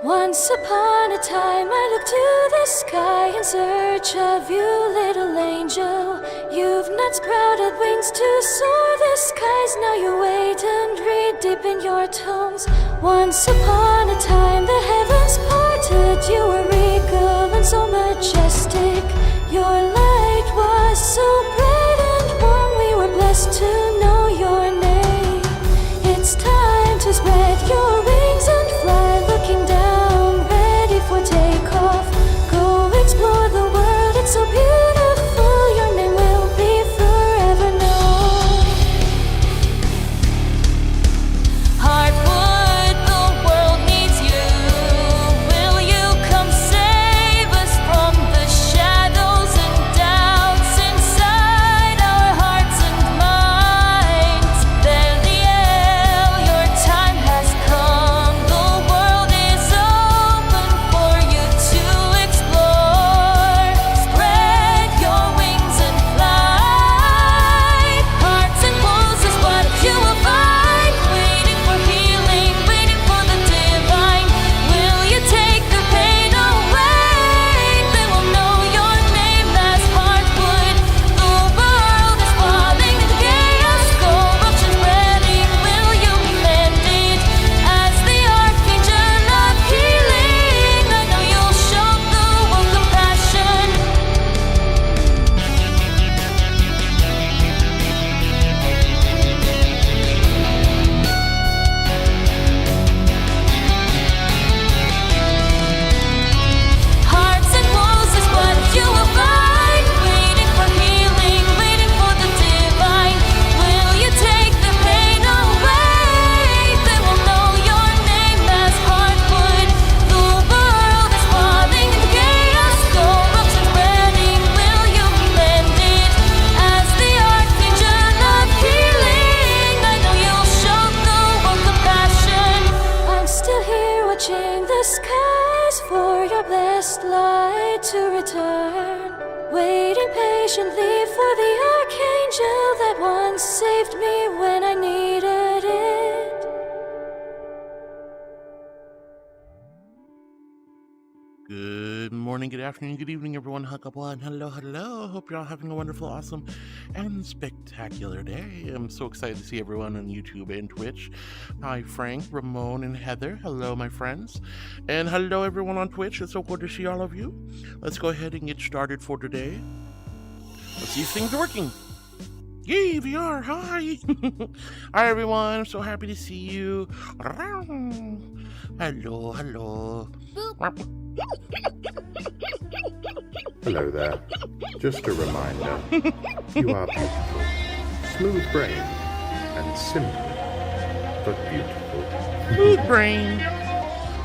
Once upon a time I looked to the sky in search of you, little angel. You've not sprouted wings to soar the skies. Now you wait and read deep in your tomes. Once upon a time the heavens parted. You were regal and so majestic. Your light was so bright and warm. We were blessed to know your name. It's time to spread your wings and fly, looking down, ready for takeoff. Go explore the world, it's so beautiful. Your name will be forever known. Hardwood, the world needs you. Will you come save us from the shadows and doubts inside our hearts and minds? Veliel, your time has come. The world is open for you to explore. Spread your wings and fly. Hearts and clothes is what you will find. Waiting for healing, waiting for the divine. Will you take the pain away? They will know your name as Hardwood. The world is falling into chaos, corruption spreading. Will you mend it as the archangel of healing? I know you'll show the world compassion. Hearts and woes is what you will find. Waiting for healing, waiting for the divine. Will you take the pain away? They will know your name as Hardwood. The world is falling into chaos, corruption spreading. Will you mend it as the archangel of healing? I know you'll show the world compassion. I'm still here watching the skies for your blessed light to return. Waiting patiently for the archangel that once saved me when I needed it. Good morning, good afternoon, good evening, everyone. Hugabwan, hello, hello. Hope you're all having a wonderful, awesome, and spectacular day. I'm so excited to see everyone on YouTube and Twitch. Hi, Frank, Ramon, and Heather. Hello, my friends. And hello, everyone on Twitch. It's so good to see all of you. Let's go ahead and get started for today. Let's see if things are working. Yay, VR, hi. Hi, everyone. I'm so happy to see you. Hello, hello. Hello there. Just a reminder, you are beautiful, smooth-brained, and simple, but beautiful. Smooth brain.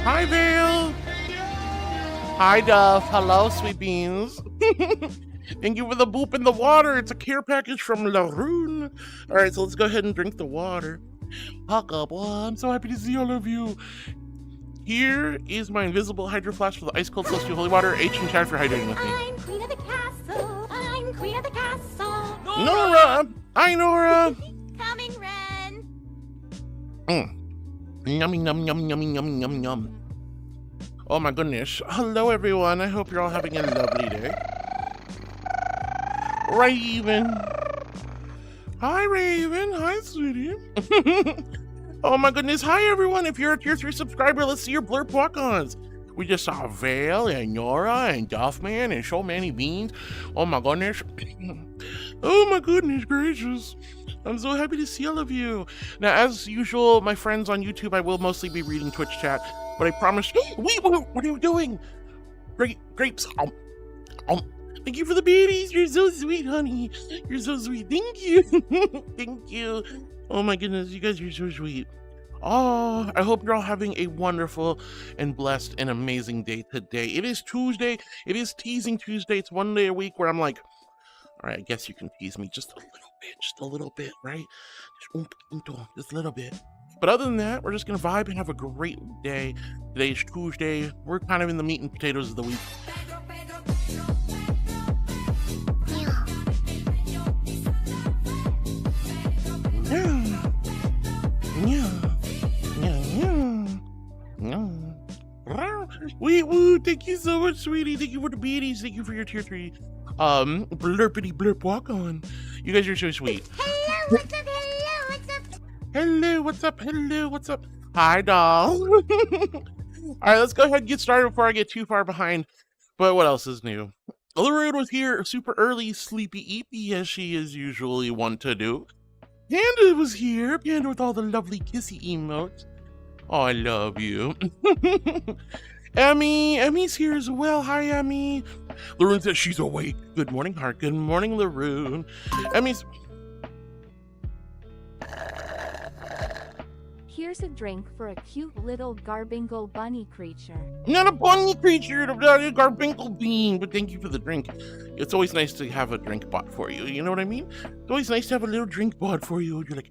Hi, Vale. Hi, Duff. Hello, sweet beans. Thank you for the boop in the water. It's a care package from Laroon. All right, so let's go ahead and drink the water. Hugabwan, I'm so happy to see all of you. Here is my invisible hydro flask for the ice cold celestial holy water. H and chat for hydrating with me. I'm queen of the castle. I'm queen of the castle. Nora! Hi, Nora! Coming, Ren. Yummy, yum, yum, yummy, yum, yum, yum. Oh my goodness. Hello, everyone. I hope you're all having a lovely day. Raven. Hi, Raven. Hi, sweetie. Oh my goodness. Hi, everyone. If you're a tier 3 subscriber, let's see your blurb walk-ons. We just saw Vale and Nora and Duffman and so many beans. Oh my goodness. Oh my goodness gracious. I'm so happy to see all of you. Now, as usual, my friends on YouTube, I will mostly be reading Twitch chat, but I promise. Wait, what are you doing? Grapes. Thank you for the beaties. You're so sweet, honey. You're so sweet. Thank you. Thank you. Oh my goodness, you guys are so sweet. Oh, I hope you're all having a wonderful and blessed and amazing day today. It is Tuesday. It is Teasing Tuesday. It's one day a week where I'm like, all right, I guess you can tease me just a little bit, right? Just a little bit. But other than that, we're just gonna vibe and have a great day. Today's Tuesday. We're kind of in the meat and potatoes of the week. Woo! Thank you so much, sweetie. Thank you for the beaties. Thank you for your tier 3 blurpity blurp walk on. You guys are so sweet. Hello, what's up? Hello, what's up? Hello, what's up? Hello, what's up? Hi, doll. All right, let's go ahead and get started before I get too far behind. But what else is new? Laroon was here super early, sleepy eepy, as she is usually wont to do. Panda was here, Panda with all the lovely kissy emotes. Oh, I love you. Emmy's here as well. Hi, Emmy. Laroon says she's awake. Good morning, heart. Good morning, Laroon. Emmy's... Here's a drink for a cute little garbingle bunny creature. Not a bunny creature, not a garbinkle bean, but thank you for the drink. It's always nice to have a drink bought for you, you know what I mean? It's always nice to have a little drink bought for you. You're like,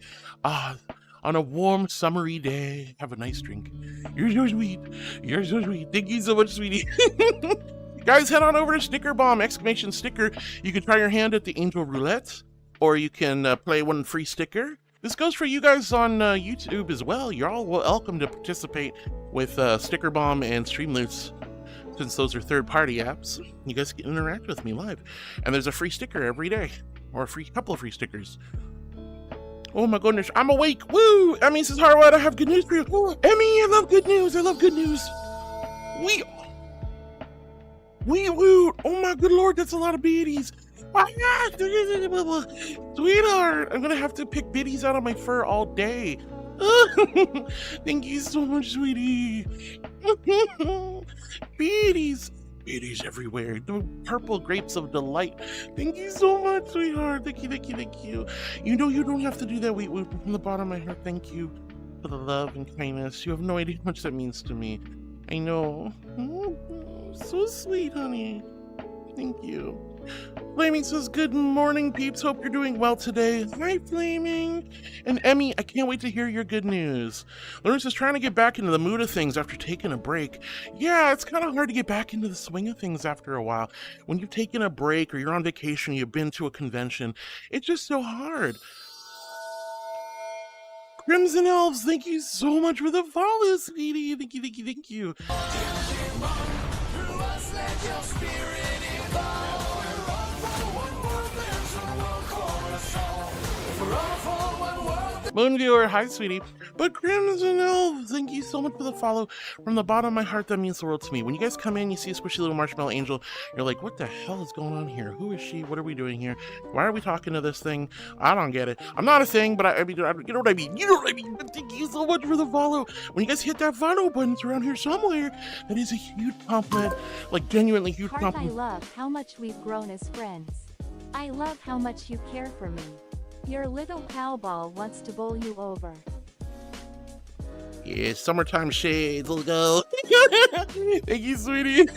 on a warm, summery day, have a nice drink. You're so sweet. You're so sweet. Thank you so much, sweetie. Guys, head on over to Sticker Bomb, exclamation sticker. You can try your hand at the Angel Roulette, or you can play one free sticker. This goes for you guys on YouTube as well. You're all welcome to participate with Sticker Bomb and Streamloots, since those are third-party apps. You guys can interact with me live. And there's a free sticker every day, or a couple of free stickers. Oh my goodness, I'm awake. Woo! Emmy says, Harwood, I have good news for you. Oh, Emmy, I love good news. I love good news. Woo! Oh my good lord, that's a lot of biddies. Sweetheart, I'm gonna have to pick biddies out of my fur all day. Thank you so much, sweetie. Biddies everywhere. The purple grapes of delight. Thank you so much, sweetheart. Thank you. You know you don't have to do that. Wait, from the bottom of my heart, thank you for the love and kindness. You have no idea how much that means to me. I know. So sweet, honey. Thank you. Flaming says, good morning, peeps. Hope you're doing well today. Hi, Flaming. And Emmy, I can't wait to hear your good news. Lawrence is trying to get back into the mood of things after taking a break. Yeah, it's kind of hard to get back into the swing of things after a while. When you've taken a break or you're on vacation, you've been to a convention, it's just so hard. Crimson Elves, thank you so much for the follow, sweetie. Thank you. Moon Viewer, hi sweetie. But Crimson Elf, thank you so much for the follow. From the bottom of my heart, that means the world to me. When you guys come in, you see a squishy little marshmallow angel, you're like, what the hell is going on here? Who is she? What are we doing here? Why are we talking to this thing? I don't get it. I'm not a thing, but I mean, you know what I mean? You know what I mean? But thank you so much for the follow. When you guys hit that follow button, it's around here somewhere. That is a huge compliment. Like, genuinely huge Heart, compliment. I love how much we've grown as friends. I love how much you care for me. Your little pal ball wants to bowl you over. Yeah, summertime shades, let's go. Thank you, sweetie.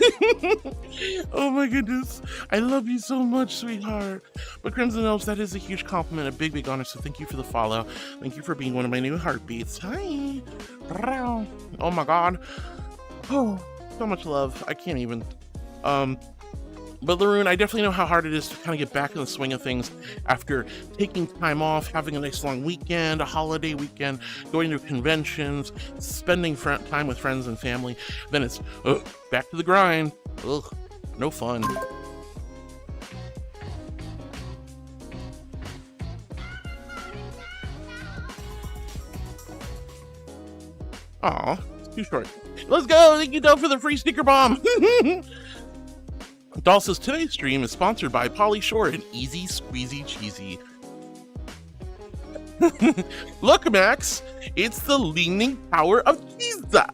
Oh my goodness. I love you so much, sweetheart. But Crimson Elves, that is a huge compliment, a big honor, so thank you for the follow. Thank you for being one of my new heartbeats. Hi. Oh my god. Oh, so much love. I can't even. But Laroon, I definitely know how hard it is to kind of get back in the swing of things after taking time off, having a nice long weekend, a holiday weekend, going to conventions, spending time with friends and family. Then it's back to the grind. Ugh, no fun. Aw, it's too short. Let's go! Thank you, Doug, for the free sticker bomb! Doll says, today's stream is sponsored by Polly Shore and Easy Squeezy Cheesy. Look, Max, it's the leaning power of pizza.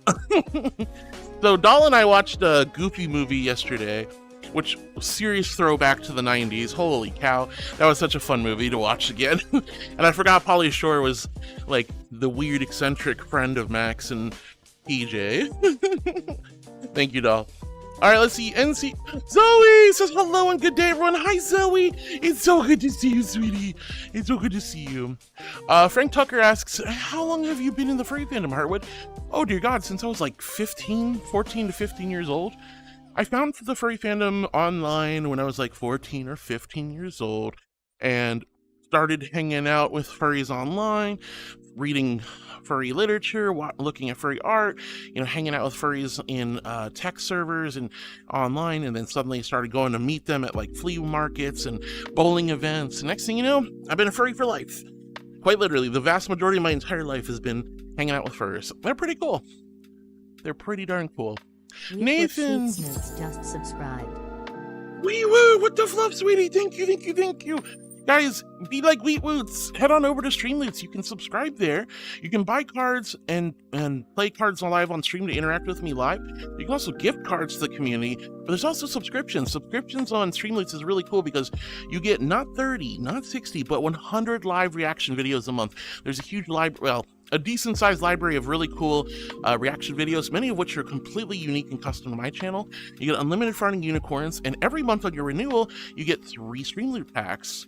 So Doll and I watched a Goofy movie yesterday, which was serious throwback to the 90s. Holy cow, that was such a fun movie to watch again. And I forgot Polly Shore was like the weird eccentric friend of Max and PJ. Thank you, Doll. All right, let's see. NC Zoe says hello and good day, everyone. Hi, Zoe. It's so good to see you, sweetie. It's so good to see you. Frank Tucker asks, how long have you been in the furry fandom, Heartwood? Oh, dear God, since I was like 14 to 15 years old. I found the furry fandom online when I was like 14 or 15 years old and started hanging out with furries online, reading furry literature, looking at furry art, hanging out with furries in tech servers and online, and then suddenly started going to meet them at like flea markets and bowling events. And next thing you know, I've been a furry for life. Quite literally, the vast majority of my entire life has been hanging out with furs. They're pretty cool. They're pretty darn cool. Nathan! Just subscribed. Wee woo! What the fluff, sweetie? Thank you. Guys, be like Wheat Woots. Head on over to Streamloots. You can subscribe there. You can buy cards and play cards live on stream to interact with me live. You can also gift cards to the community, but there's also subscriptions. Subscriptions on Streamloots is really cool because you get not 30, not 60, but 100 live reaction videos a month. There's a huge a decent-sized library of really cool reaction videos, many of which are completely unique and custom to my channel. You get unlimited farming unicorns, and every month on your renewal, you get 3 Streamloot packs.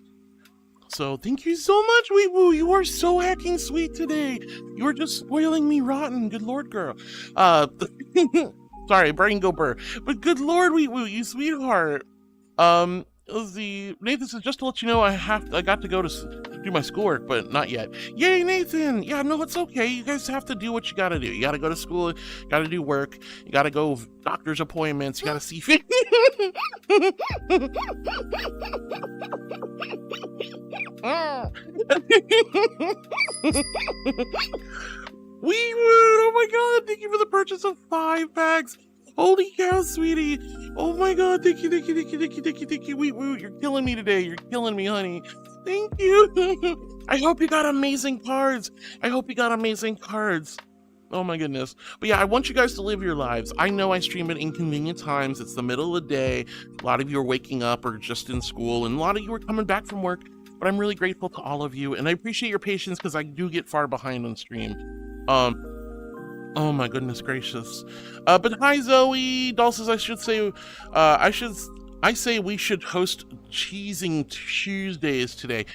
So thank you so much, Wee Woo. You are so hacking sweet today. You are just spoiling me rotten. Good Lord, girl. Sorry, brain go burr. But good Lord, Wee Woo, you sweetheart. Nathan says, just to let you know, I got to go to do my schoolwork, but not yet. Yay, Nathan! Yeah, no, it's okay. You guys have to do what you gotta do. You gotta go to school, you gotta do work, you gotta go doctor's appointments, you gotta see Wee Woo! Oh my god, thank you for the purchase of 5 packs. Holy cow, sweetie. Oh my god, thank you. Wee Woo, you're killing me today. You're killing me, honey. Thank you. I hope you got amazing cards. Oh my goodness. But yeah, I want you guys to live your lives. I know I stream at inconvenient times. It's the middle of the day. A lot of you are waking up or just in school, and a lot of you are coming back from work. But I'm really grateful to all of you, and I appreciate your patience because I do get far behind on stream. Oh my goodness gracious. But hi Zoe. Dulces, I should say, I say we should host Cheesing Tuesdays today.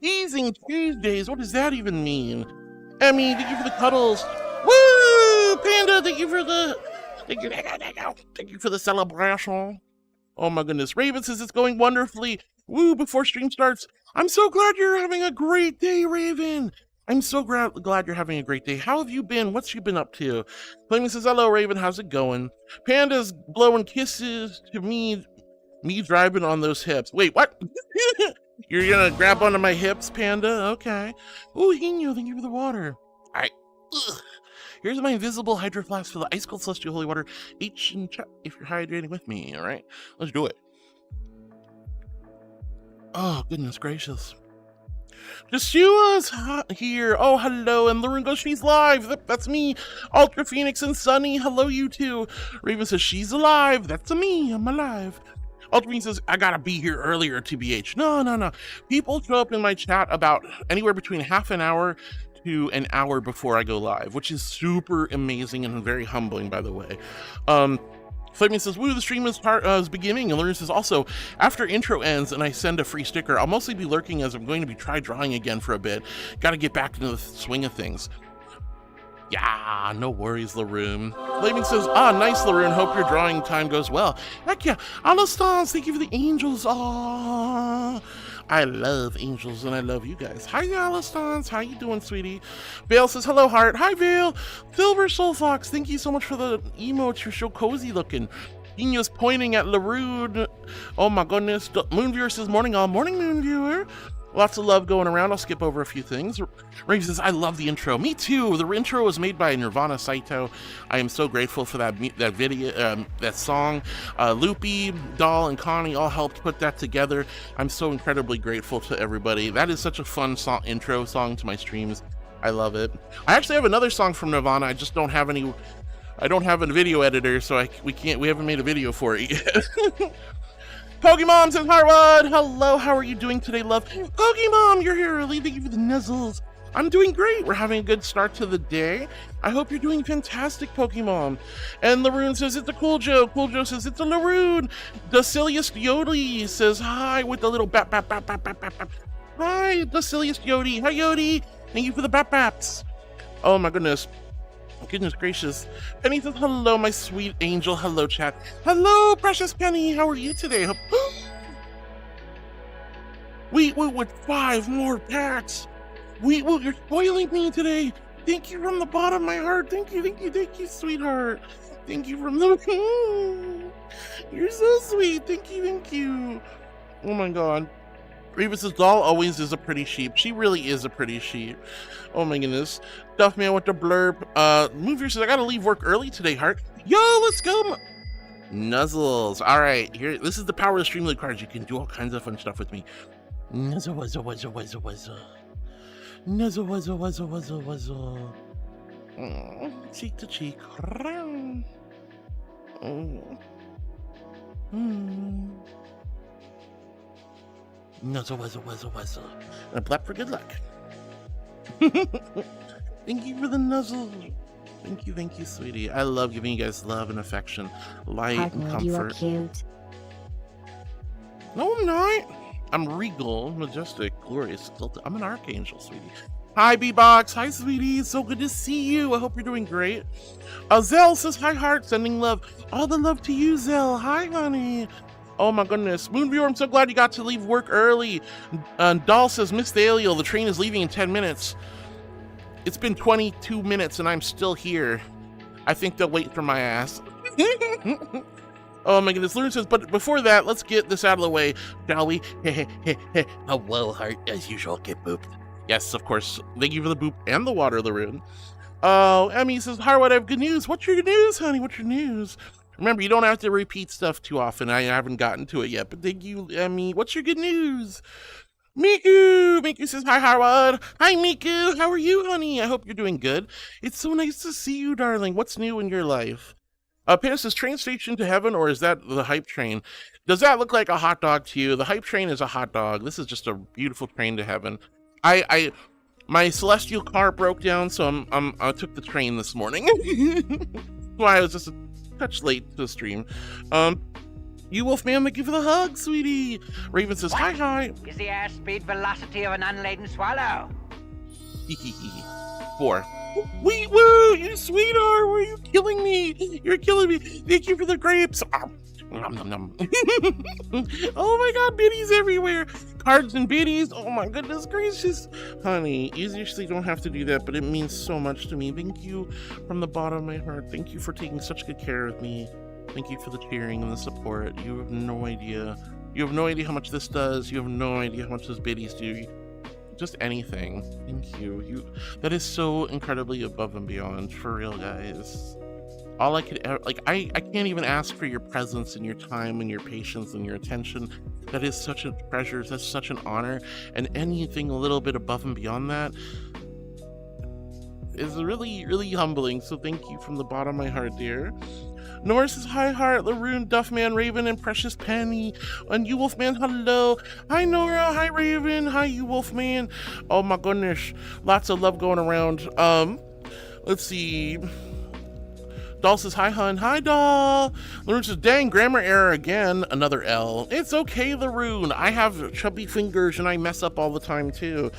Cheesing Tuesdays? What does that even mean? Emmy, thank you for the cuddles. Woo! Panda, thank you for the celebration. Oh my goodness. Raven says it's going wonderfully. Woo, before stream starts. I'm so glad you're having a great day, Raven. I'm so glad you're having a great day. How have you been? What's you been up to? Flaming says, hello, Raven. How's it going? Panda's blowing kisses to me driving on those hips. Wait, what? You're gonna grab onto my hips, Panda? Okay. Ooh, Hino, thank you for the water. All right. Ugh. Here's my invisible hydro flask for the ice cold celestial holy water. H and ch if you're hydrating with me. All right. Let's do it. Oh, goodness gracious. Joshua's here. Oh, hello. And Laroon goes, she's live. That's me. Ultra Phoenix and Sunny. Hello, you two. Raven says, she's alive. That's me. I'm alive. Ultra Phoenix says, I gotta be here earlier, TBH. No. People show up in my chat about anywhere between half an hour to an hour before I go live, which is super amazing and very humbling, by the way. Flaming says, woo, the stream is beginning. And Laroon says, also, after intro ends and I send a free sticker, I'll mostly be lurking as I'm going to be drawing again for a bit. Gotta get back into the swing of things. Yeah, no worries, Laroon. Flaming says, nice, Laroon. Hope your drawing time goes well. Heck yeah. Alastans, thank you for the angels. I love angels and I love you guys. Hi, Alastans. How you doing, sweetie? Vale says, hello, heart. Hi, Vale. Silver Soul Fox, thank you so much for the emotes. You're so cozy looking. Nino's pointing at Laroon. Oh my goodness. Moonviewer says, morning all. Morning, Moonviewer. Lots of love going around. I'll skip over a few things. Raven says, I love the intro. Me too. The intro was made by Nirvana Saito. I am so grateful for that video, that song. Loopy, Doll, and Connie all helped put that together. I'm so incredibly grateful to everybody. That is such a fun intro song to my streams. I love it. I actually have another song from Nirvana. I just don't have any. I don't have a video editor, so we haven't made a video for it yet. Pokemon says, Harwood, hello, how are you doing today, love? Pokemon, you're here early, thank you for the nuzzles. I'm doing great, we're having a good start to the day. I hope you're doing fantastic, Pokemon. And Laroon says, it's a Cool Joe. Cool Joe says, it's a Laroon. Dacilius Yodi says, hi, with the little bap. Hi, Dacilius Yodi. Hi, Yodi. Thank you for the baps. Oh, my goodness. Goodness gracious. Penny says, hello, my sweet angel. Hello, chat. Hello, precious Penny. How are you today? We with 5 more packs. Well, you're spoiling me today. Thank you from the bottom of my heart. Thank you, sweetheart. Thank you from the... You're so sweet. Thank you. Oh my god. Raven says, doll always is a pretty sheep. She really is a pretty sheep. Oh my goodness. Duffman with the blurb. Mover says, I gotta leave work early today, heart. Yo, let's go. Nuzzles. All right, here. This is the power of Streamlit cards. You can do all kinds of fun stuff with me. Nuzzle, wuzzle, wuzzle, wuzzle, wuzzle. Nuzzle, wuzzle, wuzzle, wuzzle, wuzzle. Cheek to cheek. Nuzzle, wuzzle, wuzzle, wuzzle. And a blap for good luck. Thank you for the nuzzle. Thank you, sweetie. I love giving you guys love and affection, light and comfort. You are cute. No, I'm not. I'm regal, majestic, glorious. I'm an archangel, sweetie. Hi, B-Box. Hi, sweetie. So good to see you. I hope you're doing great. Zell says, hi, heart. Sending love. All the love to you, Zell. Hi, honey. Oh, my goodness. Moonviewer, I'm so glad you got to leave work early. Doll says, Miss Thaliel, the train is leaving in 10 minutes. It's been 22 minutes and I'm still here. I think they'll wait for my ass. Oh my goodness. Luna says, but before that, let's get this out of the way, shall we? Oh, well, heart, as usual, get booped. Yes, of course. Thank you for the boop and the water, Laroon. Oh, Emmy says, Harwood, I have good news. What's your news, honey? What's your news? Remember, you don't have to repeat stuff too often. I haven't gotten to it yet, but thank you, Emmy. What's your good news? Miku says, hi, Harwood. Hi, Miku. How are you, honey? I hope you're doing good. It's so nice to see you, darling. What's new in your life? Panda says, train station to heaven, or is that the hype train? Does that look like a hot dog to you? The hype train is a hot dog. This is just a beautiful train to heaven. My celestial car broke down, so I took the train this morning. Why I was just a touch late to the stream. You Wolfman, thank you for the hug, sweetie. Raven says, What? hi. Is the airspeed velocity of an unladen swallow? 4. Wait, woo, you sweetheart, were you killing me? You're killing me. Thank you for the grapes. Nom, nom, nom. Oh my god, biddies everywhere. Cards and biddies. Oh my goodness gracious. Honey, you usually don't have to do that, but it means so much to me. Thank you from the bottom of my heart. Thank you for taking such good care of me. Thank you for the cheering and the support. You have no idea. You have no idea how much this does. You have no idea how much those biddies do. Just anything. Thank you. That is so incredibly above and beyond, for real, guys. All I could ever, I can't even ask for your presence and your time and your patience and your attention. That is such a treasure. That's such an honor. And anything a little bit above and beyond that is really, really humbling. So thank you from the bottom of my heart, dear. Nora says, hi, heart, Laroon, Duffman, Raven, and Precious Penny. And you, Wolfman, hello. Hi, Nora. Hi, Raven. Hi, you, Wolfman. Oh, my goodness. Lots of love going around. Let's see. Doll says, hi, hun. Hi, Doll. Laroon says, dang, grammar error again. Another L. It's okay, Laroon. I have chubby fingers, and I mess up all the time, too.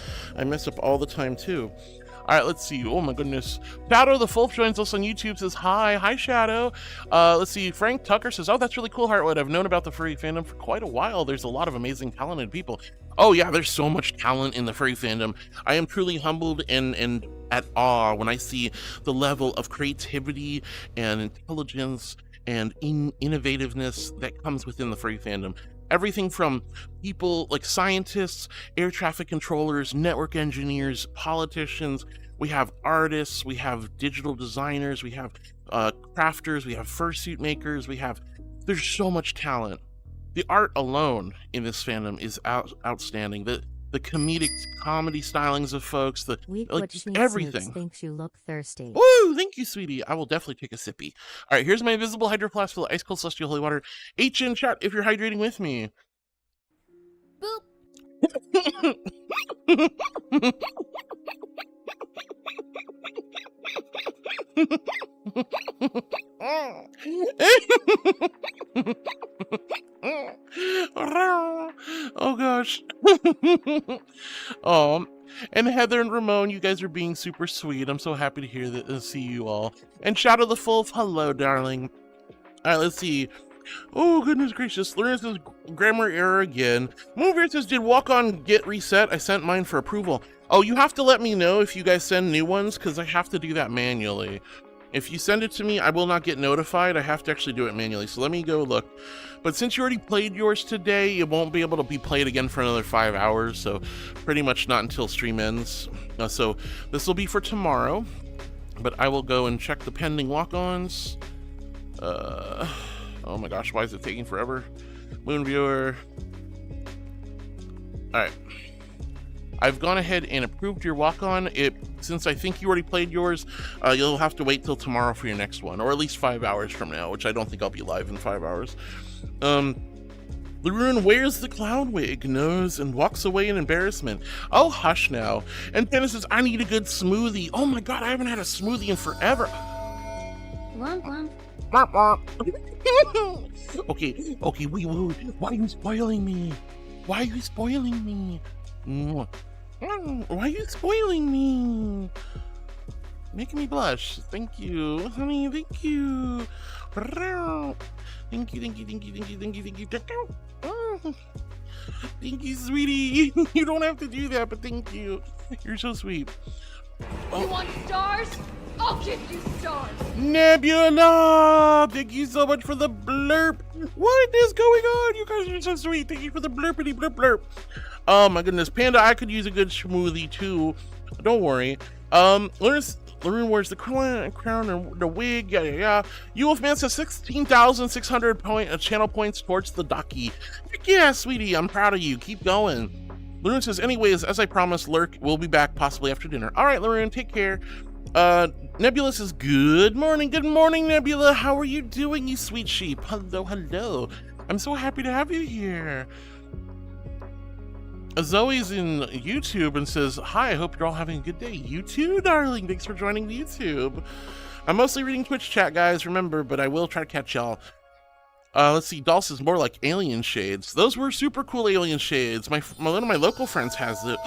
All right, let's see. Oh my goodness. Shadow the Fulf joins us on YouTube, says hi. Hi, Shadow. Let's see. Frank Tucker says, oh, that's really cool, Heartwood. I've known about the furry fandom for quite a while. There's a lot of amazing, talented people. Oh yeah, there's so much talent in the furry fandom. I am truly humbled and at awe when I see the level of creativity and intelligence and innovativeness that comes within the furry fandom. Everything from people like scientists, air traffic controllers, network engineers, politicians. We have artists, we have digital designers, we have crafters, we have fursuit makers, there's so much talent. The art alone in this fandom is outstanding. The comedy stylings of folks, everything. Thinks you look thirsty. Woo! Thank you, sweetie. I will definitely take a sippy. All right, here's my invisible hydro flask full of ice cold celestial holy water. H in chat if you're hydrating with me. Boop. Oh gosh. Oh, and Heather and Ramon, you guys are being super sweet. I'm so happy to hear that and see you all. And Shadow the Fulf, hello, darling. All right, let's see. Oh, goodness gracious. Lorena says, grammar error again. Mover says, did walk on get reset? I sent mine for approval. Oh, you have to let me know if you guys send new ones, because I have to do that manually. If you send it to me, I will not get notified. I have to actually do it manually. So let me go look. But since you already played yours today, it won't be able to be played again for another 5 hours. So pretty much not until stream ends. So this will be for tomorrow. But I will go and check the pending walk-ons. Oh my gosh, why is it taking forever? Moon viewer. All right. I've gone ahead and approved your walk-on. Since I think you already played yours, you'll have to wait till tomorrow for your next one, or at least 5 hours from now, which I don't think I'll be live in 5 hours. Laroon wears the clown wig, knows, and walks away in embarrassment. Oh, hush now. And Panda says, I need a good smoothie. Oh my god, I haven't had a smoothie in forever. Womp womp. Okay, wait, why are you spoiling me? Why are you spoiling me? Why are you spoiling me? Making me blush. Thank you, honey. Thank you. Thank you. Thank you, sweetie. You don't have to do that, but thank you. You're so sweet. You want stars? I'll give you stars. Nebula! Thank you so much for the blurp. What is going on? You guys are so sweet. Thank you for the blurpity blurp blurp. Oh my goodness, Panda, I could use a good smoothie too. Don't worry. Laroon wears the crown and the wig, yeah. EᗰOtioᑎᗪᒪ says 16,600 channel points towards the ducky. Yeah, sweetie, I'm proud of you. Keep going. Laroon says, anyways, as I promised, Lurk will be back possibly after dinner. All right, Laroon, take care. Nebula says, good morning, Nebula. How are you doing, you sweet sheep? Hello. I'm so happy to have you here. Zoe's in YouTube and says, hi, I hope you're all having a good day. You too, darling. Thanks for joining YouTube. I'm mostly reading Twitch chat, guys, remember, but I will try to catch y'all. Let's see, Doll says more like alien shades. Those were super cool alien shades. One of my local friends has it.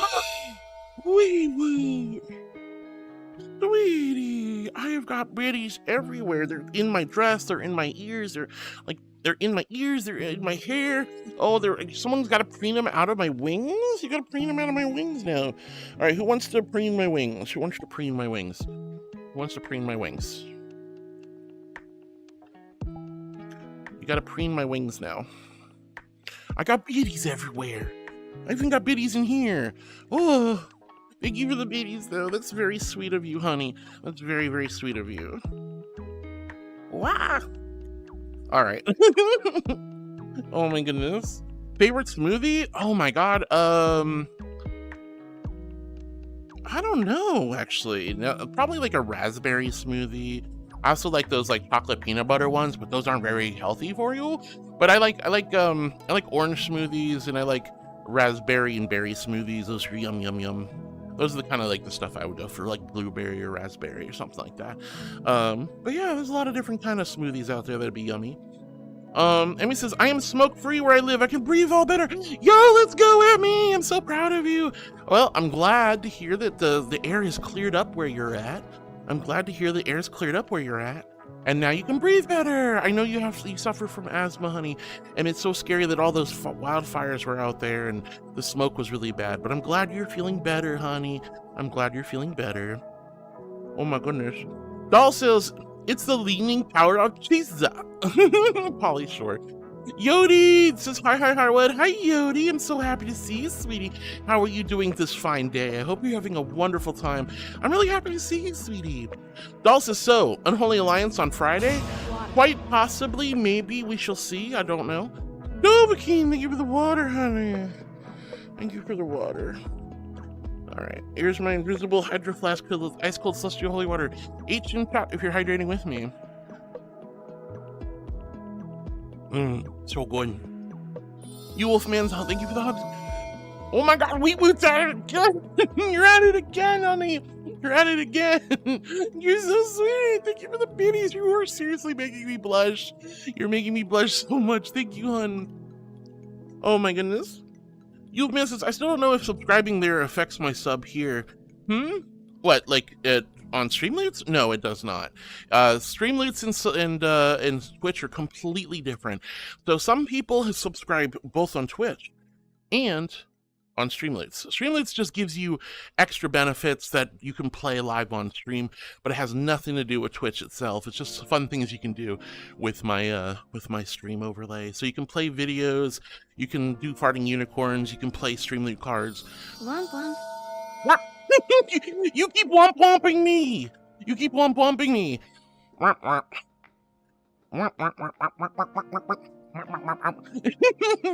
Wee. Sweetie, I have got biddies everywhere. They're in my dress, they're in my ears, they're in my hair. Oh, someone's got to preen them out of my wings? You got to preen them out of my wings now. All right, who wants to preen my wings? Who wants to preen my wings? Who wants to preen my wings? You got to preen my wings now. I got biddies everywhere. I even got biddies in here. Oh, thank you for the biddies, though. That's very sweet of you, honey. That's very, very sweet of you. Wow. All right. Oh my goodness. Favorite smoothie? Oh my god. I don't know, actually. No, probably like a raspberry smoothie. I also like those like chocolate peanut butter ones, but those aren't very healthy for you. But I like orange smoothies, and I like raspberry and berry smoothies. Those are yum. Those are the kind of like the stuff I would go for, like blueberry or raspberry or something like that. But yeah, there's a lot of different kind of smoothies out there that'd be yummy. Emmy says, I am smoke-free where I live. I can breathe all better. Yo, let's go, Emmy. I'm so proud of you. Well, I'm glad to hear that the air is cleared up where you're at. I'm glad to hear the air is cleared up where you're at. And now you can breathe better. I know you suffer from asthma, honey. And it's so scary that all those wildfires were out there and the smoke was really bad. But I'm glad you're feeling better, honey. I'm glad you're feeling better. Oh my goodness. Doll says, it's the leaning power of Jesus. Polly Shore. Yodi says, hi, Harwood. Hi, Yodi. I'm so happy to see you, sweetie. How are you doing this fine day? I hope you're having a wonderful time. I'm really happy to see you, sweetie. Doll says, so, Unholy Alliance on Friday? Quite possibly, maybe, we shall see. I don't know. Novakin, thank you for the water, honey. Thank you for the water. All right, here's my invisible hydro flask filled with ice cold celestial holy water. H in chat if you're hydrating with me. So good. EᗰOtioᑎᗪᒪ, thank you for the hugs. Oh my god, Wheatwood's at it again! You're at it again, honey! You're at it again! You're so sweet! Thank you for the biddies! You are seriously making me blush. You're making me blush so much. Thank you, hon. Oh my goodness. EᗰOtioᑎᗪᒪ says, I still don't know if subscribing there affects my sub here. What, like, on Streamloots? No, it does not. Streamloots and Twitch are completely different. So some people have subscribed both on Twitch and on Streamloots. Streamloots just gives you extra benefits that you can play live on stream, but it has nothing to do with Twitch itself. It's just fun things you can do with my stream overlay. So you can play videos, you can do farting unicorns, you can play Streamloot cards. Womp womp. You keep womp-womping me! You keep womp-womping me!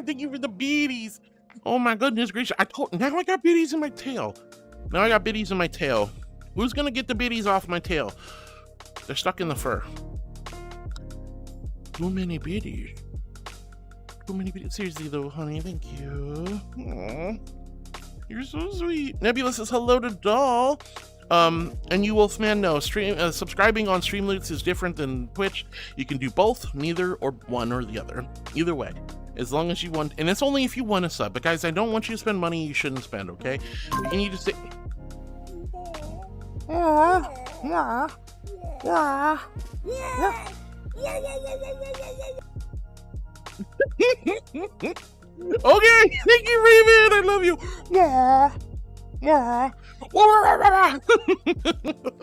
Thank you for the beaties! Oh my goodness gracious, now I got biddies in my tail. Now I got biddies in my tail. Who's gonna get the biddies off my tail? They're stuck in the fur. Too many biddies. Too many biddies. Seriously though, honey, thank you. Aww. You're so sweet. Nebula says hello to Doll. And you Wolfman, no, subscribing on Streamloots is different than Twitch. You can do both, neither, or one or the other. Either way. As long as you want, and it's only if you want to sub. But guys, I don't want you to spend money you shouldn't spend, okay? You need to say... Okay, thank you, Raven. I love you.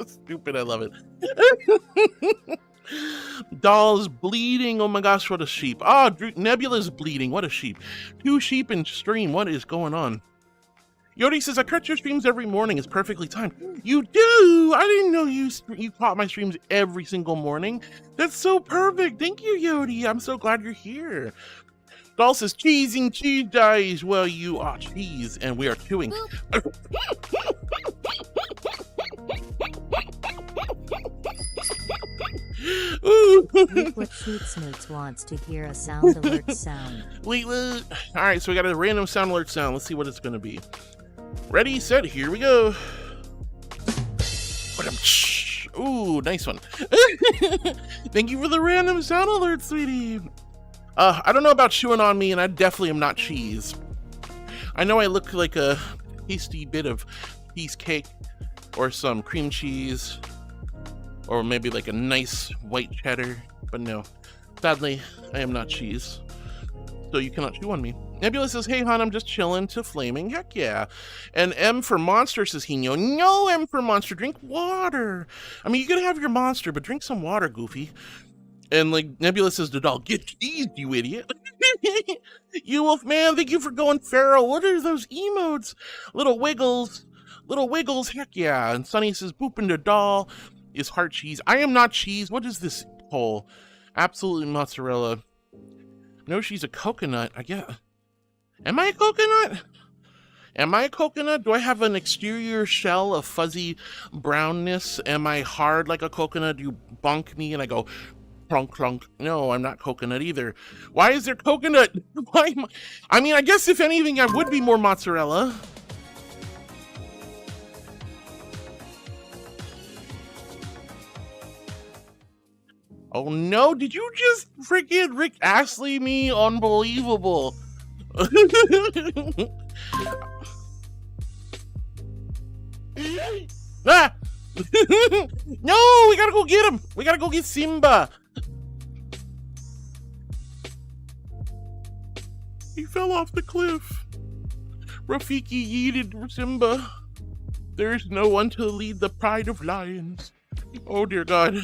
Stupid, I love it. Doll's bleeding. Oh my gosh, what a sheep. Oh, Nebula's bleeding. What a sheep. 2 sheep in stream. What is going on? Yodi says, I cut your streams every morning. It's perfectly timed. You do? I didn't know you caught my streams every single morning. That's so perfect. Thank you, Yodi. I'm so glad you're here. Doll says, cheesing cheese dies. Well, you are cheese, and we are chewing. What Shoots Moots wants to hear a sound alert sound. Wait. All right, so we got a random sound alert sound. Let's see what it's going to be. Ready, set, here we go. Ooh, nice one. Thank you for the random sound alert, sweetie. I don't know about chewing on me, and I definitely am not cheese. I know I look like a tasty bit of cheesecake or some cream cheese or maybe like a nice white cheddar, but no. Sadly, I am not cheese. So you cannot chew on me. Nebula says, hey, hon, I'm just chilling to flaming. Heck yeah. And M for monster says, Hino. No, M for monster. Drink water. I mean, you gotta have your monster, but drink some water, Goofy. And like Nebula says to Doll, get cheesed, you idiot. You Wolfman, thank you for going feral. What are those emotes? Little wiggles. Little wiggles. Heck yeah. And Sunny says, booping to Doll is heart cheese. I am not cheese. What is this poll? Absolutely mozzarella. No, she's a coconut. I get. Am I a coconut? Am I a coconut? Do I have an exterior shell of fuzzy brownness? Am I hard like a coconut? Do you bonk me and I go clunk clunk? No, I'm not coconut either. Why is there coconut? Why am I mean, I guess if anything, I would be more mozzarella. Oh no, did you just freaking Rick Astley me? Unbelievable. Ah! No, we gotta go get him. We gotta go get Simba. He fell off the cliff. Rafiki yeeted Simba. There's no one to lead the pride of lions. Oh dear God.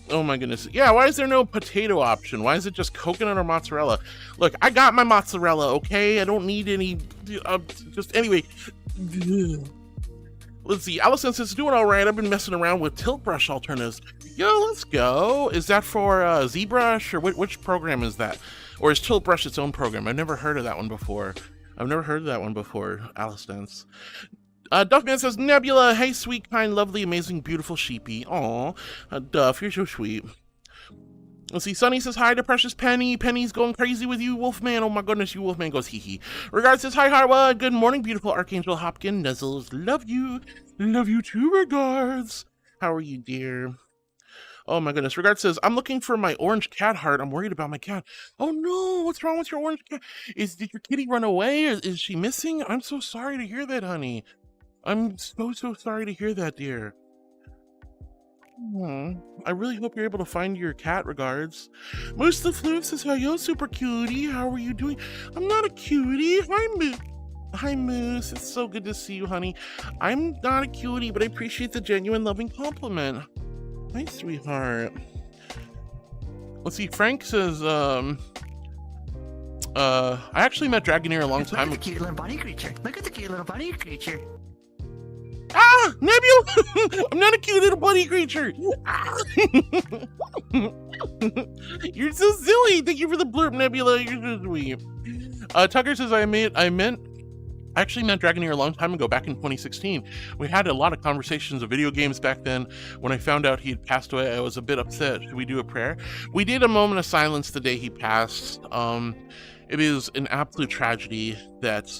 Oh my goodness. Yeah, why is there no potato option? Why is it just coconut or mozzarella? Look, I got my mozzarella, okay? I don't need any, just anyway. Let's see, Allison says, doing all right. I've been messing around with tilt brush alternatives. Yo, let's go. Is that for ZBrush or which program is that? Or is tilt brush its own program? I've never heard of that one before. Allison. Duffman says, Nebula, hey, sweet, kind, lovely, amazing, beautiful sheepy. Aw, Duff, you're so sweet. Let's see, Sunny says, hi to Precious Penny. Penny's going crazy with you, Wolfman. Oh my goodness, you Wolfman goes, hee hee. Regards says, hi, Harwa. Good morning, beautiful Archangel Hopkins. Nuzzles, love you. Love you too, regards. How are you, dear? Oh my goodness. Regards says, I'm looking for my orange cat heart. I'm worried about my cat. Oh no, what's wrong with your orange cat? Did your kitty run away? Is she missing? I'm so sorry to hear that, honey. I'm so sorry to hear that, dear. I really hope you're able to find your cat, regards. Moose the Floof says, yo, super cutie. How are you doing? I'm not a cutie. Hi, Moose. It's so good to see you, honey. I'm not a cutie, but I appreciate the genuine, loving compliment. Hi, sweetheart. Let's see. Frank says, I actually met Dragoneer a long time ago. Look at the cute little bunny creature. Look at the cute little bunny creature. Ah, Nebula! I'm not a cute little bunny creature. Ah. You're so silly. Thank you for the blurb, Nebula. You're so sweet. Tucker says I actually met Dragoneer a long time ago, back in 2016. We had a lot of conversations of video games back then. When I found out he had passed away, I was a bit upset. Should we do a prayer? We did a moment of silence the day he passed. It is an absolute tragedy that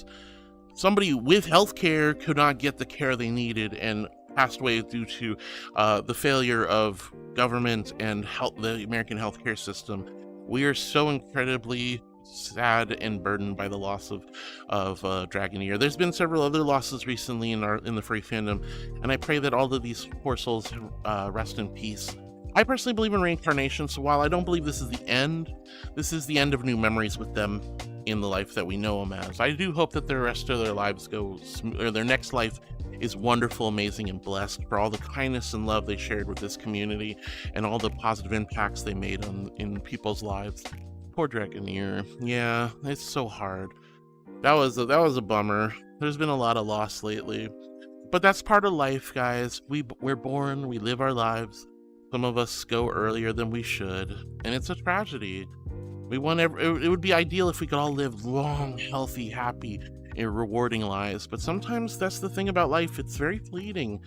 somebody with healthcare could not get the care they needed and passed away due to the failure of government and the American healthcare system. We are so incredibly sad and burdened by the loss of Dragoneer. There's been several other losses recently in the furry fandom, and I pray that all of these poor souls rest in peace. I personally believe in reincarnation, so while I don't believe this is the end, this is the end of new memories with them in the life that we know them as. I do hope that the rest of their lives or their next life is wonderful, amazing, and blessed for all the kindness and love they shared with this community and all the positive impacts they made in people's lives. Poor Dragoneer. Yeah, it's so hard. That was a bummer. There's been a lot of loss lately, but that's part of life, guys. We're born, we live our lives. Some of us go earlier than we should, and it's a tragedy. It would be ideal if we could all live long, healthy, happy, and rewarding lives, but sometimes that's the thing about life. It's very fleeting.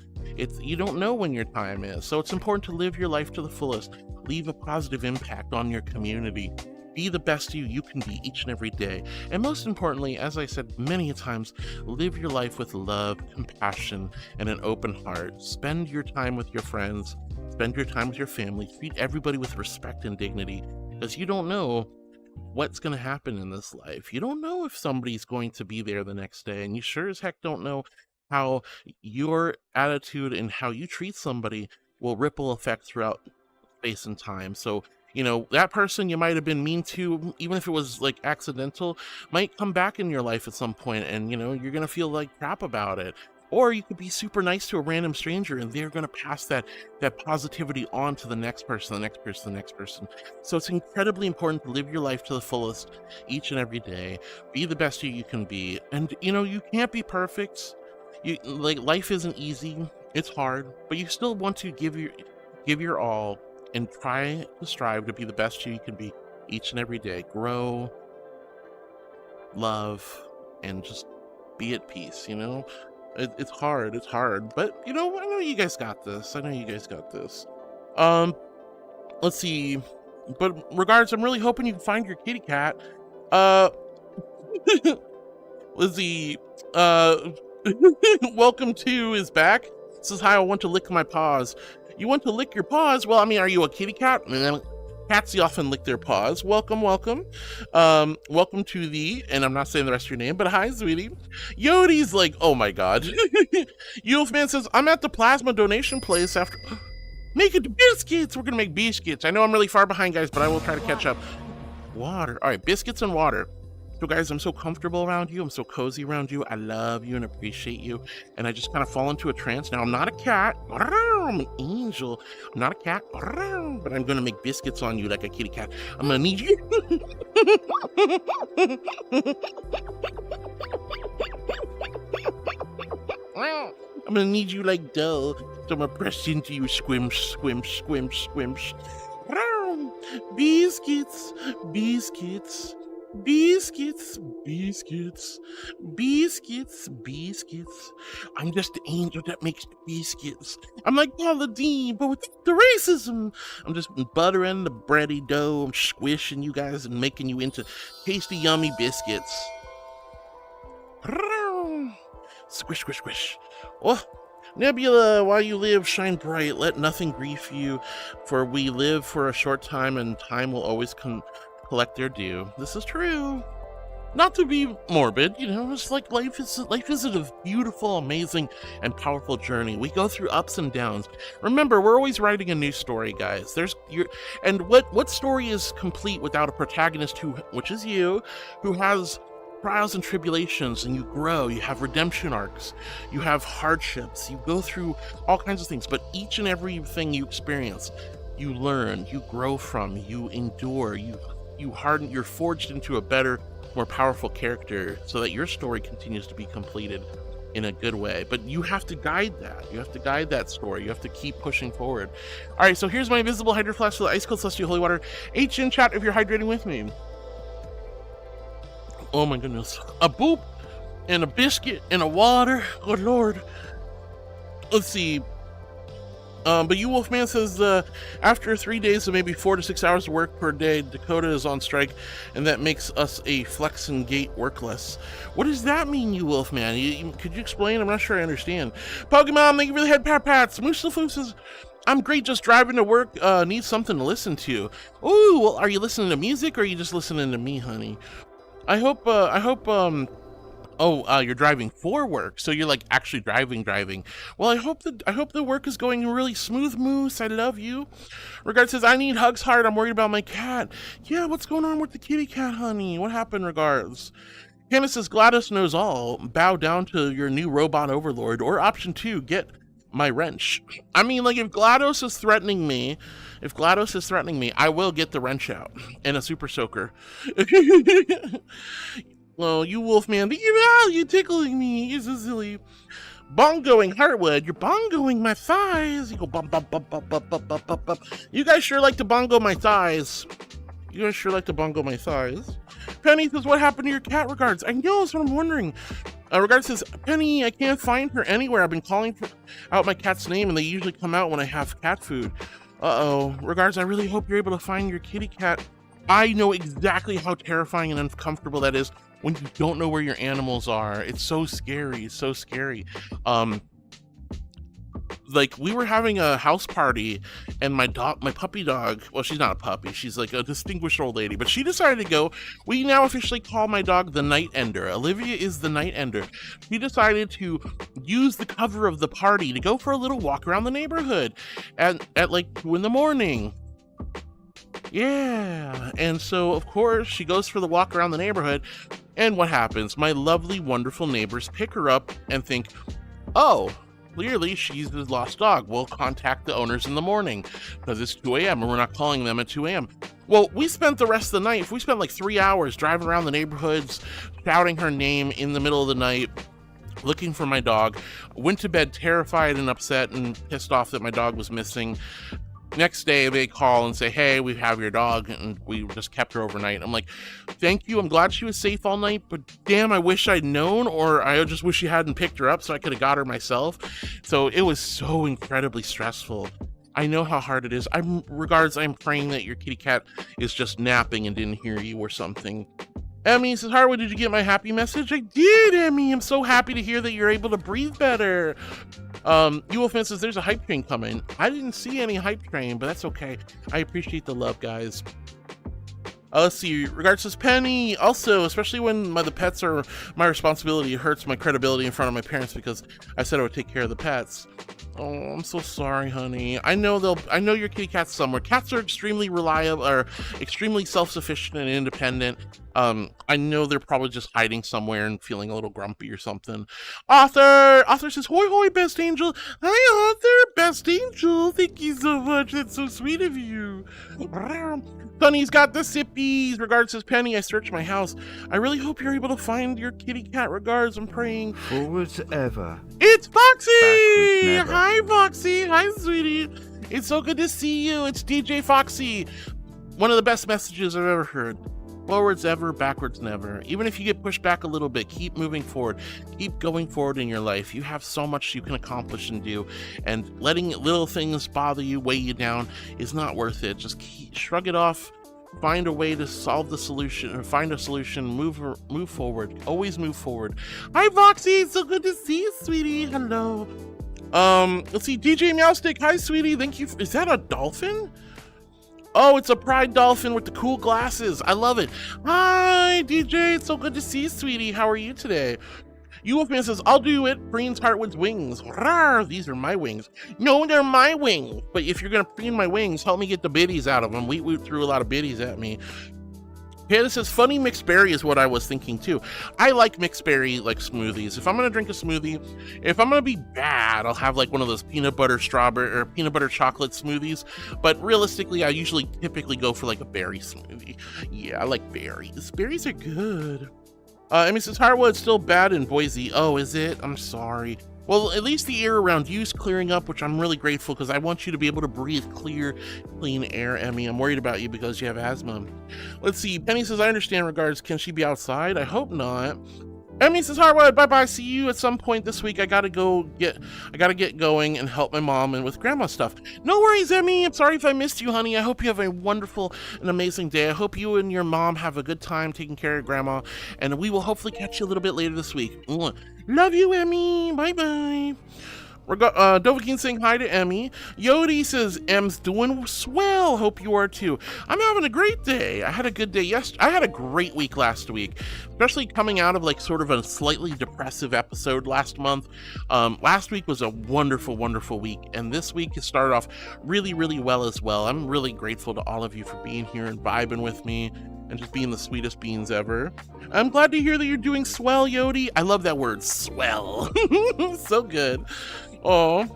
You don't know when your time is, so it's important to live your life to the fullest. Leave a positive impact on your community. Be the best you can be each and every day. And most importantly, as I said many times, live your life with love, compassion, and an open heart. Spend your time with your friends. Spend your time with your family. Treat everybody with respect and dignity, because you don't know what's going to happen in this life. You don't know if somebody's going to be there the next day, and you sure as heck don't know how your attitude and how you treat somebody will ripple effect throughout space and time. So, that person you might have been mean to, even if it was like accidental, might come back in your life at some point, and you're going to feel like crap about it. Or you could be super nice to a random stranger, and they're going to pass that positivity on to the next person, the next person, the next person. So it's incredibly important to live your life to the fullest each and every day. Be the best you can be. And, you can't be perfect. Life isn't easy. It's hard. But you still want to give your all and try to strive to be the best you can be each and every day. Grow, love, and just be at peace, It's hard, but I know you guys got this. Let's see, but regards, I'm really hoping you can find your kitty cat. Lizzie, welcome to is back. This is how I want to lick my paws. You want to lick your paws? Well, are you a kitty cat? Cats often lick their paws. Welcome. Welcome to and I'm not saying the rest of your name, but hi, sweetie. Yoti's like, oh my god. Yulfman says, I'm at the plasma donation place after making biscuits. We're gonna make biscuits. I know I'm really far behind, guys, but I will try to catch up. Water. All right, biscuits and water. So guys, I'm so comfortable around you. I'm so cozy around you. I love you and appreciate you. And I just kind of fall into a trance. Now, I'm not a cat. I'm an angel. I'm not a cat. But I'm going to make biscuits on you like a kitty cat. I'm going to need you. I'm going to need you like dough. So I'm going to press into you. Squim, squim, squim, squim. Biscuits. Biscuits. Biscuits, biscuits, biscuits, biscuits. I'm just the angel that makes the biscuits. I'm like Paula Deen, but with the racism. I'm just buttering the bready dough. I'm squishing you guys and making you into tasty, yummy biscuits. Squish, squish, squish. Oh, Nebula, while you live, shine bright. Let nothing grief you, for we live for a short time, and time will always collect their due. This is true. Not to be morbid, it's like life is a beautiful, amazing, and powerful journey. We go through ups and downs. Remember, we're always writing a new story, guys. And what story is complete without a protagonist which is you, who has trials and tribulations, and you grow. You have redemption arcs, you have hardships, you go through all kinds of things, but each and everything you experience, you learn, you grow from, you endure, you harden, you're forged into a better, more powerful character so that your story continues to be completed in a good way. But you have to guide that. You have to guide that story. You have to keep pushing forward. All right, so here's my invisible hydro flask for the ice cold celestial holy water. H in chat if you're hydrating with me. Oh my goodness. A boop and a biscuit and a water. Good Lord. Let's see. But you Wolfman says after 3 days of maybe 4 to 6 hours of work per day, Dakota is on strike, and that makes us a flex and gate workless. What does that mean, you Wolfman? Could you explain? I'm not sure I understand. Pokemon, thank you for the head pats. Moose Lafoo says, I'm great just driving to work, need something to listen to. Ooh, well, are you listening to music or are you just listening to me, honey? I hope, you're driving for work, so you're like actually driving. Well, I hope the work is going really smooth, Moose. I love you. Regard says, I need hugs hard. I'm worried about my cat. Yeah, what's going on with the kitty cat, honey? What happened, Regards? Hannah says, GLaDOS knows all. Bow down to your new robot overlord. Or option 2, get my wrench. I mean, like, if GLaDOS is threatening me, I will get the wrench out and a super soaker. Well, you Wolfman, you tickling me. You're so silly. Bongoing Heartwood, you're bongoing my thighs. You go bump, bump, bump, bump, bump, bump, bump, bump, bump. You guys sure like to bongo my thighs. Penny says, what happened to your cat, Regards? I know, that's what I'm wondering. Regards says, Penny, I can't find her anywhere. I've been calling out my cat's name, and they usually come out when I have cat food. Uh-oh. Regards, I really hope you're able to find your kitty cat. I know exactly how terrifying and uncomfortable that is when you don't know where your animals are. It's so scary. Like, we were having a house party, and my puppy dog, well, she's not a puppy, she's like a distinguished old lady, but she decided to go. We now officially call my dog the Night Ender. Olivia is the Night Ender. She decided to use the cover of the party to go for a little walk around the neighborhood at like 2 in the morning. Yeah, and so of course she goes for the walk around the neighborhood, and what happens? My lovely, wonderful neighbors pick her up and think, oh, clearly she's the lost dog. We'll contact the owners in the morning because it's 2 a.m. and we're not calling them at 2 a.m. Well, we spent the rest of the night, we spent like 3 hours driving around the neighborhoods, shouting her name in the middle of the night, looking for my dog. Went to bed terrified and upset and pissed off that my dog was missing. Next day, they call and say, hey, we have your dog, and we just kept her overnight. I'm like, thank you. I'm glad she was safe all night, but damn, I wish I'd known, or I just wish you hadn't picked her up so I could have got her myself. So it was so incredibly stressful. I know how hard it is. I'm praying that your kitty cat is just napping and didn't hear you or something. Emmy says, Harwood, did you get my happy message? I did, Emmy. I'm so happy to hear that you're able to breathe better. Wolfman says, there's a hype train coming. I didn't see any hype train, but that's okay. I appreciate the love, guys. Let's see. Regards says, Penny. Also, especially when the pets are my responsibility, it hurts my credibility in front of my parents because I said I would take care of the pets. Oh, I'm so sorry, honey. I know your kitty cat's somewhere. Cats are extremely reliable, or extremely self-sufficient and independent. I know they're probably just hiding somewhere and feeling a little grumpy or something. Author says, hoy hoy, best angel. Hi, Author, best angel. Thank you so much. That's so sweet of you. Sonny's got the sippies. Regards says, Penny, I searched my house. I really hope you're able to find your kitty cat. Regards, I'm praying. Forwards ever. It's Foxy! Never. Hi, Foxy. Hi, sweetie. It's so good to see you. It's DJ Foxy. One of the best messages I've ever heard. Forwards ever, backwards never. Even if you get pushed back a little bit, keep moving forward. Keep going forward in your life. You have so much you can accomplish and do, and letting little things bother you, weigh you down, is not worth it. Just shrug it off. Find a way to solve the solution, or find a solution. Move forward. Always move forward. Hi, Foxy. It's so good to see you, sweetie. Hello. Let's see. DJ Meowstick. Hi, sweetie. Thank you. Is that a dolphin? Oh, it's a pride dolphin with the cool glasses. I love it. Hi, DJ. It's so good to see you, sweetie. How are you today? Wolfman says, I'll do it. Preen's Heartwood's wings. Rawr, these are my wings. No, they're my wings. But if you're going to preen my wings, help me get the biddies out of them. We threw a lot of biddies at me. Panda says, funny mixed berry is what I was thinking too. I like mixed berry like smoothies. If I'm gonna drink a smoothie, if I'm gonna be bad, I'll have like one of those peanut butter strawberry or peanut butter chocolate smoothies. But realistically, I typically go for like a berry smoothie. Yeah, I like berries. Berries are good. Emmy says, Hardwood's still bad in Boise. Oh, is it? I'm sorry. Well, at least the air around you is clearing up, which I'm really grateful because I want you to be able to breathe clear, clean air, Emmy. I'm worried about you because you have asthma. Let's see. Penny says, I understand. Regards. Can she be outside? I hope not. Emmy says, Hardwood, bye-bye. See you at some point this week. I gotta get going and help my mom and with grandma stuff. No worries, Emmy. I'm sorry if I missed you, honey. I hope you have a wonderful and amazing day. I hope you and your mom have a good time taking care of grandma, and we will hopefully catch you a little bit later this week. Love you, Emmy. Bye-bye. Dovahkiin saying hi to Emmy. Yodi says, Em's doing swell. Hope you are too. I'm having a great day. I had a good day. I had a great week last week, especially coming out of like sort of a slightly depressive episode last month. Last week was a wonderful, wonderful week. And this week has started off really, really well as well. I'm really grateful to all of you for being here and vibing with me and just being the sweetest beans ever. I'm glad to hear that you're doing swell, Yodi. I love that word, swell. So good. Oh,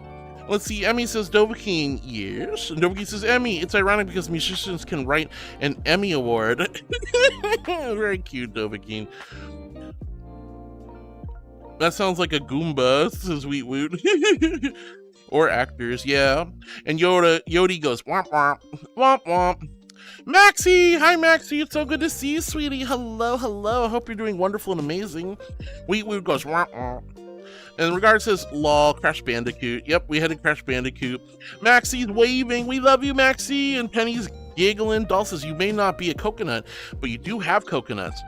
let's see. Emmy says, Dovahkiin, yes. And Dovahkiin says, Emmy, it's ironic because musicians can write an Emmy Award. Very cute, Dovahkiin. That sounds like a Goomba, says Wheat Woot. Or actors, yeah. And Yodi goes, womp womp, womp womp. Maxie! Hi, Maxie. It's so good to see you, sweetie. Hello, hello. I hope you're doing wonderful and amazing. Wheat Woot goes, womp womp. And Regard says, lol, Crash Bandicoot. Yep, we had a Crash Bandicoot. Maxie's waving. We love you, Maxie. And Penny's giggling. Doll says, you may not be a coconut, but you do have coconuts.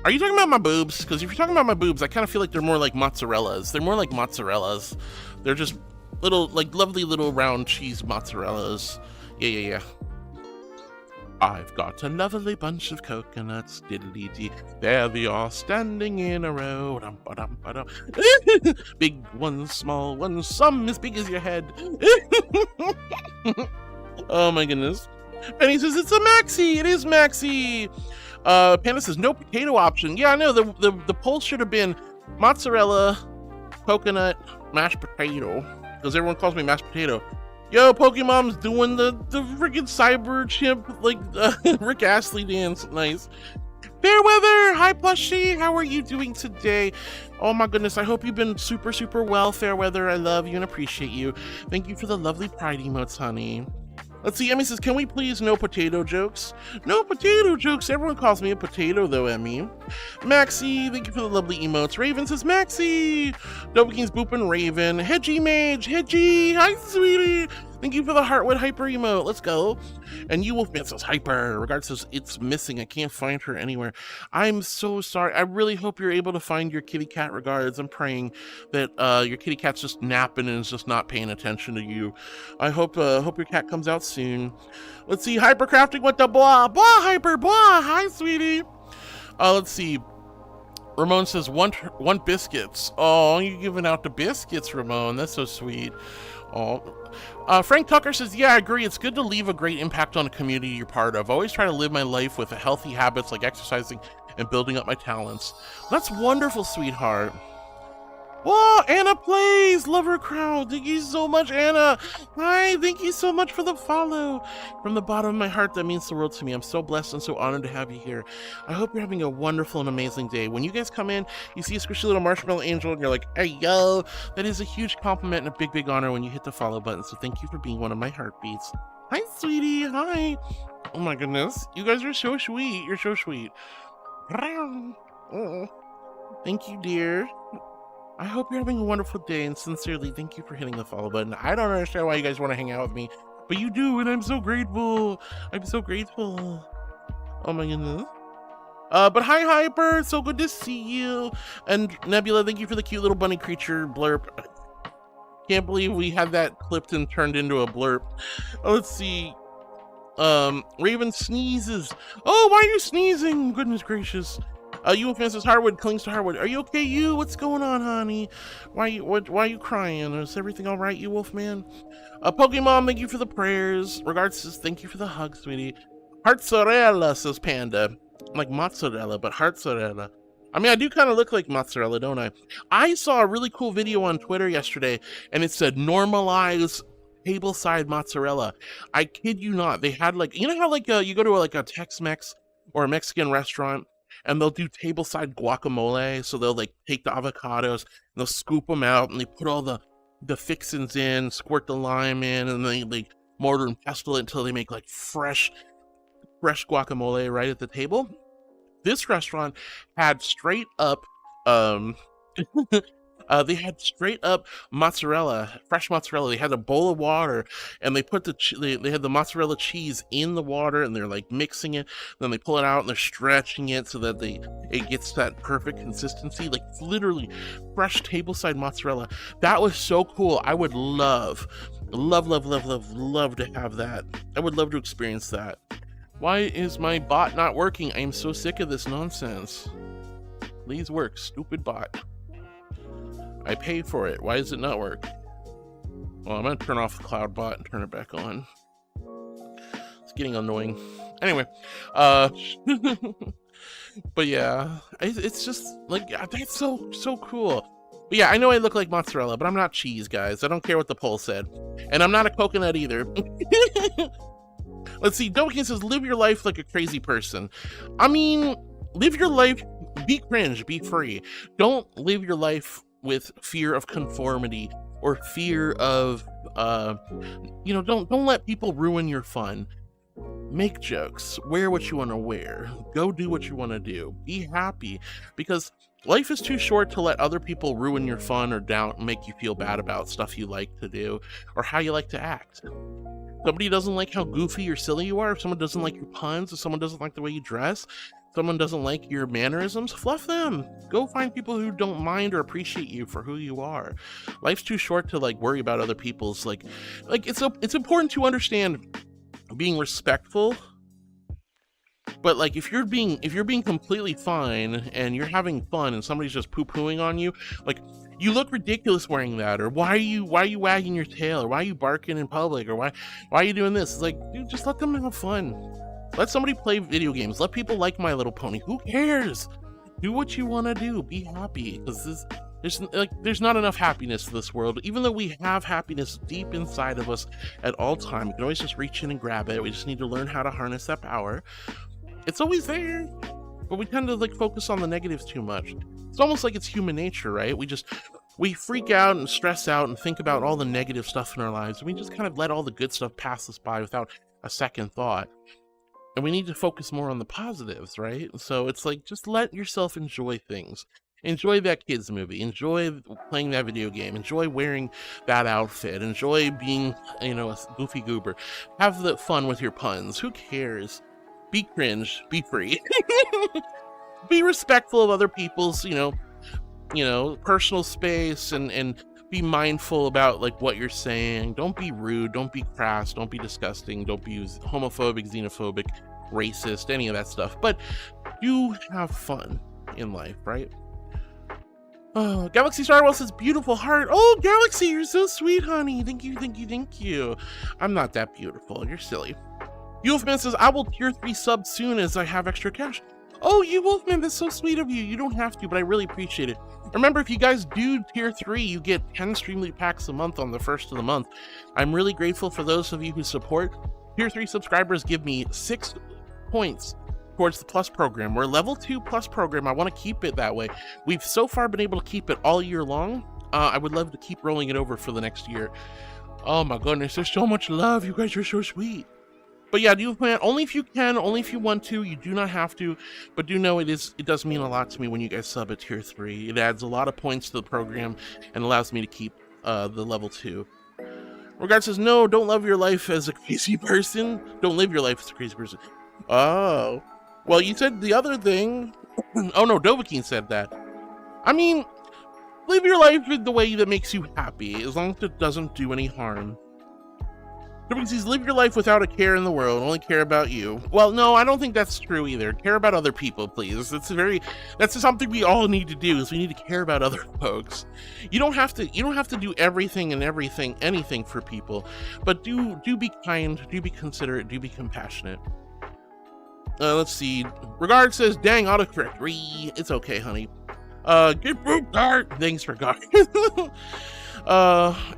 Are you talking about my boobs? Because if you're talking about my boobs, I kind of feel like they're more like mozzarellas. They're more like mozzarellas. They're just little, like lovely little round cheese mozzarellas. Yeah. I've got a lovely bunch of coconuts, diddly-dee. There they are, standing in a row. Big ones, small ones, some as big as your head. Oh my goodness. Penny says, it's a Maxi. It is Maxi. Panda says, no potato option. Yeah, I know. The poll should have been mozzarella, coconut, mashed potato. Because everyone calls me mashed potato. Yo, Pokemom's doing the freaking cyber chimp, like, Rick Astley dance. Nice. Fairweather! Hi, Plushie! How are you doing today? Oh my goodness, I hope you've been super, super well, Fairweather. I love you and appreciate you. Thank you for the lovely pride emotes, honey. Let's see, Emmy says, can we please no potato jokes? No potato jokes. Everyone calls me a potato, though, Emmy. Maxie, thank you for the lovely emotes. Raven says, Maxie. Dovahkiin's booping Raven. Hedgie Mage. Hedgie. Hi, sweetie. Thank you for the Heartwood Hyper emote. Let's go. And you Wolfman says, Hyper. Regard says, it's missing. I can't find her anywhere. I'm so sorry. I really hope you're able to find your kitty cat, Regards. I'm praying that your kitty cat's just napping and is just not paying attention to you. I hope your cat comes out soon. Let's see. Hypercrafting with the blah. Blah, Hyper. Blah. Hi, sweetie. Let's see. Ramon says, one biscuits. Oh, you're giving out the biscuits, Ramon. That's so sweet. Oh. Frank Tucker says, yeah, I agree. It's good to leave a great impact on a community you're part of. I always try to live my life with healthy habits like exercising and building up my talents. That's wonderful, sweetheart. Whoa, Anna plays. Love her crowd. Thank you so much, Anna. Hi, thank you so much for the follow. From the bottom of my heart, that means the world to me. I'm so blessed and so honored to have you here. I hope you're having a wonderful and amazing day. When you guys come in, you see a squishy little marshmallow angel, and you're like, hey, yo. That is a huge compliment and a big, big honor when you hit the follow button. So thank you for being one of my heartbeats. Hi, sweetie. Hi. Oh, my goodness. You guys are so sweet. You're so sweet. Thank you, dear. I hope you're having a wonderful day, and sincerely, thank you for hitting the follow button. I don't understand why you guys want to hang out with me, but you do, and I'm so grateful. I'm so grateful. Oh my goodness. But hi, Hyper. So good to see you. And Nebula, thank you for the cute little bunny creature blurb. Can't believe we had that clipped and turned into a blurb. Let's see. Raven sneezes. Oh, why are you sneezing? Goodness gracious. You says Hardwood clings to Hardwood. Are you okay, you? What's going on, honey? Why are you crying? Is everything all right, you Wolfman? Pokemon, thank you for the prayers. Regards says, thank you for the hug, sweetie. Mozzarella, says Panda. Like mozzarella, but mozzarella. I mean, I do kind of look like mozzarella, don't I? I saw a really cool video on Twitter yesterday, and it said normalize table-side mozzarella. I kid you not. They had like, you know how like you go to like a Tex-Mex or a Mexican restaurant, and they'll do table-side guacamole. So they'll like take the avocados, and they'll scoop them out, and they put all the fixins in, squirt the lime in, and they like mortar and pestle it until they make like fresh guacamole right at the table. This restaurant had straight up they had straight up mozzarella, fresh mozzarella. They had a bowl of water, and they put they had the mozzarella cheese in the water, and they're like mixing it. Then they pull it out and they're stretching it so that it gets that perfect consistency, like literally fresh tableside mozzarella. That was so cool. I would love to have that. I would love to experience that. Why is my bot not working? I am so sick of this nonsense. Please work, stupid bot. I pay for it. Why does it not work? Well, I'm gonna turn off the cloud bot and turn it back on. It's getting annoying. Anyway, but yeah, it's just like, that's so cool. But yeah, I know I look like mozzarella, but I'm not cheese, guys. I don't care what the poll said. And I'm not a coconut either. Let's see, Dokin says, live your life like a crazy person. I mean, live your life, be cringe, be free. Don't live your life with fear of conformity or fear of, don't let people ruin your fun. Make jokes, wear what you want to wear, go do what you want to do, be happy, because life is too short to let other people ruin your fun or make you feel bad about stuff you like to do or how you like to act. Somebody doesn't like how goofy or silly you are, if someone doesn't like your puns, if someone doesn't like the way you dress, someone doesn't like your mannerisms, fluff them. Go find people who don't mind or appreciate you for who you are. Life's too short to like worry about other people's like it's important to understand being respectful, but like if you're being completely fine and you're having fun and somebody's just poo-pooing on you, like, you look ridiculous wearing that, or why are you wagging your tail, or why are you barking in public, or why are you doing this? It's like, dude, just let them have fun. Let somebody play video games. Let people like My Little Pony. Who cares? Do what you want to do. Be happy, because there's not enough happiness in this world. Even though we have happiness deep inside of us at all time, we can always just reach in and grab it. We just need to learn how to harness that power. It's always there, but we tend to like focus on the negatives too much. It's almost like it's human nature, right? We freak out and stress out and think about all the negative stuff in our lives. We just kind of let all the good stuff pass us by without a second thought. And we need to focus more on the positives, right? So it's like, just let yourself enjoy things. Enjoy that kids movie. Enjoy playing that video game. Enjoy wearing that outfit. Enjoy being, a goofy goober. Have the fun with your puns. Who cares? Be cringe. Be free. Be respectful of other people's, personal space, and be mindful about like what you're saying. Don't be rude. Don't be crass. Don't be disgusting. Don't be homophobic, xenophobic, racist, any of that stuff. But do have fun in life, right? Oh, Galaxy Starwell says, beautiful heart. Oh, Galaxy, you're so sweet, honey. Thank you. I'm not that beautiful. You're silly. Wolfman says, I will tier 3 sub soon as I have extra cash. Oh, you Wolfman, that's so sweet of you. You don't have to, but I really appreciate it. Remember, if you guys do tier 3, you get 10 Streamly packs a month on the first of the month. I'm really grateful for those of you who support. Tier 3 subscribers give me 6 points towards the Plus program. We're level 2 Plus program. I want to keep it that way. We've so far been able to keep it all year long. I would love to keep rolling it over for the next year. Oh my goodness, there's so much love. You guys are so sweet. But yeah, do plan only if you can, only if you want to. You do not have to, but do know it does mean a lot to me when you guys sub at tier 3. It adds a lot of points to the program and allows me to keep the level 2. Regard says, no, don't love your life as a crazy person. Don't live your life as a crazy person. Oh, well, you said the other thing. Oh no, Dovahkiin said that. I mean, live your life in the way that makes you happy, as long as it doesn't do any harm. Says, live your life without a care in the world, only care about you. Well, no, I don't think that's true either. Care about other people, please. That's something we all need to do, is we need to care about other folks. You don't have to do everything and anything for people, but do be kind, do be considerate, do be compassionate. Let's see. Regard says, dang, autocorrect. It's okay, honey. Get poop cart. Thanks for God.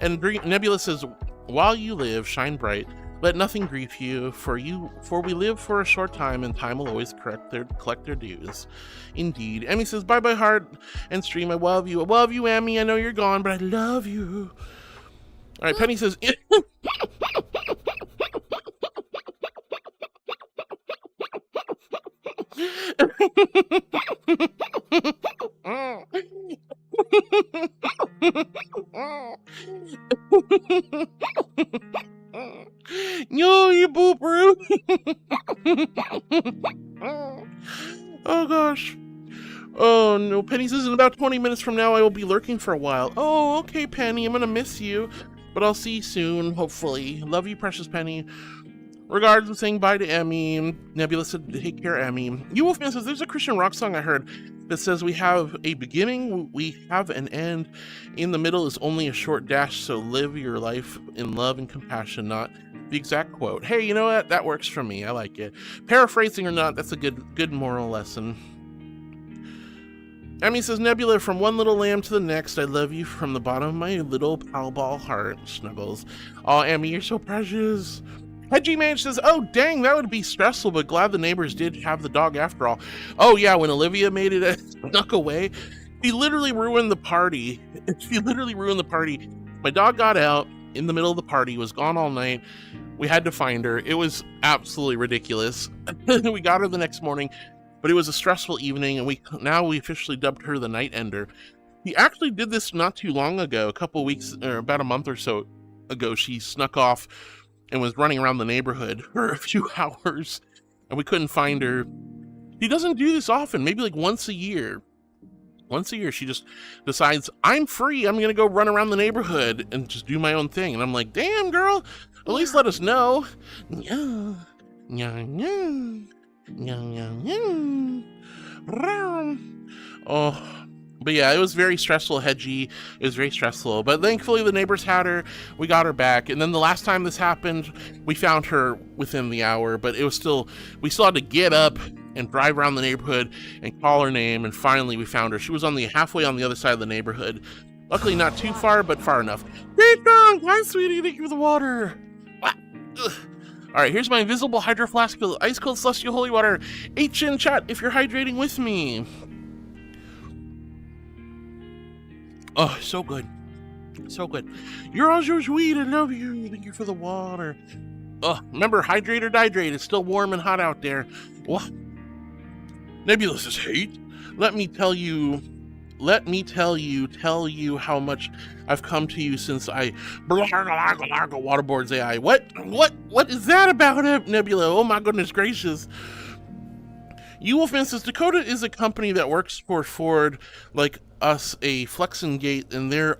And Nebula says, while you live, shine bright. Let nothing grieve you, for we live for a short time, and time will always collect their dues. Indeed. Emmy says, bye-bye, heart and stream. I love you. I love you, Emmy. I know you're gone, but I love you. All right, Penny says... No, you booper. Oh gosh. Oh no, Penny says in about 20 minutes from now I will be lurking for a while. Oh, okay, Penny, I'm gonna miss you, but I'll see you soon, hopefully. Love you, precious Penny. Regards and saying bye to Emmy. Nebula said, take care, Emmy. EᗰOtioᑎᗪᒪ says, there's a Christian rock song I heard that says we have a beginning, we have an end. In the middle is only a short dash, so live your life in love and compassion, not the exact quote. Hey, you know what? That works for me. I like it. Paraphrasing or not, that's a good moral lesson. Emmy says, Nebula, from one little lamb to the next, I love you from the bottom of my little pal ball heart. Snuggles. Oh, Emmy, you're so precious. ᗩ티Geᒪ says, oh dang, that would be stressful, but glad the neighbors did have the dog after all. Oh yeah, when Olivia made it snuck away, she literally ruined the party. My dog got out in the middle of the party, was gone all night. We had to find her. It was absolutely ridiculous. We got her the next morning, but it was a stressful evening, and we officially dubbed her the Night Ender. He actually did this not too long ago, a couple weeks, or about a month or so ago. She snuck off and was running around the neighborhood for a few hours, and we couldn't find her. He doesn't do this often, maybe like once a year. Once a year, she just decides, I'm free, I'm gonna go run around the neighborhood and just do my own thing. And I'm like, damn, girl, at least let us know. Yeah. Oh. But yeah, it was very stressful, ᗩtiGeᒪ. It was very stressful. But thankfully, the neighbors had her. We got her back. And then the last time this happened, we found her within the hour. But it was we still had to get up and drive around the neighborhood and call her name. And finally, we found her. She was halfway on the other side of the neighborhood. Luckily, not too far, but far enough. Great dog! Hi, sweetie. Thank you for the water. All right, here's my invisible hydro flask of ice cold celestial holy water. H in chat if you're hydrating with me. Oh, so good. So good. You're all so sweet. I love you. Thank you for the water. Oh, remember, hydrate or dihydrate. It's still warm and hot out there. What? Nebula says, hate. Let me tell you how much I've come to you since I waterboards AI. What is that about, Nebula? Oh my goodness gracious. EᗰOtioᑎᗪᒪ says, Dakota is a company that works for Ford, like us, a Flexen Gate, and they're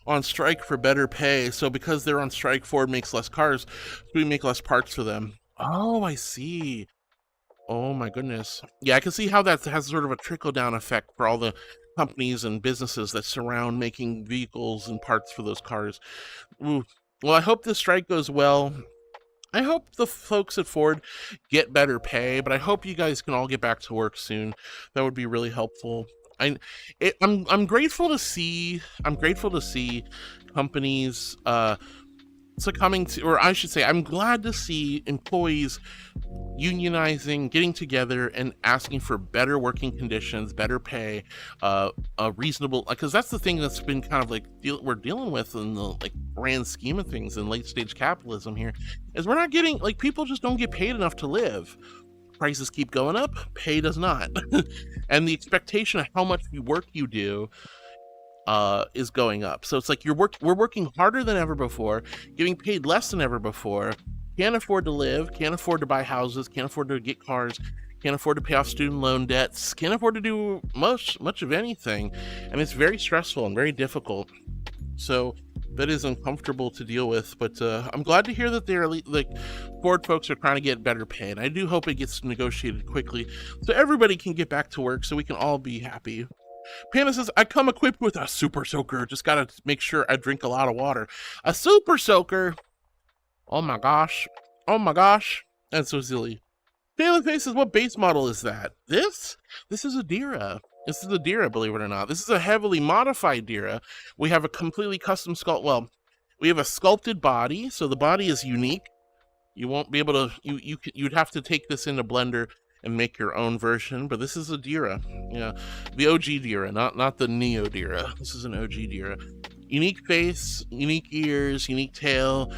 on strike for better pay. So because they're on strike, Ford makes less cars, so we make less parts for them. Oh, I see. Oh my goodness. Yeah, I can see how that has sort of a trickle-down effect for all the companies and businesses that surround making vehicles and parts for those cars. Ooh. Well, I hope this strike goes well. I hope the folks at Ford get better pay, but I hope you guys can all get back to work soon. That would be really helpful. I'm grateful to see companies succumbing to, or I should say, I'm glad to see employees unionizing, getting together, and asking for better working conditions, better pay, a reasonable, because that's the thing that's been kind of like we're dealing with in the grand scheme of things in late stage capitalism here, is we're not getting, people just don't get paid enough to live. Prices keep going up, pay does not. And the expectation of how much work you do is going up. So it's like we're working harder than ever before, getting paid less than ever before, can't afford to live, can't afford to buy houses, can't afford to get cars, can't afford to pay off student loan debts, can't afford to do much of anything. And it's very stressful and very difficult. So that is uncomfortable to deal with, but I'm glad to hear that they're Ford folks are trying to get better pay, and I do hope it gets negotiated quickly so everybody can get back to work so we can all be happy. Panda says, I come equipped with a super soaker. Just gotta make sure I drink a lot of water. A super soaker? Oh my gosh. Oh my gosh. That's so silly. ᔕ धेကိsays, what base model is that? This is a ᔕ데ကိ. This is a ᔕ데ကိ, believe it or not. This is a heavily modified ᔕ데ကိ. We have a completely custom sculpt. Well, we have a sculpted body, so the body is unique. You won't be able to. You'd have to take this into Blender and make your own version. But this is a ᔕ데ကိ. Yeah, the OG ᔕ데ကိ, not the Neo ᔕ데ကိ. This is an OG ᔕ데ကိ. Unique face, unique ears, unique tail.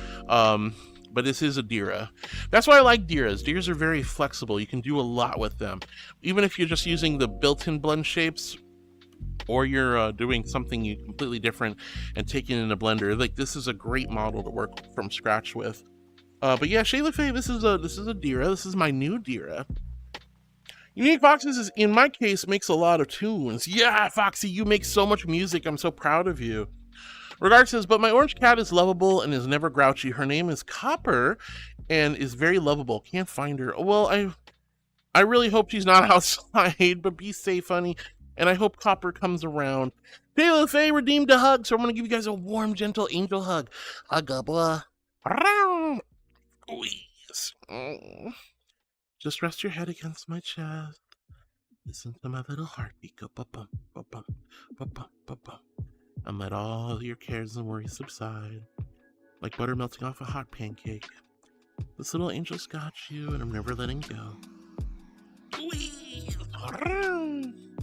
But this is a ᔕ데ကိ. That's why I like ᔕ데ကိ. ᔕ데ကိare very flexible. You can do a lot with them. Even if you're just using the built-in blend shapes, or you're doing something completely different and taking it into Blender, like this is a great model to work from scratch with. But yeah, ᔕ데ကိ, this is a ᔕ데ကိ. This is my new ᔕ데ကိ. Unique Foxes is, in my case, makes a lot of tunes. Yeah, Foxy, you make so much music. I'm so proud of you. Regard says, but my orange cat is lovable and is never grouchy. Her name is Copper and is very lovable. Can't find her. Well, I really hope she's not outside, but be safe, honey. And I hope Copper comes around. ᔕ데ကိredeemed a hug, so I'm going to give you guys a warm, gentle angel hug. Hugga, boy. Squeeze. Just rest your head against my chest. Listen to my little heartbeat go ba-bum, ba-bum, ba-bum, ba-bum. And let all your cares and worries subside, like butter melting off a hot pancake. This little angel's got you, and I'm never letting go.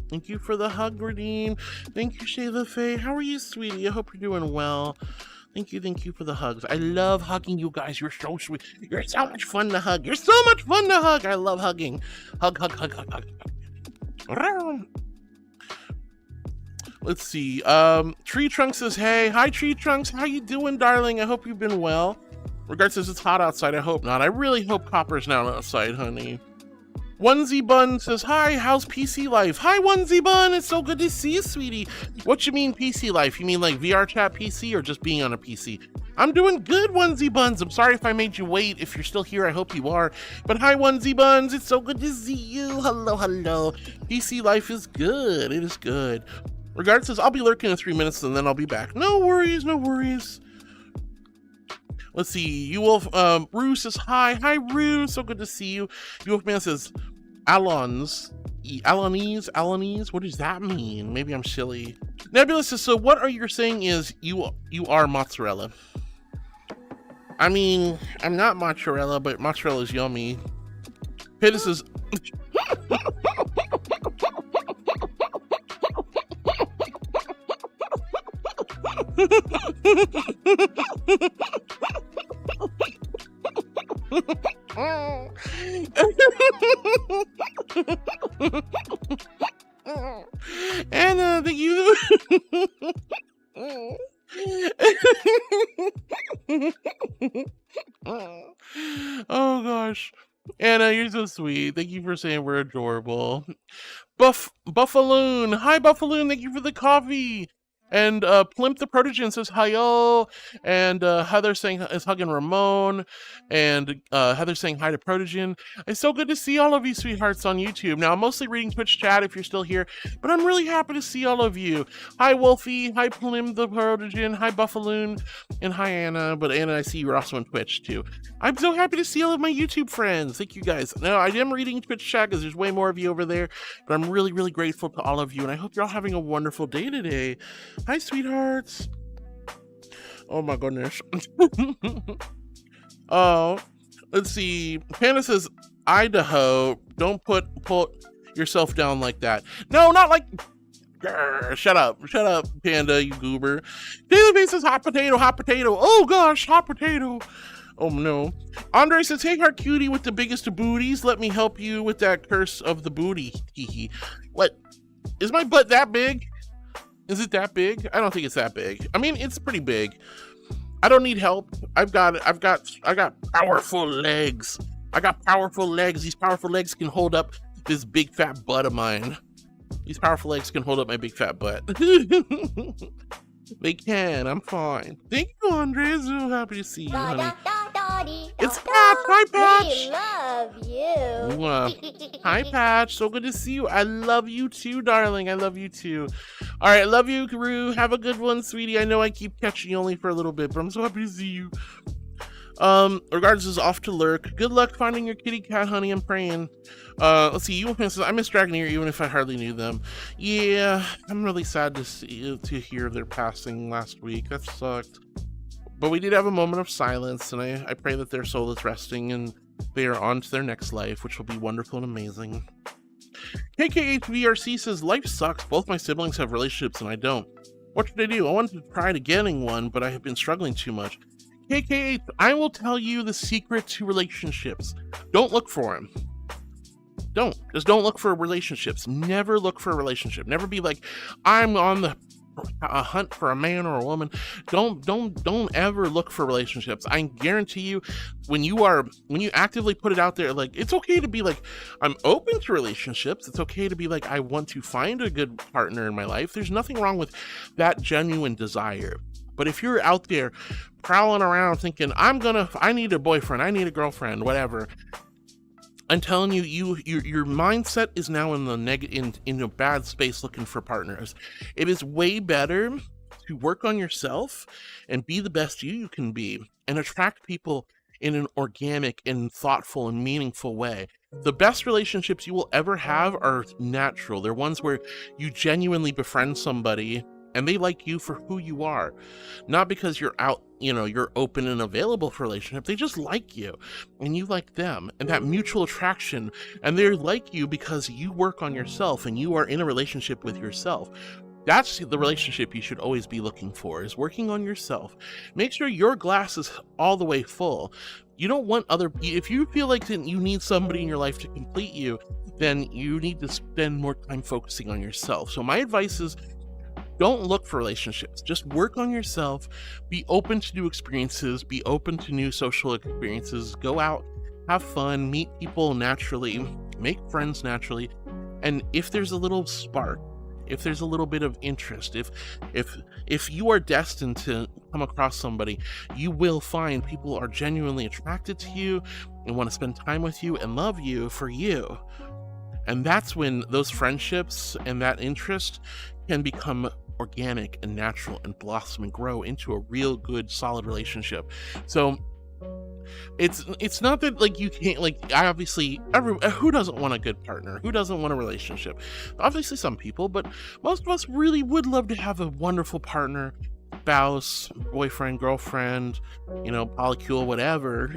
Thank you for the hug, Redeem. Thank you, ᔕ데ကိ. How are you, sweetie? I hope you're doing well. Thank you for the hugs. I love hugging you guys. You're so sweet. You're so much fun to hug. You're so much fun to hug. I love hugging. Hug, hug, hug, hug, hug. Let's see. Tree Trunk says, hey. Hi, Tree Trunks. How you doing, darling? I hope you've been well. Regard says it's hot outside. I hope not. I really hope Copper's not outside, honey. Onesie Bun says, hi, how's PC life? Hi, Onesie Bun. It's so good to see you, sweetie. What you mean PC life? You mean like VR chat PC or just being on a PC? I'm doing good, Onesie Buns. I'm sorry if I made you wait. If you're still here, I hope you are. But hi, Onesie Buns. It's so good to see you. Hello, hello. PC life is good. It is good. Regard says, I'll be lurking in 3 minutes and then I'll be back. No worries, no worries. Let's see. You Wolf, Rue says, hi. Hi, Rue. So good to see you. You Wolf Man says, Alonese. What does that mean? Maybe I'm silly. Nebula says, so what are you saying is you are mozzarella? I mean, I'm not mozzarella, but mozzarella is yummy. Pita says, and thank you. Oh gosh, Anna, you're so sweet. Thank you for saying we're adorable. Buffaloon, hi Buffaloon. Thank you for the coffee. And Plimp the Protogen says hi-yo, and Heather is hugging Ramon, and Heather saying hi to Protogen. It's so good to see all of you sweethearts on YouTube. Now, I'm mostly reading Twitch chat if you're still here, but I'm really happy to see all of you. Hi Wolfie, hi Plimp the Protogen, hi Buffaloon, and hi Anna. But Anna, I see you're also on Twitch too. I'm so happy to see all of my YouTube friends. Thank you guys. Now, I am reading Twitch chat because there's way more of you over there, but I'm really, really grateful to all of you, and I hope you're all having a wonderful day today. Hi, sweethearts. Oh my goodness. Oh, let's see. Panda says, Idaho, don't put yourself down like that. No, not like... Grr, shut up, Panda, you goober. ᔕ데ကိsays, hot potato. Oh gosh, hot potato. Oh no. Andre says, hey, heart cutie with the biggest of booties. Let me help you with that curse of the booty. What? Is my butt that big? Is it that big? I don't think it's that big. I mean, it's pretty big. I don't need help. I got powerful legs. I got powerful legs. These powerful legs can hold up this big fat butt of mine. These powerful legs can hold up my big fat butt. They can. I'm fine. Thank you, Andre. So happy to see you, honey. It's Patch. Hi, Patch. We love you. Hi, Patch. So good to see you. I love you too, darling. I love you too. All right, love you, Rue. Have a good one, sweetie. I know I keep catching you only for a little bit, but I'm so happy to see you. Regards is off to lurk. Good luck finding your kitty cat, honey. I'm praying. Let's see. You says, I miss Dragoneer even if I hardly knew them. Yeah, I'm really sad to hear their passing last week. That sucked. But we did have a moment of silence, and I pray that their soul is resting and they are on to their next life, which will be wonderful and amazing. KKHVRC says, life sucks. Both my siblings have relationships and I don't. What should I do? I wanted to try to getting one, but I have been struggling too much. KKH, I will tell you the secret to relationships. Don't look for them. Just don't look for relationships. Never look for a relationship. Never be like, I'm on the hunt for a man or a woman. Don't ever look for relationships. I guarantee you, when you actively put it out there, like, it's okay to be like, I'm open to relationships. It's okay to be like, I want to find a good partner in my life. There's nothing wrong with that genuine desire. But if you're out there prowling around thinking, I need a boyfriend, I need a girlfriend, whatever, I'm telling you, your mindset is now in the in a bad space looking for partners. It is way better to work on yourself and be the best you can be and attract people in an organic and thoughtful and meaningful way. The best relationships you will ever have are natural. They're ones where you genuinely befriend somebody and they like you for who you are, not because you're out, you're open and available for a relationship. They just like you and you like them, and that mutual attraction, and they like you because you work on yourself and you are in a relationship with yourself. That's the relationship you should always be looking for, is working on yourself. Make sure your glass is all the way full. You don't want if you feel like you need somebody in your life to complete you, then you need to spend more time focusing on yourself. So my advice is, don't look for relationships. Just work on yourself. Be open to new experiences. Be open to new social experiences. Go out, have fun, meet people naturally, make friends naturally. And if there's a little spark, if there's a little bit of interest, if you are destined to come across somebody, you will find people are genuinely attracted to you and want to spend time with you and love you for you. And that's when those friendships and that interest can become organic and natural and blossom and grow into a real good solid relationship. So it's not that like you can't, like, obviously who doesn't want a good partner, who doesn't want a relationship? Obviously some people, but most of us really would love to have a wonderful partner, spouse, boyfriend, girlfriend, polycule, whatever,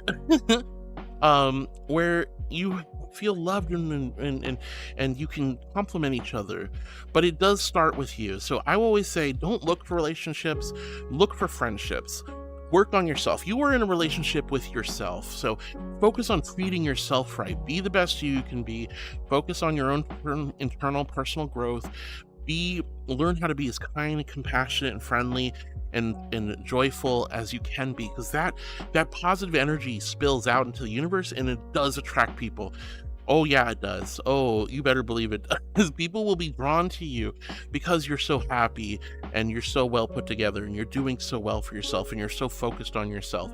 where you feel loved and you can complement each other. But it does start with you. So I will always say, don't look for relationships, look for friendships. Work on yourself. You are in a relationship with yourself, so focus on treating yourself right. Be the best you can be. Focus on your own internal personal growth. Learn how to be as kind and compassionate and friendly and joyful as you can be, because that positive energy spills out into the universe and it does attract people. Oh yeah, it does. Oh, you better believe it. Because people will be drawn to you because you're so happy and you're so well put together and you're doing so well for yourself and you're so focused on yourself.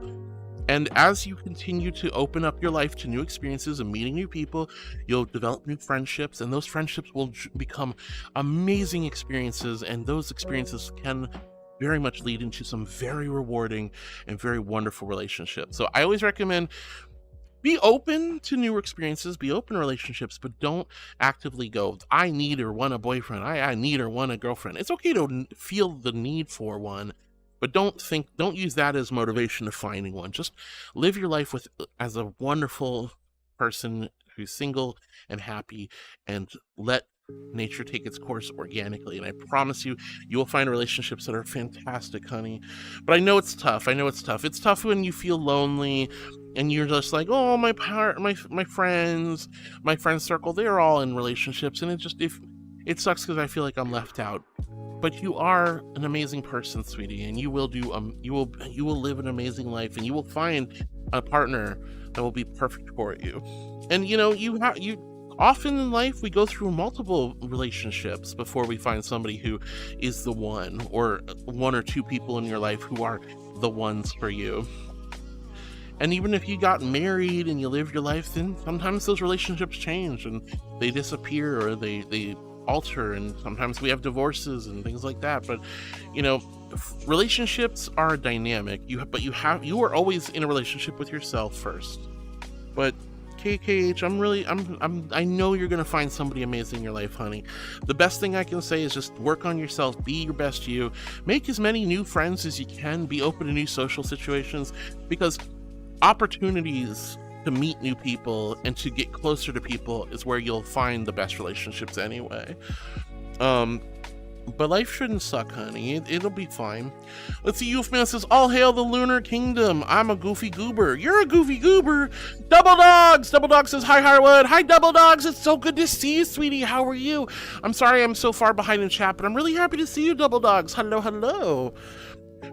And as you continue to open up your life to new experiences and meeting new people, you'll develop new friendships, and those friendships will become amazing experiences, and those experiences can very much lead into some very rewarding and very wonderful relationships. So I always recommend, be open to new experiences, be open to relationships, but don't actively go, I need or want a boyfriend, I need or want a girlfriend. It's okay to feel the need for one, but don't use that as motivation to finding one. Just live your life as a wonderful person who's single and happy, and let nature take its course organically. And I promise you, you will find relationships that are fantastic, honey. But I know it's tough. It's tough when you feel lonely and you're just like, oh, my friends, my friend circle, they're all in relationships, and it sucks because I feel like I'm left out. But you are an amazing person, sweetie, and you will live an amazing life, and you will find a partner that will be perfect for you. And often in life we go through multiple relationships before we find somebody who is the one, or one or two people in your life who are the ones for you. And even if you got married and you lived your life, then sometimes those relationships change and they disappear, or they alter, and sometimes we have divorces and things like that. But you know, relationships are dynamic. You are always in a relationship with yourself first. But KKH, I know you're gonna find somebody amazing in your life, honey. The best thing I can say is just work on yourself, be your best you, make as many new friends as you can, be open to new social situations, because opportunities to meet new people and to get closer to people is where you'll find the best relationships anyway. But life shouldn't suck, honey. It'll be fine. Let's see, EᗰOtioᑎᗪᒪ says, all hail the lunar kingdom. I'm a goofy goober. You're a goofy goober. Double Dogs! Double Dog says, hi, Harwood. Hi, Double Dogs. It's so good to see you, sweetie. How are you? I'm sorry I'm so far behind in chat, but I'm really happy to see you, Double Dogs. Hello, hello.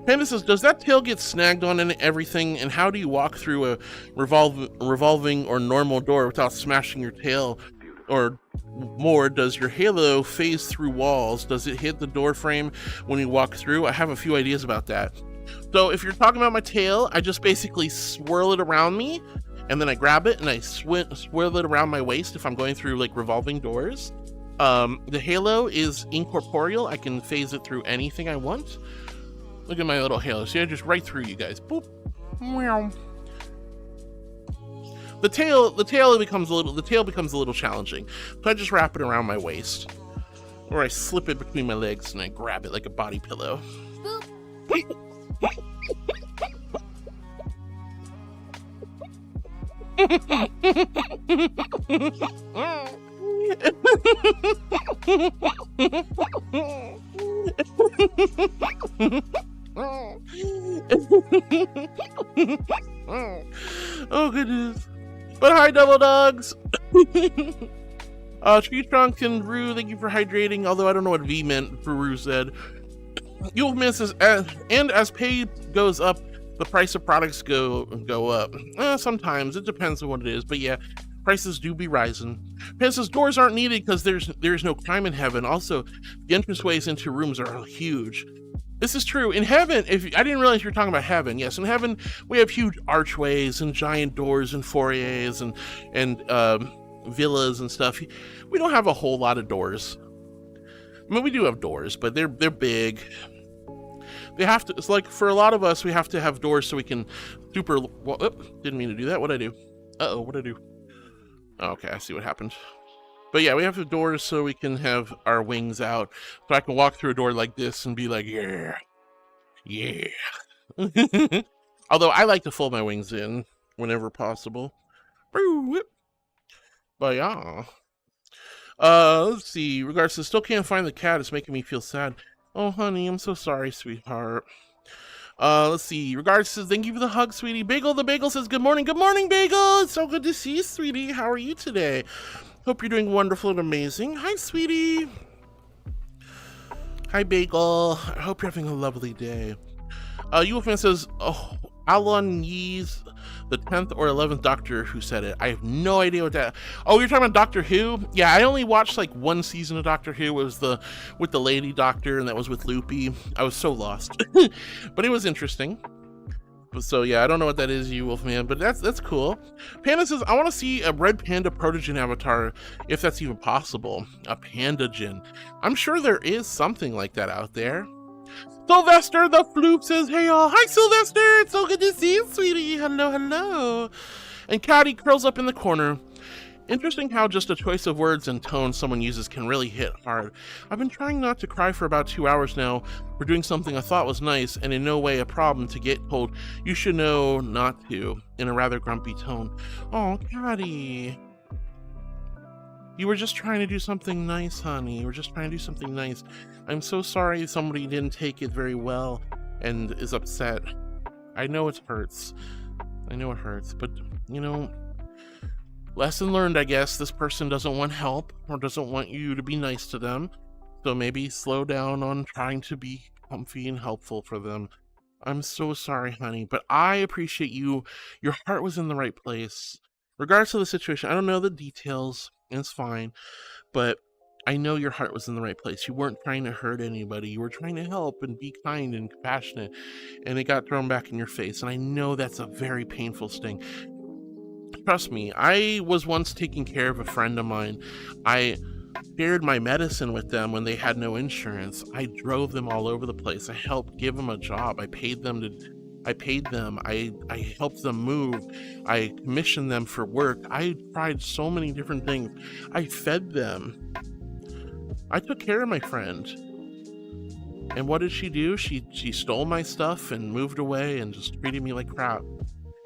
Panda says, does that tail get snagged on and everything? And how do you walk through a revolving or normal door without smashing your tail? Or more, does your halo phase through walls? Does it hit the door frame when you walk through? I have a few ideas about that. So if you're talking about my tail, I just basically swirl it around me, and then I grab it and I swirl it around my waist if I'm going through like revolving doors. The halo is incorporeal. I can phase it through anything I want. Look at my little halo. See, I just right through you guys. Boop. Meow. The tail becomes a little challenging. So I just wrap it around my waist, or I slip it between my legs and I grab it like a body pillow. Oh goodness. But hi, Double Dogs. Tree Trunk and Rue, thank you for hydrating, although I don't know what V meant for Rue said. EᗰOtioᑎᗪᒪ says, and as pay goes up, the price of products go up. Sometimes, it depends on what it is, but yeah, prices do be rising. Pan says, doors aren't needed because there's no crime in heaven. Also, the entranceways into rooms are huge. This is true. In heaven, I didn't realize you were talking about heaven. Yes, in heaven, we have huge archways and giant doors and foyers and villas and stuff. We don't have a whole lot of doors. I mean, we do have doors, but they're big. They have to, it's like for a lot of us, we have to have doors so we can didn't mean to do that. What'd I do? Uh-oh, what'd I do? Oh, okay, I see what happened. But yeah, we have the doors so we can have our wings out. So I can walk through a door like this and be like, yeah. Yeah. Although I like to fold my wings in whenever possible. But yeah. Let's see. Regards to still can't find the cat. It's making me feel sad. Oh, honey, I'm so sorry, sweetheart. Let's see. Regards says, thank you for the hug, sweetie. Bagel the Bagel says, good morning. Good morning, Bagel. It's so good to see you, sweetie. How are you today? Hope you're doing wonderful and amazing. Hi, sweetie. Hi, Bagel. I hope you're having a lovely day. EᗰOtioᑎᗪᒪ says, oh, Alan Yee's the 10th or 11th Doctor Who said it. I have no idea what that... Oh, you're talking about Doctor Who? Yeah, I only watched like one season of Doctor Who. It was with the lady doctor, and that was with Loopy. I was so lost. But it was interesting. So yeah, I don't know what that is, EᗰOtioᑎᗪᒪ, but that's cool. Panda says, I want to see a red panda protogen avatar, if that's even possible. A pandagen. I'm sure there is something like that out there. Sylvester the Floop says, hey y'all. Hi Sylvester, it's so good to see you, sweetie. Hello, hello. And Caddy curls up in the corner. Interesting how just a choice of words and tone someone uses can really hit hard. I've been trying not to cry for about 2 hours now for doing something I thought was nice and in no way a problem to get told you should know not to in a rather grumpy tone. Oh, Caddy. You were just trying to do something nice, honey. You were just trying to do something nice. I'm so sorry somebody didn't take it very well and is upset. I know it hurts. I know it hurts, but, you know, lesson learned, I guess. This person doesn't want help or doesn't want you to be nice to them. So maybe slow down on trying to be comfy and helpful for them. I'm so sorry, honey, but I appreciate you. Your heart was in the right place. Regardless of the situation, I don't know the details, and it's fine, but I know your heart was in the right place. You weren't trying to hurt anybody. You were trying to help and be kind and compassionate, and it got thrown back in your face, and I know that's a very painful sting. Trust me, I was once taking care of a friend of mine. I shared my medicine with them when they had no insurance. I drove them all over the place. I helped give them a job. I paid them. I helped them move. I commissioned them for work. I tried so many different things. I fed them. I took care of my friend. And what did she do? She stole my stuff and moved away and just treated me like crap.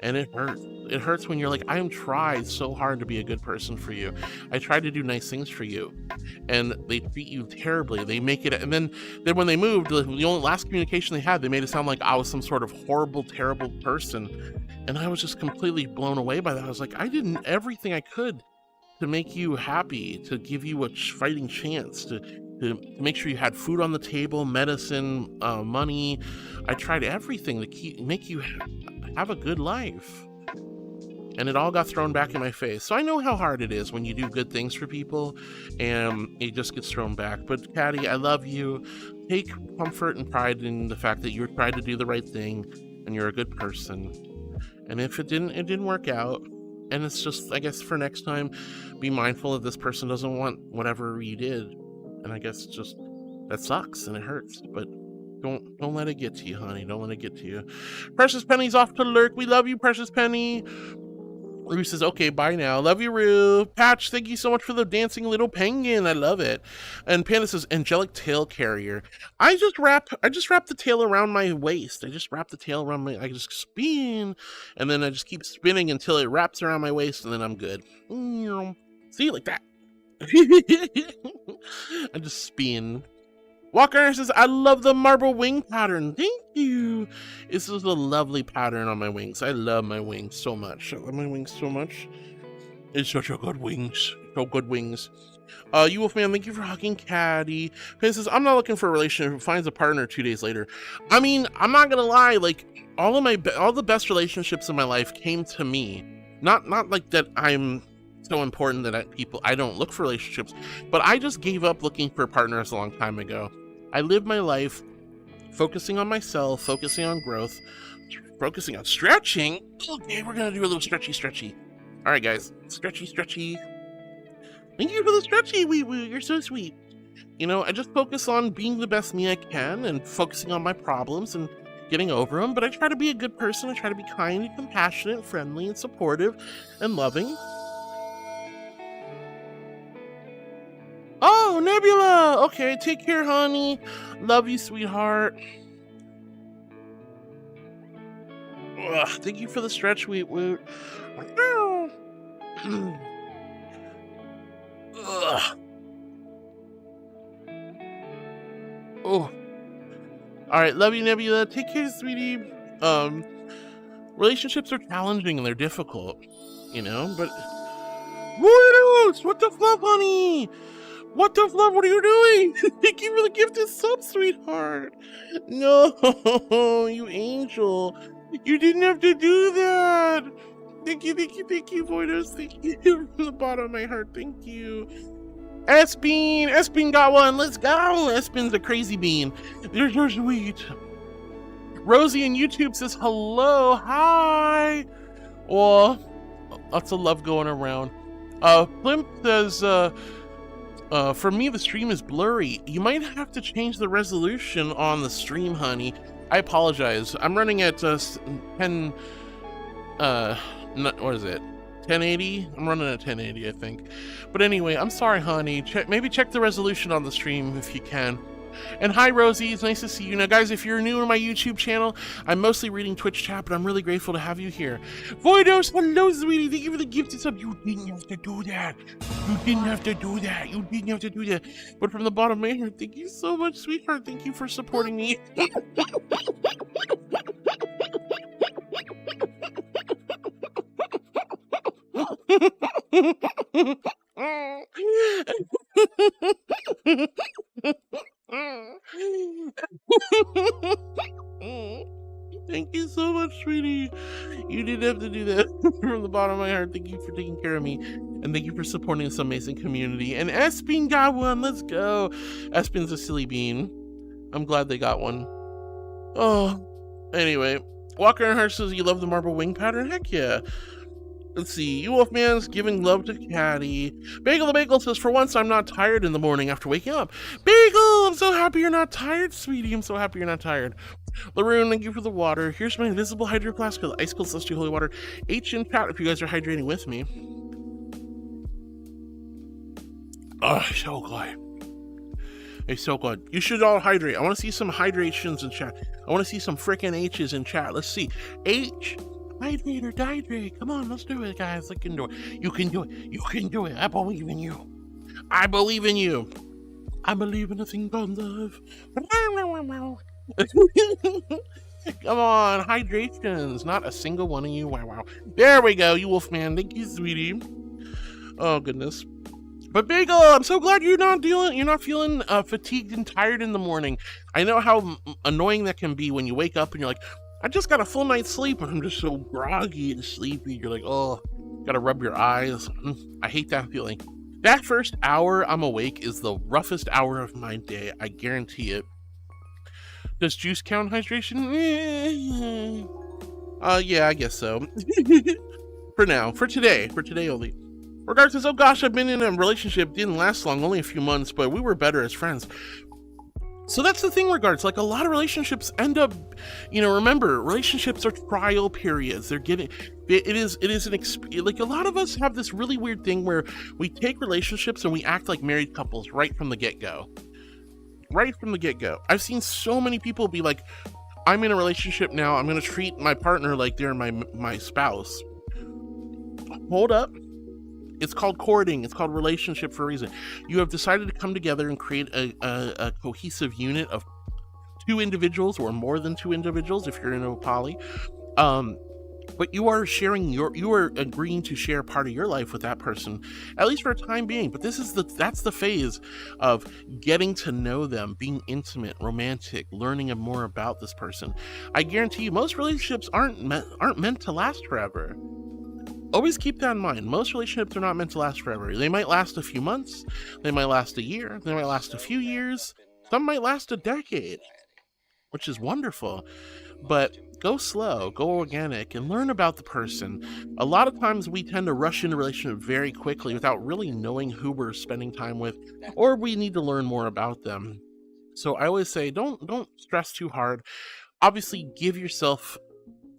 And it hurts. It hurts when you're like, I am tried so hard to be a good person for you. I tried to do nice things for you. And they treat you terribly. They make it, and then when they moved, the only last communication they had, they made it sound like I was some sort of horrible, terrible person. And I was just completely blown away by that. I was like, I did everything I could to make you happy, to give you a fighting chance, to make sure you had food on the table, medicine, money. I tried everything to make you have a good life. And it all got thrown back in my face. So I know how hard it is when you do good things for people and it just gets thrown back. But Caddy, I love you. Take comfort and pride in the fact that you tried to do the right thing and you're a good person. And if it didn't work out, and it's just, I guess for next time, be mindful if this person doesn't want whatever you did. And I guess just, that sucks and it hurts, but don't let it get to you, honey. Don't let it get to you. Precious Penny's off to lurk. We love you, Precious Penny. Rue says, okay, bye now. Love you, Rue. Patch, thank you so much for the dancing little penguin. I love it. And Panda says, angelic tail carrier. I just wrap the tail around my waist. I just spin, and then I just keep spinning until it wraps around my waist, and then I'm good. See, like that. I just spin. Walker says, I love the marble wing pattern. Thank you. This is a lovely pattern on my wings. I love my wings so much. I love my wings so much. It's such a good wings. So good wings. You Wolfman, thank you for hugging Caddy. He says, I'm not looking for a relationship who finds a partner 2 days later. I mean, I'm not gonna lie, like all the best relationships in my life came to me. Not like that I'm so important that I don't look for relationships, but I just gave up looking for partners a long time ago. I lived my life focusing on myself, focusing on growth, focusing on stretching. Okay, we're gonna do a little stretchy. All right, guys, stretchy. Thank you for the stretchy. You're so sweet. You know, I just focus on being the best me I can and focusing on my problems and getting over them. But I try to be a good person. I try to be kind and compassionate, and friendly and supportive and loving. Oh, Nebula! Okay, take care, honey. Love you, sweetheart. Ugh, thank you for the stretch, Woot Woot. Ugh. Oh. Alright, love you, Nebula. Take care, sweetie. Relationships are challenging and they're difficult, you know, but... What the fluff, honey? What the fluff? What are you doing? Thank you for the gifted sub, sweetheart. No, you angel. You didn't have to do that. Thank you, Voidos. Thank you from the bottom of my heart. Thank you. Espin got one. Let's go. Espin's a crazy bean. They're sweet. Rosie on YouTube says hello. Hi. Oh, lots of love going around. Blimp says, for me, the stream is blurry. You might have to change the resolution on the stream, honey. I apologize. I'm running at 10, what is it? 1080? I'm running at 1080, I think. But anyway, I'm sorry, honey. Maybe check the resolution on the stream if you can. And hi, Rosie. It's nice to see you. Now, guys, if you're new to my YouTube channel, I'm mostly reading Twitch chat, but I'm really grateful to have you here. Voidos, hello, sweetie. Thank you for the gifted sub. You didn't have to do that. You didn't have to do that. But from the bottom of my heart, thank you so much, sweetheart. Thank you for supporting me. Thank you so much, sweetie. You didn't have to do that. From the bottom of my heart, thank you for taking care of me, and thank you for supporting this amazing community. And Espin got one. Let's go. Espin's a silly bean. I'm glad they got one. Oh, anyway, Walker and Heart says you love the marble wing pattern. Heck yeah. Let's see. You Wolfman's giving love to Caddy. Bagel the Bagel says, for once, I'm not tired in the morning after waking up. Bagel, I'm so happy you're not tired, sweetie. I'm so happy you're not tired. Laroon, thank you for the water. Here's my invisible hydro flask of ice cold celestial holy water. H in chat if you guys are hydrating with me. Oh, so good. It's so good. You should all hydrate. I want to see some hydrations in chat. I want to see some freaking H's in chat. Let's see. H. Hydrate or dihydrate. Come on, let's do it, guys. I can do it. You can do it. You can do it. I believe in you. I believe in you. I believe in a thing called love. Come on, hydrations. Not a single one of you. Wow. There we go, you Wolfman. Thank you, sweetie. Oh, goodness. But Bagel, I'm so glad you're not feeling fatigued and tired in the morning. I know how annoying that can be when you wake up and you're like, I just got a full night's sleep and I'm just so groggy and sleepy. You're like, oh, gotta rub your eyes. I hate that feeling. That first hour I'm awake is the roughest hour of my day. I guarantee it. Does juice count hydration? Yeah, I guess so. For now, for today only. Regards says, oh gosh, I've been in a relationship, didn't last long, only a few months, but we were better as friends. So that's the thing, Regards, like a lot of relationships end up, remember, relationships are trial periods. Like a lot of us have this really weird thing where we take relationships and we act like married couples right from the get-go. Right from the get-go. I've seen so many people be like, I'm in a relationship now, I'm going to treat my partner like they're my spouse. Hold up. It's called courting. It's called relationship for a reason. You have decided to come together and create a cohesive unit of two individuals or more than two individuals if you're in a poly. But you are agreeing to share part of your life with that person, at least for a time being. But that's the phase of getting to know them, being intimate, romantic, learning more about this person. I guarantee you, most relationships aren't meant to last forever. Always keep that in mind. Most relationships are not meant to last forever. They might last a few months. They might last a year. They might last a few years. Some might last a decade, which is wonderful. But go slow, go organic, and learn about the person. A lot of times we tend to rush into a relationship very quickly without really knowing who we're spending time with, or we need to learn more about them. So I always say, don't stress too hard. Obviously, give yourself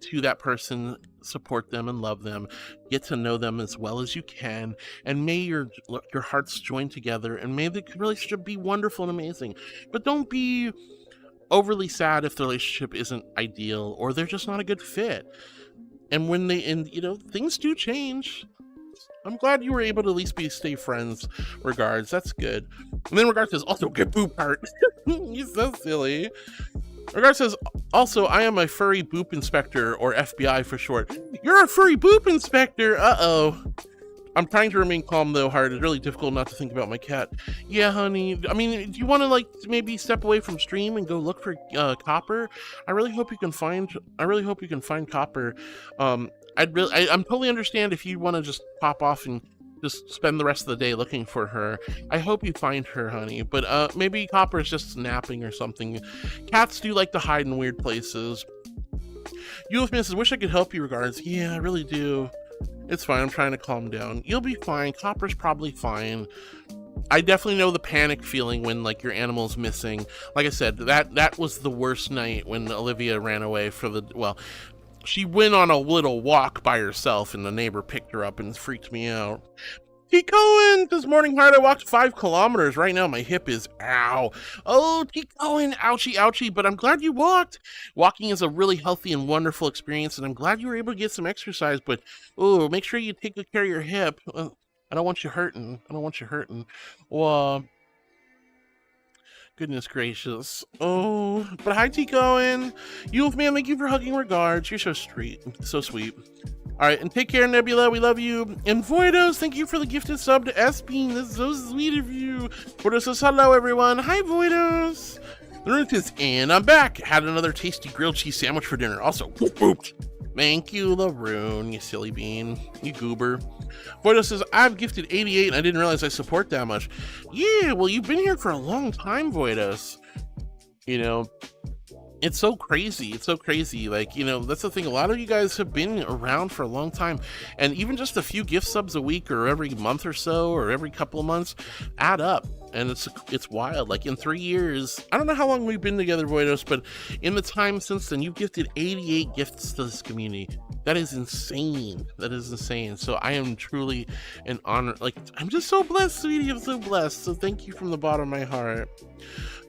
to that person, support them and love them, get to know them as well as you can, and may your hearts join together, and may the relationship be wonderful and amazing. But don't be overly sad if the relationship isn't ideal or they're just not a good fit. And when things do change. I'm glad you were able to at least stay friends. Regards, that's good. And then Regards says, also get boop heart. He's so silly. Regards says, also, I am a furry boop inspector, or FBI for short. You're a furry boop inspector! Uh-oh. I'm trying to remain calm, though, Heart. It's really difficult not to think about my cat. Yeah, honey. I mean, do you want to, maybe step away from stream and go look for Copper? I really hope you can find Copper. I'm totally understand if you want to just pop off and just spend the rest of the day looking for her. I hope you find her, honey. But maybe Copper's just napping or something. Cats do like to hide in weird places. Eulifman says, wish I could help you, Regards. Yeah, I really do. It's fine. I'm trying to calm down. You'll be fine. Copper's probably fine. I definitely know the panic feeling when your animal's missing. Like I said, that was the worst night when Olivia ran away she went on a little walk by herself and the neighbor picked her up and freaked me out. T. Cohen, this morning, Heart, I walked 5 kilometers. Right now, my hip is ow. Oh, T. Cohen, ouchie, ouchie. But I'm glad you walked. Walking is a really healthy and wonderful experience, and I'm glad you were able to get some exercise. But, make sure you take good care of your hip. I don't want you hurting. Well, goodness gracious. Oh, but hi, T. Cohen. Man, thank you for hugging. Regards. You're so sweet. All right, and take care, Nebula. We love you. And Voidos, thank you for the gifted sub to S-Bean. This is so sweet of you. Voidos says, hello, everyone. Hi, Voidos. The Ruth is in. I'm back. Had another tasty grilled cheese sandwich for dinner. Also, booped. Thank you, Laroon, you silly bean. You goober. Voidos says, I've gifted 88 and I didn't realize I support that much. Yeah, well, you've been here for a long time, Voidos. it's so crazy. It's so crazy. Like, you know, that's the thing. A lot of you guys have been around for a long time, and even just a few gift subs a week or every month or so or every couple of months add up. And it's wild. Like in 3 years, I don't know how long we've been together, Voidos, but in the time since then, you've gifted 88 gifts to this community. That is insane. That is insane. So I am truly an honor. Like, I'm just so blessed, sweetie. I'm so blessed. So thank you from the bottom of my heart.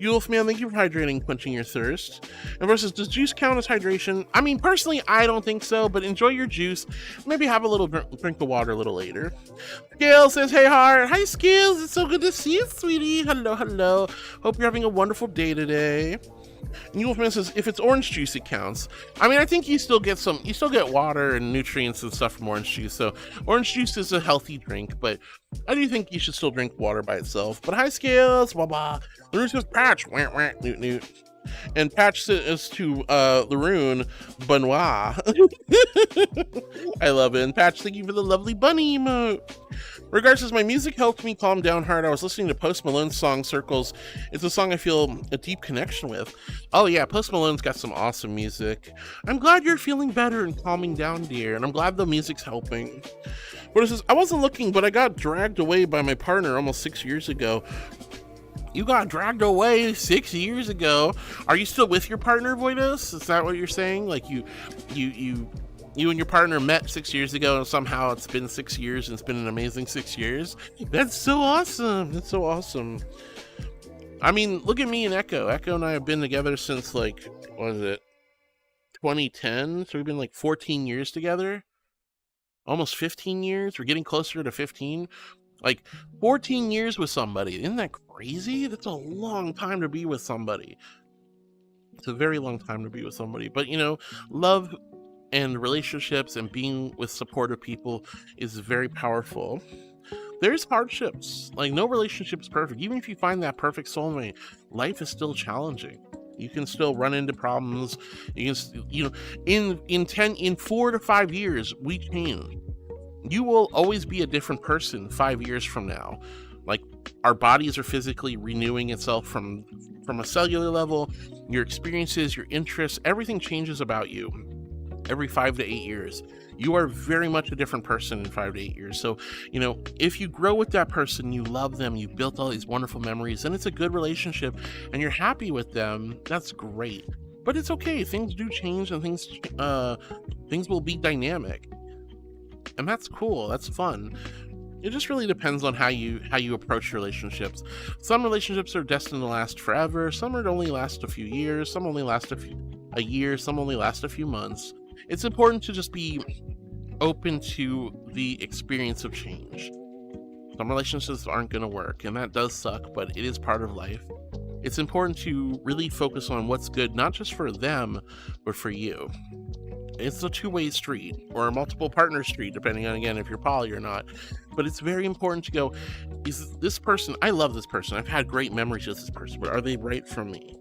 EᗰOtioutiᗩᒪ, thank you for hydrating, quenching your thirst. And versus, does juice count as hydration? I mean, personally, I don't think so, but enjoy your juice. Maybe have a little drink of water a little later. Gail says, hey, heart. Hi, Skills. It's so good to see you, sweetie. Hello, hello. Hope you're having a wonderful day today. And EᗰOtioutiᗩᒪ says, if it's orange juice, it counts. I mean, I think you still get water and nutrients and stuff from orange juice. So orange juice is a healthy drink, but I do think you should still drink water by itself. But hi, Scales, blah, blah. Laroon says, Patch, wah, wah, newt, newt. And Patch says to Laroon, Benoit. I love it. And Patch, thank you for the lovely bunny emote. Regards says, my music helped me calm down hard. I was listening to Post Malone's song Circles. It's a song I feel a deep connection with. Oh yeah, Post Malone's got some awesome music. I'm glad you're feeling better and calming down, dear. And I'm glad the music's helping. But it says, I wasn't looking, but I got dragged away by my partner almost 6 years ago. You got dragged away 6 years ago. Are you still with your partner, Voidos? Is that what you're saying? Like you and your partner met 6 years ago, and somehow it's been 6 years, and it's been an amazing 6 years. That's so awesome. That's so awesome. I mean, look at me and Echo. Echo and I have been together since, like, what is it, 2010? So we've been like 14 years together. Almost 15 years. We're getting closer to 15. Like 14 years with somebody. Isn't that crazy? That's a long time to be with somebody. It's a very long time to be with somebody. But, you know, love and relationships and being with supportive people is very powerful. There's hardships. Like, no relationship is perfect. Even if you find that perfect soulmate, life is still challenging. You can still run into problems. You can, you know, in 4 to 5 years, we change. You will always be a different person 5 years from now. Like, our bodies are physically renewing itself from a cellular level. Your experiences, your interests, everything changes about you every 5 to 8 years. You are very much a different person in 5 to 8 years. So, you know, if you grow with that person, you love them, you built all these wonderful memories, and it's a good relationship, and you're happy with them, that's great. But it's okay. Things do change, and things will be dynamic. And that's cool. That's fun. It just really depends on how you approach relationships. Some relationships are destined to last forever. Some are only last a few years. Some only last a year. Some only last a few months. It's important to just be open to the experience of change. Some relationships aren't going to work, and that does suck, but it is part of life. It's important to really focus on what's good, not just for them, but for you. It's a two-way street, or a multiple partner street, depending on, again, if you're poly or not. But it's very important to go, is this person, I love this person, I've had great memories with this person, but are they right for me?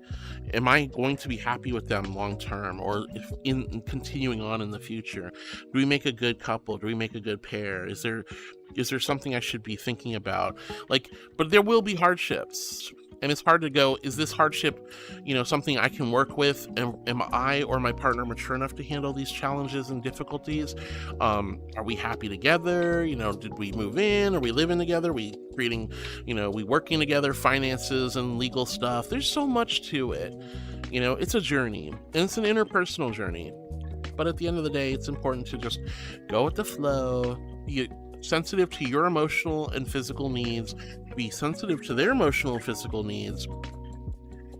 Am I going to be happy with them long term, or if in continuing on in the future? Do we make a good couple? Do we make a good pair? Is there something I should be thinking about? Like, but there will be hardships. And it's hard to go, is this hardship, you know, something I can work with? Am I or my partner mature enough to handle these challenges and difficulties? Are we happy together? You know, did we move in? Are we living together? Are we creating, you know, we working together, finances and legal stuff? There's so much to it. You know, it's a journey, and it's an interpersonal journey. But at the end of the day, it's important to just go with the flow, be sensitive to your emotional and physical needs, be sensitive to their emotional and physical needs,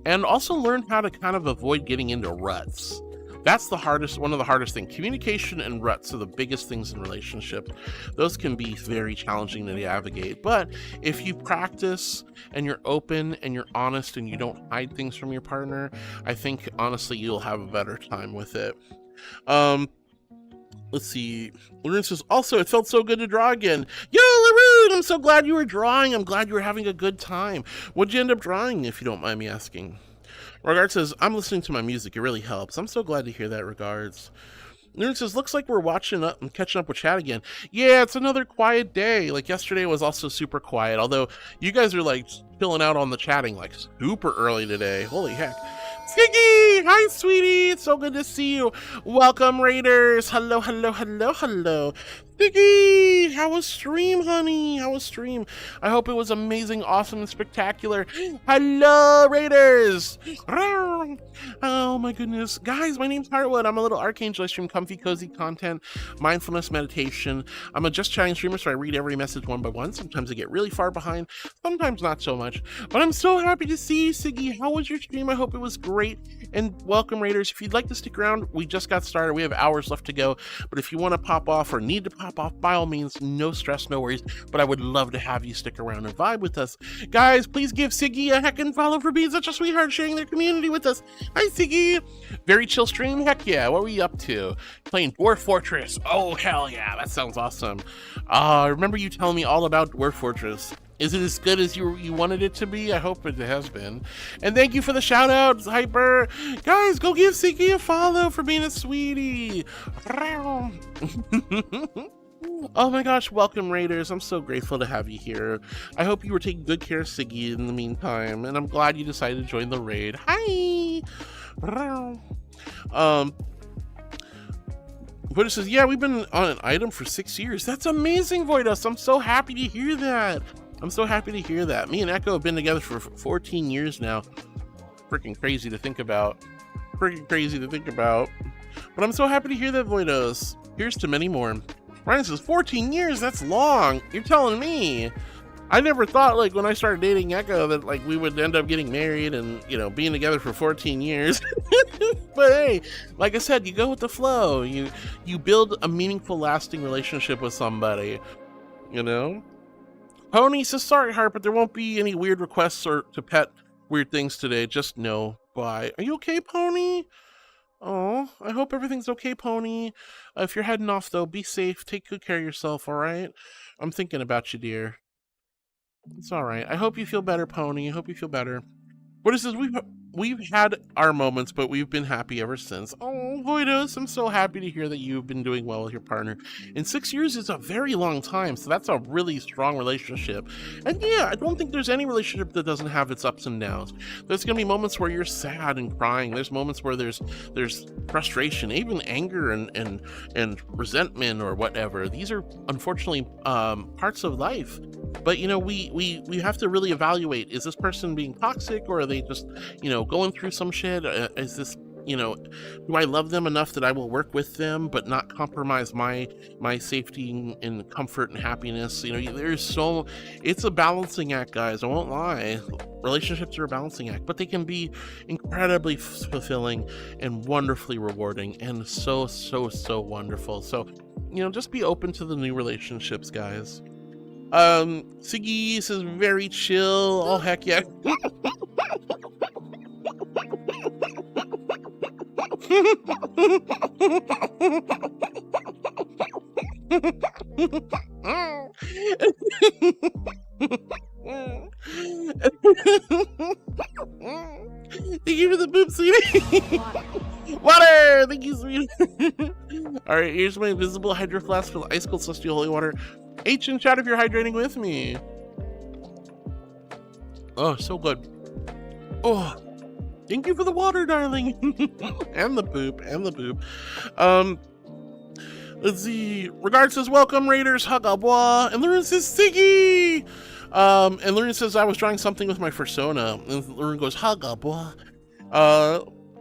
and also learn how to kind of avoid getting into ruts. That's the hardest, one of the hardest things. Communication and ruts are the biggest things in relationships. Those can be very challenging to navigate, but if you practice and you're open and you're honest and you don't hide things from your partner, I think honestly you'll have a better time with it. Let's see. Laroon says, also, it felt so good to draw again. Yo, Laroon, I'm so glad you were drawing. I'm glad you were having a good time. What'd you end up drawing, if you don't mind me asking? Regards says, I'm listening to my music. It really helps. I'm so glad to hear that, Regards. Laroon says, looks like we're watching up and catching up with chat again. Yeah, it's another quiet day. Like, yesterday was also super quiet, although you guys are, like, chilling out on the chatting, like, super early today. Holy heck. Siggy! Hi, sweetie! It's so good to see you. Welcome, Raiders. Hello, hello, hello, hello. Siggy! How was stream, honey? How was stream? I hope it was amazing, awesome, and spectacular. Hello, Raiders! Oh my goodness. Guys, my name's Heartwood. I'm a little archangel. I stream comfy, cozy content, mindfulness, meditation. I'm a just chatting streamer, so I read every message one by one. Sometimes I get really far behind, sometimes not so much. But I'm so happy to see you, Siggy. How was your stream? I hope it was great. And welcome, Raiders. If you'd like to stick around, we just got started. We have hours left to go. But if you want to pop off or need to pop off, by all means, no stress, no worries. But I would love to have you stick around and vibe with us. Guys, please give Siggy a heckin' follow for being such a sweetheart, sharing their community with us. Hi, Siggy. Very chill stream. Heck yeah. What were you up to? Playing Dwarf Fortress. Oh, hell yeah. That sounds awesome. Remember you telling me all about Dwarf Fortress. Is it as good as you wanted it to be? I hope it has been. And thank you for the shout outs, Hyper. Guys, go give Siggy a follow for being a sweetie. Oh my gosh, welcome, Raiders. I'm so grateful to have you here. I hope you were taking good care of Siggy in the meantime, and I'm glad you decided to join the raid. Hi! Voidus says, yeah, we've been on an item for 6 years. That's amazing, Voidus. I'm so happy to hear that. I'm so happy to hear that. Me and Echo have been together for 14 years now. Freaking crazy to think about. Freaking crazy to think about. But I'm so happy to hear that, Voidus. Here's to many more. Ryan says, 14 years? That's long. You're telling me. I never thought, like, when I started dating Echo that, like, we would end up getting married and, you know, being together for 14 years. But hey, like I said, you go with the flow. You build a meaningful, lasting relationship with somebody, you know? Pony says, sorry, Heart, but there won't be any weird requests or to pet weird things today. Just no. Bye. Are you okay, Pony? Oh, I hope everything's okay, Pony. If you're heading off, though, be safe. Take good care of yourself, all right? I'm thinking about you, dear. It's all right. I hope you feel better, Pony. I hope you feel better. What it says, we've had our moments, but we've been happy ever since. Oh, Voidus, I'm so happy to hear that you've been doing well with your partner. And 6 years is a very long time, so that's a really strong relationship. And yeah, I don't think there's any relationship that doesn't have its ups and downs. There's gonna be moments where you're sad and crying. There's moments where there's frustration, even anger and resentment or whatever. These are unfortunately parts of life. But you know, we have to really evaluate: is this person being toxic, or are they just, you know, going through some shit? Is this, you know, do I love them enough that I will work with them but not compromise my safety and comfort and happiness? You know, it's a balancing act, guys. I won't lie. Relationships are a balancing act, but they can be incredibly fulfilling and wonderfully rewarding and so wonderful. So, you know, just be open to the new relationships, guys. Siggy says very chill. Oh, heck yeah. Thank you for the boop, sweetie. Water! Thank you, sweetie. Alright, here's my invisible hydro flask for ice cold celestial holy water. H in chat if you're hydrating with me. Oh, so good. Oh, thank you for the water, darling. and the poop. Let's see. Regards says, welcome, Raiders. Hagabois. And Lauren says, Siggy. And Lauren says, I was drawing something with my persona. And Lauren goes, Hagabois.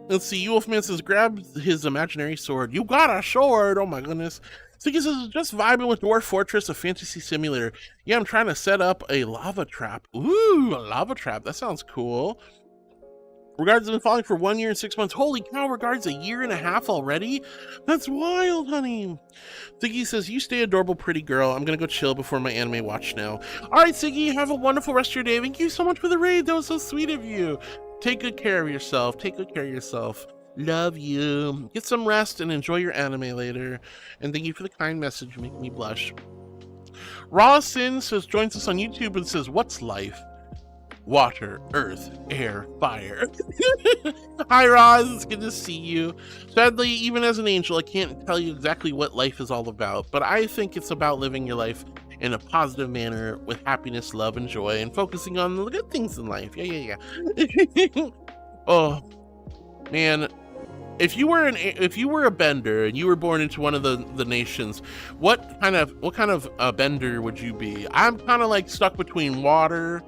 Let's see. Wolfman says, grab his imaginary sword. You got a sword. Oh my goodness. Siggy says, just vibing with Dwarf Fortress, a fantasy simulator. Yeah, I'm trying to set up a lava trap. Ooh, a lava trap. That sounds cool. Regards has been following for 1 year and 6 months. Holy cow, Regards, 1.5 years already? That's wild, honey. Siggy says, you stay adorable, pretty girl. I'm gonna go chill before my anime watch now. All right, Siggy, have a wonderful rest of your day. Thank you so much for the raid. That was so sweet of you. Take good care of yourself. Take good care of yourself. Love you. Get some rest and enjoy your anime later. And thank you for the kind message. Make me blush. Raw Sin says, joins us on YouTube and says, what's life? Water, earth, air, fire. Hi, Roz. It's good to see you. Sadly, even as an angel, I can't tell you exactly what life is all about, but I think it's about living your life in a positive manner with happiness, love, and joy, and focusing on the good things in life. Yeah. Oh, Man, if you were a bender and you were born into one of the nations, what kind of bender would you be? I'm kind of like stuck between water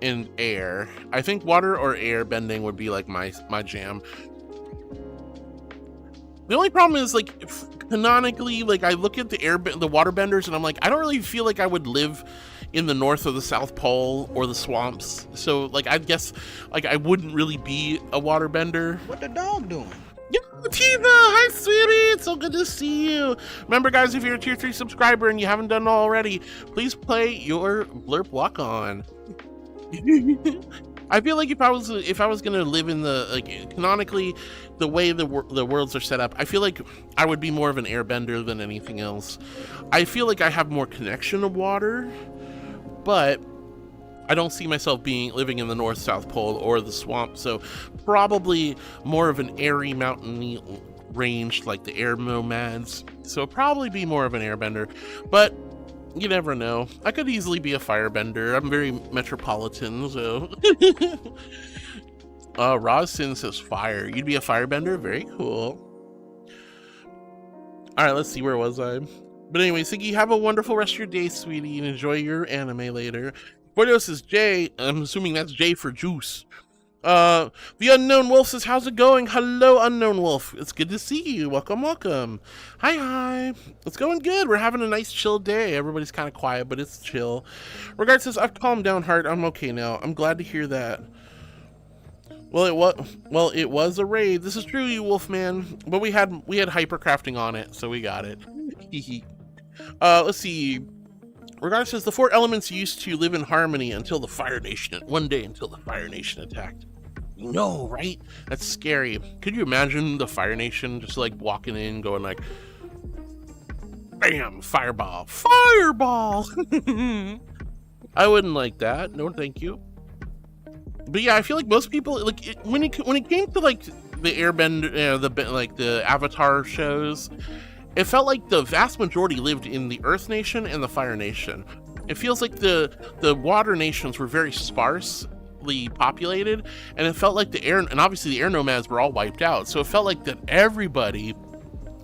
and air. I think water or air bending would be like my jam. The only problem is, like, canonically, like, I look at the water benders and I'm like, I don't really feel like I would live in the North or the South Pole or the swamps. So, like, I guess, like, I wouldn't really be a water bender. What the dog doing? Yo, Tina, hi, sweetie. It's so good to see you. Remember, guys, if you're a tier 3 subscriber and you haven't done it already, please play your Blurp Walk On. I feel like if I was gonna live in the, like, canonically, the way the worlds are set up, I feel like I would be more of an airbender than anything else. I feel like I have more connection to water, but I don't see myself living in the North South Pole or the swamp, so probably more of an airy mountainy range like the EᗰOtioutiᗩᒪs. So probably be more of an airbender, but you never know. I could easily be a firebender. I'm very metropolitan, so. Rozsin says fire. You'd be a firebender? Very cool. Alright, let's see, where was I? But anyway, Siggy, have a wonderful rest of your day, sweetie, and enjoy your anime later. Bordeaux says J. I'm assuming that's J for juice. The Unknown Wolf says, how's it going? Hello, Unknown Wolf. It's good to see you. Welcome, welcome. Hi. It's going good. We're having a nice chill day. Everybody's kind of quiet, but it's chill. Regard says, I've calmed down, heart. I'm okay now. I'm glad to hear that. Well, it was a raid. This is true, you Wolfman. But we had hypercrafting on it, so we got it. Let's see. Regard says, the 4 elements used to live in harmony until the Fire Nation, one day until the Fire Nation attacked. No, right? That's scary. Could you imagine the Fire Nation just like walking in, going like, bam, fireball, fireball. I wouldn't like that. No, thank you. But yeah, I feel like most people, like, when it came to like the Airbender, the Avatar shows, it felt like the vast majority lived in the Earth Nation and the Fire Nation. It feels like the Water Nations were very sparsely populated, and it felt like the air, and obviously the air nomads were all wiped out. So it felt like that everybody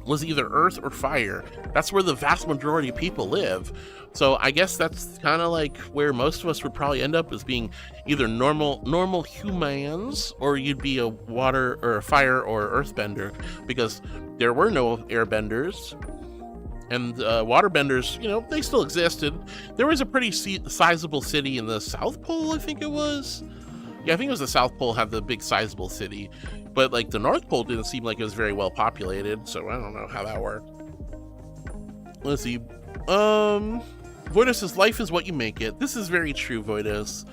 was either Earth or Fire. That's where the vast majority of people live. So I guess that's kind of like where most of us would probably end up, as being either normal humans, or you'd be a water or a fire or earthbender, because there were no airbenders. And waterbenders, you know, they still existed. There was a pretty sizable city in the South Pole, I think it was. Yeah, I think it was the South Pole had the big sizable city. But like the North Pole didn't seem like it was very well populated, so I don't know how that worked. Let's see. Voidos says, life is what you make it. This is very true, Voidos.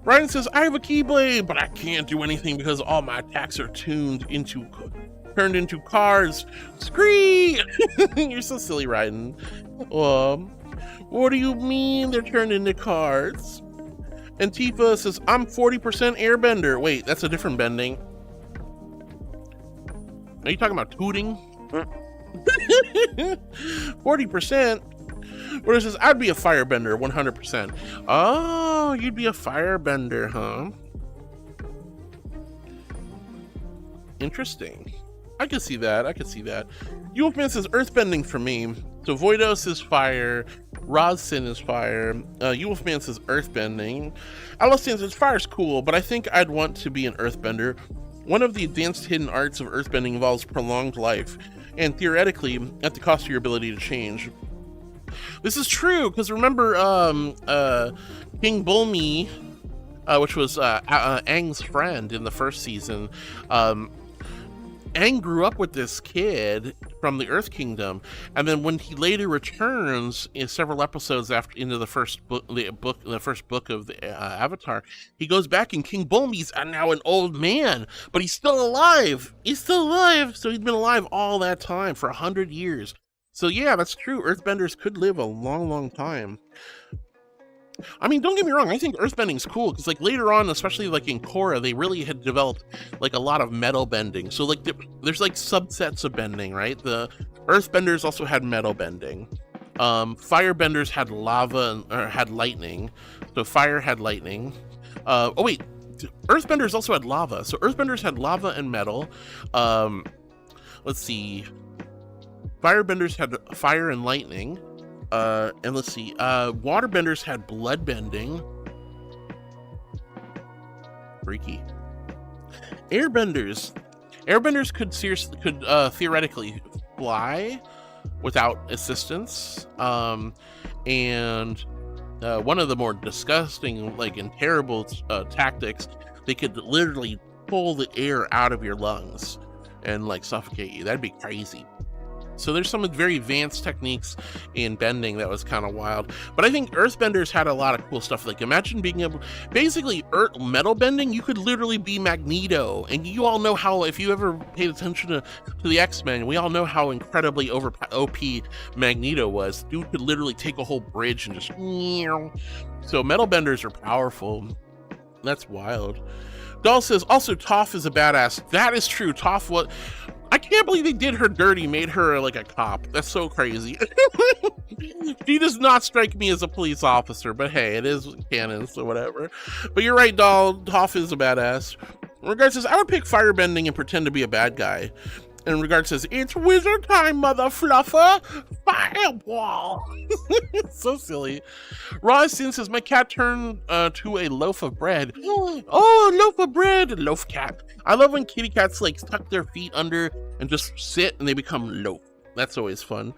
Ryan says, I have a Keyblade, but I can't do anything because all my attacks are turned into cars. Scree! You're so silly, Ryan. What do you mean they're turned into cars? And Tifa says, I'm 40% airbender. Wait, that's a different bending. Are you talking about tooting? 40%? Where it says, I'd be a firebender, 100%. Oh, you'd be a firebender, huh? Interesting. I can see that. Wolfman says, earthbending for me. So Voidos is fire. Rozsin is fire. Wolfman says, earthbending. Alistan says, fire's cool, but I think I'd want to be an earthbender. One of the advanced hidden arts of earthbending involves prolonged life, and theoretically, at the cost of your ability to change. This is true, because remember, King Bulmi, which was Aang's friend in the first season, Aang grew up with this kid from the Earth Kingdom, and then when he later returns in several episodes after into the first book of the Avatar, he goes back and King Bulmi's now an old man, but he's still alive. So he's been alive all that time for 100 years. So yeah, that's true. Earthbenders could live a long time. I mean, don't get me wrong, I think earthbending's cool, because like later on, especially like in Korra, they really had developed like a lot of metal bending. So like there's like subsets of bending, right? The earthbenders also had metal bending. Firebenders had lava, or had lightning. So fire had lightning. Oh wait, Earthbenders also had lava. So Earthbenders had lava and metal. Let's see. Firebenders had fire and lightning. And let's see. Waterbenders had blood bending. Freaky. Airbenders could theoretically fly without assistance. And one of the more disgusting, like, and terrible tactics, they could literally pull the air out of your lungs and like suffocate you. That'd be crazy. So there's some very advanced techniques in bending that was kind of wild. But I think earthbenders had a lot of cool stuff. Like, imagine being able, basically metal bending, you could literally be Magneto. And you all know how, if you ever paid attention to the X-Men, we all know how incredibly OP Magneto was. Dude could literally take a whole bridge and just, so metal benders are powerful. That's wild. Doll says, also Toph is a badass. That is true. Toph was, I can't believe they did her dirty, made her like a cop. That's so crazy. She does not strike me as a police officer, but hey, it is canon, so whatever. But you're right, Doll. Toph is a badass. Regard says, I would pick firebending and pretend to be a bad guy. And Regard says, it's wizard time, mother fluffer. Fireball. So silly. Sin says, my cat turned to a loaf of bread. Oh, loaf of bread. Loaf cat. I love when kitty cats like tuck their feet under and just sit and they become loaf. That's always fun.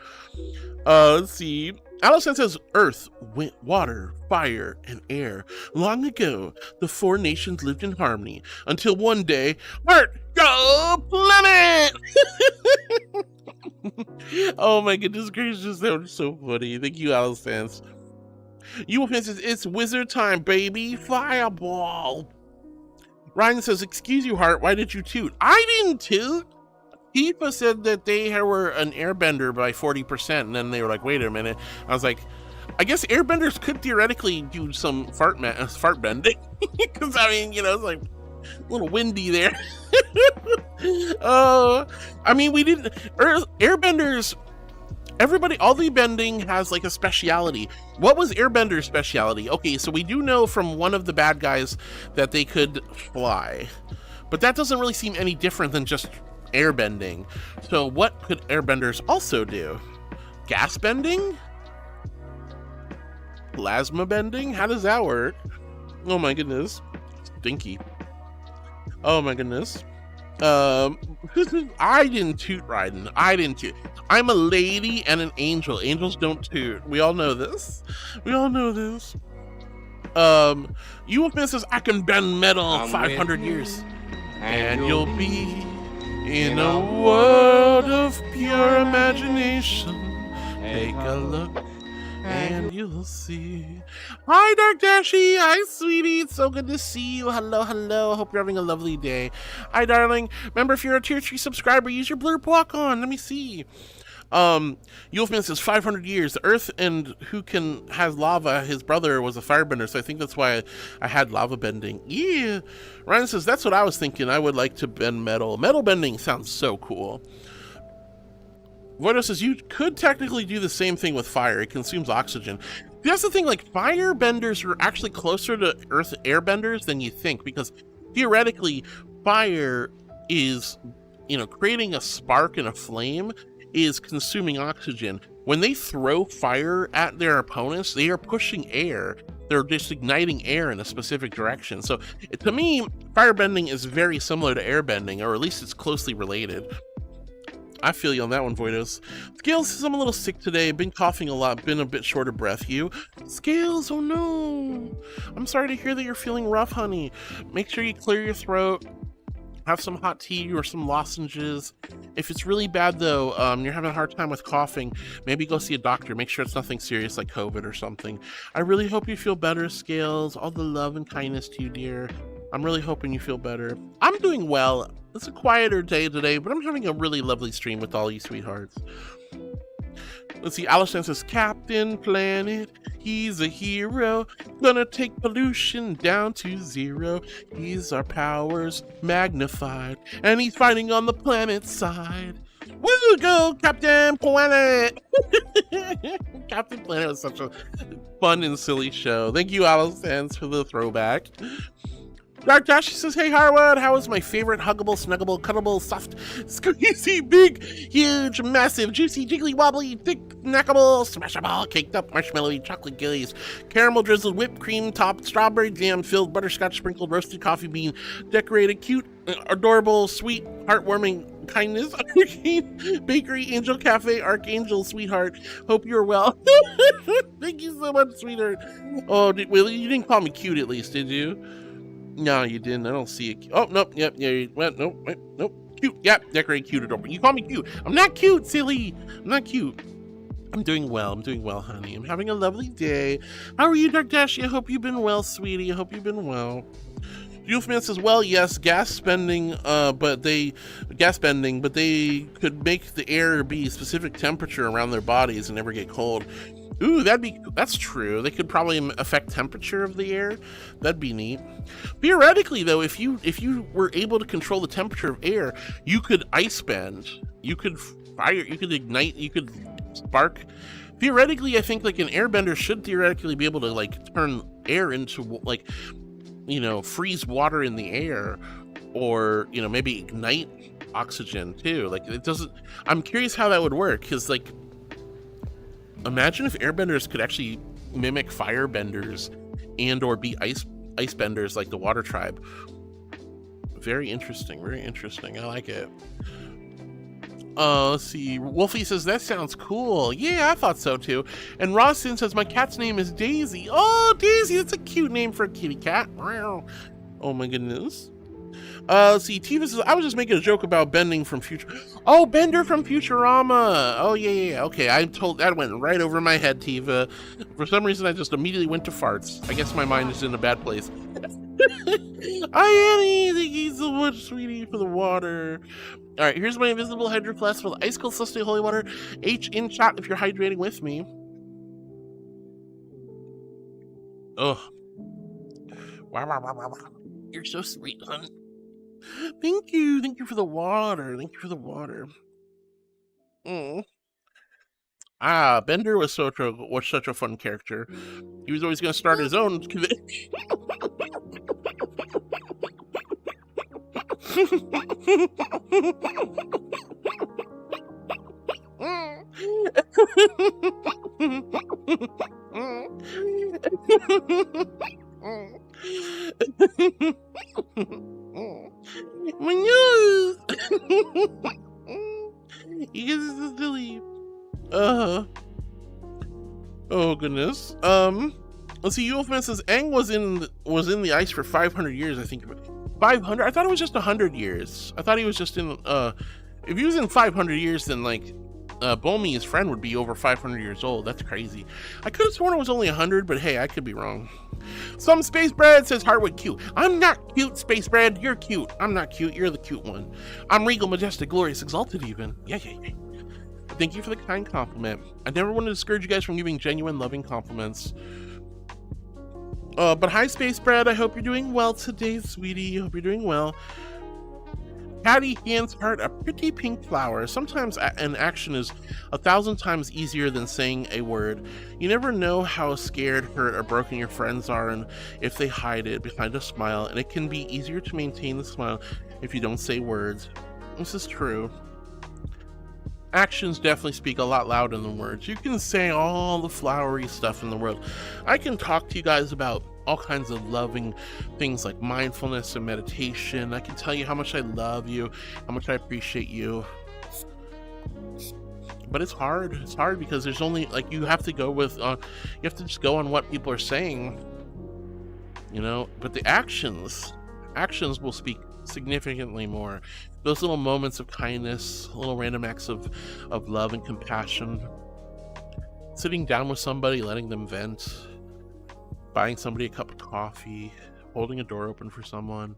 Let's see. Allison says, earth, wind, water, fire, and air. Long ago, the four nations lived in harmony until one day, Earth, go planet! Oh my goodness gracious, that was so funny. Thank you, Allison. You says, it's wizard time, baby. Fireball. Ryan says, excuse you, Heart, why did you toot? I didn't toot. Tifa said that they were an airbender by 40%, and then they were like, wait a minute. I was like, I guess airbenders could theoretically do some fart bending. Because, I mean, you know, it's like a little windy there. I mean, we didn't... Airbenders... Everybody, all the bending has like a speciality. What was Airbender's speciality? Okay, so we do know from one of the bad guys that they could fly. But that doesn't really seem any different than just airbending. So what could airbenders also do? Gas bending? Plasma bending? How does that work? Oh my goodness. Stinky. Oh my goodness. I didn't toot, Raiden. I didn't toot. I'm a lady and an angel. Angels don't toot. We all know this. We all know this. Wolfman says, I can bend metal 500 years. And you'll be in a world of pure imagination. Take a look and you'll see. Hi, Dark Dashy. Hi, sweetie. It's so good to see you. Hello, hello. Hope you're having a lovely day. Hi, darling. Remember, if you're a tier 3 subscriber, use your blurb walk on. Let me see. Wolfman says 500 years. The Earth and who can has lava. His brother was a firebender, so I think that's why I had lava bending. Yeah. Ryan says that's what I was thinking. I would like to bend metal. Metal bending sounds so cool. Voido says you could technically do the same thing with fire. It consumes oxygen. That's the thing, like fire benders are actually closer to Earth airbenders than you think, because theoretically fire is, you know, creating a spark and a flame is consuming oxygen. When they throw fire at their opponents, they are pushing air. They're just igniting air in a specific direction. So to me, firebending is very similar to airbending, or at least it's closely related. I feel you on that one, Voidos. Scales says I'm a little sick today. Been coughing a lot. Been a bit short of breath. You? Scales, oh no. I'm sorry to hear that you're feeling rough, honey. Make sure you clear your throat. Have some hot tea or some lozenges. If it's really bad though, you're having a hard time with coughing, maybe go see a doctor. Make sure it's nothing serious like COVID or something. I really hope you feel better, Scales. All the love and kindness to you, dear. I'm really hoping you feel better. I'm doing well. It's a quieter day today, but I'm having a really lovely stream with all you sweethearts. Let's see, Allison says, Captain Planet, he's a hero, gonna take pollution down to 0. He's our powers magnified, and he's fighting on the planet's side. Woo, go Captain Planet! Captain Planet was such a fun and silly show. Thank you, Allison, for the throwback. Dark Dash says, hey Harwood, how is my favorite huggable, snuggable, cuddable, soft, squeezy, big, huge, massive, juicy, jiggly, wobbly, thick, snackable, smashable, caked up, marshmallowy, chocolate gillies, caramel drizzled, whipped cream topped, strawberry jam filled, butterscotch sprinkled, roasted coffee bean, decorated, cute, adorable, sweet, heartwarming, kindness, Arcane Bakery, Angel Cafe, Archangel, sweetheart. Hope you're well. Thank you so much, sweetheart. Oh, well, you didn't call me cute at least, did you? No, you didn't. I don't see it. Oh, nope. Yep. Yeah. Well, nope. Wait, nope. Cute. Yep. Decorate, cute, adorable. You call me cute. I'm not cute, silly. I'm not cute. I'm doing well. I'm doing well, honey. I'm having a lovely day. How are you, Dark Dashi? I hope you've been well, sweetie. I hope you've been well. Youthman says, well, yes, gas bending, but they could make the air be a specific temperature around their bodies and never get cold. Ooh, that's true. They could probably affect temperature of the air. That'd be neat. Theoretically, though, if you were able to control the temperature of air, you could ice bend. You could fire. You could ignite. You could spark. Theoretically, I think like an airbender should theoretically be able to like turn air into like, you know, freeze water in the air, or you know, maybe ignite oxygen too. Like it doesn't. I'm curious how that would work, because like, imagine if airbenders could actually mimic firebenders and or be ice benders like the water tribe. Very interesting. Very interesting. I like it. Let's see. Wolfie says, that sounds cool. Yeah, I thought so too. And Rawson says, my cat's name is Daisy. Oh, Daisy, that's a cute name for a kitty cat. Oh my goodness. Let's see. Tiva says, I was just making a joke about bending from Oh, Bender from Futurama. Oh, yeah. Okay, that went right over my head, Tiva. For some reason, I just immediately went to farts. I guess my mind is in a bad place. Hi, Annie. Thank you so much, sweetie, for the water. All right, here's my invisible hydro flask with ice cold sustain holy water. H in chat if you're hydrating with me. Oh. Wow. You're so sweet, hon. Thank you for the water. Bender was such a fun character. He was always going to start his own. My nose. You guys are so silly. Oh goodness. Let's see. Wolfman says Aang was in the ice for 500 years. I think 500. I thought it was just 100 years. I thought he was just in. If he was in 500 years, then like Bomi, his friend, would be over 500 years old. That's crazy. I could have sworn it was only 100, but hey, I could be wrong. Some Space Bread says Hardwood cute. I'm not cute, Space Bread. You're cute. I'm not cute. You're the cute one. I'm regal, majestic, glorious, exalted even. Yeah. Thank you for the kind compliment. I never want to discourage you guys from giving genuine, loving compliments. But hi, Space Bread. I hope you're doing well today, sweetie. I hope you're doing well. Patty hands heart a pretty pink flower. Sometimes an action is 1,000 times easier than saying a word. You never know how scared, hurt, or broken your friends are, and if they hide it behind a smile, and it can be easier to maintain the smile if you don't say words. This is true. Actions definitely speak a lot louder than words. You can say all the flowery stuff in the world. I can talk to you guys about all kinds of loving things like mindfulness and meditation. I can tell you how much I love you, how much I appreciate you. But it's hard. It's hard because there's only, like, you have to go with, you have to just go on what people are saying, you know? But the actions will speak significantly more. Those little moments of kindness, little random acts of love and compassion. Sitting down with somebody, letting them vent. Buying somebody a cup of coffee, holding a door open for someone,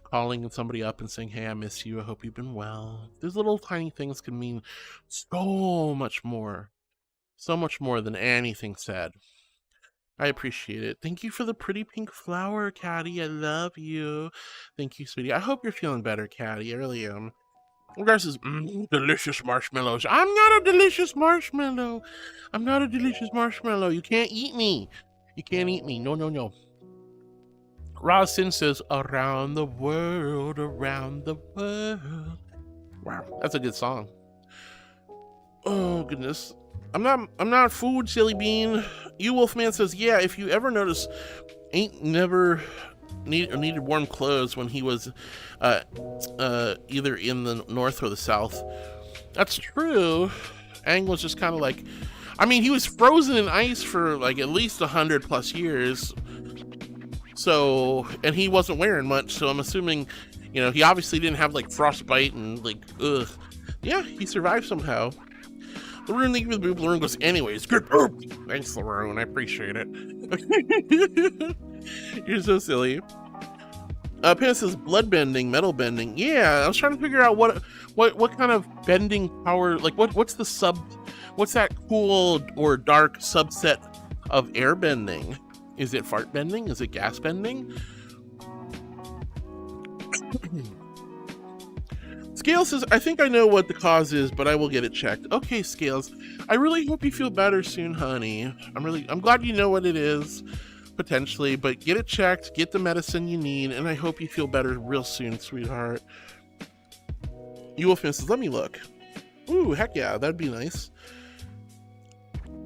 calling somebody up and saying, hey, I miss you, I hope you've been well. These little tiny things can mean so much more than anything said. I appreciate it. Thank you for the pretty pink flower, Caddy. I love you. Thank you, sweetie. I hope you're feeling better, Caddy. I really am. Grass is delicious marshmallows. I'm not a delicious marshmallow. You can't eat me. You can't eat me. No. Rosin says, around the world, around the world. Wow, that's a good song. Oh goodness. I'm not food, silly bean. You Wolfman says, yeah, if you ever notice, ain't never needed warm clothes when he was either in the north or the south. That's true. Aang was just kind of like, I mean, he was frozen in ice for like at least 100+ years. So, and he wasn't wearing much, so I'm assuming, you know, he obviously didn't have like frostbite and like, ugh. Yeah, he survived somehow. Laroon, thank you for the boob. Laroon goes, anyways, good boob. Thanks, Laroon, I appreciate it. You're so silly. Panda says blood bending, metal bending. Yeah, I was trying to figure out what kind of bending power, like what's that cool or dark subset of air bending? Is it fart bending? Is it gas bending? Scales says, I think I know what the cause is, but I will get it checked. Okay, Scales. I really hope you feel better soon, honey. I'm glad you know what it is, potentially, but get it checked, get the medicine you need, and I hope you feel better real soon, sweetheart. Wolfman says, let me look. Ooh, heck yeah, that'd be nice.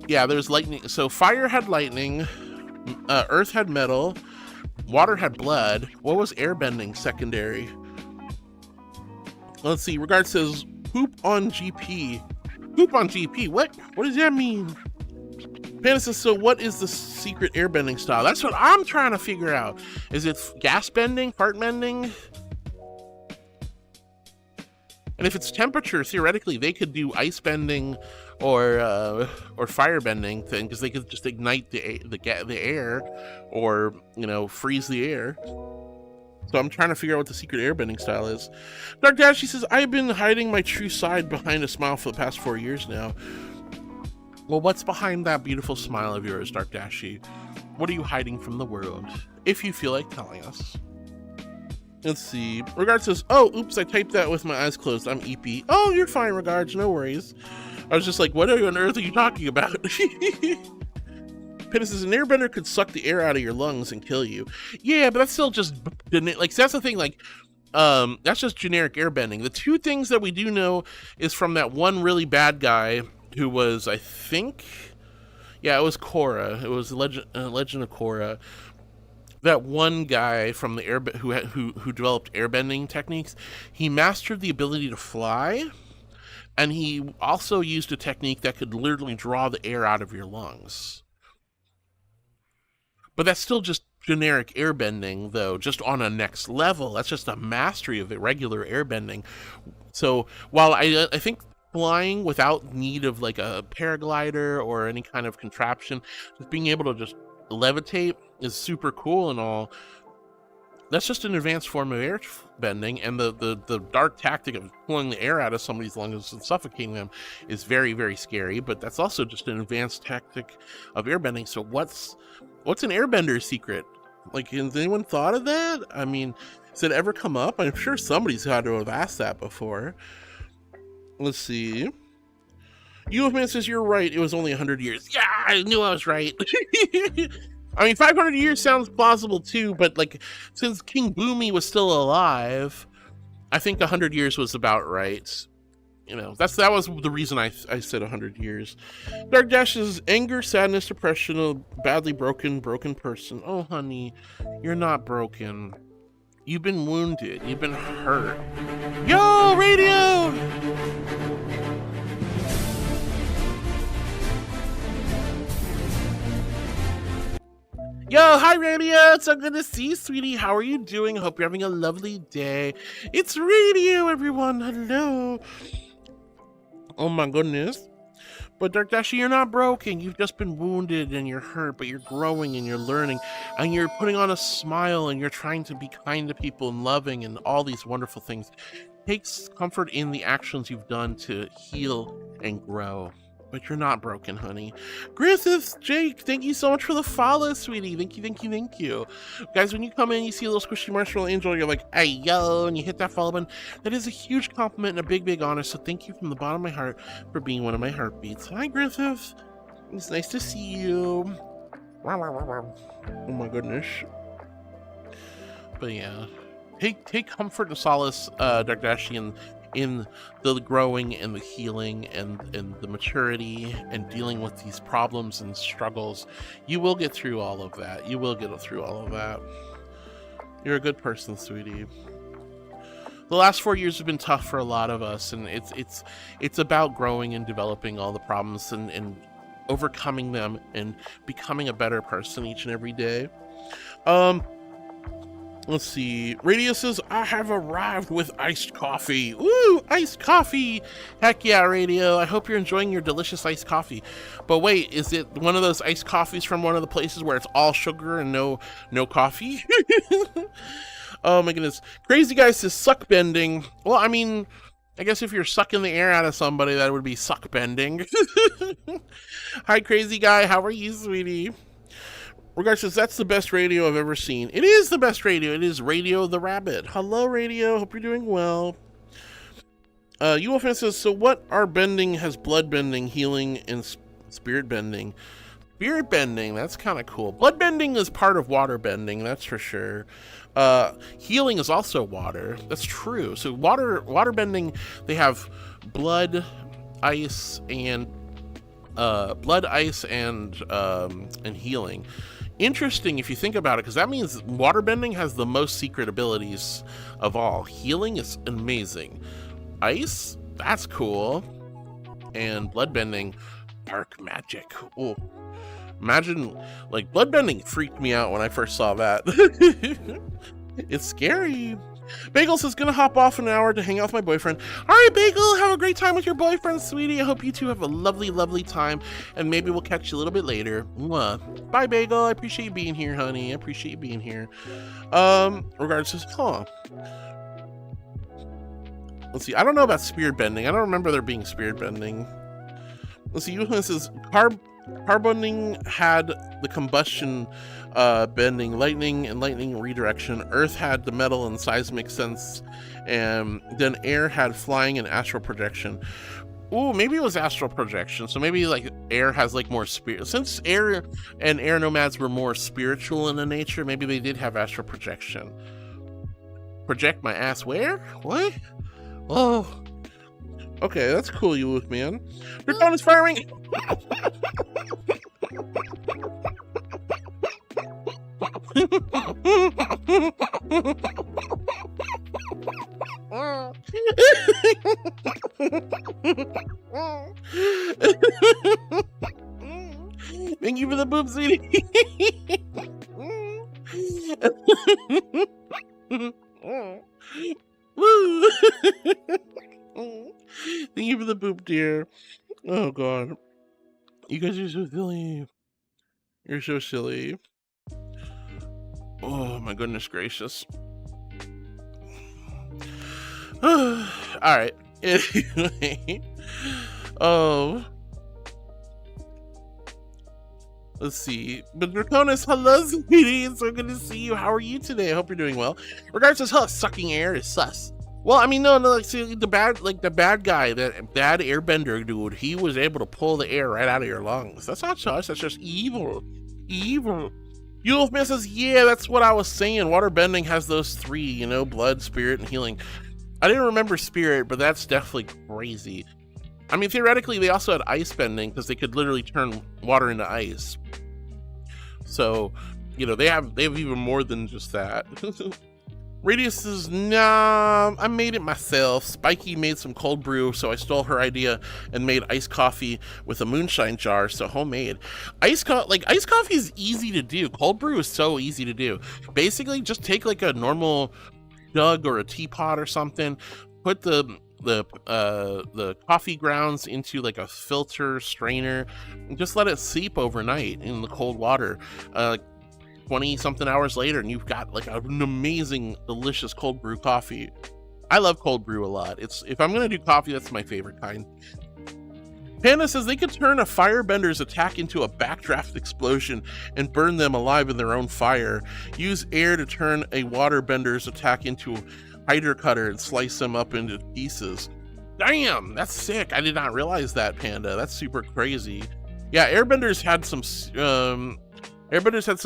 Yeah, there's lightning. So fire had lightning, earth had metal, water had blood. What was airbending secondary? Let's see. Regard says poop on GP. Poop on GP. What does that mean? Panda says, so what is the secret airbending style? That's what I'm trying to figure out. Is it gas bending, fart bending? And if it's temperature, theoretically, they could do ice bending or fire bending thing, because they could just ignite the air, or, you know, freeze the air. So I'm trying to figure out what the secret airbending style is. Dark Dash, she says, I've been hiding my true side behind a smile for the past 4 years now. Well, what's behind that beautiful smile of yours, Dark Dashy? What are you hiding from the world? If you feel like telling us. Let's see. Regards says, oh, oops, I typed that with my eyes closed. I'm EP. Oh, you're fine, Regards. No worries. I was just like, what on earth are you talking about? Pena says, an airbender could suck the air out of your lungs and kill you. Yeah, but that's still just, like, that's the thing, like, that's just generic airbending. The two things that we do know is from that one really bad guy who was, I think, yeah, it was Korra. It was Legend of Korra. That one guy from the who developed airbending techniques, he mastered the ability to fly, and he also used a technique that could literally draw the air out of your lungs. But that's still just generic airbending, though, just on a next level. That's just a mastery of regular airbending. So while I think flying without need of like a paraglider or any kind of contraption, just being able to just levitate is super cool and all, that's just an advanced form of air bending, and the dark tactic of pulling the air out of somebody's lungs and suffocating them is very, very scary, but that's also just an advanced tactic of airbending. So what's an airbender secret? Like, has anyone thought of that? I mean, has it ever come up? I'm sure somebody's had to have asked that before. Let's see. Wolfman says, you're right, it was only 100 years. Yeah, I knew I was right. I mean, 500 years sounds plausible too, but like, since King Boomy was still alive, I think 100 years was about right. You know, that was the reason I said 100 years. Dark Dash is anger, sadness, depression, a badly broken person. Oh, honey, you're not broken. You've been wounded. You've been hurt. Yo, radio! Yo, hi Radio, it's so good to see you, sweetie. How are you doing? I hope you're having a lovely day. It's Radio, everyone. Hello. Oh my goodness. But Dark Dashi, you're not broken. You've just been wounded and you're hurt, but you're growing and you're learning and you're putting on a smile and you're trying to be kind to people and loving and all these wonderful things. Take comfort in the actions you've done to heal and grow. But you're not broken, honey. Griffiths, Jake, thank you so much for the follow, sweetie. Thank you, thank you, thank you. Guys, when you come in, you see a little squishy marshmallow angel, you're like, hey, yo, and you hit that follow button. That is a huge compliment and a big, big honor. So thank you from the bottom of my heart for being one of my heartbeats. Hi, Griffith. It's nice to see you. Oh my goodness. But yeah, take comfort and solace, Darkdashi, in the growing and the healing and the maturity and dealing with these problems and struggles. You will get through all of that. You will get through all of that. You're a good person, sweetie. The last 4 years have been tough for a lot of us, and it's about growing and developing all the problems and overcoming them and becoming a better person each and every day. Let's see. Radio says, I have arrived with iced coffee. Ooh, iced coffee. Heck yeah, Radio. I hope you're enjoying your delicious iced coffee. But wait, is it one of those iced coffees from one of the places where it's all sugar and no coffee? Oh my goodness. Crazy Guy says, suck bending. Well, I mean, I guess if you're sucking the air out of somebody, that would be suck bending. Hi, Crazy Guy. How are you, sweetie? Regards says, that's the best radio I've ever seen. It is the best radio. It is Radio the Rabbit. Hello, Radio. Hope you're doing well. UFN says, so what are bending has blood bending, healing, and spirit bending? Spirit bending, that's kind of cool. Blood bending is part of water bending, that's for sure. Healing is also water. That's true. So water bending, they have blood, ice, and healing. Interesting if you think about it, because that means waterbending has the most secret abilities of all. Healing is amazing. Ice, that's cool. And bloodbending, dark magic. Oh, imagine, like, bloodbending freaked me out when I first saw that. It's scary. Bagel says, gonna hop off in an hour to hang out with my boyfriend. All right, Bagel, have a great time with your boyfriend, sweetie. I hope you two have a lovely, lovely time, and maybe we'll catch you a little bit later. Mwah. Bye, Bagel. I appreciate you being here, honey. I appreciate you being here. Regards says, let's see. I don't know about spirit bending. I don't remember there being spirit bending. Let's see. Yuhan says, carboning had the combustion bending, lightning and lightning redirection. Earth had the metal and seismic sense, and then air had flying and astral projection. Ooh, maybe it was astral projection. So maybe like air has like more spirit. Since air and air nomads were more spiritual in the nature, maybe they did have astral projection. Project my ass where? What? Oh. Okay, that's cool, you look, man. Your phone is firing. Thank you for the boob, sweetie. Thank you for the boop, dear. Oh god, you guys are so silly. You're so silly. Oh my goodness gracious. All right. Anyway, let's see. But Draconis, hello, sweetie. It's so good to see you. How are you today? I hope you're doing well. Regards says, huh, sucking air is sus. Well, I mean, no, like, see, the bad guy, that bad airbender dude, he was able to pull the air right out of your lungs. That's not sus. That's just evil. Evil. Yulfman says, yeah, that's what I was saying. Waterbending has those three, you know, blood, spirit, and healing. I didn't remember spirit, but that's definitely crazy. I mean, theoretically, they also had ice bending because they could literally turn water into ice. So, you know, they have even more than just that. Radius says, nah, I made it myself. Spiky made some cold brew, so I stole her idea and made iced coffee with a moonshine jar, so homemade. Iced coffee is easy to do. Cold brew is so easy to do. Basically, just take like a normal jug or a teapot or something, put the coffee grounds into like a filter strainer, and just let it seep overnight in the cold water. 20 something hours later, and you've got like an amazing, delicious cold brew coffee. I love cold brew a lot. If I'm gonna do coffee, that's my favorite kind. Panda says they could turn a firebender's attack into a backdraft explosion and burn them alive in their own fire. Use air to turn a waterbender's attack into a hider cutter and slice them up into pieces. Damn, that's sick. I did not realize that, Panda. That's super crazy. Yeah, airbenders had some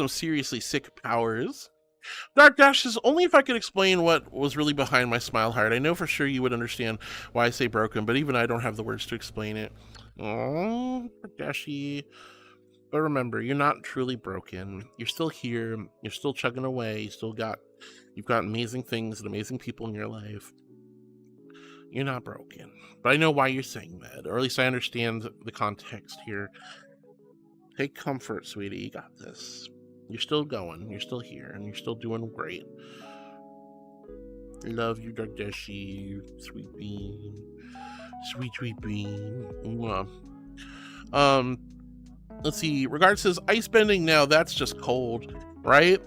seriously sick powers. Dark Dash says, only if I could explain what was really behind my smile heart. I know for sure you would understand why I say broken, but even I don't have the words to explain it. Oh, Dashy. But remember, you're not truly broken. You're still here. You're still chugging away. You've got amazing things and amazing people in your life. You're not broken. But I know why you're saying that, or at least I understand the context here. Take comfort, sweetie. You got this. You're still going. You're still here, and you're still doing great. Love you, Dark Dashi, sweet bean, sweet bean. Let's see. Regard says ice bending. Now that's just cold, right?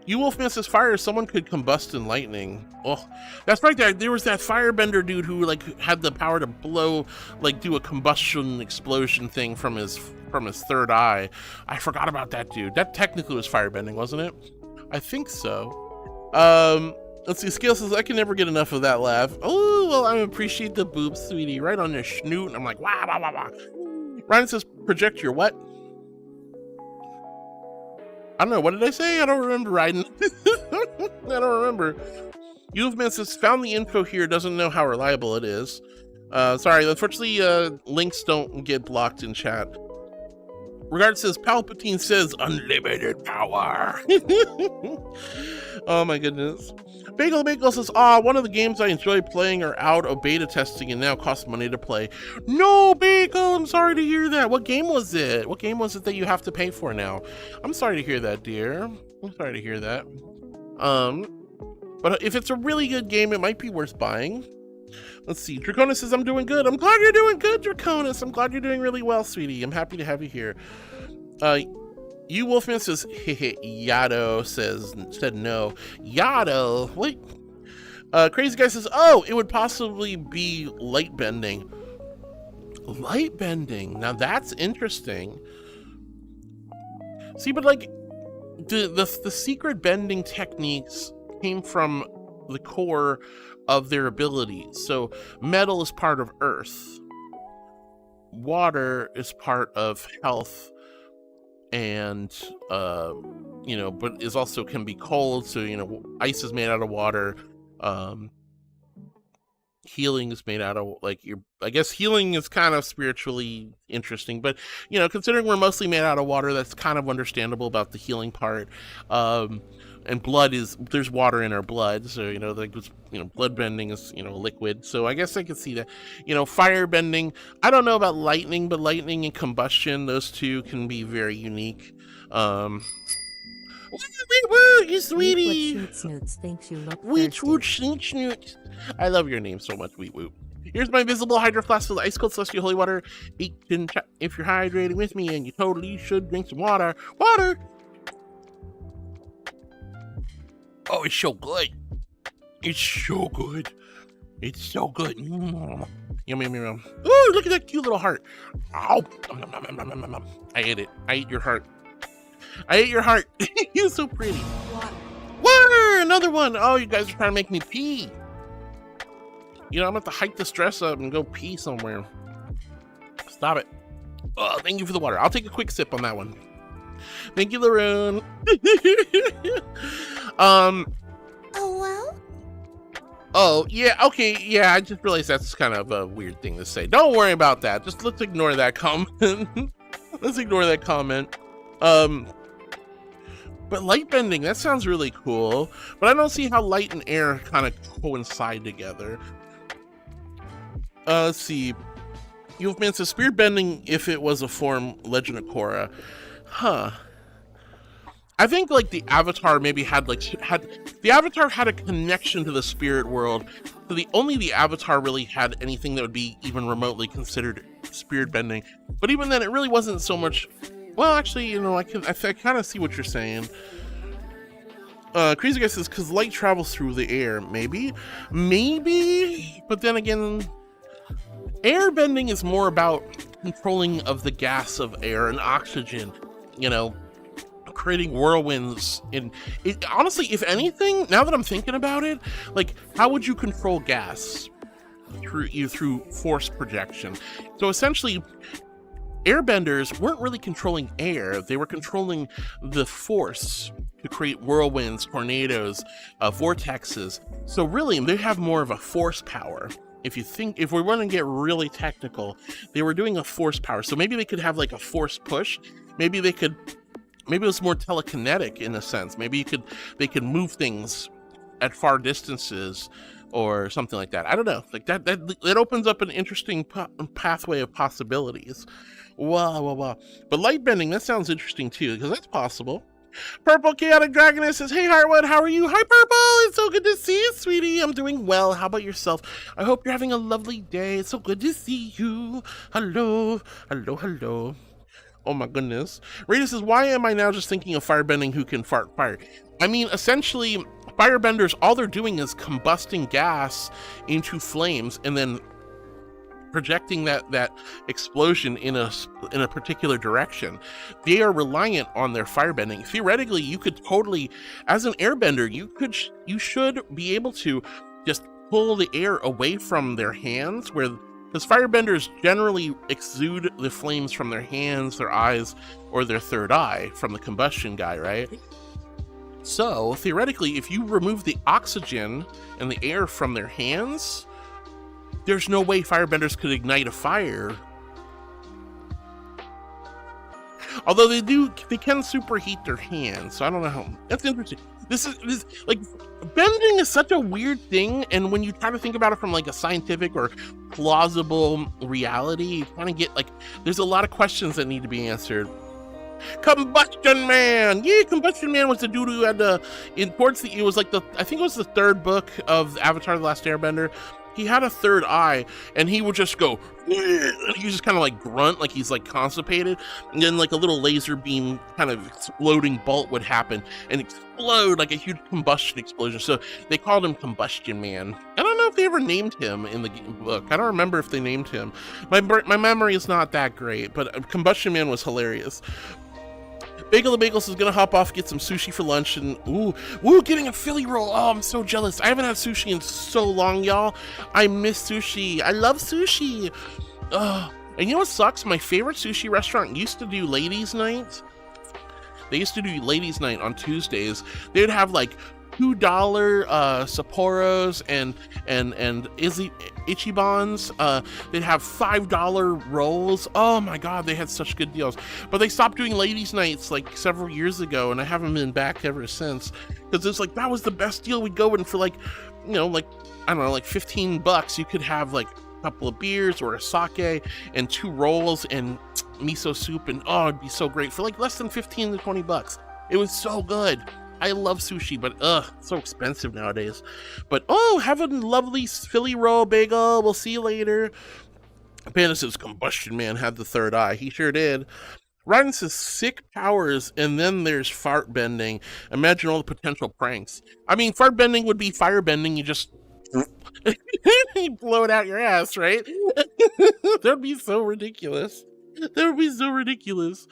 You Wolfman says fire. Someone could combust in lightning. Oh, that's right. There was that firebender dude who like had the power to blow, like do a combustion explosion thing from his third eye. I forgot about that dude. That technically was firebending, wasn't it? I think so. Let's see. Scale says I can never get enough of that laugh. Oh well, I appreciate the boobs, sweetie. Right on your schnoot. I'm like wah wah wah wah. Ryan says project your what? I don't know. What did I say? I don't remember, Ryden. I don't remember. Youthman says, found the info here, doesn't know how reliable it is. Sorry, unfortunately, links don't get blocked in chat. Regard says, Palpatine says, unlimited power. Oh my goodness. Bagel says, one of the games I enjoy playing are out of beta testing and now costs money to play. No, Bagel, I'm sorry to hear that. What game was it? What game was it that you have to pay for now? I'm sorry to hear that, dear. I'm sorry to hear that. But if it's a really good game, it might be worth buying. Let's see. Draconis says, I'm doing good. I'm glad you're doing good, Draconis. I'm glad you're doing really well, sweetie. I'm happy to have you here. You Wolfman says, Yado said no. Yado? What? Crazy Guy says, oh, it would possibly be light bending. Light bending. Now that's interesting. See, but like, the secret bending techniques came from the core of their abilities. So metal is part of earth. Water is part of health. And but is also can be cold, so ice is made out of water. Healing is made out of I guess healing is kind of spiritually interesting, but considering we're mostly made out of water, that's kind of understandable about the healing part. And there's water in our blood, so blood bending is liquid, so I guess I could see that. Fire bending, I don't know about lightning, but lightning and combustion, those two can be very unique. You sweetie. Snoots thinks you look thirsty. I love your name so much, Weet Woot. Here's my invisible hydro flask with ice cold celestial holy water. If you're hydrating with me, and you totally should drink some water. Water. Oh, it's so good. It's so good. It's so good. Yum, yum, yum, yum. Ooh, look at that cute little heart. Ow. I ate it. I ate your heart. I ate your heart. You're so pretty. Water! Another one. Oh, you guys are trying to make me pee. I'm going to have to hike this dress up and go pee somewhere. Stop it. Oh, thank you for the water. I'll take a quick sip on that one. Thank you, Laroon. Oh, well? Oh, yeah, okay, yeah, I just realized that's kind of a weird thing to say. Don't worry about that. Just let's ignore that comment. Let's ignore that comment. But light bending, that sounds really cool. But I don't see how light and air kind of coincide together. Let's see. You've says spirit bending if it was a form Legend of Korra. Huh. I think like the Avatar maybe had the Avatar had a connection to the spirit world, so only the Avatar really had anything that would be even remotely considered spirit bending. But even then, it really wasn't so much. Well, actually, I kind of see what you're saying. Crazy Guy says because light travels through the air. Maybe, but then again, air bending is more about controlling of the gas of air and oxygen. Creating whirlwinds honestly, if anything, now that I'm thinking about it, like how would you control gas through force projection? So essentially airbenders weren't really controlling air, they were controlling the force to create whirlwinds, tornadoes, vortexes. So really, they have more of a force power. If we want to get really technical, they were doing a force power. So maybe they could have like a force push. Maybe it was more telekinetic in a sense. Maybe they could move things at far distances or something like that. I don't know. Like that opens up an interesting pathway of possibilities. Wow. But light bending, that sounds interesting too, because that's possible. Purple Chaotic Dragoness says, hey Heartwood, how are you? Hi Purple, it's so good to see you, sweetie. I'm doing well. How about yourself? I hope you're having a lovely day. It's so good to see you. Hello. Oh my goodness. Rita says, why am I now just thinking of firebending who can fart fire? I mean, essentially, firebenders, all they're doing is combusting gas into flames and then projecting that explosion in a particular direction. They are reliant on their firebending. Theoretically, you could totally, as an airbender, you should be able to just pull the air away from their hands, because firebenders generally exude the flames from their hands, their eyes, or their third eye from the combustion guy, right? So theoretically, if you remove the oxygen and the air from their hands, there's no way firebenders could ignite a fire. Although they can superheat their hands, so I don't know how. That's interesting. This like, bending is such a weird thing, and when you try to think about it from like a scientific or plausible reality, you kind of get like, there's a lot of questions that need to be answered. Combustion Man! Yeah, Combustion Man was the dude who had it was like I think it was the third book of Avatar: The Last Airbender. He had a third eye, and he would just go, he just kind of like grunt, like he's like constipated, and then like a little laser beam kind of exploding bolt would happen and explode like a huge combustion explosion. So they called him Combustion Man. I don't know if they ever named him in the book. I don't remember if they named him. My memory is not that great, but Combustion Man was hilarious. Bagel the Bagels is gonna hop off, get some sushi for lunch, and getting a Philly roll. Oh, I'm so jealous. I haven't had sushi in so long, y'all. I miss sushi. I love sushi. And you know what sucks? My favorite sushi restaurant used to do ladies' night. They used to do ladies' night on Tuesdays. They'd have like $2 Sapporos and Ichibans. They'd have $5 rolls. Oh my god, they had such good deals. But they stopped doing ladies' nights like several years ago, and I haven't been back ever since. Because it's like, that was the best deal. We'd go in for like, I don't know, like $15. You could have like a couple of beers or a sake and 2 rolls and miso soup, and oh, it'd be so great for like less than 15 to 20 bucks. It was so good. I love sushi, but it's so expensive nowadays. But have a lovely Philly roll, Bagel. We'll see you later. Panda says Combustion Man had the third eye. He sure did. Ryan says sick powers, and then there's fart bending. Imagine all the potential pranks. I mean, fart bending would be fire bending. You just you blow it out your ass, right? That'd be so ridiculous. That would be so ridiculous.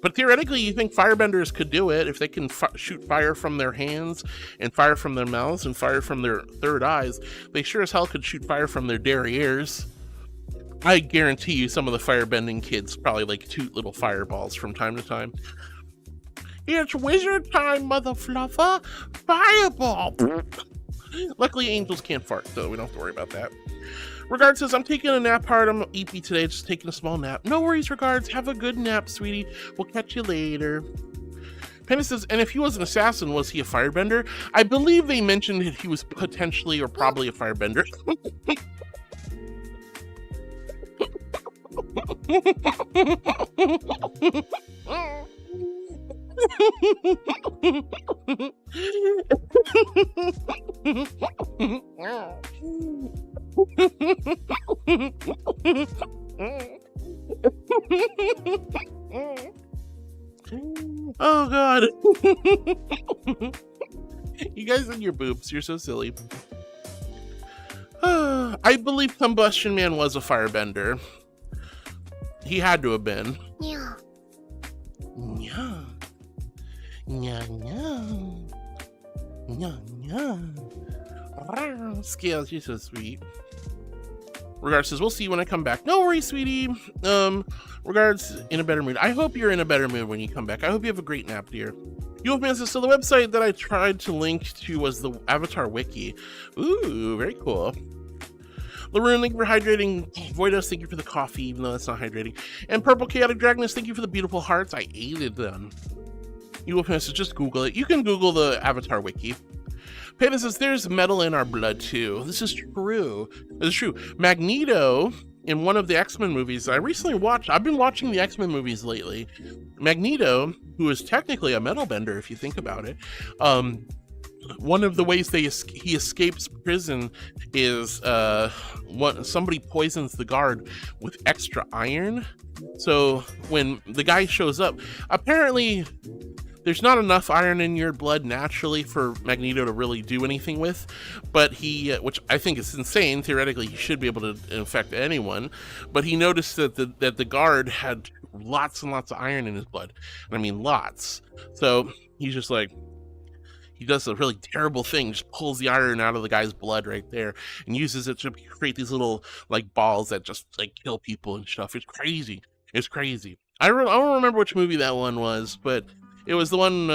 But theoretically, you think firebenders could do it if they can shoot fire from their hands and fire from their mouths and fire from their third eyes. They sure as hell could shoot fire from their derrieres. I guarantee you some of the firebending kids probably like toot little fireballs from time to time. It's wizard time, mother fluffer! Fireball! Luckily, angels can't fart, so we don't have to worry about that. Regards says, I'm taking a nap hard. I'm EP today, just taking a small nap. No worries, Regards. Have a good nap, sweetie. We'll catch you later. Penny says, and if he was an assassin, was he a firebender? I believe they mentioned that he was potentially or probably a firebender. Oh god. You guys and your boobs, you're so silly. I believe Combustion Man was a firebender. He had to have been. Yeah. Yeah. Scales, you're so sweet. Regards says, we'll see you when I come back. No worries, sweetie. Regards, in a better mood. I hope you're in a better mood when you come back. I hope you have a great nap, dear. EᗰOtioutiᗪᒪ says, so the website that I tried to link to was the Avatar Wiki. Ooh, very cool. Laroon, thank you for hydrating. Voidos, thank you for the coffee, even though that's not hydrating. And Purple Chaotic Dragoness, thank you for the beautiful hearts. I aided them. EᗰOtioutiᗪᒪ says, just Google it. You can Google the Avatar Wiki. Payton says, there's metal in our blood, too. This is true. This is true. Magneto, in one of the X-Men movies I recently watched, I've been watching the X-Men movies lately. Magneto, who is technically a metal bender, if you think about it, one of the ways he escapes prison is somebody poisons the guard with extra iron. So when the guy shows up, apparently there's not enough iron in your blood naturally for Magneto to really do anything with, but he, which I think is insane, theoretically he should be able to infect anyone, but he noticed that the guard had lots and lots of iron in his blood, and I mean lots. So he's just like, he does a really terrible thing, just pulls the iron out of the guy's blood right there and uses it to create these little like balls that just like kill people and stuff. It's crazy. It's crazy. I don't remember which movie that one was, but it was the one,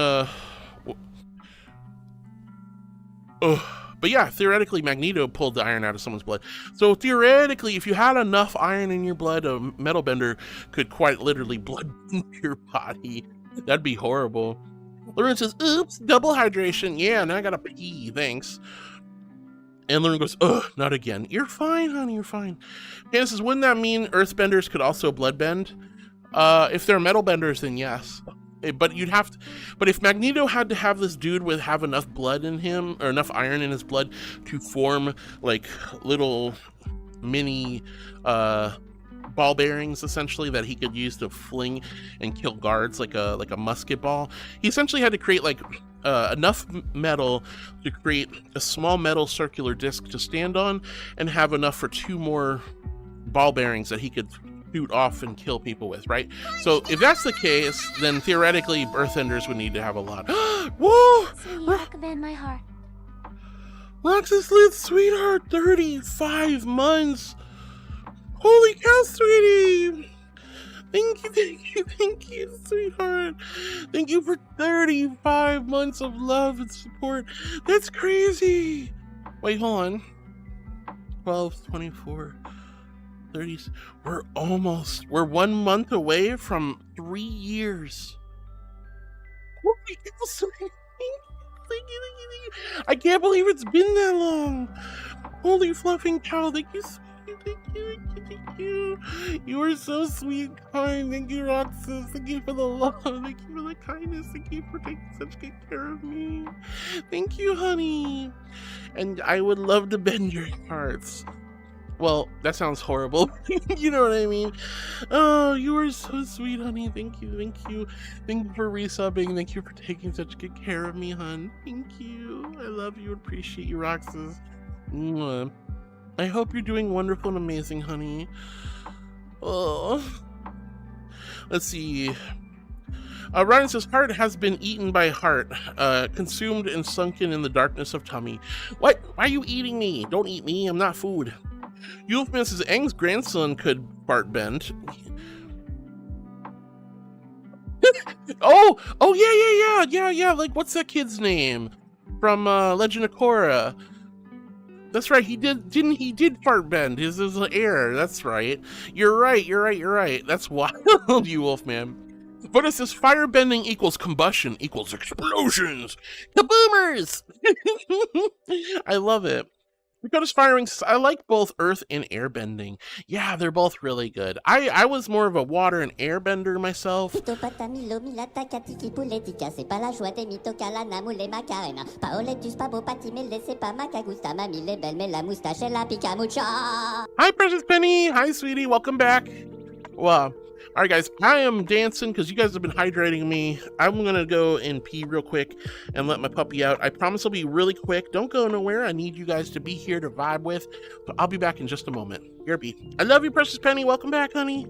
but yeah, theoretically Magneto pulled the iron out of someone's blood. So theoretically, if you had enough iron in your blood, a metal bender could quite literally blood your body. That'd be horrible. Lauren says, oops, double hydration. Yeah, now I gotta pee, thanks. And Lauren goes, ugh, not again. You're fine, honey, you're fine. Hannah says, wouldn't that mean earthbenders could also bloodbend? If they're metal benders, then yes. But you'd have to, but if Magneto had to have this dude have enough blood in him, or enough iron in his blood to form like little mini ball bearings essentially that he could use to fling and kill guards like a musket ball, he essentially had to create like enough metal to create a small metal circular disc to stand on and have enough for 2 more ball bearings that he could shoot off and kill people with, right? So if that's the case, then theoretically earthbenders would need to have a lot. Whoa! Sweetie, recommend my heart. Roxas Lit, sweetheart, 35 months. Holy cow, sweetie! Thank you, sweetheart. Thank you for 35 months of love and support. That's crazy. Wait, hold on. 12, 24, 30. We're 1 month away from 3 years. Holy cow, sweetie. Thank you. I can't believe it's been that long. Holy fluffing cow, thank you, sweetie. Thank you. You are so sweet, kind. Thank you, Roxas. Thank you for the love. Thank you for the kindness. Thank you for taking such good care of me. Thank you, honey. And I would love to bend your hearts. Well, that sounds horrible. You know what I mean? Oh, you are so sweet, honey. Thank you. Thank you for resubbing. Thank you for taking such good care of me, hon. Thank you. I love you. Appreciate you, Roxas. Mwah. I hope you're doing wonderful and amazing, honey. Oh. Let's see. Ryan says, heart has been eaten by heart, consumed and sunken in the darkness of tummy. What? Why are you eating me? Don't eat me. I'm not food. EᗰOtioutiᗪᒪ says, Aang's grandson could fart bend. Oh, yeah. Like, what's that kid's name? From Legend of Korra. That's right, he did fart bend. His air, that's right. You're right. That's wild, you Wolfman. But it says fire bending equals combustion equals explosions. Kaboomers! I love it. Dakota's firing says, I like both earth and air bending. Yeah, they're both really good. I was more of a water and air bender myself. Hi, Precious Penny. Hi, sweetie. Welcome back. Well, all right, guys, I am dancing because you guys have been hydrating me. I'm going to go and pee real quick and let my puppy out. I promise I'll be really quick. Don't go nowhere. I need you guys to be here to vibe with. So I'll be back in just a moment. Yerby. I love you, Precious Penny. Welcome back, honey.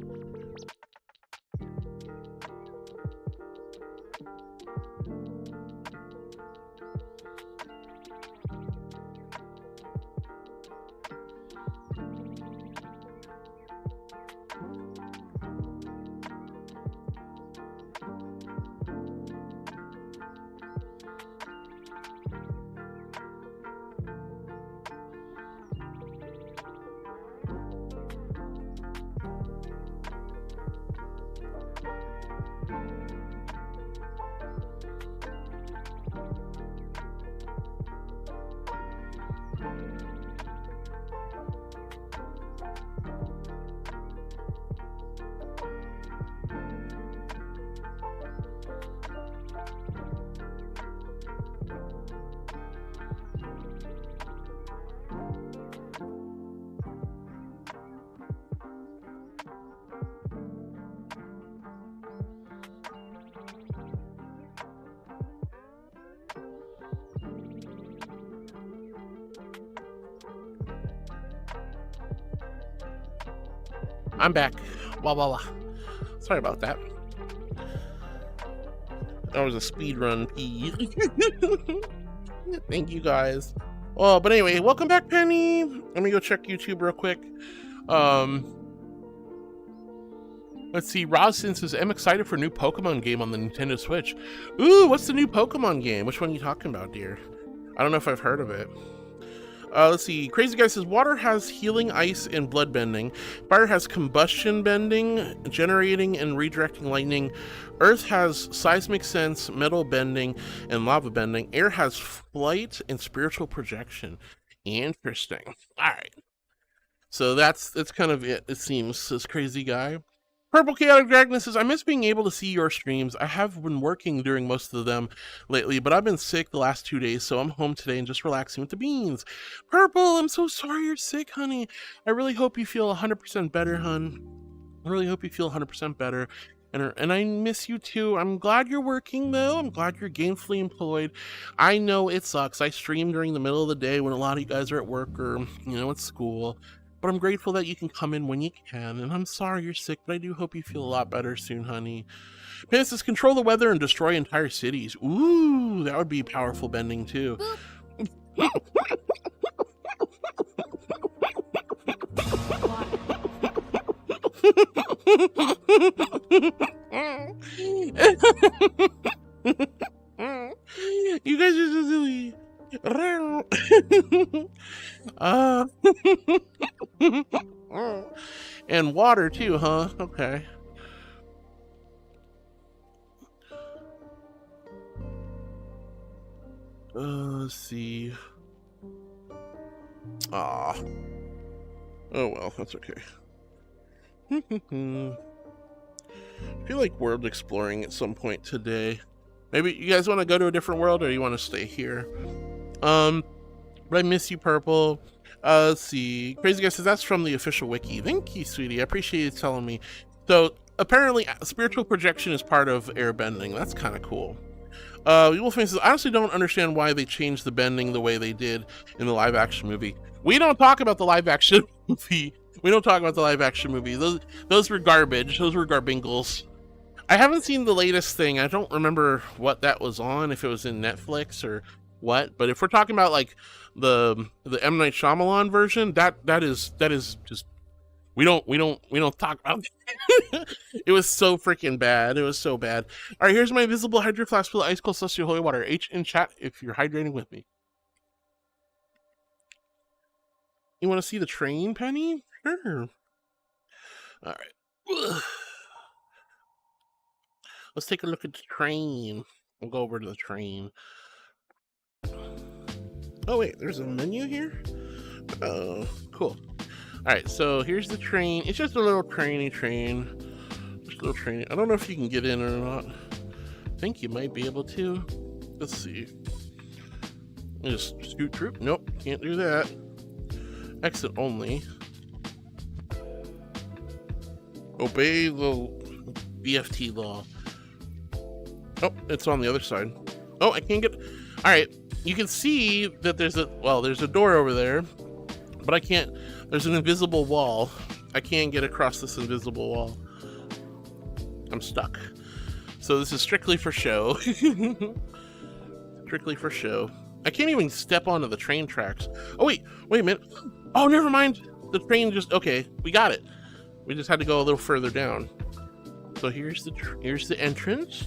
I'm back. Blah, blah, blah. Sorry about that. That was a speed run pee. Thank you guys. Oh, but anyway, welcome back, Penny. Let me go check YouTube real quick. Let's see. Rosin says, I'm excited for a new Pokemon game on the Nintendo Switch. Ooh, what's the new Pokemon game? Which one are you talking about, dear? I don't know if I've heard of it. Let's see. Crazy Guy says, water has healing, ice, and blood bending. Fire has combustion bending, generating and redirecting lightning. Earth has seismic sense, metal bending, and lava bending. Air has flight and spiritual projection. Interesting. All right. So that's kind of it seems, this Crazy Guy. Purple Chaotic Dragon says, I miss being able to see your streams. I have been working during most of them lately, but I've been sick the last 2 days, so I'm home today and just relaxing with the beans. Purple, I'm so sorry you're sick, honey. I really hope you feel 100% better, hun. I really hope you feel 100% better. And I miss you too. I'm glad you're working, though. I'm glad you're gainfully employed. I know it sucks. I stream during the middle of the day when a lot of you guys are at work or, at school. But I'm grateful that you can come in when you can, and I'm sorry you're sick, but I do hope you feel a lot better soon, honey. Pan says, control the weather and destroy entire cities. Ooh, that would be powerful bending, too. You guys are so silly. And water too, huh? Okay. Let's see. Ah. Oh well, that's okay. I feel like world exploring at some point today. Maybe you guys want to go to a different world, or you want to stay here? But I miss you, Purple. Let's see. Crazy Guy says, that's from the official wiki. Thank you, sweetie. I appreciate you telling me. So, apparently, spiritual projection is part of airbending. That's kind of cool. Wolfman says, I honestly don't understand why they changed the bending the way they did in the live-action movie. We don't talk about the live-action movie. We don't talk about the live-action movie. Those were garbage. Those were garbingles. I haven't seen the latest thing. I don't remember what that was on, if it was in Netflix or what. But if we're talking about like the M. Night Shyamalan version, that is just we don't talk about it. It was so freaking bad. It was so bad. All right, here's my invisible hydro flask full of ice cold celestial holy water. H in chat if you're hydrating with me. You want to see the train, Penny? Sure. All right. Let's take a look at the train. We'll go over to the train. Oh wait, there's a menu here? Oh, cool. Alright, so here's the train. It's just a little train. Just a little train. I don't know if you can get in or not. I think you might be able to. Let's see. Just scoot through. Nope, can't do that. Exit only. Obey the BFT law. Oh, it's on the other side. Oh, I can't get... Alright, you can see that there's a door over there, but I can't... There's an invisible wall. I can't get across this invisible wall. I'm stuck. So this is strictly for show. Strictly for show. I can't even step onto the train tracks. Oh, wait a minute. Oh, never mind. The train just... Okay, we got it. We just had to go a little further down. So here's the entrance.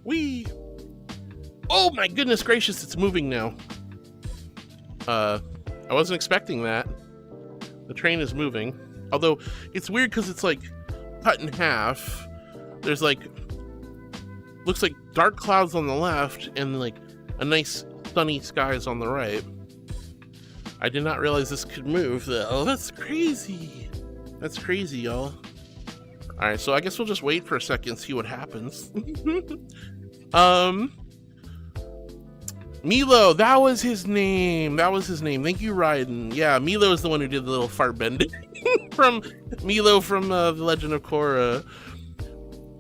Whee! Oh my goodness gracious, it's moving now. I wasn't expecting that. The train is moving. Although, it's weird because it's like cut in half. There's like, looks like dark clouds on the left and like a nice sunny skies on the right. I did not realize this could move though. Oh, that's crazy. That's crazy, y'all. Alright, so I guess we'll just wait for a second and see what happens. Milo, that was his name. Thank you, Raiden. Yeah, Milo is the one who did the little fart bending. From Milo from The Legend of Korra.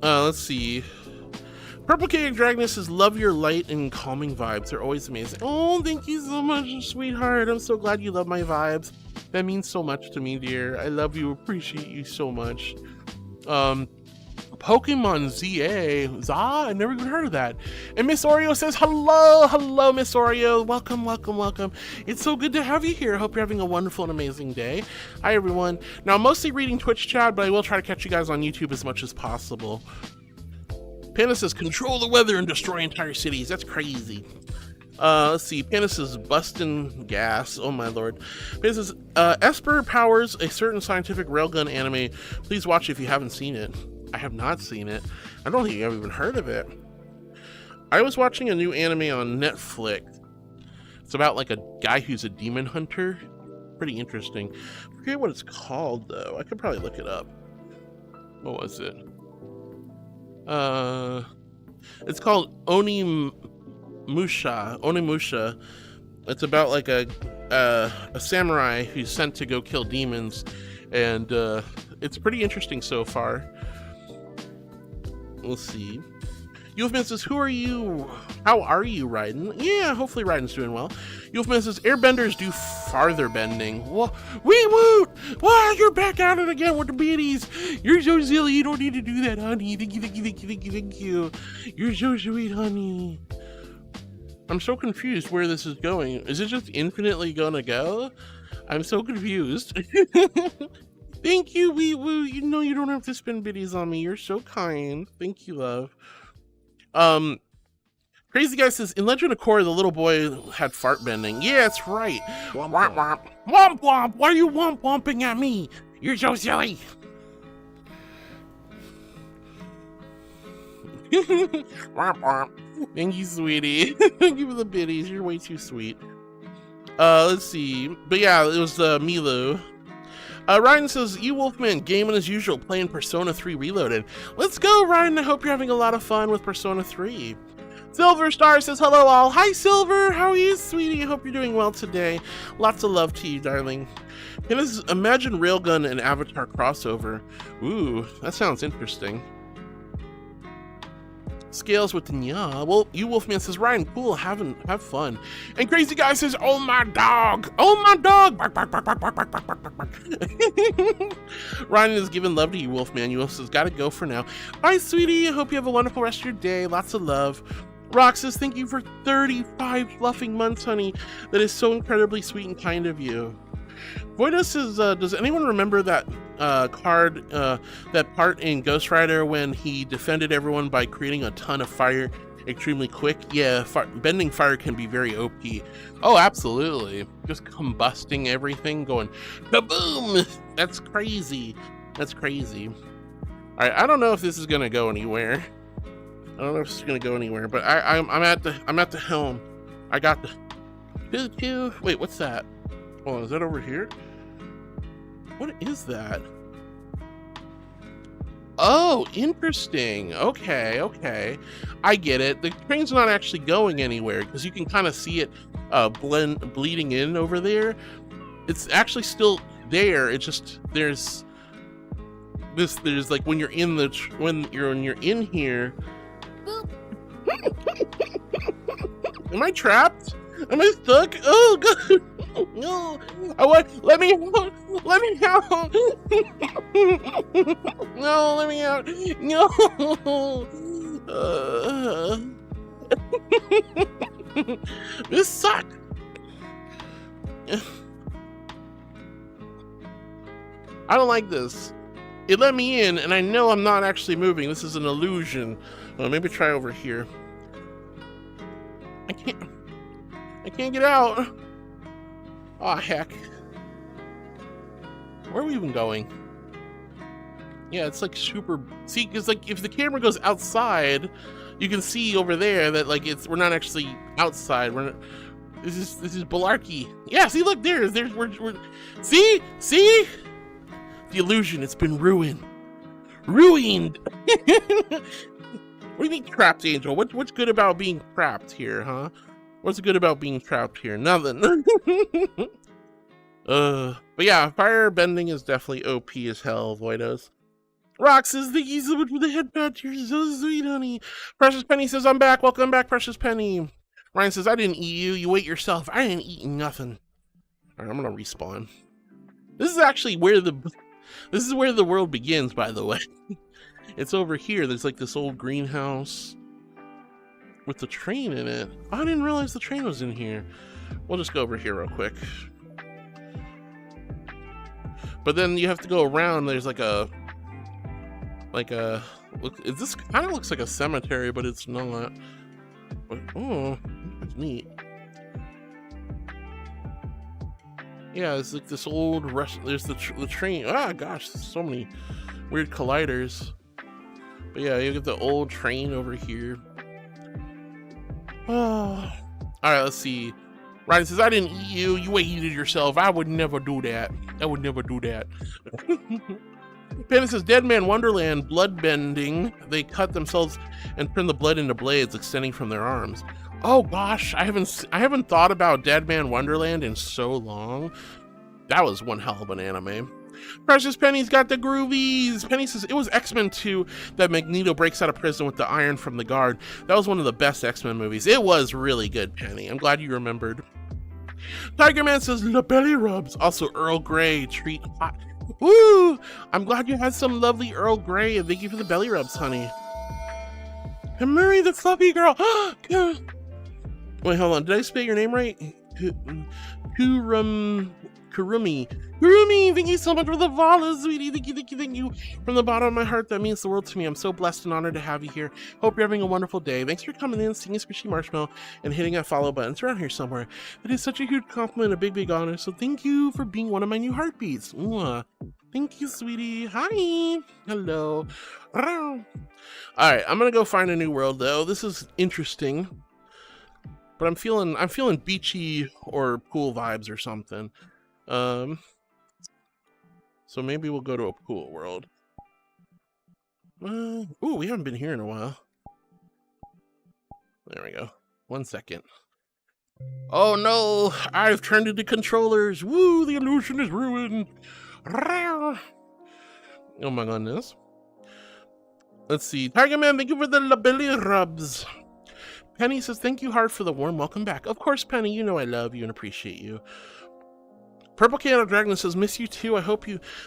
Let's see. Purple Cake Dragon says, love your light and calming vibes. They're always amazing. Oh, thank you so much, sweetheart. I'm so glad you love my vibes. That means so much to me, dear. I love you, appreciate you so much. Pokemon ZA. I never even heard of that. And Miss Oreo says, hello, Miss Oreo. Welcome. It's so good to have you here. I hope you're having a wonderful and amazing day. Hi, everyone. Now, I'm mostly reading Twitch chat, but I will try to catch you guys on YouTube as much as possible. Panda says, control the weather and destroy entire cities. That's crazy. Let's see. Panda says, bustin' gas. Oh my lord. Panda says, Esper powers a certain scientific railgun anime. Please watch it if you haven't seen it. I have not seen it. I don't think I've even heard of it. I was watching a new anime on Netflix. It's about like a guy who's a demon hunter. Pretty interesting. I forget what it's called though. I could probably look it up. What was it? It's called Onimusha. It's about like a samurai who's sent to go kill demons, and it's pretty interesting so far. Let's see. Wolfman says, who are you? How are you, Raiden? Yeah, hopefully Raiden's doing well. Wolfman says, airbenders do farther bending. Wee woot! Wow, you're back at it again with the biddies. You're so silly, you don't need to do that, honey. Thank you. You're so sweet, honey. I'm so confused where this is going. Is it just infinitely gonna go? I'm so confused. Thank you, wee woo. You know you don't have to spend biddies on me. You're so kind. Thank you, love. Crazy Guy says, in Legend of Korra, the little boy had fart bending. Yeah, that's right. Womp womp. Womp womp. Why are you womp womping at me? You're so silly. Womp womp. Thank you, sweetie. Thank you for the biddies. You're way too sweet. Let's see. But yeah, it was Milo. Ryan says, Wolfman, gaming as usual, playing Persona 3 Reloaded. Let's go, Ryan. I hope you're having a lot of fun with Persona 3. Silver Star says, hello all. Hi, Silver. How are you, sweetie? I hope you're doing well today. Lots of love to you, darling. And this is Imagine Railgun and Avatar crossover. Ooh, that sounds interesting. Scales with the nya. Well, Wolfman says, Ryan, cool, have fun. And Crazy Guy says, oh my dog. Oh my dog. Bark, bark, bark, bark, bark, bark, bark, bark, bark. Ryan is giving love to you, Wolfman. You says, gotta go for now. Bye, sweetie. I hope you have a wonderful rest of your day. Lots of love. Rox says, thank you for 35 fluffing months, honey. That is so incredibly sweet and kind of you. Voidos says, does anyone remember that that part in Ghost Rider when he defended everyone by creating a ton of fire extremely quick? Yeah, bending fire can be very OP. Oh, absolutely. Just combusting everything, going kaboom! That's crazy. That's crazy. Alright, I don't know if this is gonna go anywhere. I don't know if it's gonna go anywhere, but I'm at the helm. I got the wait, what's that? Oh, is that over here? What is that? Oh, interesting. Okay. I get it. The train's not actually going anywhere because you can kind of see it bleeding in over there. It's actually still there. It's just there's like when you're in when you're in here. Am I trapped? Am I stuck? Oh god. No, let me out. No, let me out. No. This sucks. I don't like this. It let me in, and I know I'm not actually moving. This is an illusion. Well, maybe try over here. I can't get out. Oh heck. Where are we even going? Yeah, it's like super. See, because like if the camera goes outside, you can see over there that like we're not actually outside. We're not, this is malarkey. Yeah, see, look there's we're see the illusion. It's been ruined. What do you mean trapped, Angel? What's good about being trapped here, huh? What's good about being trapped here? Nothing. But yeah, fire bending is definitely OP as hell, Voidos. Rox says, thank you so much for the head pat. You're so sweet, honey. Precious Penny says, I'm back. Welcome back, Precious Penny. Ryan says, I didn't eat you. You ate yourself. I ain't eating nothing. All right, I'm going to respawn. This is actually where the world begins, by the way. It's over here. There's like this old greenhouse with the train in it. Oh, I didn't realize the train was in here. We'll just go over here real quick. But then you have to go around. There's like a look. This kind of looks like a cemetery, but it's not. But, oh, that's neat. Yeah, it's like this old there's the train. Ah, gosh, there's so many weird colliders. But yeah, you get the old train over here. Oh. All right, let's see. Ryan says, I didn't eat you. You ate it yourself. I would never do that. I would never do that. Penny says, Dead Man Wonderland, blood bending. They cut themselves and turn the blood into blades extending from their arms. Oh gosh, I haven't thought about Dead Man Wonderland in so long. That was one hell of an anime. Precious Penny's got the groovies. Penny says, it was X-Men 2 that Magneto breaks out of prison with the iron from the guard. That was one of the best X-Men movies. It was really good, Penny. I'm glad you remembered. Tiger Man says, the belly rubs. Also Earl Grey, treat hot. Woo! I'm glad you had some lovely Earl Grey, and thank you for the belly rubs, honey. And Murray the fluffy girl. Wait, hold on. Did I spell your name right? Kurumi, thank you so much for the follow, sweetie. Thank you. From the bottom of my heart, that means the world to me. I'm so blessed and honored to have you here. Hope you're having a wonderful day. Thanks for coming in, singing Squishy Marshmallow, and hitting that follow button. It's around here somewhere. It is such a huge compliment, a big honor. So thank you for being one of my new heartbeats. Mwah. Thank you, sweetie. Hi. Hello. All right, I'm gonna go find a new world though. This is interesting, but I'm feeling beachy or pool vibes or something. So maybe we'll go to a pool world. Ooh, we haven't been here in a while. There we go. 1 second. Oh no, I've turned into controllers. Woo, the illusion is ruined. Oh my goodness. Let's see. Tiger Man, thank you for the belly rubs. Penny says, thank you, Heart, for the warm welcome back. Of course, Penny, you know I love you and appreciate you. Purple Piano Dragon says, miss you too. I hope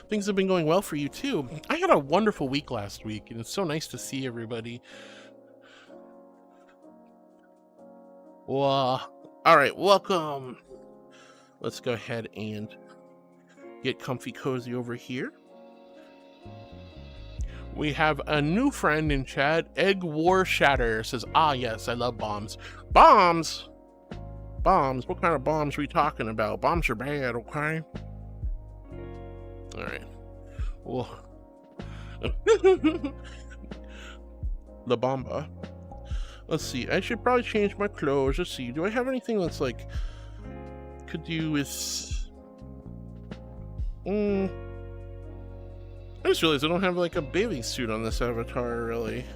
things have been going well for you too. I had a wonderful week last week, and it's so nice to see everybody. Wow. All right, welcome. Let's go ahead and get comfy cozy over here. We have a new friend in chat. Egg War Shatter says, ah, yes, I love bombs. Bombs? Bombs? What kind of bombs are we talking about? Bombs are bad, okay? All right. Well, La Bomba. Let's see. I should probably change my clothes. Let's see. Do I have anything that's like could do with? I just realized I don't have like a bathing suit on this avatar, really.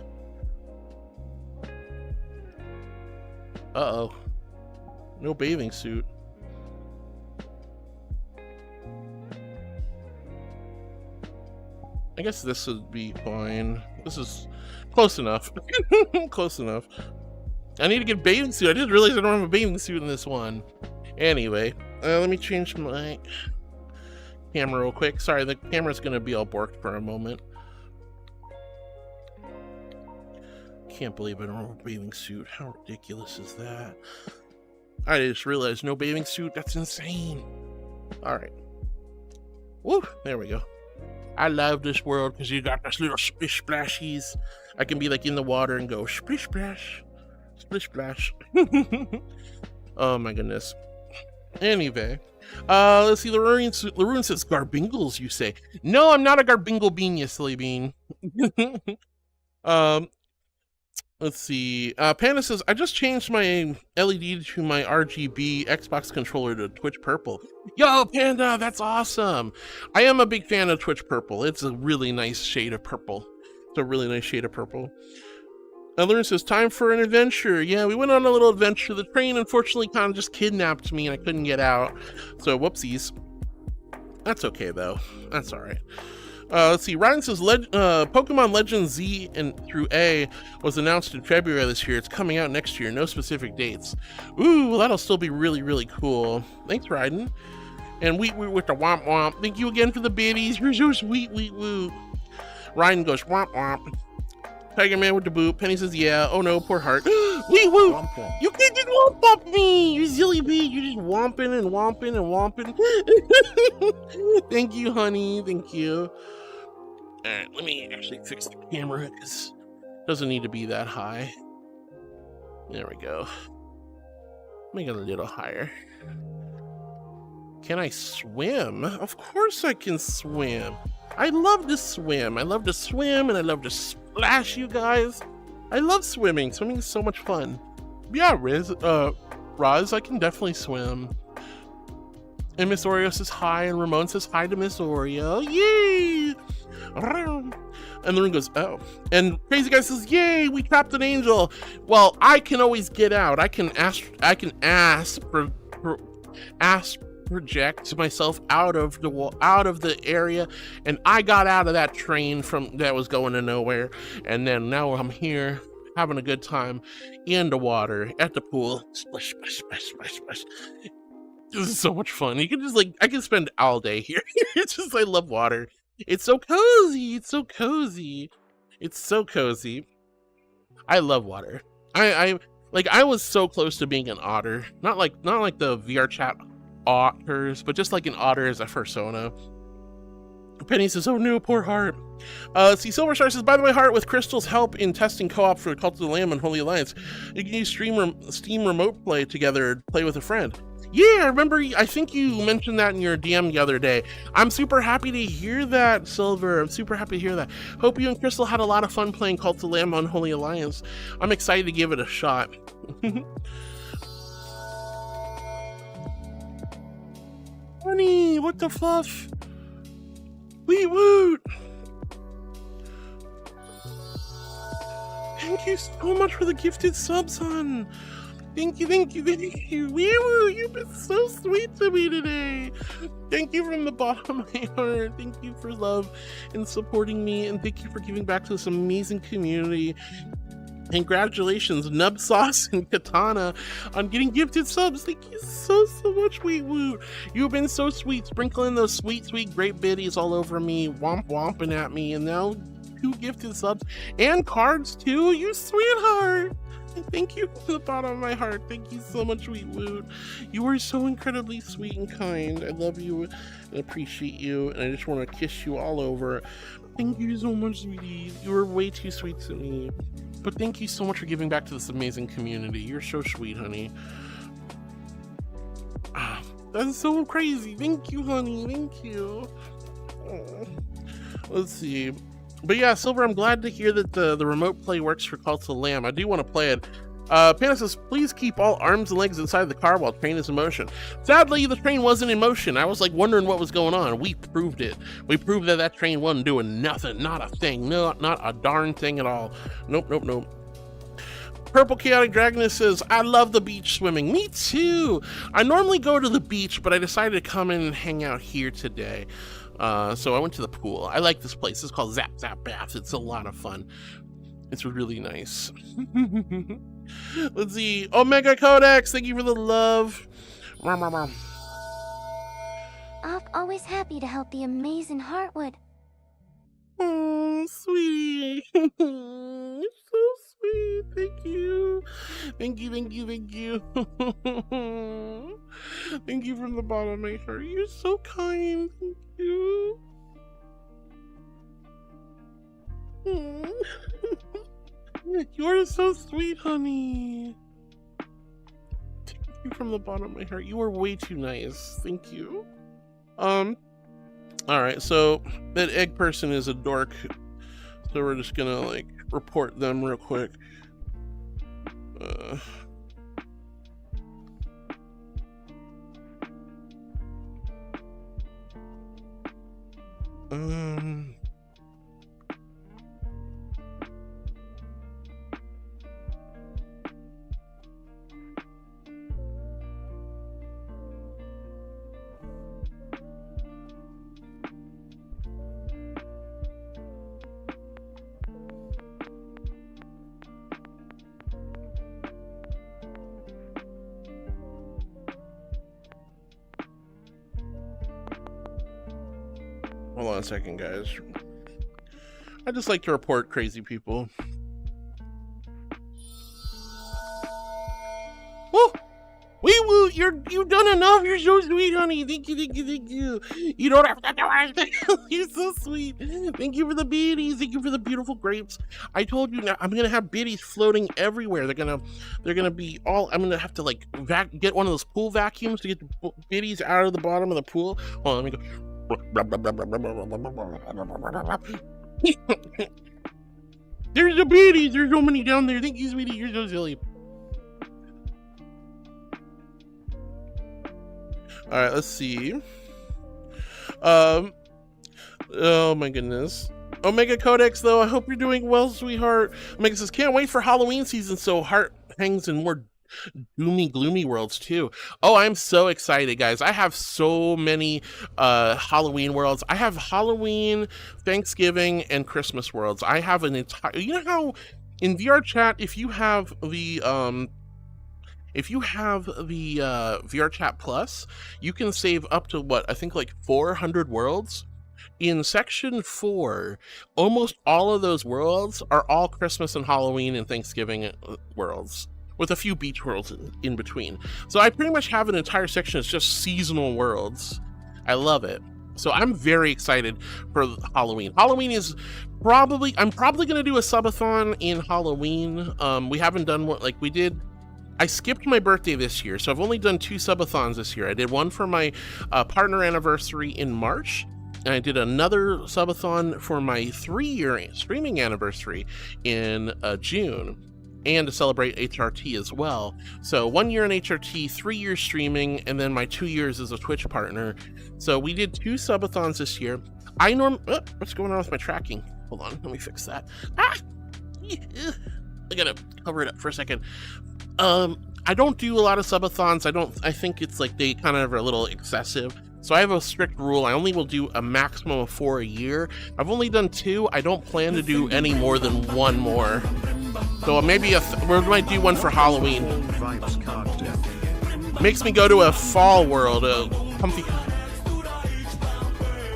Uh-oh. No bathing suit. I guess this would be fine. This is close enough. Close enough. I need to get a bathing suit. I didn't realize I don't have a bathing suit in this one. Anyway, let me change my camera real quick. Sorry, the camera's gonna be all borked for a moment. Can't believe I don't have a bathing suit. How ridiculous is that? I just realized no bathing suit. That's insane. Alright. Woo! There we go. I love this world because you got this little splish splashies. I can be like in the water and go splish splash. Splish splash. Oh my goodness. Anyway. Let's see, Laroon says, Garbingles, you say. No, I'm not a Garbingle bean, you silly bean. Let's see. Panda says, I just changed my LED to my RGB Xbox controller to Twitch Purple. Yo, Panda, that's awesome. I am a big fan of Twitch Purple. It's a really nice shade of purple. It's a really nice shade of purple. Lauren says, time for an adventure. Yeah, we went on a little adventure. The train, unfortunately, kind of just kidnapped me and I couldn't get out. So, whoopsies. That's okay, though. That's all right. Let's see. Ryan says Pokemon Legends Z and through A was announced in February this year. It's coming out next year. No specific dates. Ooh, well, that'll still be really, really cool. Thanks, Ryden. And we with the womp womp. Thank you again for the biddies. You're so sweet, woo. Ryan goes womp womp. Tiger Man with the boot. Penny says, yeah. Oh no, poor heart. Wee woo! You can't just womp up me! You silly bee. You're just womping and womping and womping. Thank you, honey. Thank you. Alright, let me actually fix the camera because it doesn't need to be that high. There we go. Make it a little higher. Can I swim? Of course I can swim. I love to swim. I love to swim and I love to splash, you guys. I love swimming. Swimming is so much fun. Yeah, Roz, I can definitely swim. And Miss Oreo says hi, and Ramon says hi to Miss Oreo. Yay! And the room goes, oh. And Crazy Guy says, yay, we trapped an angel. Well, I can always get out. I can project myself out of the area, and I got out of that train that was going to nowhere, and then now I'm here having a good time in the water at the pool. Splash, splash, splash, splash, splash. This is so much fun. You can just I can spend all day here. It's just, I love water. It's so cozy. It's so cozy. It's so cozy. I love water. I was so close to being an otter. Not like the VR chat otters, but just like an otter as a persona. Penny says, oh no, poor heart. See, Silver Star says, by the way, Heart, with Crystal's help in testing co-op for Cult of the Lamb and Holy Alliance, you can use Steam Remote Play together, play with a friend. Yeah, I remember, I think you mentioned that in your DM the other day. I'm super happy to hear that, Silver. I'm super happy to hear that. Hope you and Crystal had a lot of fun playing Cult of the Lamb on Holy Alliance. I'm excited to give it a shot. Honey, what the fluff? Wee woot! Thank you so much for the gifted subs, hon. Thank you, thank you, thank you. Wee woo, you've been so sweet to me today. Thank you from the bottom of my heart. Thank you for love and supporting me, and thank you for giving back to this amazing community. Congratulations, Nub Sauce and Katana, on getting gifted subs. Thank you so much, Wee Woo. You've been so sweet, sprinkling those sweet great biddies all over me, womping at me, and now 2 gifted subs and cards too. You sweetheart. Thank you from the bottom of my heart. Thank you so much, Wee Woo. You are so incredibly sweet and kind. I love you and appreciate you, and I just want to kiss you all over. Thank you so much, sweetie. You are way too sweet to me. But thank you so much for giving back to this amazing community. You're so sweet, honey. That's so crazy. Thank you, honey. Thank you. Let's see. But yeah, Silver, I'm glad to hear that the remote play works for Cult of the Lamb. I do want to play it. Panda says, please keep all arms and legs inside the car while train is in motion. Sadly, the train wasn't in motion. I was wondering what was going on. We proved it. We proved that train wasn't doing nothing. Not a thing. No, not a darn thing at all. Nope. Purple Chaotic Dragoness says, I love the beach swimming. Me too. I normally go to the beach, but I decided to come in and hang out here today. So I went to the pool. I like this place. It's called Zap Zap Bath. It's a lot of fun. It's really nice. Let's see. Omega Codex, thank you for the love. I'm always happy to help the amazing Heartwood. Oh, sweetie. You're so sweet. Thank you. Thank you. Thank you from the bottom of my heart. You're so kind. Thank you. You're so sweet, honey. Thank you from the bottom of my heart. You are way too nice. Thank you. Alright, so that egg person is a dork. So we're just gonna report them real quick. Hold on a second, guys. I just like to report crazy people. Woo! Woo! You've done enough. You're so sweet, honey. Thank you. You don't have to do anything. You're so sweet. Thank you for the biddies. Thank you for the beautiful grapes. I told you now I'm gonna have biddies floating everywhere. They're gonna be all. I'm gonna have to like get one of those pool vacuums to get the biddies out of the bottom of the pool. Hold on, let me go. There's the biddies. There's so many down there. Thank you, sweetie. You're so silly. All right, let's see. Oh my goodness. Omega Codex, though, I hope you're doing well, sweetheart. Omega says, can't wait for Halloween season, so heart hangs in more doomy, gloomy worlds, too. Oh, I'm so excited, guys. I have so many Halloween worlds. I have Halloween, Thanksgiving, and Christmas worlds. I have an entire... You know how in VR chat, if you have the VR Chat Plus, you can save up to what I think like 400 worlds. In section 4, almost all of those worlds are all Christmas and Halloween and Thanksgiving worlds, with a few beach worlds in between. So I pretty much have an entire section that's just seasonal worlds. I love it. So I'm very excited for Halloween. Halloween is I'm probably going to do a subathon in Halloween. We haven't done what like we did. I skipped my birthday this year, so I've only done 2 subathons this year. I did one for my partner anniversary in March, and I did another subathon for my 3-year streaming anniversary in June, and to celebrate HRT as well. So 1 year in HRT, 3 years streaming, and then my 2 years as a Twitch partner. So we did 2 subathons this year. What's going on with my tracking? Hold on, let me fix that. I gotta cover it up for a second. I don't do a lot of subathons. I think it's like they kind of are a little excessive. So I have a strict rule. I only will do a maximum of 4 a year. I've only done 2. I don't plan to do any more than 1 more. So maybe we might do one for Halloween. Makes me go to a fall world, comfy.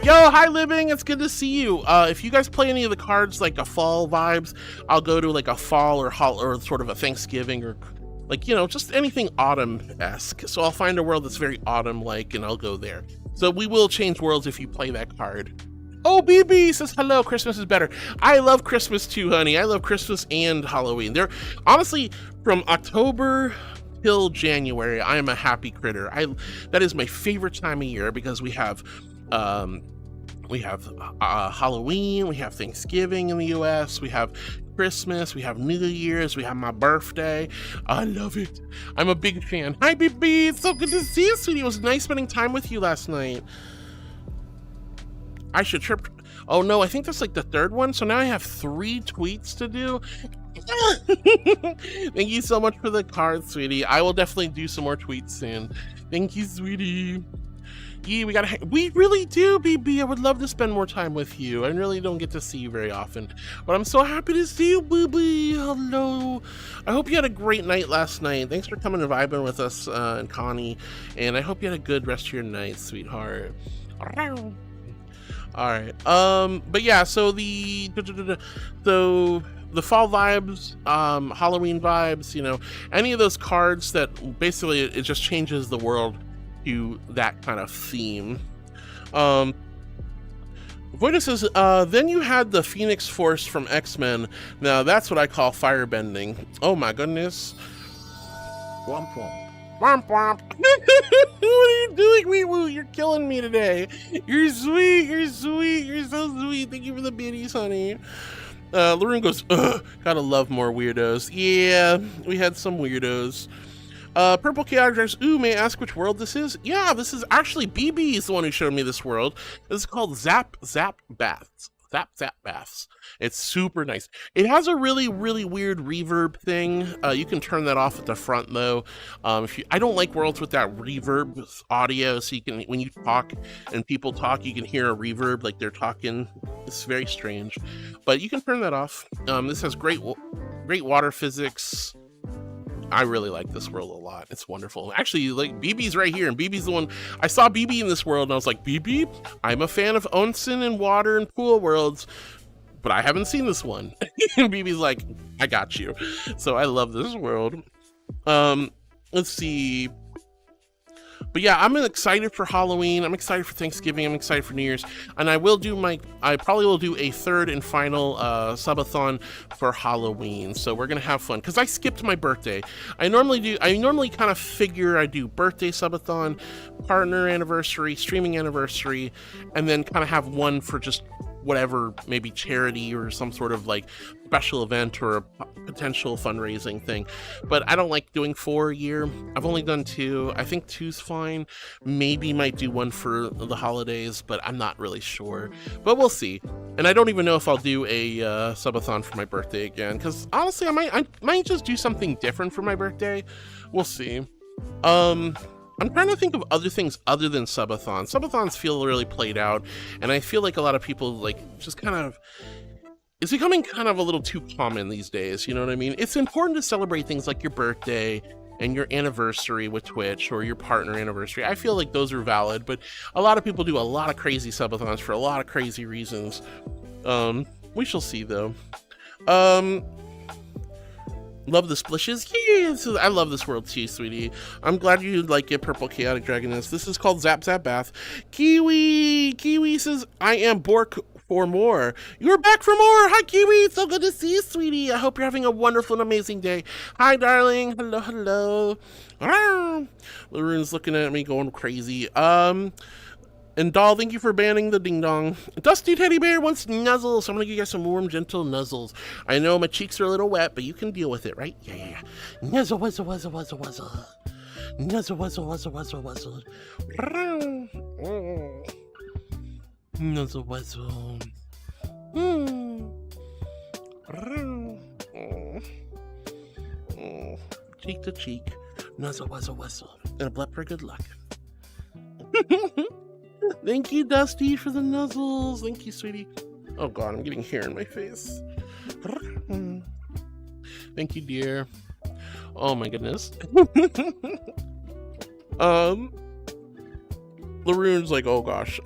Yo, hi Living, it's good to see you. If you guys play any of the cards like a fall vibes, I'll go to like a fall or sort of a Thanksgiving or like, you know, just anything autumn-esque. So I'll find a world that's very autumn-like and I'll go there. So we will change worlds if you play that card. Oh, BB says hello, Christmas is better. I love Christmas too, honey. I love Christmas and Halloween. They're honestly from October till January, I am a happy critter. That is my favorite time of year because we have Halloween, we have Thanksgiving in the US, we have Christmas, we have New Year's, we have my birthday. I love it. I'm a big fan. Hi, BB. It's so good to see you, sweetie. It was nice spending time with you last night. I should trip. Oh, no, I think that's like the 3rd one. So now I have 3 tweets to do. Thank you so much for the card, sweetie. I will definitely do some more tweets soon. Thank you, sweetie. Yeah, we really do, BB. I would love to spend more time with you. I really don't get to see you very often, but I'm so happy to see you, BB. Hello. I hope you had a great night last night. Thanks for coming and vibing with us and Connie, and I hope you had a good rest of your night, sweetheart. All right. But yeah, so the fall vibes, Halloween vibes, you know, any of those cards that basically it just changes the world to that kind of theme. Voida says, then you had the Phoenix Force from X-Men. Now that's what I call firebending. Oh my goodness. Womp womp. Womp womp. What are you doing, Wee Woo? You're killing me today. You're sweet. You're sweet. You're so sweet. Thank you for the biddies, honey. Lorraine goes, ugh, gotta love more weirdos. Yeah, we had some weirdos. Purple Chaotic Dragons, ooh, may I ask which world this is? Yeah, this is actually BB is the one who showed me this world. This is called Zap Baths. Zap Baths. It's super nice. It has a really, really weird reverb thing. You can turn that off at the front though. I don't like worlds with that reverb audio, so you can, when you talk and people talk, you can hear a reverb like they're talking. It's very strange, but you can turn that off. This has great water physics. I really like this world a lot. It's wonderful. Actually, like BB's right here, and BB's the one I saw BB in this world, and I was like, BB, I'm a fan of onsen and water and pool worlds, but I haven't seen this one. And BB's like, I got you. So I love this world. Let's see. But yeah, I'm excited for Halloween. I'm excited for Thanksgiving. I'm excited for New Year's. And I probably will do a third and final subathon for Halloween. So we're going to have fun. Because I skipped my birthday. I normally kind of figure I do birthday subathon, partner anniversary, streaming anniversary, and then kind of have one for just whatever, maybe charity or some sort of like special event or a potential fundraising thing. But I don't like doing 4 a year. I've only done 2. I think 2's fine. Maybe might do one for the holidays, but I'm not really sure. But we'll see. And I don't even know if I'll do a subathon for my birthday again, because honestly, I might just do something different for my birthday. We'll see. I'm trying to think of other things other than subathons. Subathons feel really played out, and I feel like a lot of people like just kind of, it's becoming kind of a little too common these days, you know what I mean? It's important to celebrate things like your birthday and your anniversary with Twitch or your partner anniversary. I feel like those are valid, but a lot of people do a lot of crazy subathons for a lot of crazy reasons. We shall see though. Love the splishes. Yes, I love this world too, sweetie. I'm glad you like it, Purple Chaotic Dragoness. This is called Zap Zap Bath. Kiwi says, I am Bork for more. You're back for more. Hi, Kiwi. It's so good to see you, sweetie. I hope you're having a wonderful and amazing day. Hi, darling. Hello. Laroon's looking at me going crazy. And Doll, thank you for banning the ding dong. Dusty Teddy Bear wants nuzzles, so I'm gonna give you guys some warm, gentle nuzzles. I know my cheeks are a little wet, but you can deal with it, right? Yeah. Nuzzle, wuzzle, wuzzle, wuzzle, wuzzle. Nuzzle, wuzzle, wuzzle, wuzzle, wuzzle. Nuzzle, wuzzle. Cheek to cheek. Nuzzle, wuzzle, wuzzle. And a blep for good luck. Thank you, Dusty, for the nuzzles. Thank you, sweetie. Oh god, I'm getting hair in my face. Thank you, dear. Oh my goodness. Laroon's like, oh gosh.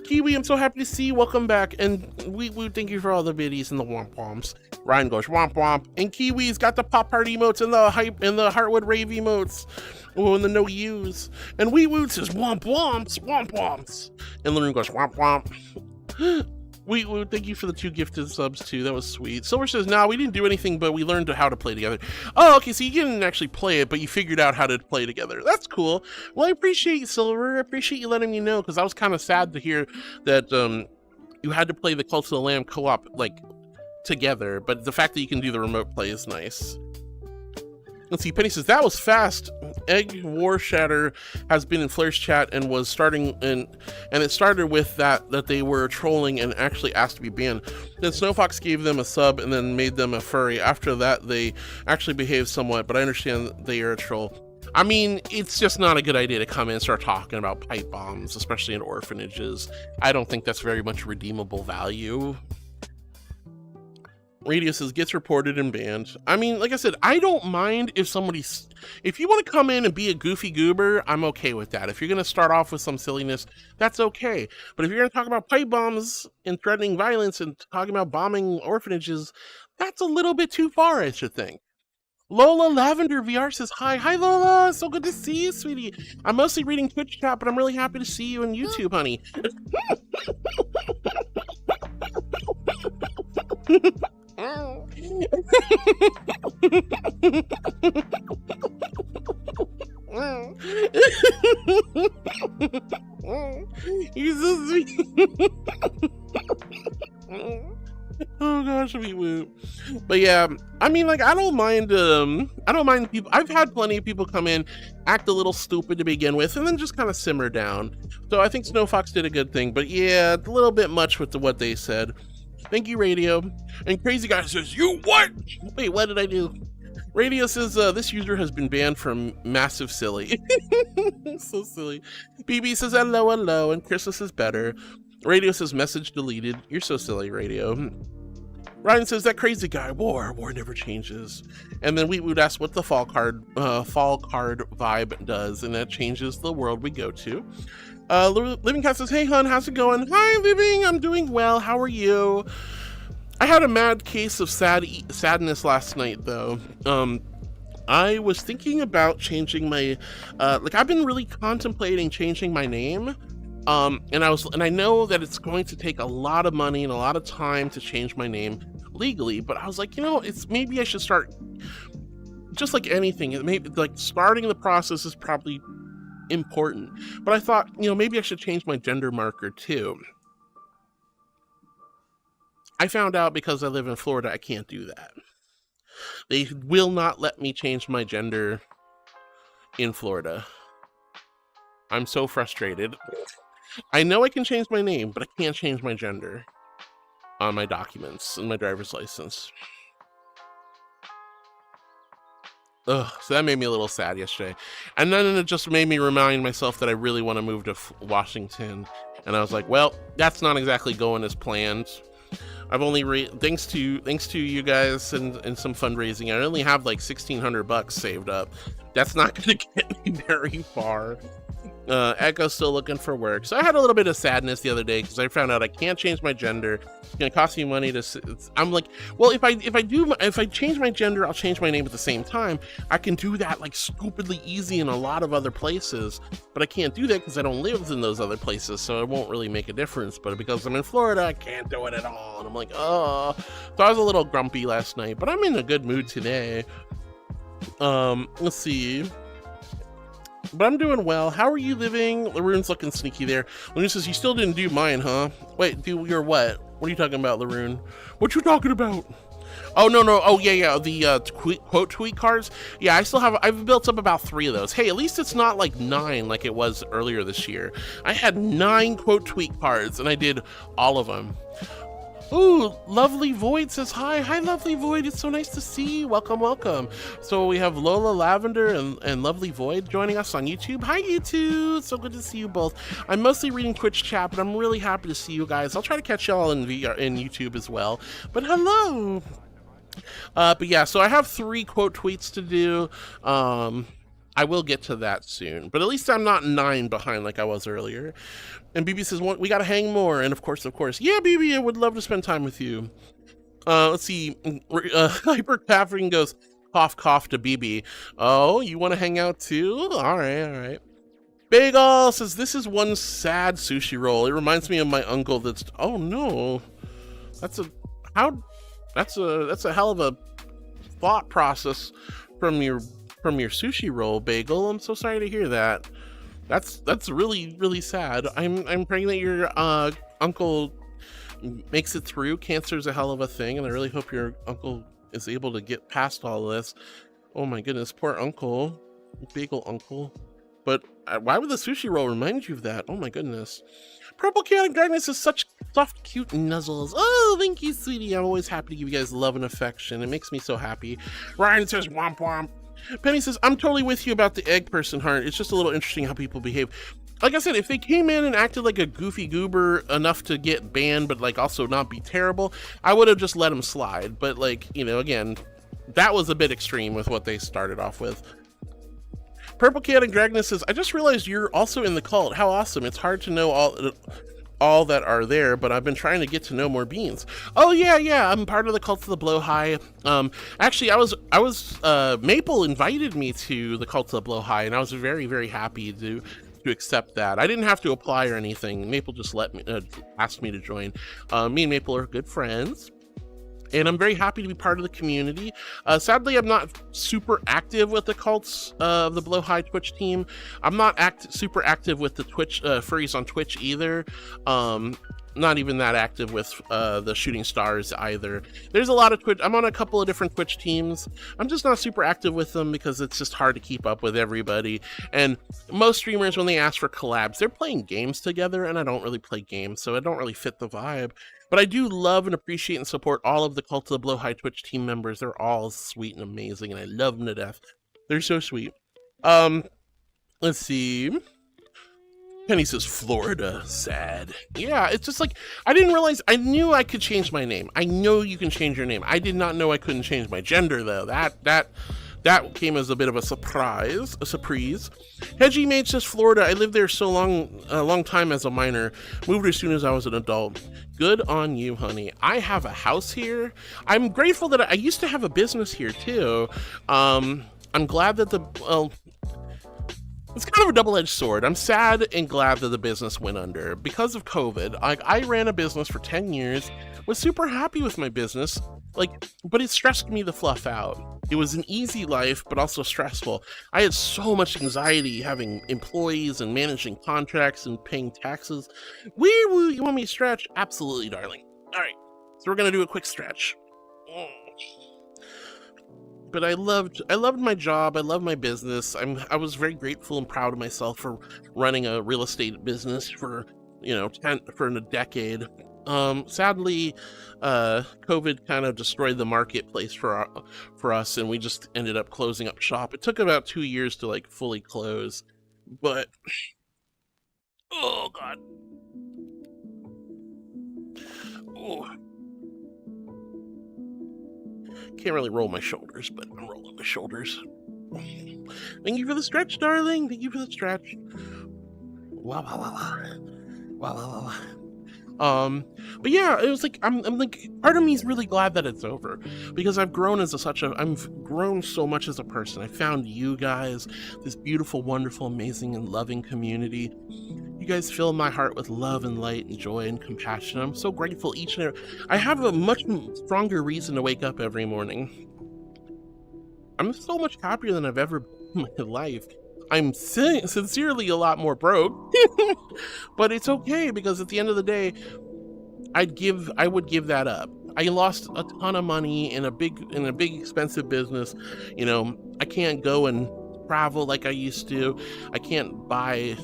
Kiwi, I'm so happy to see you. Welcome back. And we thank you for all the biddies and the womp womps. Ryan goes womp womp. And Kiwi's got the pop heart emotes and the hype and the Heartwood rave emotes. Oh, and the no use. And Wee Woot says womp womps, womp womps. And Laroon goes womp womp. Wee Woot, thank you for the 2 gifted subs too. That was sweet. Silver says, nah, we didn't do anything, but we learned how to play together. Oh, okay, so you didn't actually play it, but you figured out how to play together. That's cool. Well, I appreciate you, Silver. I appreciate you letting me know, because I was kind of sad to hear that you had to play the Cult of the Lamb co-op, like, together, but the fact that you can do the remote play is nice. Let's see, Penny says, that was fast. Egg War Shatter has been in Flair's chat and was starting, and it started with that they were trolling and actually asked to be banned. Then Snowfox gave them a sub and then made them a furry. After that, they actually behaved somewhat, but I understand they are a troll. I mean, it's just not a good idea to come in and start talking about pipe bombs, especially in orphanages. I don't think that's very much redeemable value. Radio says, gets reported and banned. I mean, like I said, I don't mind if if you want to come in and be a goofy goober, I'm okay with that. If you're going to start off with some silliness, that's okay. But if you're going to talk about pipe bombs and threatening violence and talking about bombing orphanages, that's a little bit too far, I should think. Lola Lavender VR says, hi. Hi, Lola. So good to see you, sweetie. I'm mostly reading Twitch chat, but I'm really happy to see you on YouTube, honey. You're so sweet. Oh gosh, we woo. But yeah, I mean, like, I don't mind people. I've had plenty of people come in, act a little stupid to begin with, and then just kind of simmer down. So I think Snowfox did a good thing, but yeah, a little bit much with what they said. Thank you, Radio. And Crazy Guy says, you what? Wait, what did I do? Radio says, this user has been banned from Massive Silly. So silly. BB says, hello, and Christmas is better. Radio says, message deleted. You're so silly, Radio. Ryan says, that crazy guy, war never changes. And then we would ask what the fall card vibe does, and that changes the world we go to. Living Cat says, hey hun, how's it going? Hi Living, I'm doing well, how are you? I had a mad case of sadness last night though. I was thinking about changing my, I've been really contemplating changing my name. And I know that it's going to take a lot of money and a lot of time to change my name legally, but I was like, maybe I should start, just like anything, maybe like starting the process is probably important, but I thought, maybe I should change my gender marker too. I found out because I live in Florida, I can't do that. They will not let me change my gender in Florida. I'm so frustrated. I know I can change my name, but I can't change my gender on my documents and my driver's license. Ugh, so that made me a little sad yesterday. And then it just made me remind myself that I really want to move to Washington. And I was like, well, that's not exactly going as planned. I've only thanks to you guys and some fundraising, I only have like $1,600 saved up. That's not going to get me very far. Echo's still looking for work. So I had a little bit of sadness the other day because I found out I can't change my gender. It's going to cost me money to. I'm like, well, if I change my gender, I'll change my name at the same time. I can do that like stupidly easy in a lot of other places, but I can't do that because I don't live in those other places, so it won't really make a difference. But because I'm in Florida, I can't do it at all, and I'm like, oh. So I was a little grumpy last night, but I'm in a good mood today. Let's see. But I'm doing well. How are you living? Laroon's looking sneaky there. Laroon says, you still didn't do mine, huh? Wait, do your what? What are you talking about, Laroon? What you talking about? Oh, no. Oh, yeah. The quote tweet cards. Yeah, I've built up about 3 of those. Hey, at least it's not like 9 like it was earlier this year. I had 9 quote tweet cards, and I did all of them. Ooh, Lovely Void says hi. Hi, Lovely Void. It's so nice to see you. Welcome. So we have Lola Lavender and Lovely Void joining us on YouTube. Hi, YouTube. So good to see you both. I'm mostly reading Twitch chat, but I'm really happy to see you guys. I'll try to catch y'all in YouTube as well. But hello. But yeah, so I have 3 quote tweets to do. I will get to that soon, but at least I'm not 9 behind like I was earlier. And BB says, we gotta hang more. And of course, yeah, BB, I would love to spend time with you. Let's see. Hyper Catherine goes, cough to BB. Oh, you want to hang out too? All right. Bagel says, this is one sad sushi roll. It reminds me of my uncle that's, oh no. That's a hell of a thought process from your sushi roll, Bagel. I'm so sorry to hear that. That's really, really sad. I'm praying that your uncle makes it through. Cancer is a hell of a thing, and I really hope your uncle is able to get past all of this. Oh my goodness, poor uncle, Bagel uncle. But why would the sushi roll remind you of that? Oh my goodness. Purple Chaotic Darkness is such soft, cute nuzzles. Oh, thank you, sweetie. I'm always happy to give you guys love and affection. It makes me so happy. Ryan says, womp womp. Penny says, I'm totally with you about the egg person heart. It's just a little interesting how people behave. Like I said, if they came in and acted like a goofy goober enough to get banned, but like also not be terrible, I would have just let them slide. But like, again, that was a bit extreme with what they started off with. Purple Chaotic Dragon says, I just realized you're also in the cult. How awesome. It's hard to know all that are there, but I've been trying to get to know more beans. Oh yeah, I'm part of the Cult of the Blowhigh. Actually, I was Maple invited me to the Cult of the Blowhigh, and I was very, very happy to accept that. I didn't have to apply or anything. Maple just asked me to join. Me and Maple are good friends, and I'm very happy to be part of the community. Sadly, I'm not super active with the Cults of the Blowhigh Twitch team. I'm not super active with the Twitch furries on Twitch either. Not even that active with the Shooting Stars either. There's a lot of Twitch. I'm on a couple of different Twitch teams. I'm just not super active with them because it's just hard to keep up with everybody. And most streamers, when they ask for collabs, they're playing games together, and I don't really play games, so I don't really fit the vibe. But I do love and appreciate and support all of the Cult of the Blowhigh Twitch team members. They're all sweet and amazing, and I love them to death. They're so sweet. Let's see. Penny says Florida, sad. Yeah, it's just like, I didn't realize, I knew I could change my name. I know you can change your name. I did not know I couldn't change my gender though. That came as a bit of a surprise. Hedgie Mate says Florida. I lived there a long time as a minor. Moved as soon as I was an adult. Good on you, honey. I have a house here. I'm grateful that I used to have a business here too. I'm glad that it's kind of a double-edged sword. I'm sad and glad that the business went under because of COVID. I ran a business for 10 years, was super happy with my business, but it stressed me the fluff out. It was an easy life, but also stressful. I had so much anxiety having employees and managing contracts and paying taxes. Woo, you want me to stretch? Absolutely, darling. All right, so we're gonna do a quick stretch. But I loved my job. I loved my business. I was very grateful and proud of myself for running a real estate business for a decade. Sadly, COVID kind of destroyed the marketplace for us, and we just ended up closing up shop. It took about 2 years to fully close, but oh god, oh. Can't really roll my shoulders, but I'm rolling my shoulders. Thank you for the stretch, darling. Thank you for the stretch. Wow, wow, wow, wow, wow, wow. But yeah, it was I'm part of me is really glad that it's over because I've grown I've grown so much as a person. I found you guys, this beautiful, wonderful, amazing, and loving community. You guys fill my heart with love and light and joy and compassion. I'm so grateful each and every. I have a much stronger reason to wake up every morning. I'm so much happier than I've ever been in my life. I'm sincerely a lot more broke, but it's okay because at the end of the day, I would give that up. I lost a ton of money in a big expensive business. I can't go and travel like I used to. I can't buy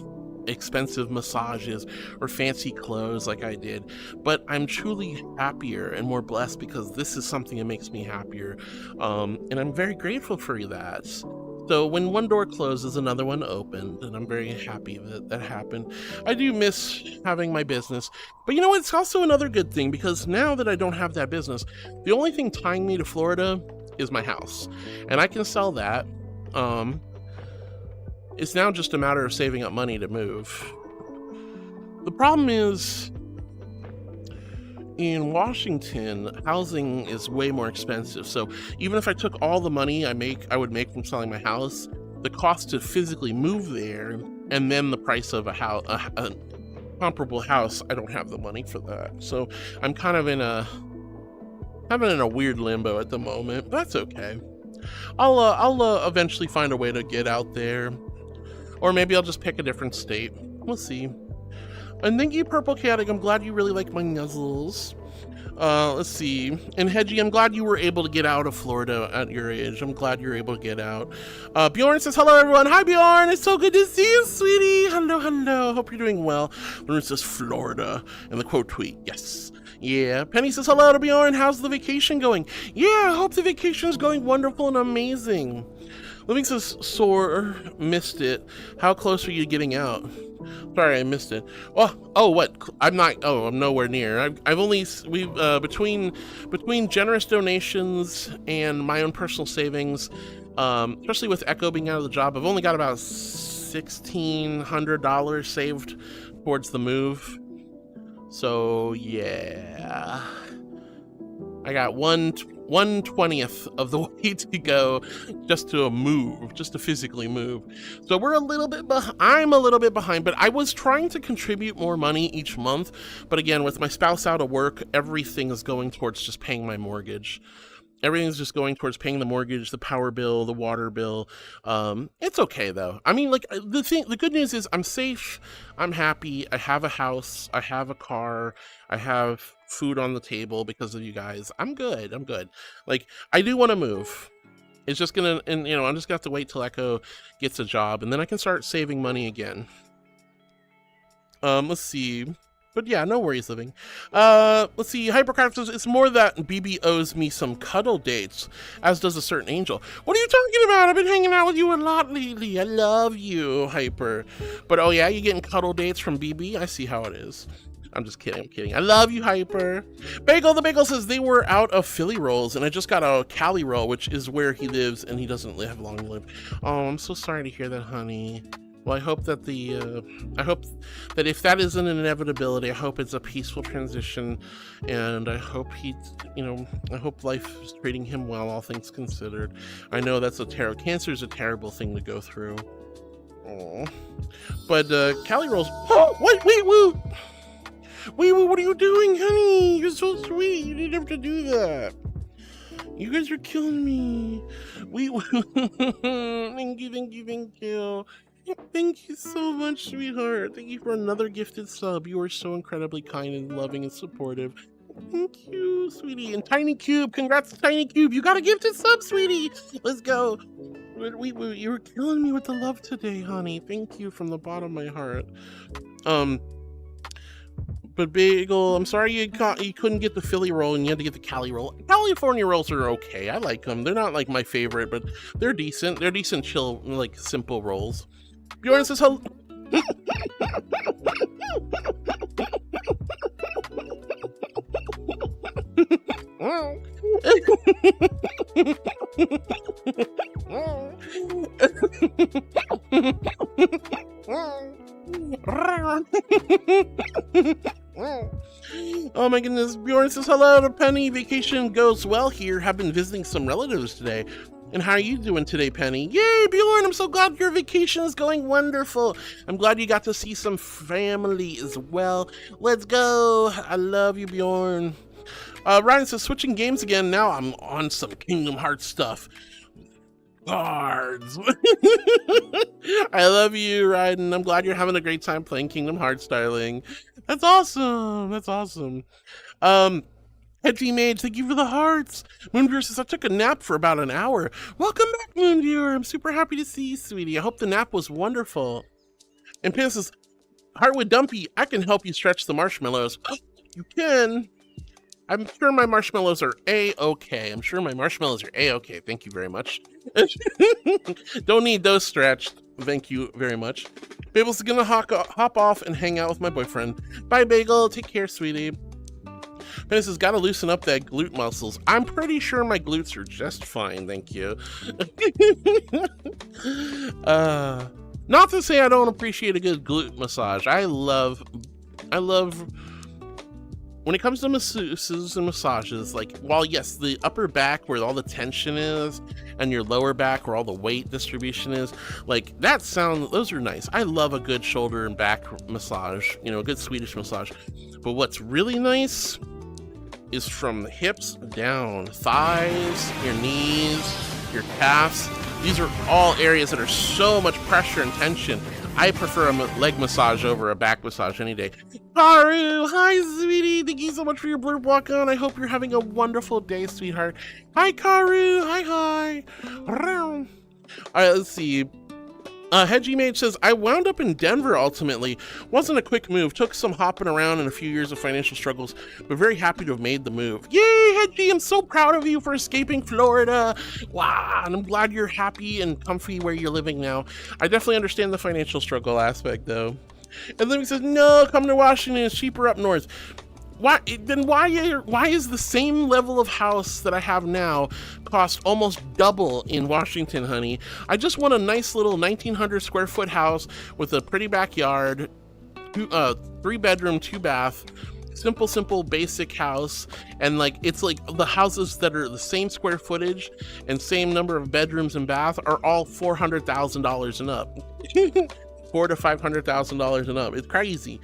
expensive massages or fancy clothes like I did, but I'm truly happier and more blessed because this is something that makes me happier, and I'm very grateful for that. So when one door closes, another one opened, and I'm very happy that happened. I do miss having my business, but you know what? It's also another good thing because now that I don't have that business, the only thing tying me to Florida is my house, and I can sell that. It's now just a matter of saving up money to move. The problem is, in Washington, housing is way more expensive. So even if I took all the money I would make from selling my house, the cost to physically move there, and then the price of a comparable house, I don't have the money for that. So I'm kind of in a weird limbo at the moment, but that's okay. I'll eventually find a way to get out there. Or maybe I'll just pick a different state. We'll see. And thank you, Purple Chaotic. I'm glad you really like my nuzzles. Let's see. And Hedgie, I'm glad you were able to get out of Florida at your age. I'm glad you're able to get out. Bjorn says, hello, everyone. Hi, Bjorn. It's so good to see you, sweetie. Hello, hello. Hope you're doing well. Luna says, Florida. And the quote tweet, yes. Yeah. Penny says, hello to Bjorn. How's the vacation going? Yeah, I hope the vacation's going wonderful and amazing. Living says, Soar, missed it. How close are you to getting out? Sorry, I missed it. Oh, what? I'm nowhere near. Between generous donations and my own personal savings, especially with Echo being out of the job, I've only got about $1,600 saved towards the move. So yeah, I got 1/20th of the way to go just to physically move. So we're a little bit behind. I'm a little bit behind, but I was trying to contribute more money each month. But again, with my spouse out of work, everything is going towards just paying my mortgage. Everything's just going towards paying the mortgage, the power bill, the water bill. It's okay though. I mean, the good news is I'm safe. I'm happy. I have a house. I have a car. I have food on the table because of you guys. I'm good. I do want to move. It's just I'm just gonna have to wait till Echo gets a job and then I can start saving money again. Let's see. But yeah, no worries living. Let's see. Hypercraft says, it's more that BB owes me some cuddle dates, as does a certain angel. What are you talking about? I've been hanging out with you a lot lately. I love you, Hyper. But oh yeah, you getting cuddle dates from BB? I see how it is. I'm just kidding. I'm kidding. I love you, Hyper. Bagel the Bagel says they were out of Philly rolls, and I just got a Cali roll, which is where he lives, and he doesn't have long live. Oh, I'm so sorry to hear that, honey. Well, I hope that if that isn't an inevitability, I hope it's a peaceful transition, and I hope I hope life is treating him well, all things considered. I know that's cancer is a terrible thing to go through. Oh, but Cali rolls. Oh, wait, woo. Wait, what are you doing, honey? You're so sweet. You didn't have to do that. You guys are killing me. Thank you. Thank you so much, sweetheart. Thank you for another gifted sub. You are so incredibly kind and loving and supportive. Thank you, sweetie. And Tiny Cube, congrats to Tiny Cube. You got a gifted sub, sweetie. Let's go. You were killing me with the love today, honey. Thank you from the bottom of my heart. But Bagel, I'm sorry you couldn't get the Philly roll and you had to get the Cali roll. California rolls are okay. I like them. They're not like my favorite, but they're decent. They're decent, chill, like simple rolls. Bjorn says hello. Oh my goodness, Bjorn says hello to Penny. Vacation goes well here. Have been visiting some relatives today. And how are you doing today, Penny? Yay, Bjorn, I'm so glad your vacation is going wonderful. I'm glad you got to see some family as well. Let's go. I love you, Bjorn. Ryan says, switching games again. Now I'm on some Kingdom Hearts stuff. Cards. I love you, Ryan. I'm glad you're having a great time playing Kingdom Hearts, darling. That's awesome. That's awesome. Hedgy Mage, thank you for the hearts. Moonviewer says, I took a nap for about an hour. Welcome back, Moonviewer. I'm super happy to see you, sweetie. I hope the nap was wonderful. And Pam says, Heartwood Dumpy, I can help you stretch the marshmallows. You can. I'm sure my marshmallows are A-okay. I'm sure my marshmallows are A-okay. Thank you very much. Don't need those stretched. Thank you very much. Babel's gonna hop off and hang out with my boyfriend. Bye, Bagel. Take care, sweetie. Penny says, gotta loosen up that glute muscles. I'm pretty sure my glutes are just fine, thank you. Not to say I don't appreciate a good glute massage. I love when it comes to masseuses and massages, like, while yes, the upper back where all the tension is, and your lower back where all the weight distribution is, like, those are nice. I love a good shoulder and back massage, a good Swedish massage. But what's really nice is from the hips down, thighs, your knees, your calves. These are all areas that are so much pressure and tension. I prefer a leg massage over a back massage any day. Karu, hi, sweetie. Thank you so much for your blurb walk on. I hope you're having a wonderful day, sweetheart. Hi, Karu. Hi. All right, let's see. Hedgy Mage says, I wound up in Denver ultimately. Wasn't a quick move. Took some hopping around and a few years of financial struggles, but very happy to have made the move. Yay, Hedgy! I'm so proud of you for escaping Florida. Wow, and I'm glad you're happy and comfy where you're living now. I definitely understand the financial struggle aspect, though. And then he says, no, come to Washington. It's cheaper up north. Why is the same level of house that I have now cost almost double in Washington, honey? I just want a nice little 1,900 square foot house with a pretty backyard, 3 bedroom, 2 bath, simple, basic house. And like, it's like the houses that are the same square footage and same number of bedrooms and bath are all $400,000 and up. $400,000 to $500,000 and up. It's crazy.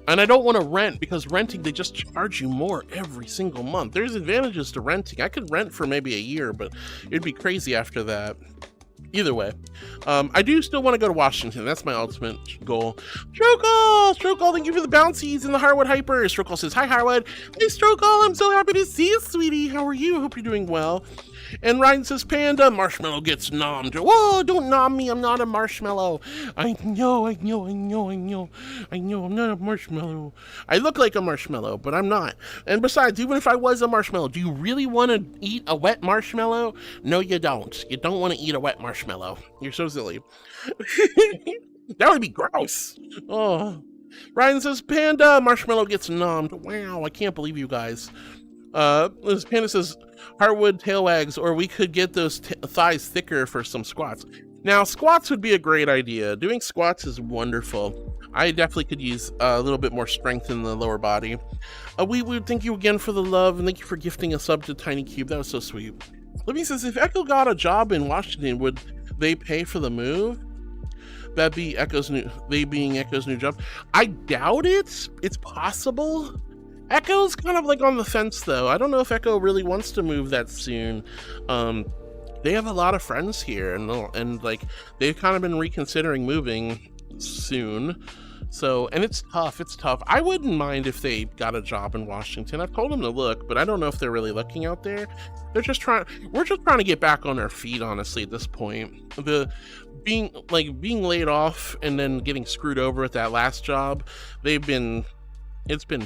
And I don't want to rent, because renting, they just charge you more every single month. There's advantages to renting. I could rent for maybe a year, but it'd be crazy after that. Either way, I do still want to go to Washington. That's my ultimate goal. Strokle, thank you for the bouncies and the Harwood Hyper. Strokle says, hi, Harwood. Hey, Strokle, I'm so happy to see you, sweetie. How are you? I hope you're doing well. And Ryan says, Panda, marshmallow gets nommed. Whoa, don't nom me, I'm not a marshmallow. I know, I'm not a marshmallow. I look like a marshmallow, but I'm not. And besides, even if I was a marshmallow, do you really want to eat a wet marshmallow? No, you don't. You don't want to eat a wet marshmallow. You're so silly. That would be gross. Oh. Ryan says, Panda, marshmallow gets nommed. Wow, I can't believe you guys. Panda says, Heartwood tail wags, or we could get those thighs thicker for some squats. Now, squats would be a great idea. Doing squats is wonderful. I definitely could use a little bit more strength in the lower body. We would thank you again for the love, and thank you for gifting a sub to Tiny Cube. That was so sweet. Libby says, if Echo got a job in Washington, would they pay for the move? That'd be they being Echo's new job. I doubt it. It's possible. Echo's kind of like on the fence though. I don't know if Echo really wants to move that soon. They have a lot of friends here, and like they've kind of been reconsidering moving soon. So, and it's tough. I wouldn't mind if they got a job in Washington. I've told them to look, but I don't know if they're really looking out there. We're just trying to get back on our feet, honestly, at this point. Being laid off and then getting screwed over at that last job, it's been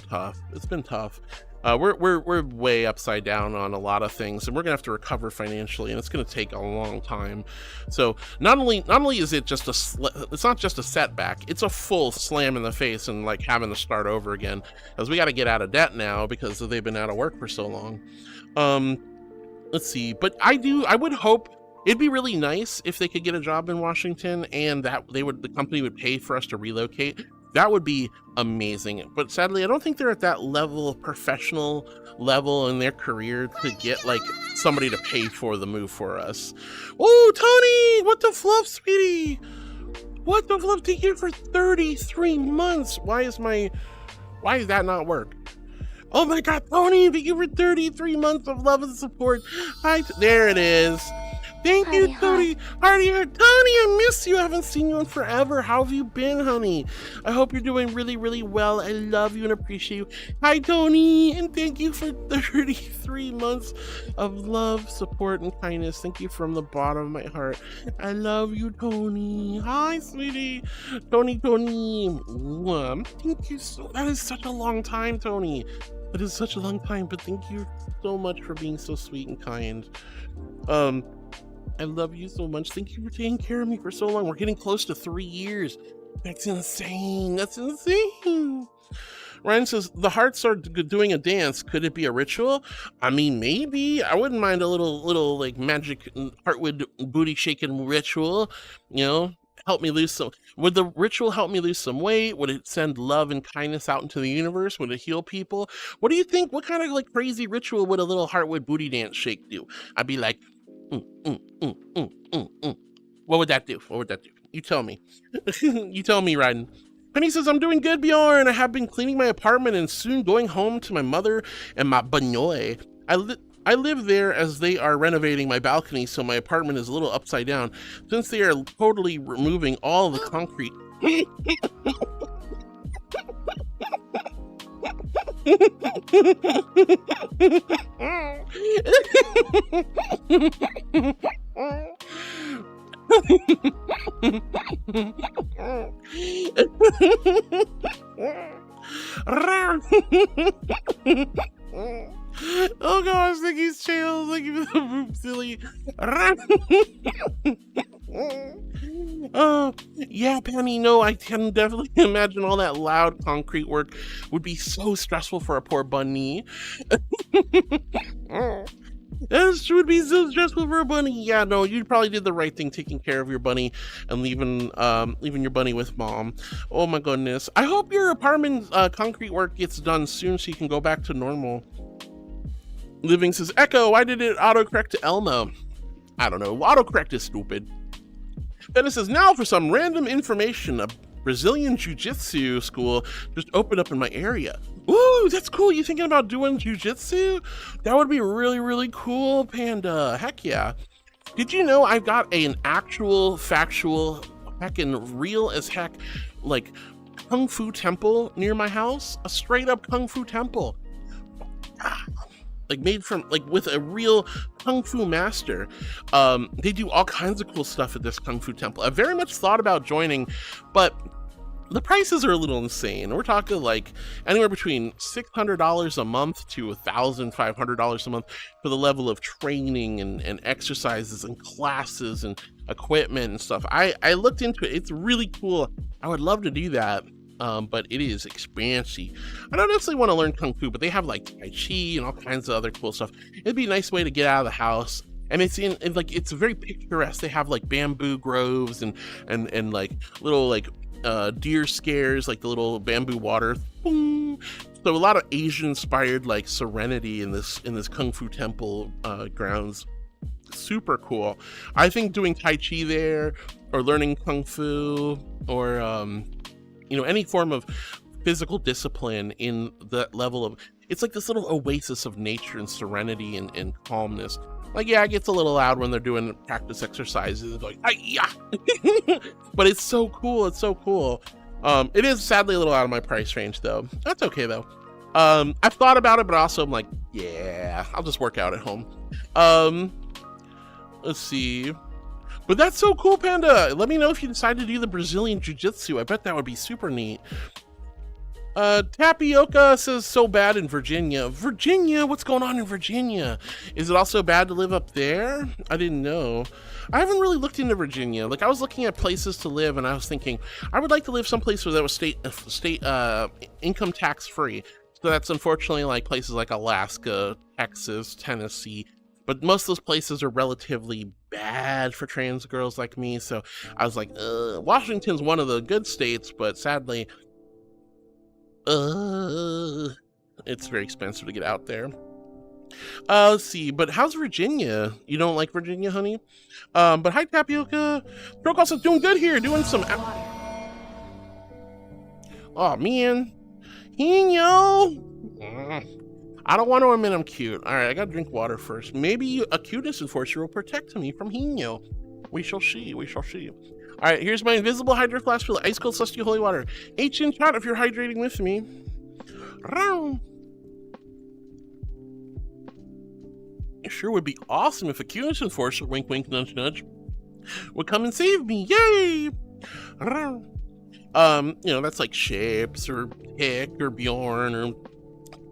tough. We're way upside down on a lot of things, and we're gonna have to recover financially, and it's gonna take a long time. So not only is it just it's not just a setback, it's a full slam in the face and like having to start over again, because we got to get out of debt now because they've been out of work for so long. Let's see, but I would hope it'd be really nice if they could get a job in Washington and that the company would pay for us to relocate. That would be amazing. But sadly, I don't think they're at that level of professional level in their career to get like somebody to pay for the move for us. Oh, Tony, what the fluff, sweetie? What the fluff? Thank you for 33 months. Why does that not work? Oh my God, Tony, thank you for 33 months of love and support. There it is. Thank you, Tony. Tony, I miss you. I haven't seen you in forever. How have you been, honey? I hope you're doing really, really well. I love you and appreciate you. Hi, Tony, and thank you for 33 months of love, support, and kindness. Thank you from the bottom of my heart. I love you, Tony. Hi, sweetie. Tony. Thank you so. That is such a long time, Tony. That is such a long time, but thank you so much for being so sweet and kind. I love you so much. Thank you for taking care of me for so long. We're getting close to 3 years. That's insane. Ryan says, the hearts are doing a dance. Could it be a ritual? I mean, maybe. I wouldn't mind a little like magic heartwood booty shaking ritual. You know, help me lose some. Would the ritual help me lose some weight? Would it send love and kindness out into the universe? Would it heal people? What do you think? What kind of like crazy ritual would a little heartwood booty dance shake do? I'd be like, What would that do? You tell me. You tell me, Ryden. Penny says, I'm doing good, Bjorn. I have been cleaning my apartment and soon going home to my mother and my banyoy. I live there as they are renovating my balcony, so my apartment is a little upside down since they are totally removing all the concrete. Oh gosh, thank you, Chales. Thank you for the poop, silly. Oh, yeah, Penny, no, I can definitely imagine all that loud concrete work would be so stressful for a poor bunny. That would be so stressful for a bunny. Yeah, no, you probably did the right thing taking care of your bunny and leaving your bunny with mom. Oh my goodness. I hope your apartment concrete work gets done soon so you can go back to normal. Living says, Echo, why did it autocorrect to Elmo? I don't know. Autocorrect is stupid. Then it says, now for some random information. A Brazilian jiu-jitsu school just opened up in my area. Ooh, that's cool. You thinking about doing jiu-jitsu? That would be really, really cool, Panda. Heck yeah. Did you know I've got an actual, factual, heckin' real as heck, like, Kung Fu temple near my house? A straight up Kung Fu temple. like made from like with a real kung fu master. They do all kinds of cool stuff at this kung fu temple. I very much thought about joining, but the prices are a little insane. We're talking like anywhere between $600 a month to $1,500 a month for the level of training and exercises and classes and equipment and stuff. I looked into it. It's really cool. I would love to do that. But it is expansive. I don't necessarily want to learn Kung Fu, but they have like Tai Chi and all kinds of other cool stuff. It'd be a nice way to get out of the house. And it's like, it's very picturesque. They have like bamboo groves and like little like deer scares, like the little bamboo water. Boom. So a lot of Asian inspired like serenity in this Kung Fu temple grounds. Super cool. I think doing Tai Chi there or learning Kung Fu or you know, any form of physical discipline in that level of, it's like this little oasis of nature and serenity and calmness. Like, yeah, it gets a little loud when they're doing practice exercises and going, yeah. But it's so cool. It's so cool. It is sadly a little out of my price range though. That's okay though. I've thought about it, but also I'm like, yeah, I'll just work out at home. Let's see. But that's so cool, Panda. Let me know if you decide to do the Brazilian Jiu-Jitsu. I bet that would be super neat. Tapioca says so bad in Virginia. Virginia? What's going on in Virginia? Is it also bad to live up there? I didn't know. I haven't really looked into Virginia. Like, I was looking at places to live and I was thinking, I would like to live someplace where that was state income tax free. So that's unfortunately like places like Alaska, Texas, Tennessee. But most of those places are relatively bad for trans girls like me. So I was like, Washington's one of the good states, but sadly, it's very expensive to get out there. Let's see, but how's Virginia? You don't like Virginia, honey? But hi, Tapioca. Stroke also doing good here, doing some... Oh, man. Hino. I don't want to admit I'm cute. All right, I gotta drink water first. Maybe a cuteness enforcer will protect me from Hino. We shall see. We shall see. All right, here's my invisible hydro flask full of ice cold celestial holy water. H in chat if you're hydrating with me. It sure would be awesome if a cuteness enforcer, wink wink nudge nudge, would come and save me. Yay! You know, that's like Ships or Hick or Bjorn or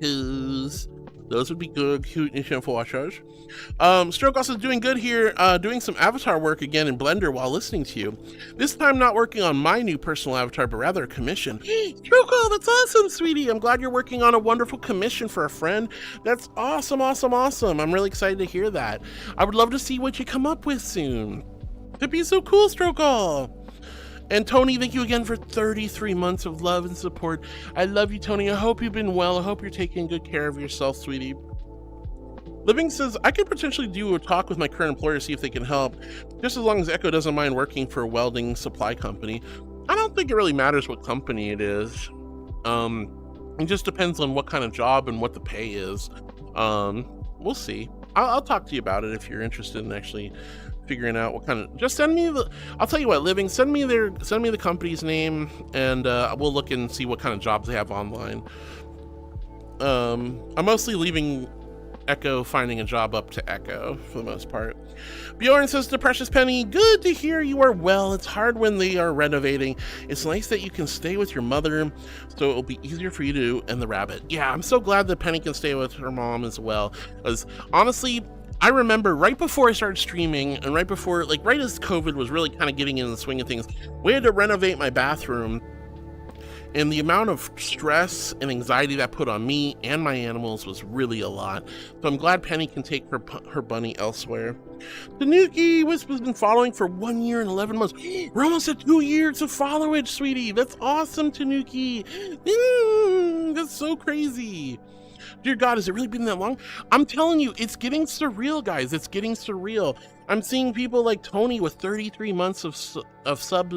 those would be good cuteness enforcers. Stroke also doing good here, doing some avatar work again in Blender while listening to you. This time not working on my new personal avatar, but rather a commission. Stroke, that's awesome, sweetie. I'm glad you're working on a wonderful commission for a friend. That's awesome, awesome, awesome. I'm really excited to hear that. I would love to see what you come up with soon. It'd be so cool, Stroke. And Tony, thank you again for 33 months of love and support. I love you, Tony. I hope you've been well. I hope you're taking good care of yourself, sweetie. Living says, I could potentially do a talk with my current employer, see if they can help, just as long as Echo doesn't mind working for a welding supply company. I don't think it really matters what company it is. It just depends on what kind of job and what the pay is. We'll see. I'll talk to you about it if you're interested in actually figuring out what kind of, just send me the, I'll tell you what, Living, send me the company's name and we'll look and see what kind of jobs they have online. I'm mostly leaving Echo finding a job up to Echo for the most part. Bjorn says to Precious Penny, good to hear you are well. It's hard when they are renovating. It's nice that you can stay with your mother, so it'll be easier for you to and the rabbit. Yeah, I'm so glad that Penny can stay with her mom as well. Because honestly, I remember right before I started streaming and right before, like right as COVID was really kind of getting in the swing of things, we had to renovate my bathroom. And the amount of stress and anxiety that put on me and my animals was really a lot. So I'm glad Penny can take her bunny elsewhere. Tanuki Wisp has been following for 1 year and 11 months. We're almost at 2 years of followage, sweetie. That's awesome, Tanuki. That's so crazy. Dear God, has it really been that long? I'm telling you, it's getting surreal, guys. It's getting surreal. I'm seeing people like Tony with 33 months of sub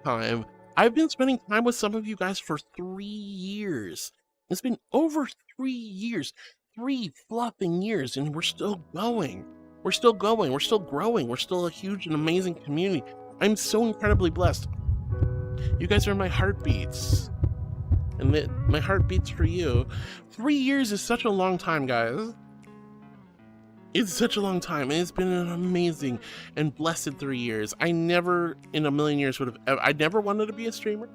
time. I've been spending time with some of you guys for 3 years. It's been over 3 years, 3 fluffing years, and we're still going. We're still going. We're still growing. We're still a huge and amazing community. I'm so incredibly blessed. You guys are my heartbeats. And my heart beats for you. 3 years is such a long time, guys. It's such a long time, and it's been an amazing and blessed 3 years. I never in a million years would have, I never wanted to be a streamer.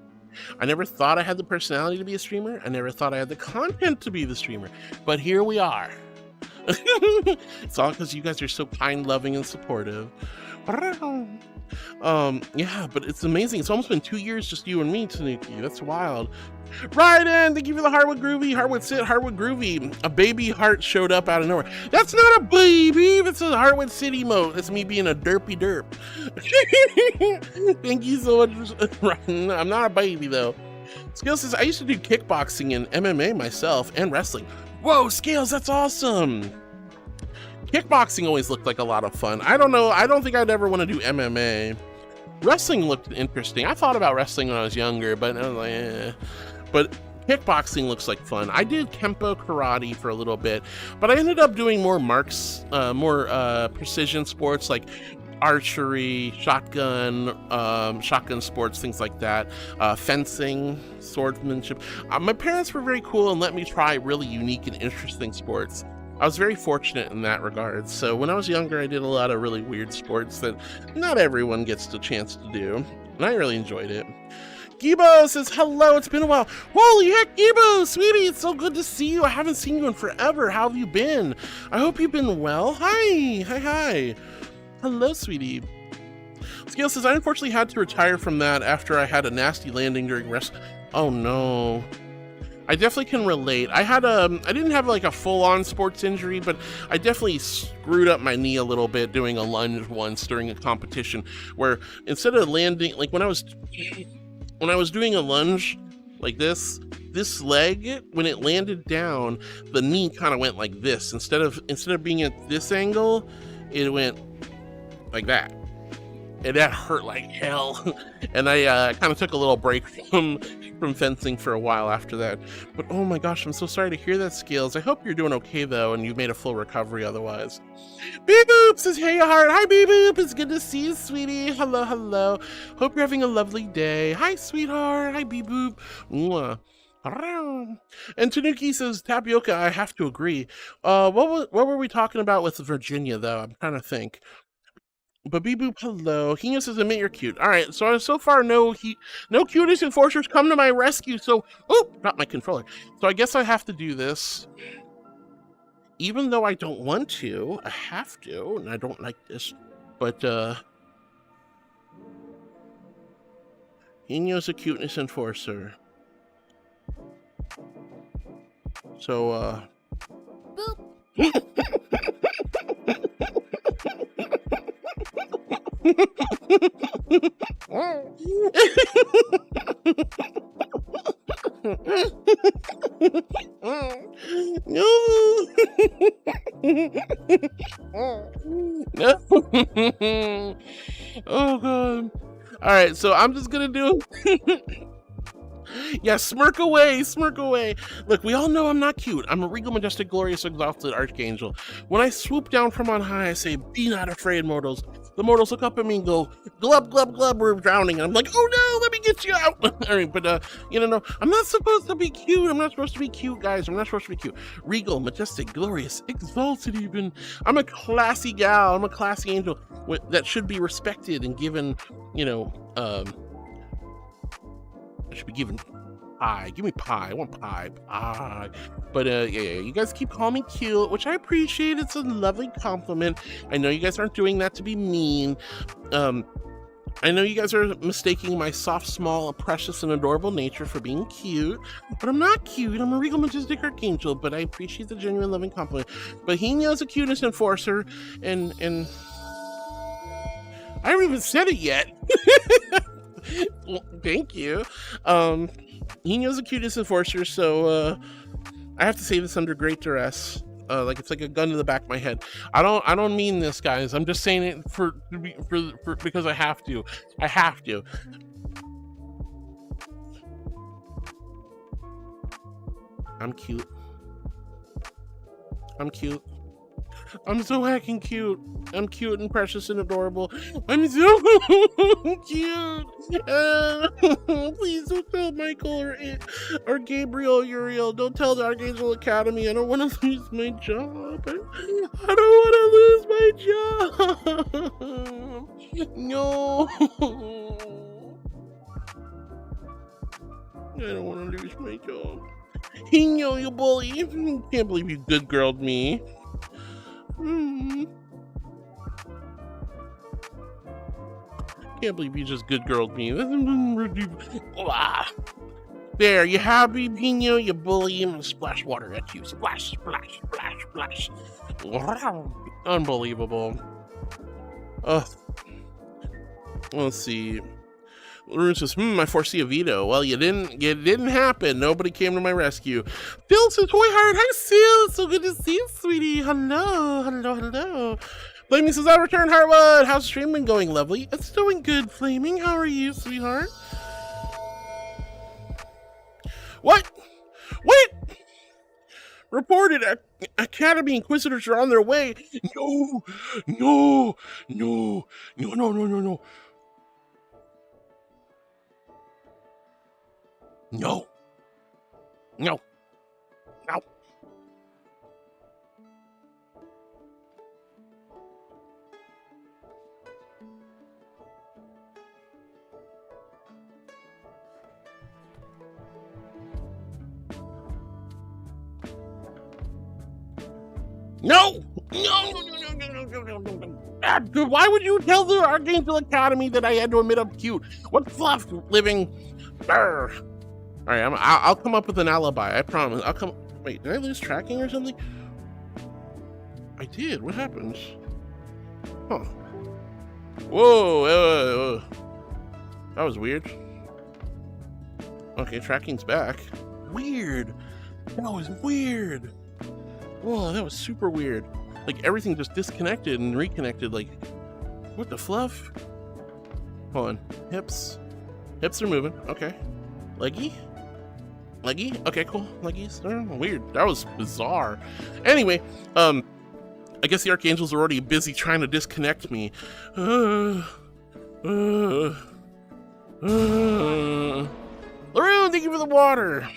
I never thought I had the personality to be a streamer. I never thought I had the content to be the streamer, but here we are. It's all because you guys are so kind, loving, and supportive. Yeah, but it's amazing. It's almost been 2 years just you and me, Tanuki. That's wild. Right in, thank you for the Heartwood Groovy, Heartwood Sit, Heartwood Groovy. A baby heart showed up out of nowhere. That's not a baby, that's a Heartwood City emote. That's me being a derpy derp. Thank you so much. I'm not a baby though. Scales says, I used to do kickboxing and MMA myself and wrestling. Whoa, Scales, that's awesome. Kickboxing always looked like a lot of fun. I don't know, I don't think I'd ever want to do MMA. Wrestling looked interesting. I thought about wrestling when I was younger, but I was like, eh. But kickboxing looks like fun. I did Kempo karate for a little bit, but I ended up doing more precision sports like archery, shotgun sports, things like that, fencing, swordsmanship. My parents were very cool and let me try really unique and interesting sports. I was very fortunate in that regard. So when I was younger, I did a lot of really weird sports that not everyone gets the chance to do, and I really enjoyed it. Gibo says, hello, it's been a while. Holy heck, Gibo, sweetie, it's so good to see you. I haven't seen you in forever. How have you been? I hope you've been well. Hi. Hello, sweetie. Scale says, I unfortunately had to retire from that after I had a nasty landing during rest. Oh no. I definitely can relate. I didn't have like a full-on sports injury, but I definitely screwed up my knee a little bit doing a lunge once during a competition where instead of landing, like when I was doing a lunge like this leg, when it landed down, the knee kind of went like this. Instead of being at this angle, it went like that. And that hurt like hell. And I kind of took a little break from fencing for a while after that. But oh my gosh, I'm so sorry to hear that, Scales. I hope you're doing okay though, and you've made a full recovery otherwise. Beeboop says, hey heart. Hi Beeboop, it's good to see you, sweetie. Hello. Hope you're having a lovely day. Hi sweetheart. Hi Beeboop. Mwah. And Tanuki says, Tapioca, I have to agree. What were we talking about with Virginia though? I'm trying to think. But Beeboop, hello. Hino says, admit you're cute. Alright, so far no cutest enforcers come to my rescue, so dropped my controller. So I guess I have to do this. Even though I don't want to, I have to, and I don't like this. But Hino's a cuteness enforcer. So boop. No. Oh god. All right, so I'm just gonna do yeah, smirk away. Look, we all know I'm not cute. I'm a regal, majestic, glorious, exalted archangel. When I swoop down from on high, I say, be not afraid, mortals. The mortals look up at me and go, glub, glub, glub, we're drowning. And I'm like, oh no, let me get you out. All right, but, no, I'm not supposed to be cute. I'm not supposed to be cute, guys. I'm not supposed to be cute. Regal, majestic, glorious, exalted even. I'm a classy gal. I'm a classy angel that should be respected and given, I should be given pie. Give me pie. I want pie. But yeah, you guys keep calling me cute, which I appreciate. It's a lovely compliment. I know you guys aren't doing that to be mean. I know you guys are mistaking my soft, small, precious, and adorable nature for being cute, but I'm not cute. I'm a regal, majestic archangel, but I appreciate the genuine, loving compliment. But he knows a cuteness enforcer, and I haven't even said it yet. Well, thank you. He knows the cutest enforcer, so I have to say this under great duress. Like it's like a gun to the back of my head. I don't mean this, guys. I'm just saying it for because I have to. I have to. I'm cute. I'm so heckin' cute. I'm cute and precious and adorable. I'm so cute. Please don't tell Michael or Gabriel or Uriel. Don't tell the Archangel Academy. I don't want to lose my job. I don't want to lose my job. No. I don't want to lose my job. No, you bully. Can't believe you good girled me. Can't believe you just good girled me. There, you happy, Pino? You bully. I'm gonna splash water at you. Splash, splash, splash, splash. Unbelievable. Let's see. Laroon says, I foresee a veto. Well, it didn't happen. Nobody came to my rescue. Phil says, Toy Heart. Hi, Phil. It's so good to see you, sweetie. Hello, hello, hello. Flaming says, I returned, Heartwood. How's stream been going, lovely? It's doing good, Flaming. How are you, sweetheart? What? What? Reported Academy Inquisitors are on their way. No, no, no, no, no, no, no, no. No. No. No. No! Why would you tell the Archangel Academy that I had to admit I'm cute? What fluff, living? Brr. All right, I'll come up with an alibi. I promise. I'll come. Wait, did I lose tracking or something? I did. What happened? Huh. Whoa. That was weird. Okay, tracking's back. Weird. That was weird. Whoa, that was super weird. Like everything just disconnected and reconnected. Like, what the fluff? Hold on. Hips. Hips are moving. Okay. Leggy? Leggy? Okay, cool. Leggies. Weird. That was bizarre. Anyway, I guess the Archangels are already busy trying to disconnect me. Laroon, thank you for the water.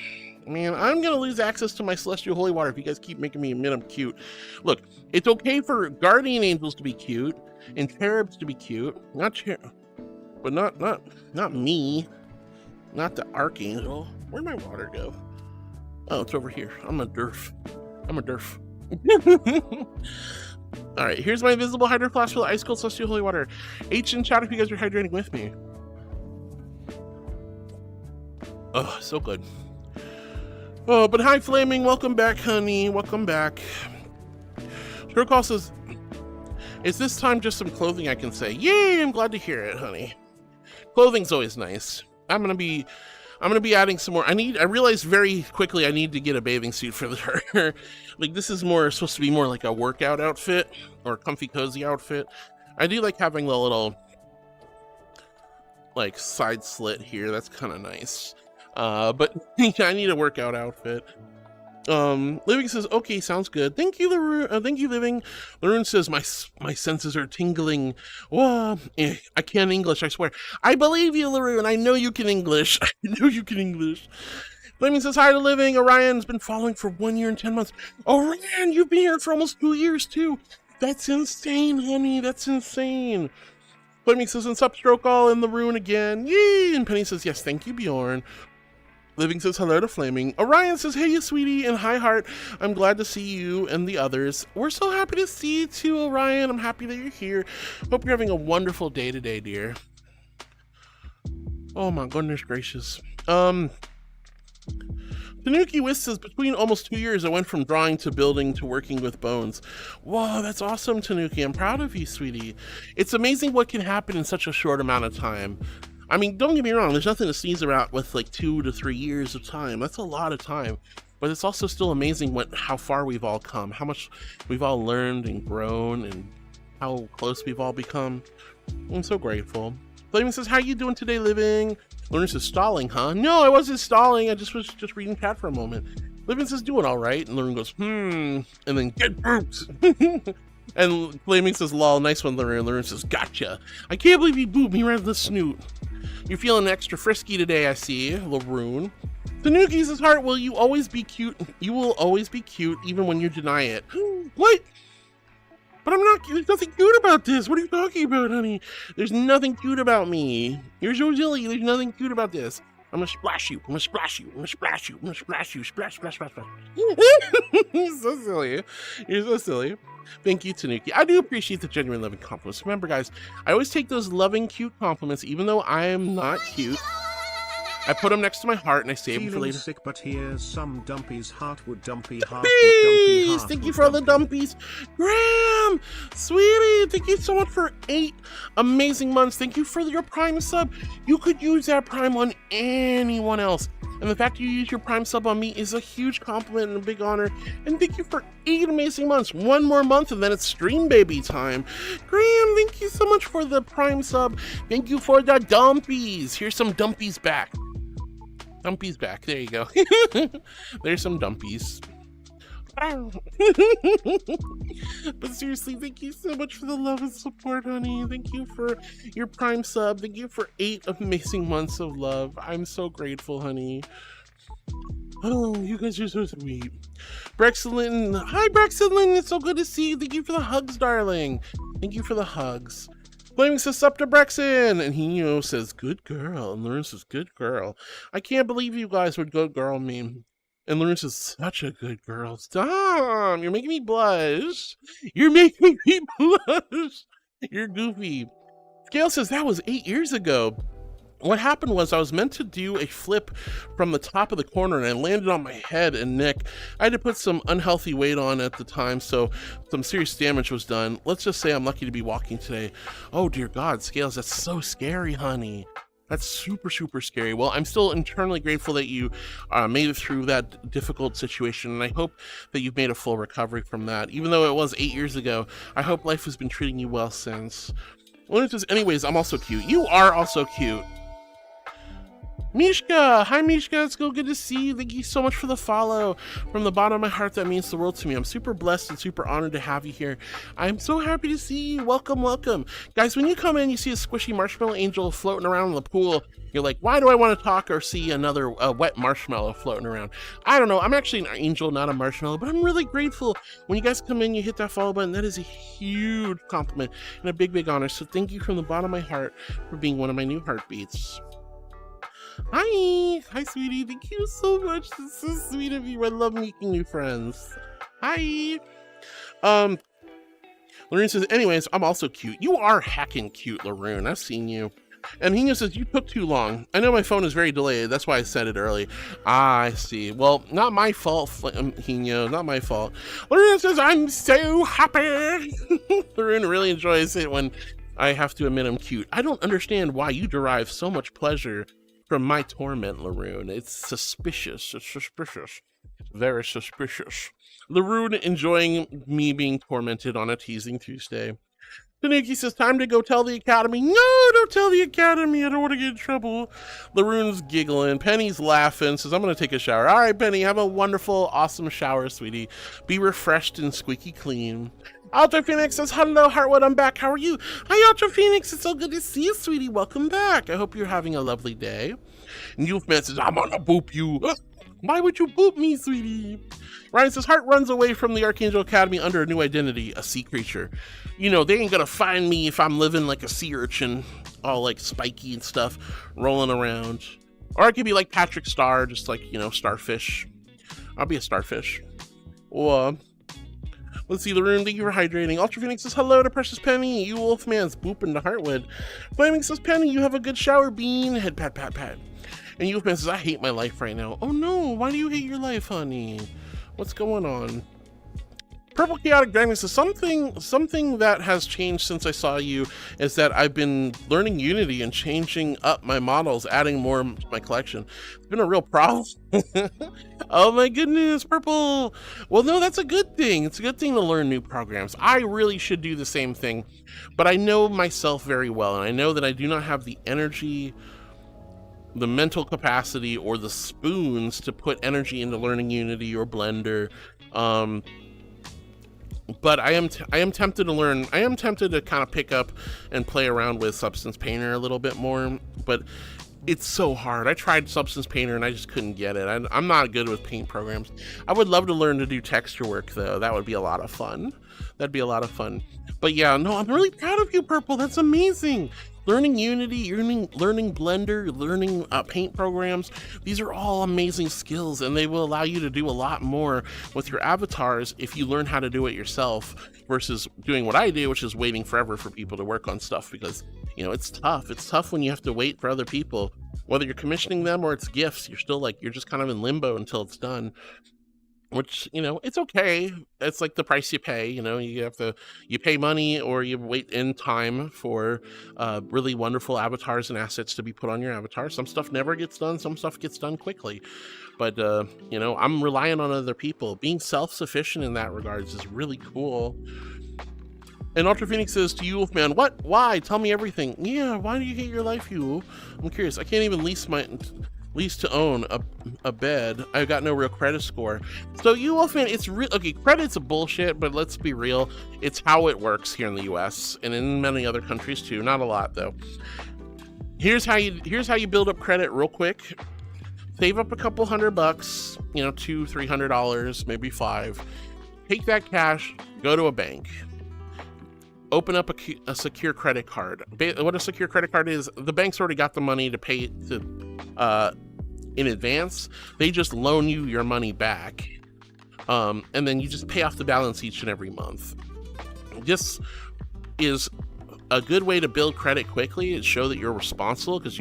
Man, I'm gonna lose access to my celestial holy water if you guys keep making me admit I'm cute. Look, it's okay for guardian angels to be cute and cherubs to be cute, but not me, not the Archangel. Where'd my water go? Oh, it's over here. I'm a derf. All right, here's my invisible hydro flask for the ice cold celestial holy water. H in chat if you guys are hydrating with me. Oh, so good. Oh, but hi, Flaming. Welcome back, honey. Welcome back. Shurcall says, is this time just some clothing I can say? Yay, I'm glad to hear it, honey. Clothing's always nice. I'm gonna be adding some more. I realized very quickly I need to get a bathing suit for her. Like, this is supposed to be more like a workout outfit or comfy cozy outfit. I do like having the little like side slit here. That's kind of nice. But I need a workout outfit. Living says, okay, sounds good. Thank you, Laroon. Thank you, Living. Laroon says, my senses are tingling. Whoa, I can't English, I swear. I believe you, Laroon. I know you can English. I know you can English. Living says, hi to Living. Orion's been following for 1 year and 10 months. Orion, you've been here for almost 2 years, too. That's insane, honey. That's insane. Living says, and Substroke all in the rune again. Yay! And Penny says, yes, thank you, Bjorn. Living says hello to Flaming. Orion says, hey, you sweetie, and hi, Heart. I'm glad to see you and the others. We're so happy to see you too, Orion. I'm happy that you're here. Hope you're having a wonderful day today, dear. Oh my goodness gracious. Tanuki Whist says, between almost 2 years, I went from drawing to building to working with bones. Whoa, that's awesome, Tanuki. I'm proud of you, sweetie. It's amazing what can happen in such a short amount of time. I mean, don't get me wrong, there's nothing to sneeze about with like 2 to 3 years of time. That's a lot of time. But it's also still amazing how far we've all come, how much we've all learned and grown, and how close we've all become. I'm so grateful. Flaming says, how you doing today, Living? Learn says, stalling, huh? No, I wasn't stalling. I was just reading chat for a moment. Living says, doing all right. And Laroon goes, and then get booped. And Flaming says, lol, nice one, Laroon. Laroon says, gotcha. I can't believe you booped me right in the snoot. You're feeling extra frisky today, I see, Laroon. Tanuki says, heart, will you always be cute? You will always be cute, even when you deny it. What? But I'm not, there's nothing cute about this. What are you talking about, honey? There's nothing cute about me. You're so silly. There's nothing cute about this. I'm gonna splash you. I'm gonna splash you. I'm gonna splash you. I'm gonna splash you. Splash, splash, splash, splash. You're so silly. You're so silly. Thank you, Tanuki. I do appreciate the genuine loving compliments. Remember, guys, I always take those loving, cute compliments, even though I am not cute. I put them next to my heart and I save them for later. Sick, but here's some dumpies. Heart would dumpy heart. Please, thank you for all the dumpies. Graham, sweetie, thank you so much for 8 amazing months. Thank you for your Prime sub. You could use that Prime on anyone else. And the fact you use your Prime sub on me is a huge compliment and a big honor. And thank you for 8 amazing months. 1 more month and then it's stream baby time. Graham, thank you so much for the Prime sub. Thank you for the dumpies. Here's some dumpies back. Dumpies back. There you go. There's some dumpies. But seriously, thank you so much for the love and support, honey. Thank you for your Prime sub. Thank you for 8 amazing months of love. I'm so grateful, honey. Oh, you guys are so sweet. Brexlin. Hi, Brexlin. It's so good to see you. Thank you for the hugs, darling. Thank you for the hugs. Flaming says, sup to Brexin, and he, says, good girl, and Lauren says, good girl. I can't believe you guys would good girl me. And Lauren says, such a good girl. Stop, you're making me blush. You're making me blush. You're goofy. Scale says, that was 8 years ago. What happened was I was meant to do a flip from the top of the corner and I landed on my head and neck. I had to put some unhealthy weight on at the time, so some serious damage was done. Let's just say I'm lucky to be walking today. Oh dear God, Scales, that's so scary, honey. That's super, super scary. Well, I'm still internally grateful that you made it through that difficult situation, and I hope that you've made a full recovery from that. Even though it was 8 years ago, I hope life has been treating you well since. Well, it says, anyways, I'm also cute. You are also cute. Mishka! Hi, Mishka. It's good to see you. Thank you so much for the follow. From the bottom of my heart, that means the world to me. I'm super blessed and super honored to have you here. I'm so happy to see you. Welcome, welcome. Guys, when you come in, you see a squishy marshmallow angel floating around in the pool. You're like, why do I want to talk or see another wet marshmallow floating around? I don't know. I'm actually an angel, not a marshmallow, but I'm really grateful. When you guys come in, you hit that follow button. That is a huge compliment and a big, big honor. So thank you from the bottom of my heart for being one of my new heartbeats. Hi, sweetie. Thank you so much. This is so sweet of you. I love making new friends. Hi. Lorraine says, anyways, I'm also cute. You are hacking cute, Lorraine. I've seen you. And Hino says, you took too long. I know my phone is very delayed. That's why I said it early. Ah, I see. Well, not my fault, Hino. Not my fault. Lorraine says, I'm so happy. Lorraine really enjoys it when I have to admit I'm cute. I don't understand why you derive so much pleasure from my torment, Laroon. It's suspicious. It's suspicious. Very suspicious. Laroon enjoying me being tormented on a teasing Tuesday. Tanuki says, time to go tell the Academy. No, don't tell the Academy. I don't want to get in trouble. Laroon's giggling. Penny's laughing. Says, I'm going to take a shower. All right, Penny, have a wonderful, awesome shower, sweetie. Be refreshed and squeaky clean. Ultra Phoenix says, hello, Heartwood, I'm back. How are you? Hi, Ultra Phoenix. It's so good to see you, sweetie. Welcome back. I hope you're having a lovely day. And Youthman says, I'm gonna boop you. Why would you boop me, sweetie? Ryan says, Heart runs away from the Archangel Academy under a new identity, a sea creature. You know, they ain't gonna find me if I'm living like a sea urchin, all like spiky and stuff, rolling around. Or I could be like Patrick Star, just like, starfish. I'll be a starfish. Or... let's see the room. Thank you for hydrating. Ultra Phoenix says, hello to Precious Penny. You Wolfman's booping to Heartwood. Flaming says, Penny, you have a good shower, Bean. Head pat, pat, pat. And Wolfman says, I hate my life right now. Oh no, why do you hate your life, honey? What's going on? Purple Chaotic Dragon says, something that has changed since I saw you is that I've been learning Unity and changing up my models, adding more to my collection. It's been a real problem. Oh my goodness, Purple. Well, no, that's a good thing. It's a good thing to learn new programs. I really should do the same thing, but I know myself very well, and I know that I do not have the energy the mental capacity or the spoons to put energy into learning Unity or Blender. But I am tempted to learn. I am tempted to kind of pick up and play around with Substance Painter a little bit more, but it's so hard. I tried Substance Painter and I just couldn't get it. I'm not good with paint programs. I would love to learn to do texture work though. That would be a lot of fun. That'd be a lot of fun. But yeah, no, I'm really proud of you, Purple. That's amazing. Learning Unity, learning Blender, learning paint programs. These are all amazing skills, and they will allow you to do a lot more with your avatars if you learn how to do it yourself versus doing what I do, which is waiting forever for people to work on stuff, because, you know, it's tough. It's tough when you have to wait for other people. Whether you're commissioning them or it's gifts, you're still like, you're just kind of in limbo until it's done. Which, you know, it's okay. It's like the price you pay. You know, you pay money or you wait in time for really wonderful avatars and assets to be put on your avatar. Some stuff never gets done. Some stuff gets done quickly. But, you know, I'm relying on other people. Being self-sufficient in that regards is really cool. And Ultra Phoenix says to you, Wolfman, what? Why? Tell me everything. Yeah, why do you hate your life, you? I'm curious. I can't even lease to own a bed. I've got no real credit score. So you, Wolfman, it's real. Okay, credit's a bullshit, but let's be real. It's how it works here in the US and in many other countries too. Not a lot though. Here's how you build up credit real quick. Save up a couple $100, you know, $200-$300, maybe $5. Take that cash, go to a bank. Open up a secure credit card. What a secure credit card is, the bank's already got the money to pay in advance. They just loan you your money back, and then you just pay off the balance each and every month. This is a good way to build credit quickly and show that you're responsible, because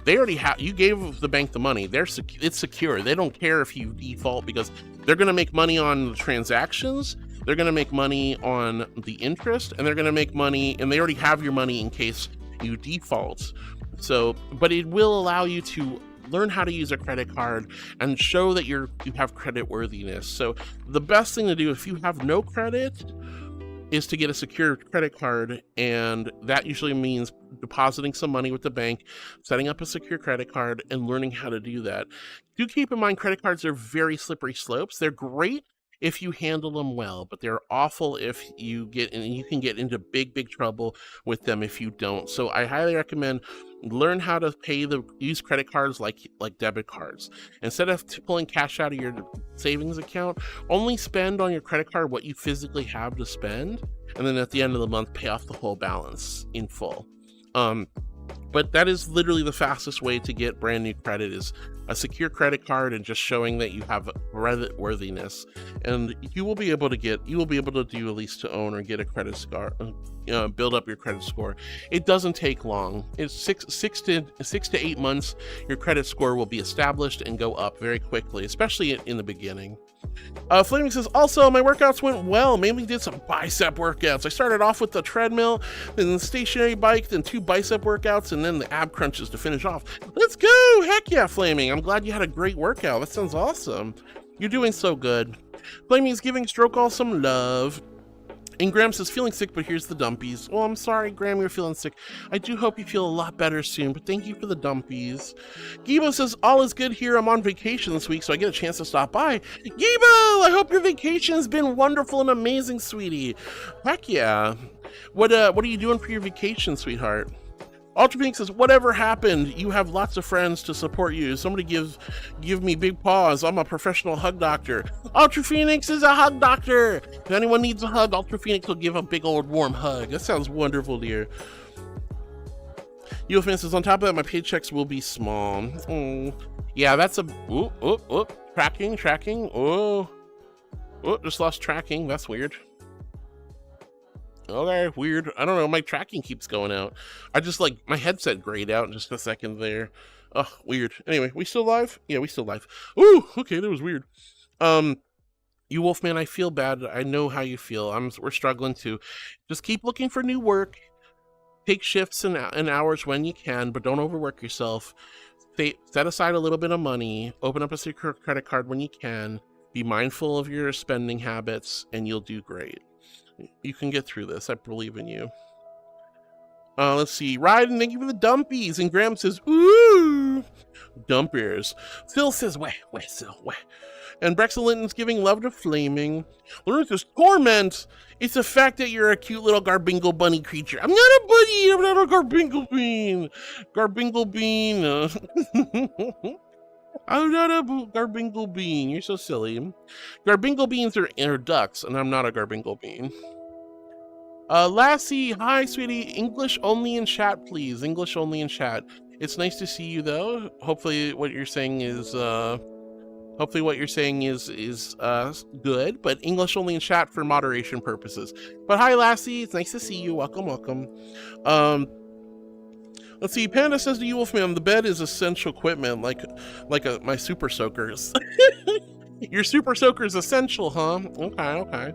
they already have, you gave the bank the money. It's secure. They don't care if you default, because they're going to make money on the transactions. They're going to make money on the interest, and they're going to make money, and they already have your money in case you default. So, but it will allow you to learn how to use a credit card and show that you have credit worthiness. So the best thing to do if you have no credit is to get a secure credit card, and that usually means depositing some money with the bank, setting up a secure credit card, and learning how to do that. Do keep in mind, credit cards are very slippery slopes. They're great if you handle them well, but they're awful if you can get into big trouble with them if you don't. So I highly recommend learn how to use credit cards like debit cards. Instead of pulling cash out of your savings account, only spend on your credit card what you physically have to spend, and then at the end of the month pay off the whole balance in full. But that is literally the fastest way to get brand new credit, is a secure credit card and just showing that you have credit worthiness, and you will be able to do a lease to own or get a credit score, build up your credit score. It doesn't take long. It's six to 8 months. Your credit score will be established and go up very quickly, especially in the beginning. Flaming says, also, my workouts went well. Mainly did some bicep workouts. I started off with the treadmill, then the stationary bike, then 2 bicep workouts, and then the ab crunches to finish off. Let's go! Heck yeah, Flaming. I'm glad you had a great workout. That sounds awesome. You're doing so good. Flaming is giving Stroke all some love. And Graham says, feeling sick, but here's the dumpies. Well, I'm sorry, Graham, you're feeling sick. I do hope you feel a lot better soon, but thank you for the dumpies. Gibo says, all is good here. I'm on vacation this week, so I get a chance to stop by. Gibo, I hope your vacation has been wonderful and amazing, sweetie. Heck yeah. What are you doing for your vacation, sweetheart? Ultra Phoenix says, whatever happened, you have lots of friends to support you. Somebody give me big paws. I'm a professional hug doctor. Ultra Phoenix is a hug doctor. If anyone needs a hug, Ultra Phoenix will give a big old warm hug. That sounds wonderful, dear. UFN says, on top of that, my paychecks will be small. Yeah, that's a... Tracking. Just lost tracking. That's weird. Okay, weird. I don't know, my tracking keeps going out. I just my headset grayed out in just a second there. Ugh, weird. Anyway, we still live? Yeah, we still live. Ooh, okay, that was weird. You Wolfman, I feel bad. I know how you feel. We're struggling too. Just keep looking for new work. Take shifts and hours when you can, but don't overwork yourself. Set aside a little bit of money. Open up a secure credit card when you can. Be mindful of your spending habits, and you'll do great. You can get through this. I believe in you. Let's see. Ryden, thank you for the dumpies. And Graham says, ooh. dumpers. Phil says, weh, Phil, weh. And Brexelinton's giving love to Flaming. Lorraine says, torment. It's the fact that you're a cute little Garbingle bunny creature. I'm not a bunny. I'm not a Garbingle bean. Garbingle bean. I'm not a Garbingle bean. You're so silly. Garbingle beans are ducks, and I'm not a Garbingle bean. Lassie, hi, sweetie. English only in chat, please. English only in chat. It's nice to see you, though. Hopefully, what you're saying is good, but English only in chat for moderation purposes. But hi, Lassie. It's nice to see you. Welcome, welcome. Let's see. Panda says to you, Wolfman, the bed is essential equipment, like my super soakers. Your super soaker is essential, huh? Okay.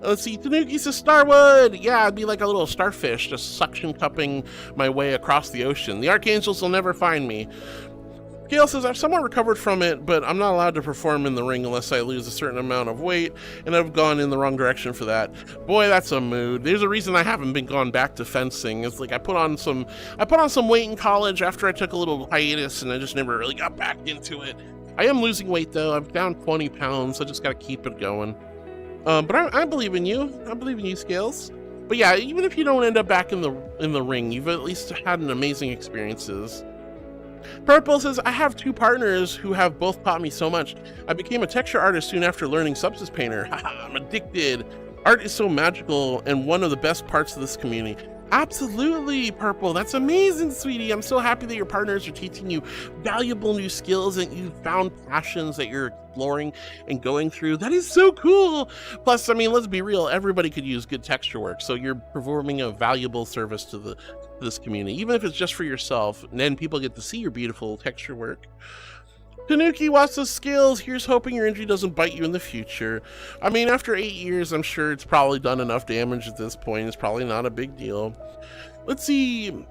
Let's see. Tanuki says Starwood. Yeah, I'd be like a little starfish, just suction cupping my way across the ocean. The Archangels will never find me. Gail says, I've somewhat recovered from it, but I'm not allowed to perform in the ring unless I lose a certain amount of weight, and I've gone in the wrong direction for that. Boy, that's a mood. There's a reason I haven't been gone back to fencing. It's like I put on some weight in college after I took a little hiatus, and I just never really got back into it. I am losing weight, though. I'm down 20 pounds. I just got to keep it going. But I believe in you. I believe in you, Scales. But yeah, even if you don't end up back in the ring, you've at least had an amazing experiences. Purple says, I have 2 partners who have both taught me so much. I became a texture artist soon after learning Substance Painter. I'm addicted. Art is so magical and one of the best parts of this community. Absolutely, Purple. That's amazing, sweetie. I'm so happy that your partners are teaching you valuable new skills and you found passions that you're exploring and going through. That is so cool. Plus, I mean, let's be real. Everybody could use good texture work. So you're performing a valuable service to this community, even if it's just for yourself. And then people get to see your beautiful texture work. Tanuki wants the skills. Here's hoping your injury doesn't bite you in the future. I mean, after 8 years, I'm sure it's probably done enough damage at this point. It's probably not a big deal. Let's see.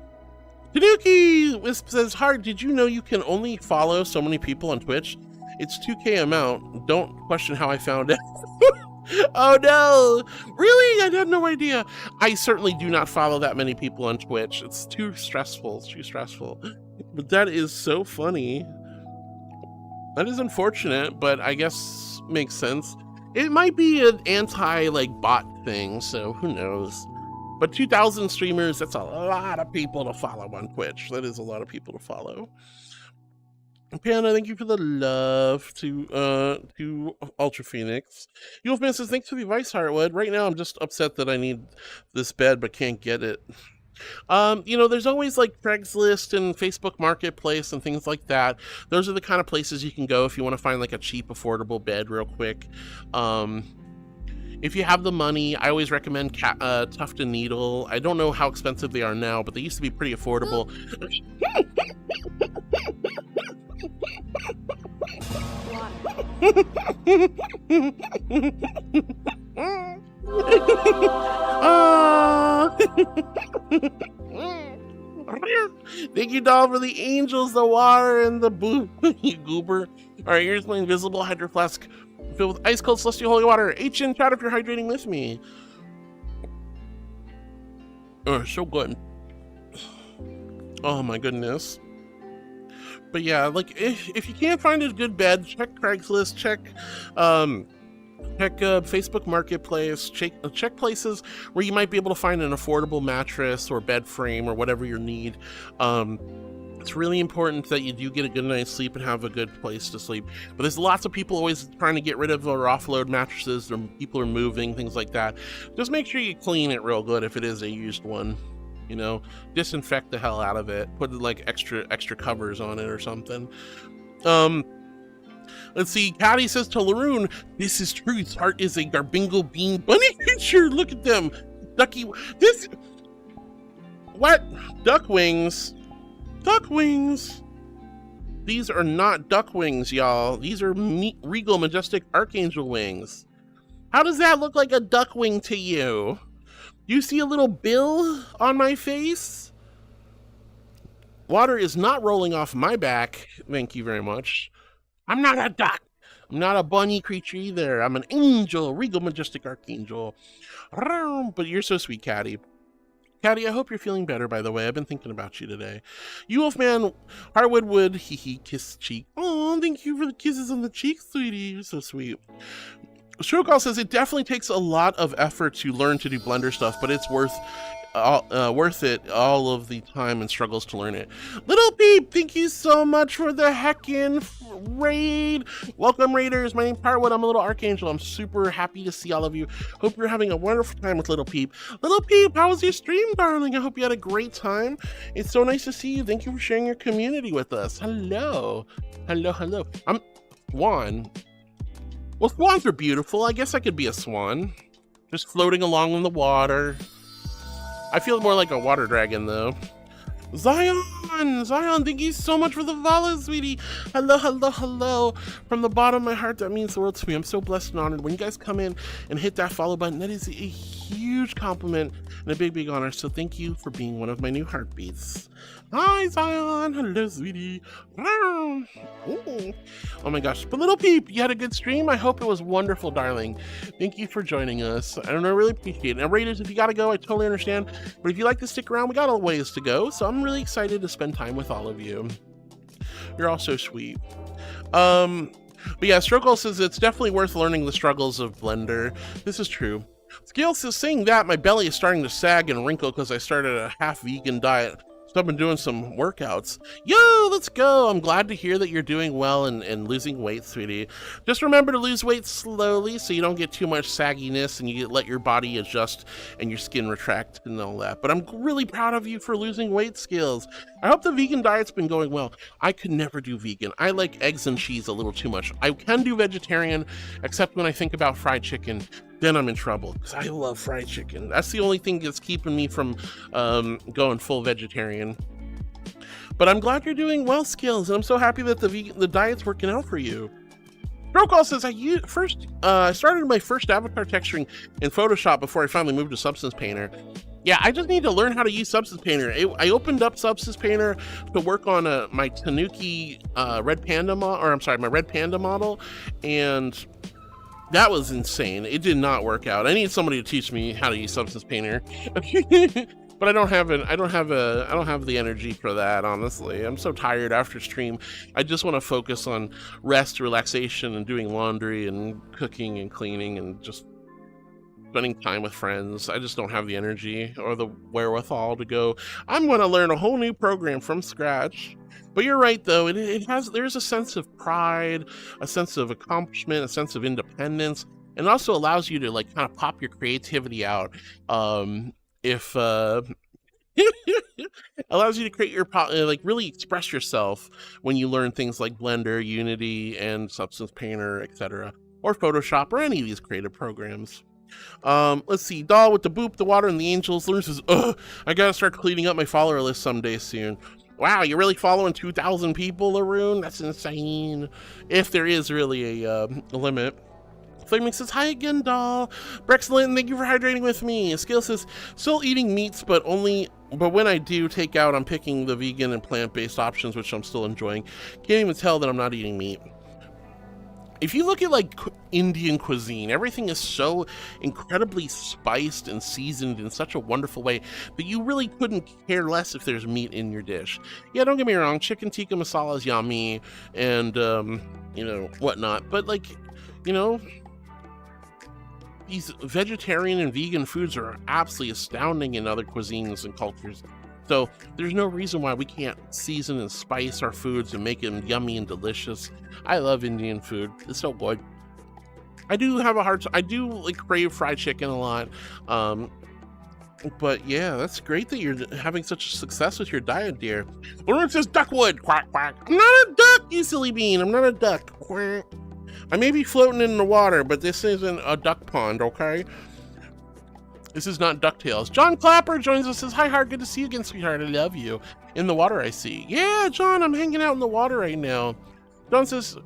Tanuki says, Hard, did you know you can only follow so many people on Twitch? It's 2K amount. Don't question how I found out. Oh no, really? I had no idea. I certainly do not follow that many people on Twitch. It's too stressful. It's too stressful. But that is so funny. That is unfortunate, but I guess makes sense. It might be an bot thing, so who knows. But 2,000 streamers, that's a lot of people to follow on Twitch. That is a lot of people to follow. Panda, thank you for the love to Ultra Phoenix. Wolfman says, thanks for the advice, Heartwood. Right now, I'm just upset that I need this bed, but can't get it. You know, there's always like Craigslist and Facebook Marketplace and things like that. Those are the kind of places you can go if you want to find like a cheap, affordable bed real quick. If you have the money, I always recommend Tuft and Needle. I don't know how expensive they are now, but they used to be pretty affordable. Thank you, doll, for the angels, the water, and the boo. You goober. All right, here's my invisible hydro flask filled with ice cold celestial holy water. H in chat if you're hydrating with me. Oh, so good. Oh my goodness. But yeah, like if you can't find a good bed, check Craigslist, check Facebook Marketplace, check places where you might be able to find an affordable mattress or bed frame or whatever you need. It's really important that you do get a good night's sleep and have a good place to sleep. But there's lots of people always trying to get rid of or offload mattresses, or people are moving, things like that. Just make sure you clean it real good if it is a used one. You know, disinfect the hell out of it. Put like extra covers on it or something. Let's see. Caddy says to Laroon, this is true. His heart is a Garbingle bean bunny creature. Look at them. Ducky. This. What? Duck wings. Duck wings. These are not duck wings, y'all. These are regal, majestic archangel wings. How does that look like a duck wing to you? You see a little bill on my face? Water is not rolling off my back. Thank you very much. I'm not a duck. I'm not a bunny creature either. I'm an angel, regal, majestic archangel. But you're so sweet, Caddy. Caddy, I hope you're feeling better, by the way. I've been thinking about you today. You Wolfman, Heartwood Wood, hee, kiss cheek. Oh, thank you for the kisses on the cheek, sweetie. You're so sweet. Strokall says it definitely takes a lot of effort to learn to do Blender stuff, but it's worth it all of the time and struggles to learn it. Little Peep, thank you so much for the heckin' raid. Welcome, raiders. My name's Heartwood. I'm a little archangel. I'm super happy to see all of you. Hope you're having a wonderful time with Little Peep. Little Peep, how was your stream, darling? I hope you had a great time. It's so nice to see you. Thank you for sharing your community with us. Hello. Hello. I'm Swan. Well, swans are beautiful. I guess I could be a swan. Just floating along in the water. I feel more like a water dragon, though. Zion, thank you so much for the follow, sweetie. Hello. From the bottom of my heart, that means the world to me. I'm so blessed and honored. When you guys come in and hit that follow button, that is a huge compliment and a big honor. So thank you for being one of my new heartbeats. Hi, Zion. Hello, sweetie. Oh my gosh. But Little Peep, you had a good stream? I hope it was wonderful, darling. Thank you for joining us. I really appreciate it. And raiders, if you gotta go, I totally understand. But if you like to stick around, we got a ways to go. So I'm really excited to spend time with all of you. You're all so sweet. But yeah, Strokall says it's definitely worth learning the struggles of Blender. This is true. Scale says, saying that, my belly is starting to sag and wrinkle because I started a half vegan diet. So I've been doing some workouts. Yo, let's go. I'm glad to hear that you're doing well and losing weight, sweetie. Just remember to lose weight slowly so you don't get too much sagginess and you let your body adjust and your skin retract and all that. But I'm really proud of you for losing weight, Skills. I hope the vegan diet's been going well. I could never do vegan. I like eggs and cheese a little too much. I can do vegetarian, except when I think about fried chicken. Then I'm in trouble because I love fried chicken. That's the only thing that's keeping me from going full vegetarian. But I'm glad you're doing well, Skills, and I'm so happy that the diet's working out for you. Strokall says, I started my first avatar texturing in Photoshop before I finally moved to Substance Painter. Yeah, I just need to learn how to use Substance Painter. I opened up Substance Painter to work on my Tanuki Red Panda model, and that was insane. It did not work out. I need somebody to teach me how to use Substance Painter. But I don't have the energy for that, honestly. I'm so tired after stream. I just want to focus on rest, relaxation, and doing laundry and cooking and cleaning and just spending time with friends. I just don't have the energy or the wherewithal to go, I'm going to learn a whole new program from scratch. But you're right, though. There's a sense of pride, a sense of accomplishment, a sense of independence, and it also allows you to like kind of pop your creativity out. Allows you to create your really express yourself when you learn things like Blender, Unity, and Substance Painter, etc., or Photoshop, or any of these creative programs. Let's see. Doll with the boop, the water, and the angels. Luna says, ugh, I gotta start cleaning up my follower list someday soon. Wow, you're really following 2,000 people, Arun? That's insane. If there is really a limit. Flaming says, hi again, Doll. Brexcellent, thank you for hydrating with me. Skill says, still eating meats, but when I do take out, I'm picking the vegan and plant-based options, which I'm still enjoying. Can't even tell that I'm not eating meat. If you look at like Indian cuisine, everything is so incredibly spiced and seasoned in such a wonderful way that you really couldn't care less if there's meat in your dish. Yeah, don't get me wrong, chicken tikka masala is yummy and, whatnot. But these vegetarian and vegan foods are absolutely astounding in other cuisines and cultures. So there's no reason why we can't season and spice our foods and make them yummy and delicious. I love Indian food. It's so good. I do crave fried chicken a lot. But yeah, that's great that you're having such a success with your diet, dear. Lauren says duckwood, quack, quack. I'm not a duck, you silly bean. I'm not a duck, quack. I may be floating in the water, but this isn't a duck pond, okay? This is not DuckTales. John Clapper joins us, says, hi, Heart, good to see you again, sweetheart. I love you. In the water, I see. Yeah, John, I'm hanging out in the water right now. John says,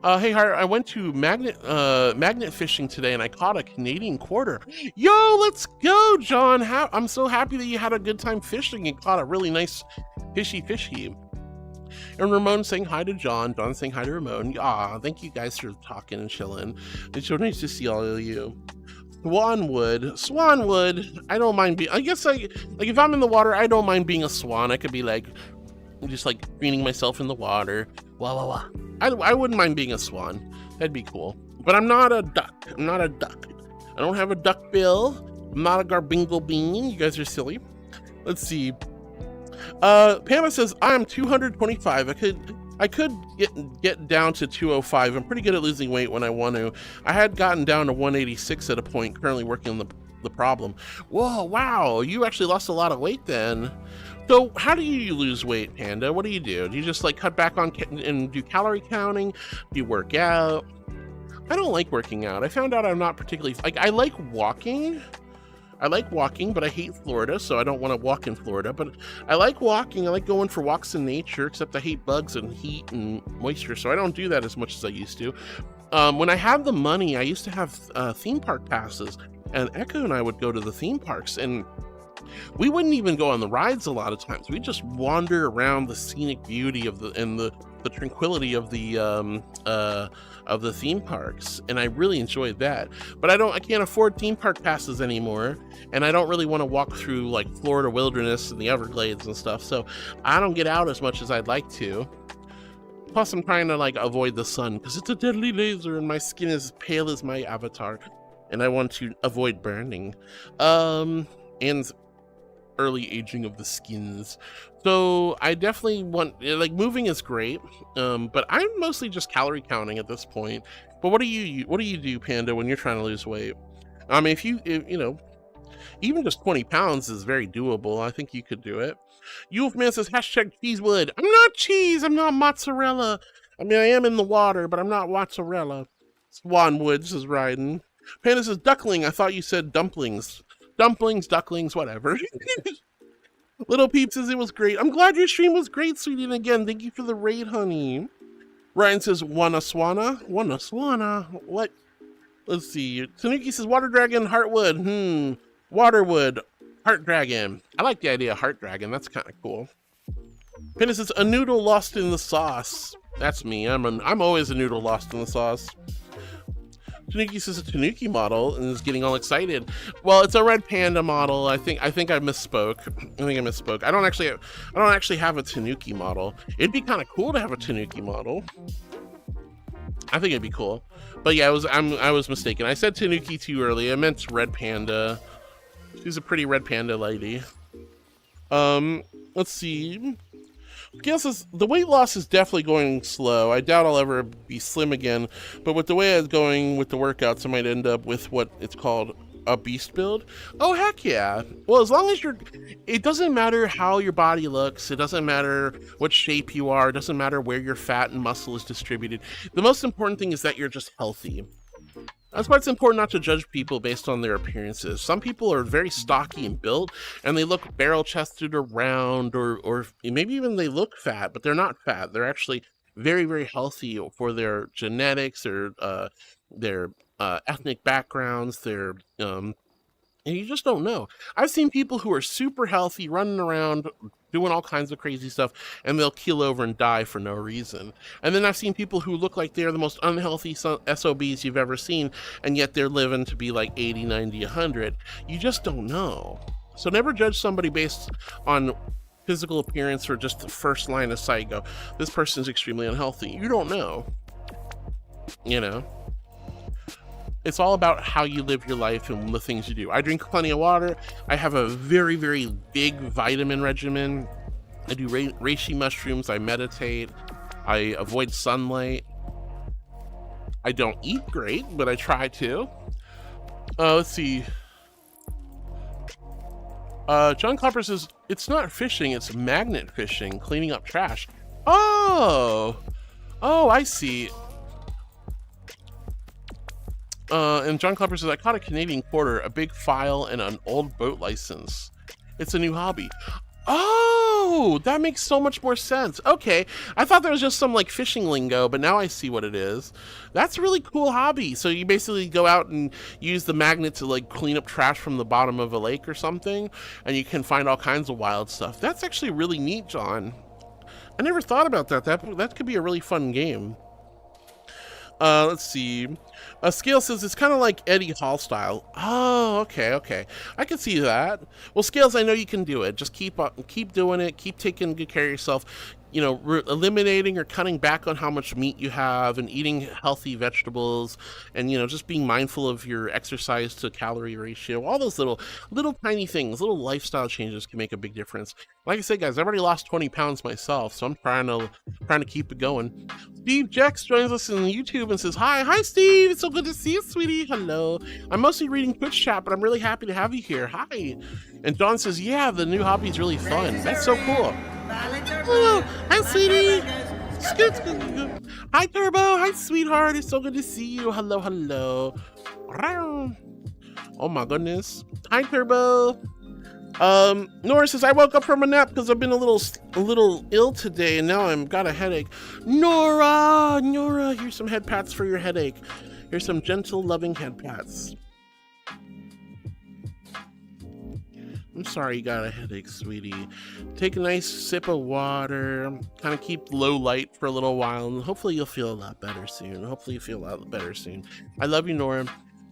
hey, Heart, I went to magnet fishing today, and I caught a Canadian quarter. Yo, let's go, John. I'm so happy that you had a good time fishing and caught a really nice fishy. And Ramon saying hi to John. John saying hi to Ramon. Ah, thank you guys for talking and chilling. It's so nice to see all of you. Swanwood. I don't mind being. I guess like if I'm in the water, I don't mind being a swan. I could be like, just like preening myself in the water. Wah wah wah. I wouldn't mind being a swan. That'd be cool. But I'm not a duck. I'm not a duck. I don't have a duck bill. I'm not a garbingle bean. You guys are silly. Let's see. Pamela says I'm 225. I could get down to 205. I'm pretty good at losing weight when I want to. I had gotten down to 186 at a point, currently working on the problem. Whoa, wow, you actually lost a lot of weight then. So how do you lose weight, Panda? What do you do? Do you just like cut back on and do calorie counting? Do you work out? I don't like working out. I found out I'm not particularly, like, I like walking, but I hate Florida, so I don't want to walk in Florida. But I like walking. I like going for walks in nature, except I hate bugs and heat and moisture, so I don't do that as much as I used to. When I had the money, I used to have theme park passes, and Echo and I would go to the theme parks, and we wouldn't even go on the rides a lot of times. We'd just wander around the scenic beauty of the tranquility of the theme parks, and I really enjoyed that. But I can't afford theme park passes anymore, and I don't really want to walk through like Florida wilderness and the Everglades and stuff, so I don't get out as much as I'd like to. Plus I'm trying to like avoid the sun because it's a deadly laser and my skin is pale as my avatar, and I want to avoid burning and early aging of the skins. So I definitely want, like, moving is great, but I'm mostly just calorie counting at this point. But what do you do, Panda, when you're trying to lose weight? I mean, if you know, even just 20 pounds is very doable. I think you could do it. Wolfman says #cheesewood. I'm not cheese. I'm not mozzarella. I mean, I am in the water, but I'm not mozzarella. Swanwood says Ryden. Panda says duckling. I thought you said dumplings. Dumplings, ducklings, whatever. Little Peep says it was great. I'm glad your stream was great, sweetie. And again, thank you for the raid, honey. Ryan says wanna swana. Wanna swana. What? Let's see. Tanuki says water dragon, heartwood. Waterwood, heart dragon. I like the idea of heart dragon. That's kind of cool. Panda says a noodle lost in the sauce. That's me. I'm always a noodle lost in the sauce. Tanuki says a Tanuki model and is getting all excited. Well, it's a red panda model. I think I misspoke. I don't actually have a Tanuki model. It'd be kind of cool to have a Tanuki model. I think it'd be cool. But yeah, I was mistaken. I said Tanuki too early. I meant red panda. She's a pretty red panda lady. Let's see. Gail says, the weight loss is definitely going slow. I doubt I'll ever be slim again, but with the way I was going with the workouts, I might end up with what it's called a beast build. Oh, heck yeah. Well, as long as it doesn't matter how your body looks, it doesn't matter what shape you are, it doesn't matter where your fat and muscle is distributed. The most important thing is that you're just healthy. That's why it's important not to judge people based on their appearances. Some people are very stocky and built, and they look barrel-chested or round, or maybe even they look fat, but they're not fat. They're actually very, very healthy for their genetics, their ethnic backgrounds, and you just don't know. I've seen people who are super healthy, running around, doing all kinds of crazy stuff, and they'll keel over and die for no reason. And then I've seen people who look like they're the most unhealthy SOBs you've ever seen, and yet they're living to be like 80, 90, 100. You just don't know. So never judge somebody based on physical appearance or just the first line of sight. Go, this person's extremely unhealthy. You don't know. You know? It's all about how you live your life and the things you do. I drink plenty of water. I have a very, very big vitamin regimen. I do reishi mushrooms. I meditate. I avoid sunlight. I don't eat great, but I try to. Let's see. John Copper says, it's not fishing, it's magnet fishing, cleaning up trash. Oh, I see. And John Copper says, I caught a Canadian quarter, a big file, and an old boat license. It's a new hobby. Oh, that makes so much more sense. Okay, I thought that was just some like fishing lingo, but now I see what it is. That's a really cool hobby. So you basically go out and use the magnet to like clean up trash from the bottom of a lake or something, and you can find all kinds of wild stuff. That's actually really neat, John. I never thought about that. That could be a really fun game. Let's see. Scale says it's kind of like Eddie Hall style. Oh, okay. I can see that. Well, Scales, I know you can do it. Just keep doing it. Keep taking good care of yourself. You know, eliminating or cutting back on how much meat you have and eating healthy vegetables and, you know, just being mindful of your exercise to calorie ratio. All those little tiny things, little lifestyle changes can make a big difference. Like I said, guys, I've already lost 20 pounds myself, so I'm trying to keep it going. Steve Jex joins us in YouTube and says, Hi, Steve. It's so good to see you, sweetie. Hello. I'm mostly reading Twitch chat, but I'm really happy to have you here. Hi. And John says, yeah, the new hobby is really fun. That's so cool. Hello. Hi, sweetie. Hi, Turbo. Hi, sweetheart. It's so good to see you. Hello. Oh my goodness. Hi, Turbo. Nora says, I woke up from a nap because I've been a little ill today and now I've got a headache. Nora, here's some head pats for your headache. Here's some gentle, loving head pats. I'm sorry you got a headache, sweetie. Take a nice sip of water, kind of keep low light for a little while, and hopefully you'll feel a lot better soon. I love you, Nora.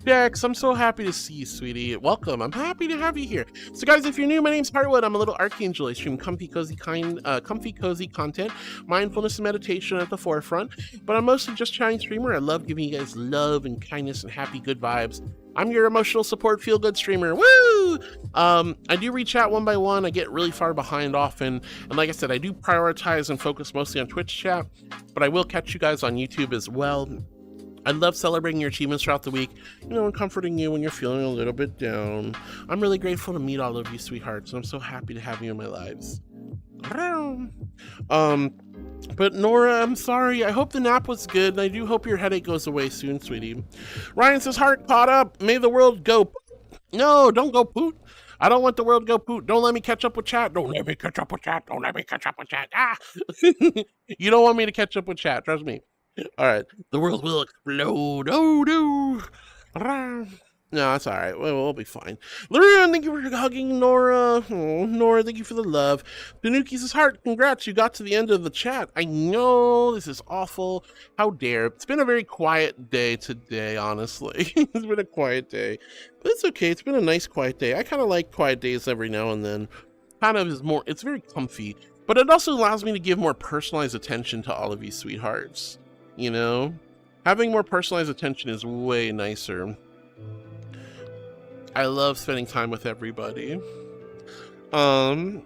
Dex, I'm so happy to see you, sweetie. Welcome. I'm happy to have you here. So, guys, if you're new, my name's Heartwood. I'm a little archangel. I stream comfy, cozy content, mindfulness and meditation at the forefront. But I'm mostly just chatting streamer. I love giving you guys love and kindness and happy, good vibes. I'm your emotional support, feel-good streamer. Woo! I do reach out one by one. I get really far behind often. And like I said, I do prioritize and focus mostly on Twitch chat. But I will catch you guys on YouTube as well. I love celebrating your achievements throughout the week, you know, and comforting you when you're feeling a little bit down. I'm really grateful to meet all of you sweethearts, and I'm so happy to have you in my lives. But Nora, I'm sorry. I hope the nap was good, and I do hope your headache goes away soon, sweetie. Ryan says, heart caught up. May the world go. No, don't go poot. I don't want the world to go poot. Don't let me catch up with chat. Don't let me catch up with chat. Ah! You don't want me to catch up with chat. Trust me. All right, the world will explode. Oh no! No, that's all right. We'll be fine. Lurian, thank you for hugging Nora. Oh, Nora, thank you for the love. Tanuki says, heart, congrats. You got to the end of the chat. I know this is awful. How dare? It's been a very quiet day today, honestly. It's been a quiet day, but it's okay. It's been a nice quiet day. I kind of like quiet days every now and then. It's very comfy, but it also allows me to give more personalized attention to all of you sweethearts. You know, having more personalized attention is way nicer. I love spending time with everybody. Let's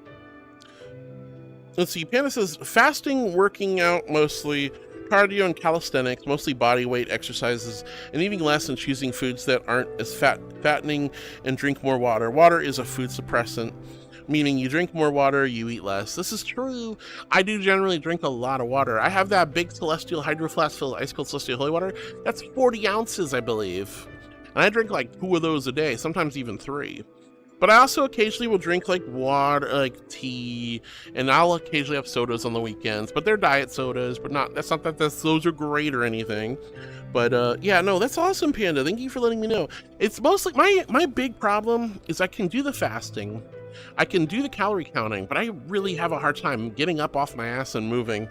see. Panda says fasting, working out mostly, cardio and calisthenics, mostly body weight exercises, and eating less and choosing foods that aren't as fattening, and drink more water. Water is a food suppressant. Meaning you drink more water, you eat less. This is true. I do generally drink a lot of water. I have that big Celestial Hydro Flask filled with ice cold Celestial Holy Water. That's 40 ounces, I believe. And I drink like 2 of those a day, sometimes even 3. But I also occasionally will drink like water, like tea, and I'll occasionally have sodas on the weekends. But they're diet sodas, but those are great or anything. But yeah, no, that's awesome, Panda. Thank you for letting me know. It's mostly, my big problem is I can do the fasting. I can do the calorie counting, but I really have a hard time getting up off my ass and moving.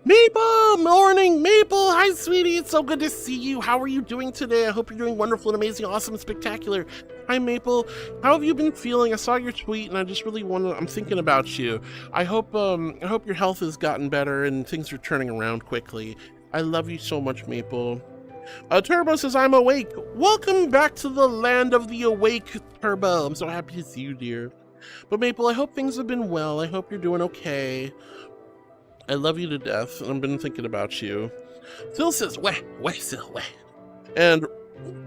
Maple! Morning, Maple! Hi, sweetie. It's so good to see you. How are you doing today? I hope you're doing wonderful and amazing, awesome, and spectacular. Hi, Maple. How have you been feeling? I saw your tweet, and I just really I'm thinking about you. I hope your health has gotten better and things are turning around quickly. I love you so much, Maple. Turbo says, I'm awake. Welcome back to the land of the awake, Turbo. I'm so happy to see you, dear. But Maple, I hope things have been well. I hope you're doing okay. I love you to death, and I've been thinking about you. Phil says, weh, Phil, weh. And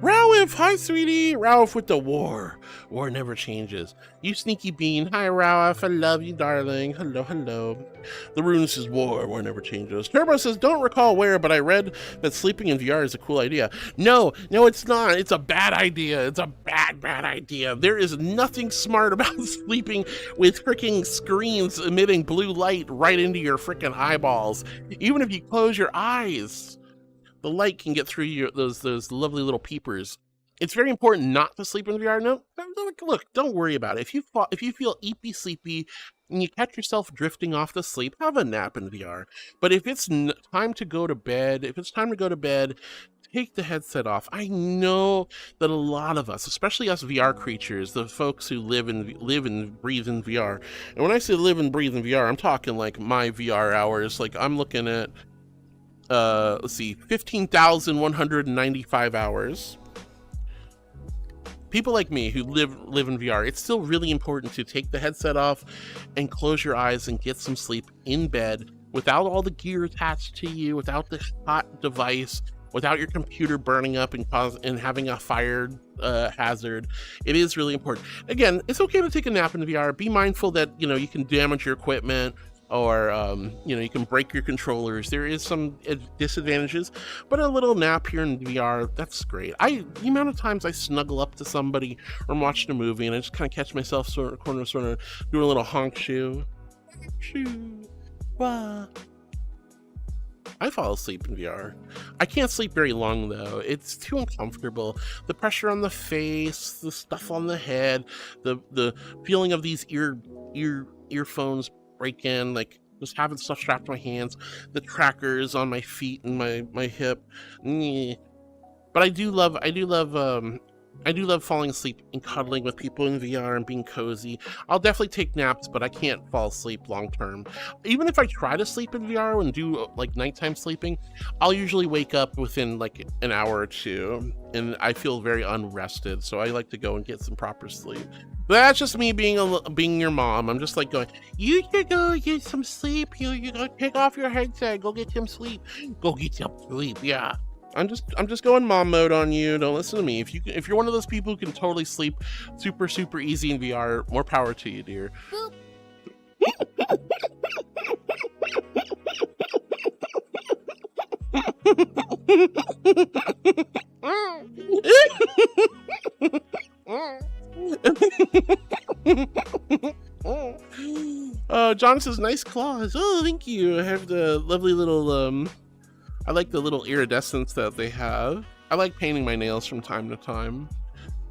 Ralph, hi, sweetie. Ralph with the war. War never changes. You sneaky bean. Hi, Ralph. I love you, darling. Hello. The Rune says, war never changes. Turbo says, don't recall where, but I read that sleeping in VR is a cool idea. No, it's not. It's a bad idea. It's a bad idea. There is nothing smart about sleeping with freaking screens emitting blue light right into your freaking eyeballs. Even if you close your eyes, the light can get through those lovely little peepers. it's very important not to sleep in VR. No, look, don't worry about it. If you feel eepy sleepy and you catch yourself drifting off to sleep, have a nap in VR. But if it's time to go to bed, take the headset off. I know that a lot of us, especially us VR creatures, the folks who live and breathe in VR. And when I say live and breathe in VR, I'm talking like my VR hours. Like I'm looking at, let's see, 15,195 hours. People like me who live in VR, it's still really important to take the headset off and close your eyes and get some sleep in bed without all the gear attached to you, without the hot device, without your computer burning up and having a fire hazard. It is really important. Again, it's okay to take a nap in VR. Be mindful that, you know, you can damage your equipment, or you know, you can break your controllers. There is some disadvantages, but a little nap here in VR, that's great. The amount of times I snuggle up to somebody or I'm watching a movie and I just kind of catch myself sort of doing a little honk shoe. Wah. I fall asleep in VR. I can't sleep very long though. It's too uncomfortable. The pressure on the face, the stuff on the head, the feeling of these earphones break in, like just having stuff strapped to my hands, the trackers on my feet and my hip. But I do love falling asleep and cuddling with people in VR and being cozy. I'll definitely take naps, but I can't fall asleep long term. Even if I try to sleep in VR and do like nighttime sleeping, I'll usually wake up within like an hour or two and I feel very unrested. So I like to go and get some proper sleep. But that's just me being your mom. I'm just like going, you should go get some sleep. You go take off your headset, go get some sleep. Go get some sleep, yeah. I'm just going mom mode on you. Don't listen to me. If you're one of those people who can totally sleep super easy in VR, more power to you, dear. John says nice claws. Oh, thank you. I have the lovely little I like the little iridescence that they have. I like painting my nails from time to time.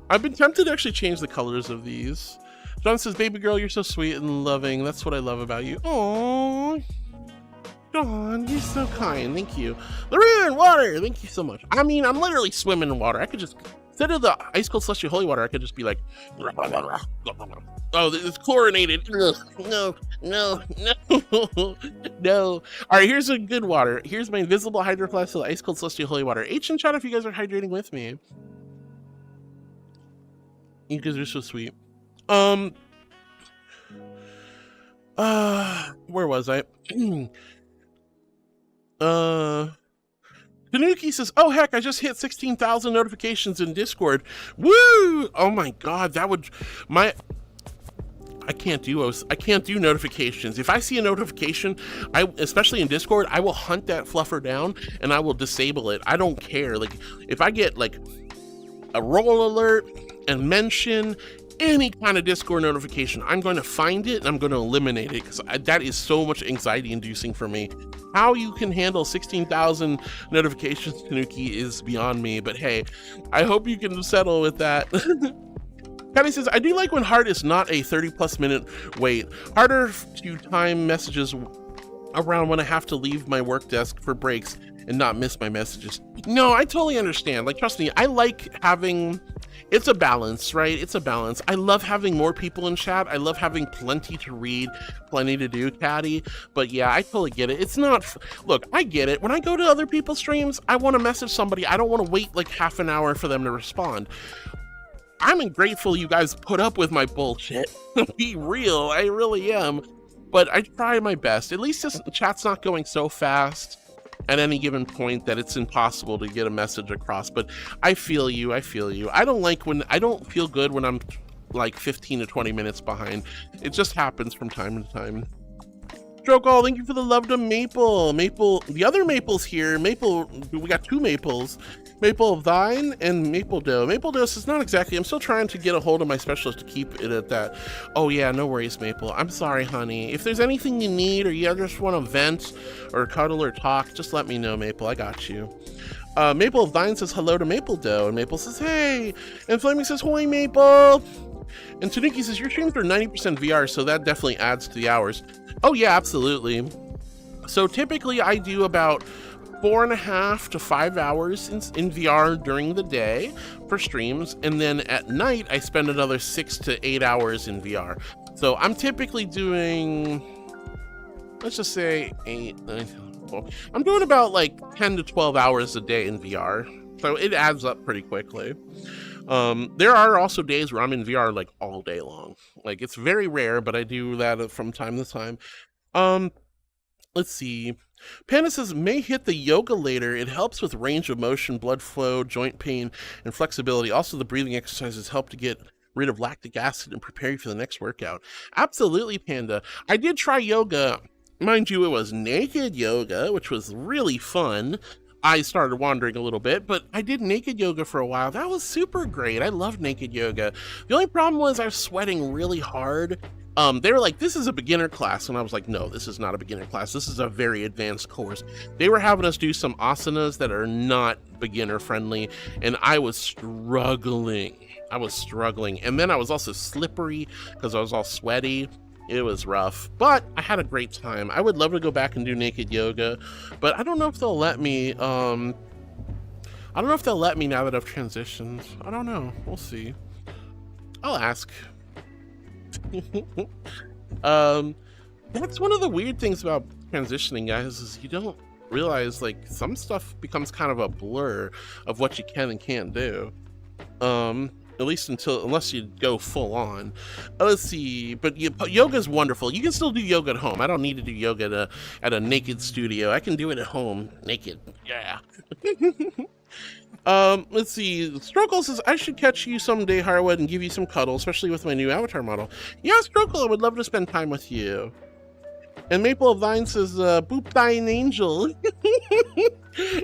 I've been tempted to actually change the colors of these. John says, baby girl, you're so sweet and loving. That's what I love about you. Oh, John, you're so kind. Thank you. Lorraine, water. Thank you so much. I mean, I'm literally swimming in water. I could just, instead of the ice cold slushy holy water, I could just be like, oh, it's chlorinated. No. No. All right, here's a good water. Here's my invisible hydro flask of ice cold slushy holy water. H and chat if you guys are hydrating with me. You guys are so sweet. Where was I? Tanuki says, oh heck, I just hit 16,000 notifications in Discord. Woo! Oh my god, that would I can't do notifications. If I see a notification, especially in Discord, I will hunt that fluffer down and I will disable it. I don't care. Like if I get like a roll alert and mention any kind of Discord notification, I'm going to find it and I'm going to eliminate it because that is so much anxiety inducing for me. How you can handle 16,000 notifications, Tanuki, is beyond me, but hey, I hope you can settle with that. Patty says, I do like when Heart is not a 30+ minute wait. Harder to time messages around when I have to leave my work desk for breaks and not miss my messages. No, I totally understand. Like, trust me, I like having, it's a balance, right? It's a balance. I love having more people in chat. I love having plenty to read, plenty to do, Patty. But yeah, I totally get it. It's not, look, I get it. When I go to other people's streams, I want to message somebody. I don't want to wait like half an hour for them to respond. I'm grateful you guys put up with my bullshit. Be real, I really am. But I try my best. At least this chat's not going so fast at any given point that it's impossible to get a message across. But I feel you. I don't feel good when I'm like 15 to 20 minutes behind. It just happens from time to time. Strokall, thank you for the love to Maple. The other Maple's here. We got two Maples. Maple of Thine and Maple Dough. Maple Dough is not exactly, I'm still trying to get a hold of my specialist to keep it at that. Oh yeah, no worries, Maple. I'm sorry, honey. If there's anything you need or you just want to vent or cuddle or talk, just let me know, Maple. I got you. Maple of Thine says hello to Maple Dough, and Maple says hey, and Flaming says hoy Maple, and Tanuki says your streams are 90% VR, so that definitely adds to the hours. Oh yeah, absolutely. So typically I do about 4.5 to 5 hours in VR during the day for streams, and then at night I spend another 6 to 8 hours in VR. So I'm typically doing, let's just say 8, 9, 10, 12. I'm doing about like 10 to 12 hours a day in VR. So it adds up pretty quickly. There are also days where I'm in VR like all day long. Like it's very rare, but I do that from time to time. Let's see. Panda says, may hit the yoga later. It helps with range of motion, blood flow, joint pain, and flexibility. Also, the breathing exercises help to get rid of lactic acid and prepare you for the next workout. Absolutely, Panda. I did try yoga. Mind you, it was naked yoga, which was really fun. I started wandering a little bit, but I did naked yoga for a while. That was super great. I loved naked yoga. The only problem was I was sweating really hard. They were like, this is a beginner class. And I was like, no, this is not a beginner class. This is a very advanced course. They were having us do some asanas that are not beginner friendly. And I was struggling. And then I was also slippery because I was all sweaty. It was rough, but I had a great time. I would love to go back and do naked yoga, but I don't know if they'll let me. I don't know if they'll let me now that I've transitioned. I don't know. We'll see. I'll ask. That's one of the weird things about transitioning, guys, is you don't realize like some stuff becomes kind of a blur of what you can and can't do. At least unless you go full on. Let's see, but yoga is wonderful. You can still do yoga at home. I don't need to do yoga at a naked studio. I can do it at home naked. Yeah. Let's see. Strokle says, I should catch you someday, Harwood, and give you some cuddle, especially with my new avatar model. Yeah, Strokle, I would love to spend time with you. And Maple of Thine says, boop thine angel.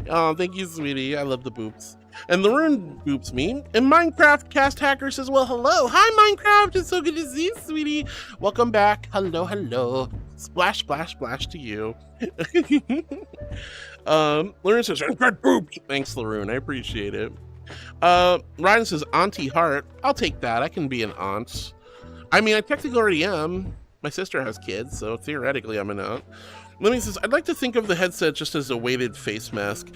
Oh, thank you, sweetie. I love the boops. And Laroon boops me. And Minecraft Cast Hacker says, well, hello. Hi, Minecraft. It's so good to see you, sweetie. Welcome back. Hello, hello. Splash, splash, splash to you. Laroon says, good boops. Thanks, Laroon. I appreciate it. Ryan says, Auntie Heart. I'll take that. I can be an aunt. I mean, I technically already am. My sister has kids, so theoretically I'm an aunt. Lemmy says, I'd like to think of the headset just as a weighted face mask.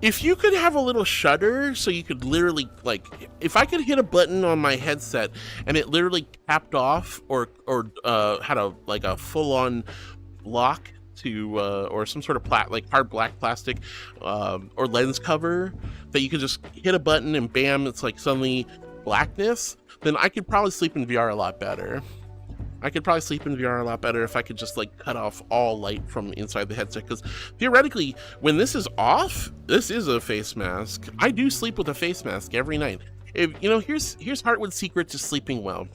If you could have a little shutter so you could literally, like, if I could hit a button on my headset and it literally capped off or had a full-on block to, or some sort of like hard black plastic or lens cover that you could just hit a button and bam, it's like suddenly blackness, then I could probably sleep in VR a lot better. I could probably sleep in VR a lot better if I could just like cut off all light from inside the headset, because theoretically when this is off, this is a face mask. I do sleep with a face mask every night. If you know, here's Heartwood's secret to sleeping well.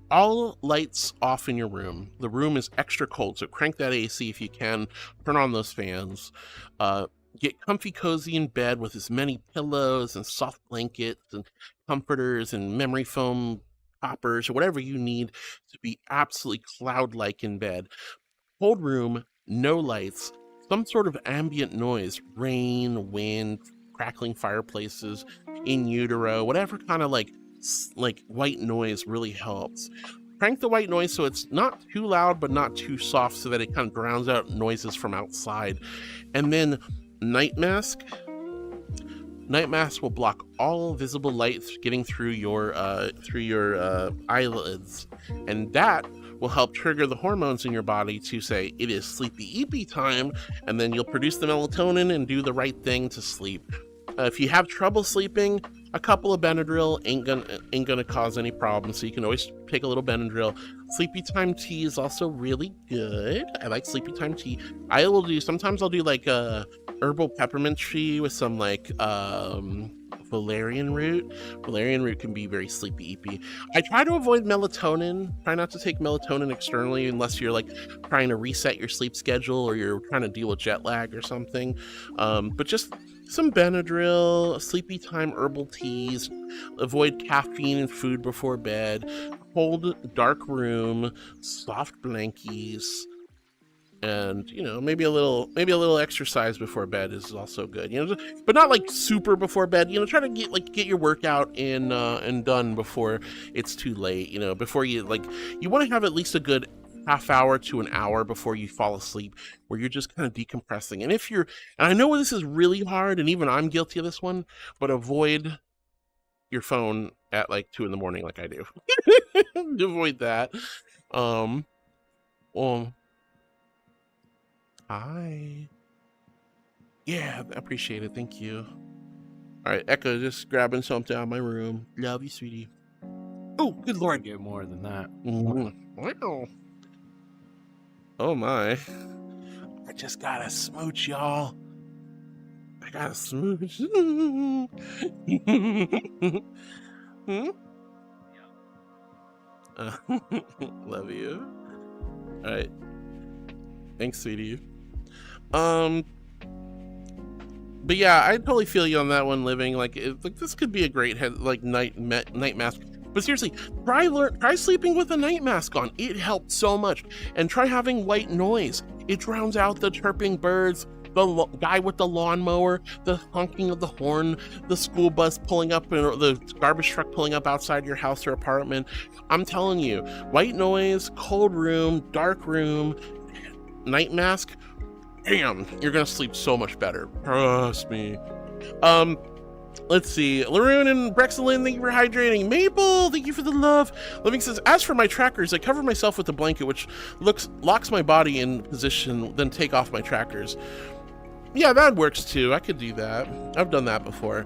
All lights off in your room. The room is extra cold, so crank that AC if you can, turn on those fans, get comfy cozy in bed with as many pillows and soft blankets and comforters and memory foam toppers or whatever you need to be absolutely cloud-like in bed. Cold room, no lights, some sort of ambient noise, rain, wind, crackling fireplaces, in utero, whatever kind of like white noise really helps. Crank the white noise so it's not too loud but not too soft, so that it kind of drowns out noises from outside. And then night mask. Night mask will block all visible light getting through your eyelids, and that will help trigger the hormones in your body to say it is sleepy eepy time, and then you'll produce the melatonin and do the right thing to sleep. If you have trouble sleeping, a couple of Benadryl ain't gonna cause any problems, so you can always take a little Benadryl. Sleepy time tea is also really good. I like sleepy time tea. Sometimes I'll do like a herbal peppermint tea with some like valerian root. Valerian root can be very sleepy eepy. I try to avoid melatonin. Try not to take melatonin externally unless you're like trying to reset your sleep schedule or you're trying to deal with jet lag or something. But just some Benadryl, sleepy time herbal teas, avoid caffeine and food before bed, cold, dark room, soft blankies, And you know, maybe a little exercise before bed is also good, you know, but not like super before bed. You know, try to get your workout in and done before it's too late, you know, before you want to have at least a good half hour to an hour before you fall asleep, where you're just kind of decompressing. And and I know this is really hard, and even I'm guilty of this one, but avoid your phone at like 2 in the morning like I do. Avoid that. Hi. Yeah, I appreciate it. Thank you. All right, Echo, just grabbing something out of my room. Love you, sweetie. Oh, good Lord. Get more than that. Wow. Oh, my. I just got a smooch, y'all. I got a smooch. Love you. All right. Thanks, sweetie. But yeah, I totally feel you on that one, Living. Like this could be a great night mask. But seriously, try sleeping with a night mask on. It helps so much. And try having white noise. It drowns out the chirping birds, the guy with the lawnmower, the honking of the horn, the school bus pulling up, or the garbage truck pulling up outside your house or apartment. I'm telling you, white noise, cold room, dark room, night mask, damn, you're gonna sleep so much better. Trust me. Let's see. Laroon and Brexelin, thank you for hydrating. Maple, thank you for the love. Living says, as for my trackers, I cover myself with a blanket which locks my body in position, then take off my trackers. Yeah, that works too. I could do that. I've done that before.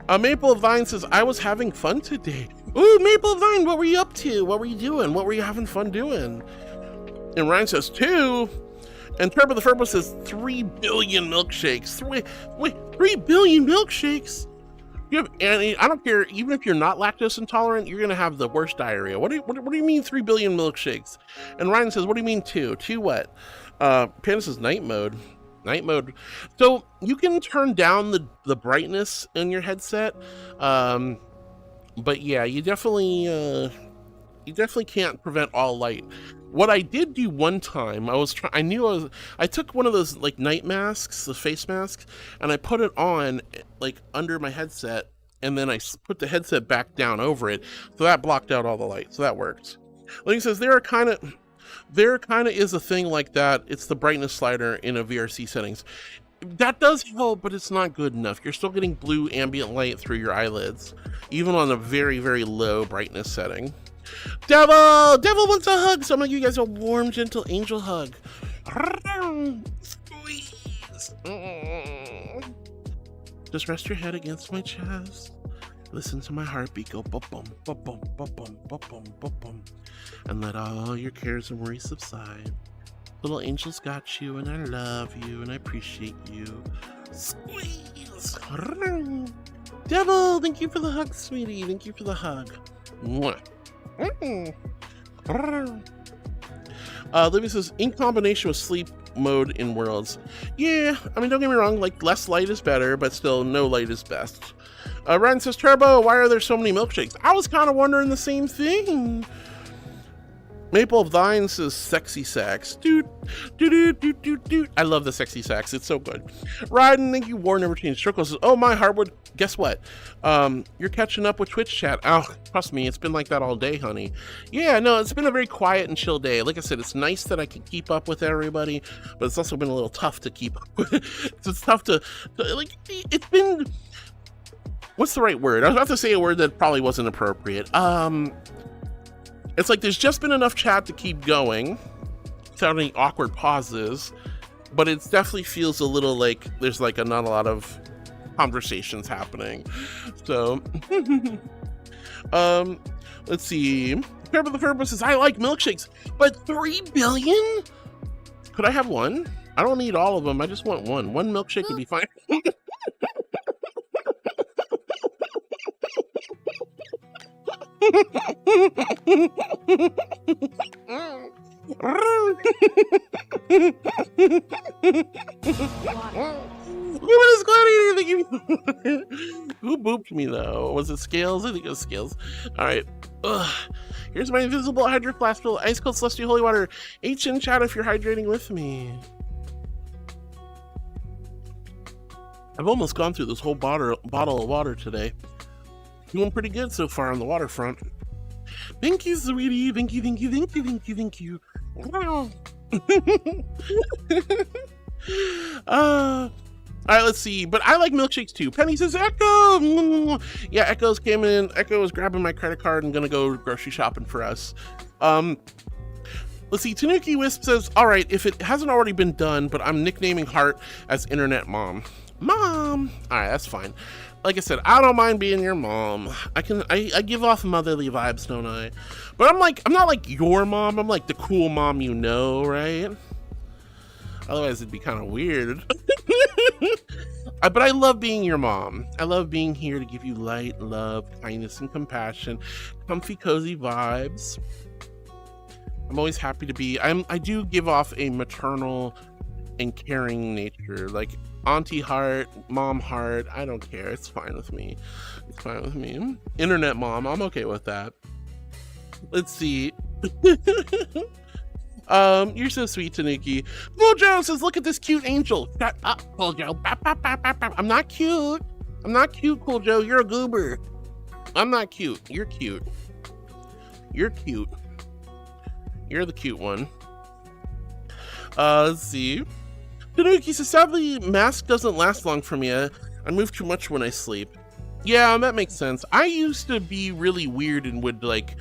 Maple of Vine says, I was having fun today. Ooh, Maple of Vine, what were you up to? What were you doing? What were you having fun doing? And Ryan says, 2. And Turbo the Furbo says 3 billion milkshakes. 3 billion milkshakes? You have any? I don't care. Even if you're not lactose intolerant, you're gonna have the worst diarrhea. What do you mean 3 billion milkshakes? And Ryan says, what do you mean 2? 2 what? Panda says night mode. Night mode. So you can turn down the brightness in your headset. But yeah, you definitely can't prevent all light. What I did do one time, I took one of those like night masks, the face masks, and I put it on like under my headset, and then I put the headset back down over it, so that blocked out all the light, so that worked. Like he says, there kind of is a thing like that. It's the brightness slider in a VRC settings. That does help, but it's not good enough. You're still getting blue ambient light through your eyelids, even on a very, very low brightness setting. Devil wants a hug, so I'm gonna give you guys a warm, gentle angel hug. Squeeze. Just rest your head against my chest. Listen to my heartbeat go bum bum bum bum bum bum bum bum bum, and let all your cares and worries subside. Little angels got you, and I love you, and I appreciate you. Squeeze. Devil, thank you for the hug, sweetie. Thank you for the hug. Mwah. Livy says, in combination with sleep mode in Worlds. Yeah, I mean, don't get me wrong, like less light is better, but still no light is best. Ryan says, Turbo, why are there so many milkshakes? I was kind of wondering the same thing. Maple of Vine says sexy sax. Doot, doot, doot, doot, doot, doot. I love the sexy sax. It's so good. Ryden, thank you. War never changed. Circle says, oh my Hardwood, guess what? You're catching up with Twitch chat. Oh, trust me, it's been like that all day, honey. Yeah, no, it's been a very quiet and chill day. Like I said, it's nice that I can keep up with everybody, but it's also been a little tough to keep up with. It's tough to like, it's been, what's the right word? I was about to say a word that probably wasn't appropriate. It's like there's just been enough chat to keep going without any awkward pauses, but it definitely feels a little like there's like not a lot of conversations happening. So, let's see. Pepper the Purpose says, I like milkshakes, but 3 billion? Could I have one? I don't need all of them. I just want one. One milkshake would be fine. Luminous Gladiator, who booped me though? Was it Scales? I think it was Scales. All right. Ugh. Here's my invisible hydro flask full of ice cold celestial holy water. H in chat if you're hydrating with me. I've almost gone through this whole bottle of water today. Doing pretty good so far on the waterfront. Thank you, sweetie. Thank you, thank you, thank you, thank you, thank you. Wow. All right, let's see. But I like milkshakes too. Penny says Echo. Yeah, Echo's came in. Echo is grabbing my credit card and gonna go grocery shopping for us. Let's see. Tanuki Wisp says, all right, if it hasn't already been done, but I'm nicknaming Heart as Internet Mom. Mom. All right, that's fine. Like I said, I don't mind being your mom. I give off motherly vibes, don't I? But I'm not like your mom. I'm like the cool mom you know, right? Otherwise, it'd be kind of weird. But I love being your mom. I love being here to give you light, love, kindness, and compassion. Comfy, cozy vibes. I'm always happy to be. I do give off a maternal and caring nature. Like Auntie Heart, Mom Heart. I don't care. It's fine with me. It's fine with me. Internet Mom. I'm okay with that. Let's see. You're so sweet, Tanuki. Mojo says, look at this cute angel. Shut up, Cool Joe. I'm not cute. I'm not cute, Cool Joe. You're a goober. I'm not cute. You're cute. You're cute. You're the cute one. Let's see. Tanuki says, sadly, mask doesn't last long for me. I move too much when I sleep. Yeah, that makes sense. I used to be really weird and would like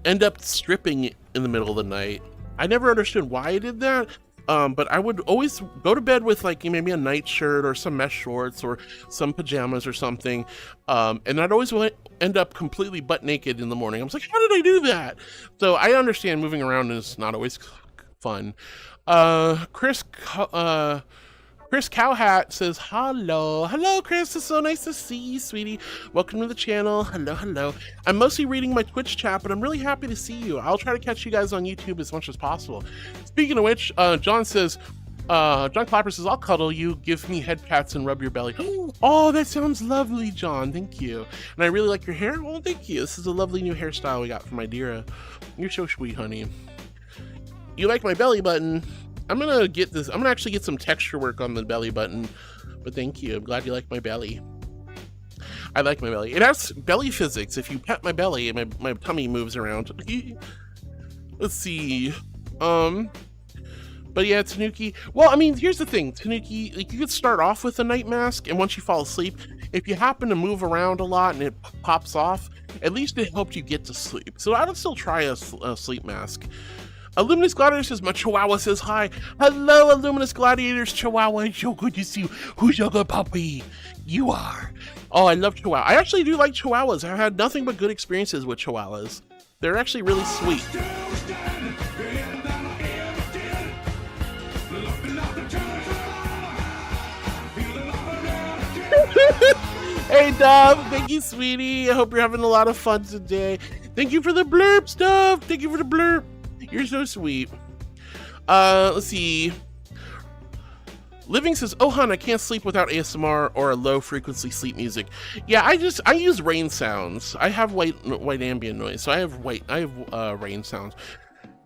end up stripping in the middle of the night. I never understood why I did that, but I would always go to bed with like maybe a nightshirt or some mesh shorts or some pajamas or something, and I'd always end up completely butt naked in the morning. I was like, how did I do that? So I understand moving around is not always fun. Chris Cowhat says, hello Chris, it's so nice to see you, sweetie. Welcome to the channel. Hello. I'm mostly reading my Twitch chat, but I'm really happy to see you. I'll try to catch you guys on YouTube as much as possible. Speaking of which, John Clapper says, I'll cuddle you, give me head pats and rub your belly. Oh, that sounds lovely, John. Thank you. And I really like your hair. Well, thank you. This is a lovely new hairstyle we got from my Dira. You're so sweet, honey. You like my belly button? I'm gonna actually get some texture work on the belly button, but thank you. I'm glad you like my belly. I like my belly. It has belly physics. If you pet my belly, my tummy moves around. Let's see. But yeah, Tanuki. Well, I mean, here's the thing, Tanuki. Like, you could start off with a night mask, and once you fall asleep, if you happen to move around a lot and it pops off, at least it helped you get to sleep. So I would still try a sleep mask. Illuminous Gladiator says, my Chihuahua says hi. Hello, Illuminous Gladiators, Chihuahua. It's so good to see you. Who's your good puppy? You are. Oh, I love Chihuahua. I actually do like Chihuahuas. I've had nothing but good experiences with Chihuahuas. They're actually really sweet. Hey, Dove. Thank you, sweetie. I hope you're having a lot of fun today. Thank you for the blurb stuff. Thank you for the blurb. You're so sweet. Let's see. Living says, oh, hon, I can't sleep without ASMR or a low frequency sleep music. Yeah, I use rain sounds. I have white ambient noise, so I have rain sounds.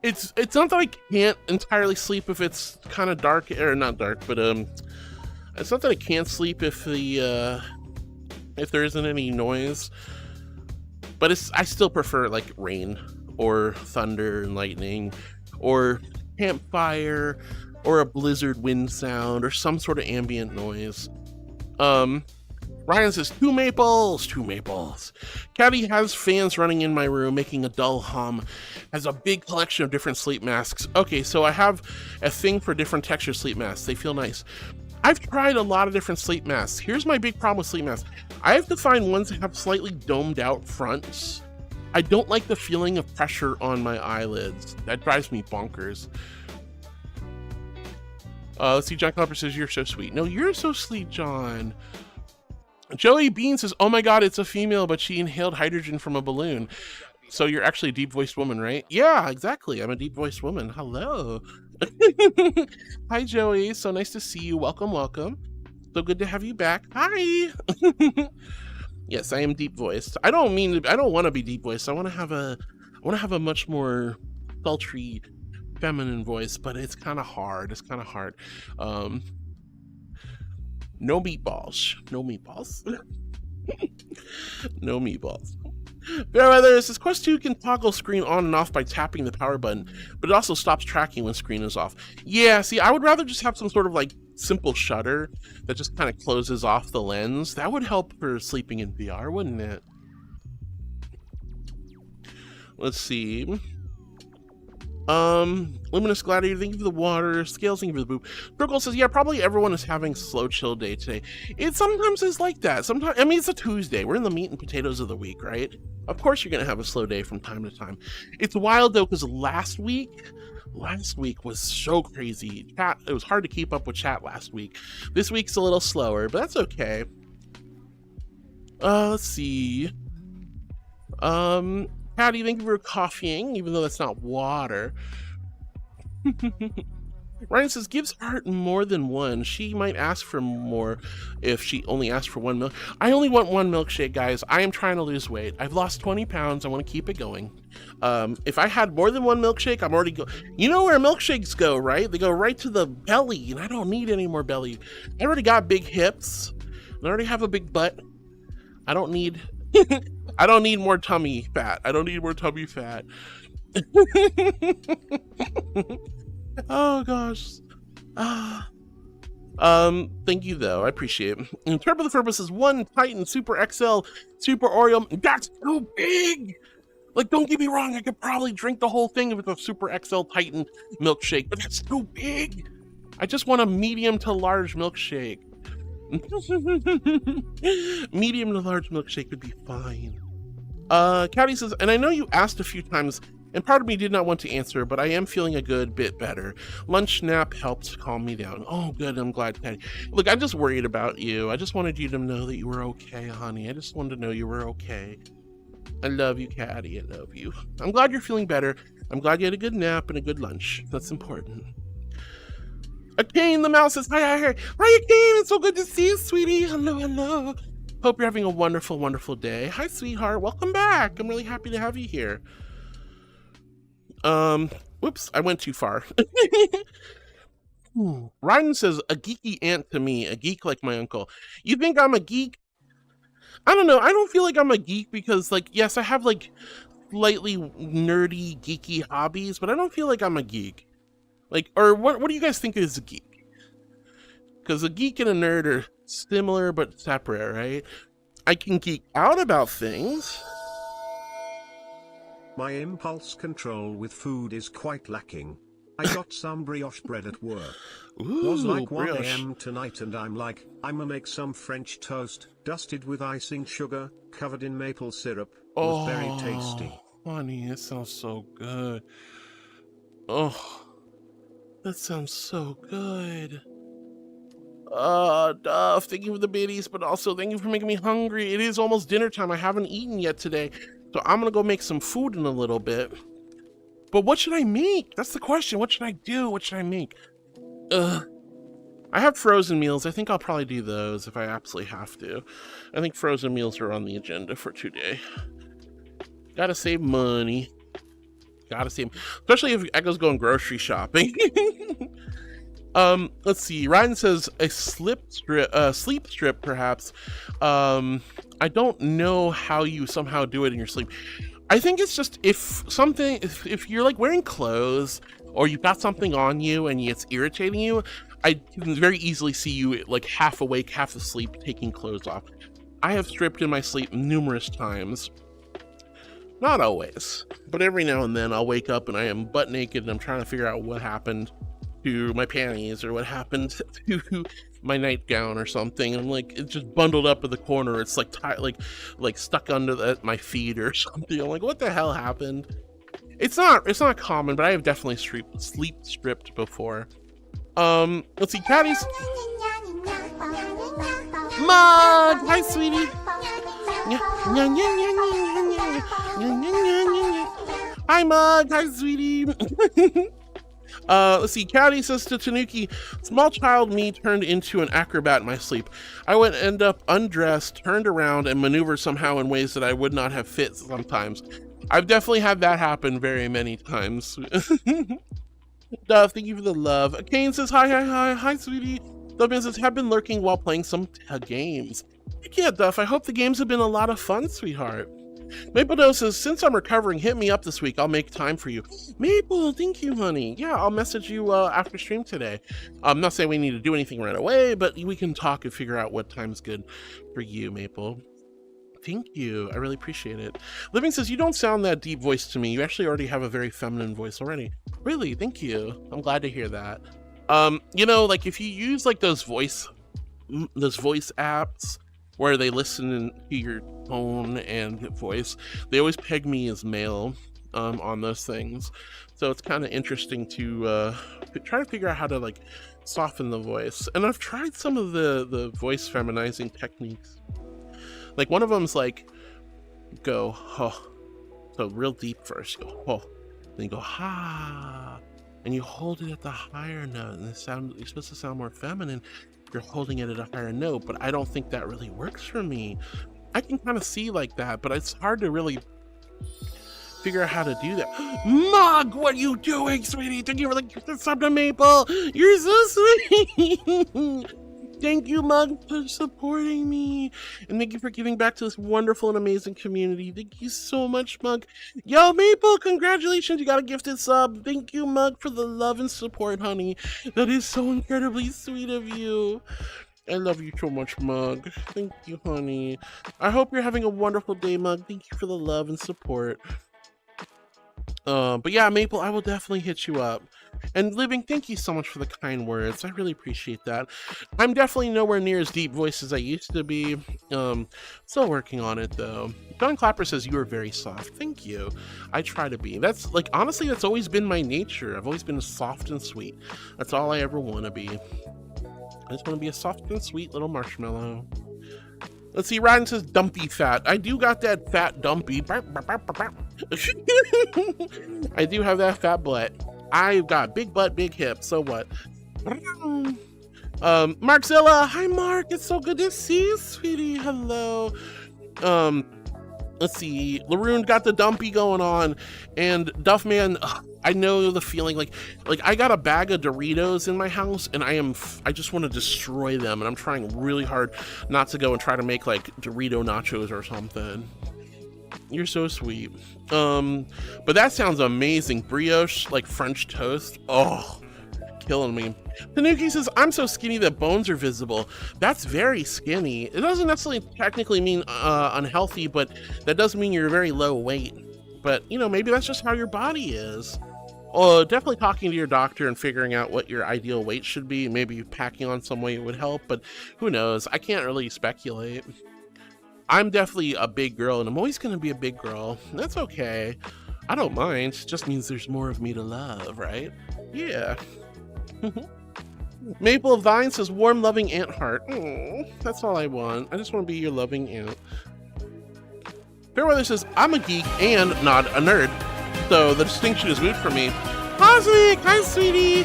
It's not that I can't entirely sleep if it's kind of dark, or not dark, but it's not that I can't sleep if there isn't any noise. But I still prefer like rain, or thunder and lightning, or campfire, or a blizzard wind sound, or some sort of ambient noise. Ryan says, two maples. Caddy has fans running in my room, making a dull hum. Has a big collection of different sleep masks. Okay, so I have a thing for different texture sleep masks. They feel nice. I've tried a lot of different sleep masks. Here's my big problem with sleep masks. I have to find ones that have slightly domed out fronts. I don't like the feeling of pressure on my eyelids. That drives me bonkers. Let's see, John Clapper says, you're so sweet. No, you're so sweet, John. Joey Bean says, oh my god, it's a female, but she inhaled hydrogen from a balloon. So you're actually a deep-voiced woman, right? Yeah, exactly. I'm a deep-voiced woman. Hello. Hi, Joey. So nice to see you. Welcome. So good to have you back. Hi. Yes, I am deep voiced. I don't want to be deep voiced. I want to have a much more sultry, feminine voice, but it's kind of hard. No meatballs. No meatballs. No meatballs. Fairweather says Quest 2 can toggle screen on and off by tapping the power button, but it also stops tracking when screen is off. Yeah, see, I would rather just have some sort of like simple shutter that just kind of closes off the lens. That would help for sleeping in VR, wouldn't it? Let's see. Luminous Gladiator, thank you for the water. Scales, thank you for the boop. Brooklyn says, yeah, probably everyone is having slow chill day today. It sometimes is like that. Sometimes, I mean, it's a Tuesday. We're in the meat and potatoes of the week, right? Of course you're going to have a slow day from time to time. It's wild, though, because last week was so crazy. Chat, it was hard to keep up with chat last week. This week's a little slower, but that's okay. Let's see. Patty, thank you for coffeeing, even though that's not water. Ryan says, gives Heart more than one. She might ask for more if she only asks for one milk. I only want one milkshake, guys. I am trying to lose weight. I've lost 20 pounds. I want to keep it going. If I had more than one milkshake, I'm already You know where milkshakes go, right? They go right to the belly, and I don't need any more belly. I already got big hips. I already have a big butt. I don't need... I don't need more tummy fat. Oh gosh. Thank you though. I appreciate it. Interpret the purpose is one Titan Super XL Super Oreo. That's too big. Like, don't get me wrong. I could probably drink the whole thing if it's a Super XL Titan milkshake, but that's too big. I just want a medium to large milkshake. Medium to large milkshake would be fine. Cowdy says, and I know you asked a few times, and part of me did not want to answer, but I am feeling a good bit better. Lunch nap helped calm me down. Oh, good. I'm glad, Cowdy. Look, I'm just worried about you. I just wanted you to know that you were okay, honey. I just wanted to know you were okay. I love you, Cowdy. I love you. I'm glad you're feeling better. I'm glad you had a good nap and a good lunch. That's important. Akane the mouse says, hi. Hi, Akane. It's so good to see you, sweetie. Hello. Hope you're having a wonderful, wonderful day. Hi, sweetheart. Welcome back. I'm really happy to have you here. Whoops, I went too far. Ryan says, a geeky aunt to me, a geek like my uncle. You think I'm a geek? I don't know. I don't feel like I'm a geek because, like, yes, I have, like, slightly nerdy, geeky hobbies, but I don't feel like I'm a geek. Like, or what do you guys think is a geek? Because a geek and a nerd are similar but separate, right? I can geek out about things. My impulse control with food is quite lacking. I got some brioche bread at work. Ooh, was like 1 brioche. AM tonight and I'm like, I'ma make some French toast, dusted with icing sugar, covered in maple syrup. It was very tasty. Honey, it sounds so good. Oh, that sounds so good. Duff, thank you for the biddies, but also thank you for making me hungry. It is almost dinner time. I haven't eaten yet today, so I'm gonna go make some food in a little bit. But what should I make? That's the question. What should I do? What should I make? I have frozen meals. I think I'll probably do those if I absolutely have to. I think frozen meals are on the agenda for today. Gotta save money. Especially if Echo's going grocery shopping. Let's see. Ryan says a sleep strip, perhaps. I don't know how you somehow do it in your sleep. I think it's just if you're like wearing clothes or you've got something on you and it's irritating you, I can very easily see you like half awake, half asleep, taking clothes off. I have stripped in my sleep numerous times. Not always, but every now and then I'll wake up and I am butt naked and I'm trying to figure out what happened to my panties or what happened to my nightgown or something. I'm like, it's just bundled up in the corner. It's like like stuck under my feet or something. I'm like, what the hell happened? It's not common, but I have definitely sleep stripped before. Let's see, Patty's Mug. Hi, sweetie. Hi, Mug. Hi, sweetie. Let's see. Caddy says to Tanuki, small child me turned into an acrobat in my sleep. I would end up undressed, turned around, and maneuvered somehow in ways that I would not have fit sometimes. I've definitely had that happen very many times. Duff, thank you for the love. Kane says, hi, sweetie. Duffman says, have been lurking while playing some games. Yeah, Duff, I hope the games have been a lot of fun, sweetheart. Maple says, since I'm recovering, hit me up this week. I'll make time for you. Maple, thank you, honey. Yeah, I'll message you after stream today. I'm not saying we need to do anything right away, but we can talk and figure out what time's good for you, Maple. Thank you. I really appreciate it. Living says, you don't sound that deep voice to me. You actually already have a very feminine voice already. Really? Thank you. I'm glad to hear that. You know, like if you use like those voice apps where they listen to your tone and voice, they always peg me as male on those things. So it's kind of interesting to try to figure out how to like soften the voice. And I've tried some of the voice feminizing techniques. Like one of them's like, go, oh. So real deep first, go, oh. Then you go, ha. And you hold it at the higher note. And you're supposed to sound more feminine. You're holding it at a higher note, but I don't think that really works for me. I can kind of see like that, but it's hard to really figure out how to do that. Mug, what are you doing, sweetie? Thank you for the sub to Maple. You're so sweet. Thank you, Mug, for supporting me. And thank you for giving back to this wonderful and amazing community. Thank you so much, Mug. Yo, Maple, congratulations. You got a gifted sub. Thank you, Mug, for the love and support, honey. That is so incredibly sweet of you. I love you so much, Mug. Thank you, honey. I hope you're having a wonderful day, Mug. Thank you for the love and support. But yeah, Maple, I will definitely hit you up. And Living, thank you so much for the kind words. I really appreciate that. I'm definitely nowhere near as deep voice as I used to be. Still working on it though. John Clapper says you are very soft. Thank you. I try to be. That's like, honestly, that's always been my nature. I've always been soft and sweet. That's all I ever want to be. I just want to be a soft and sweet little marshmallow. Let's see, Ryan says dumpy fat. I do got that fat dumpy. I do have that fat butt. I've got big butt, big hips. So what? Markzilla. Hi, Mark. It's so good to see you, sweetie. Hello. Let's see. Laroon got the dumpy going on. And Duffman, I know the feeling like I got a bag of Doritos in my house and I just want to destroy them. And I'm trying really hard not to go and try to make like Dorito nachos or something. You're so sweet. But that sounds amazing. Brioche, like French toast. Oh, killing me. Tanuki says, I'm so skinny that bones are visible. That's very skinny. It doesn't necessarily technically mean unhealthy, but that does mean you're very low weight. But, you know, maybe that's just how your body is. Definitely talking to your doctor and figuring out what your ideal weight should be. Maybe packing on some weight would help, but who knows? I can't really speculate. I'm definitely a big girl, and I'm always going to be a big girl. That's okay. I don't mind. It just means there's more of me to love, right? Yeah. Maple of Vine says, warm, loving aunt heart. That's all I want. I just want to be your loving aunt. Fairweather says, I'm a geek and not a nerd. So the distinction is moot for me. Cosmic! Hi, sweetie!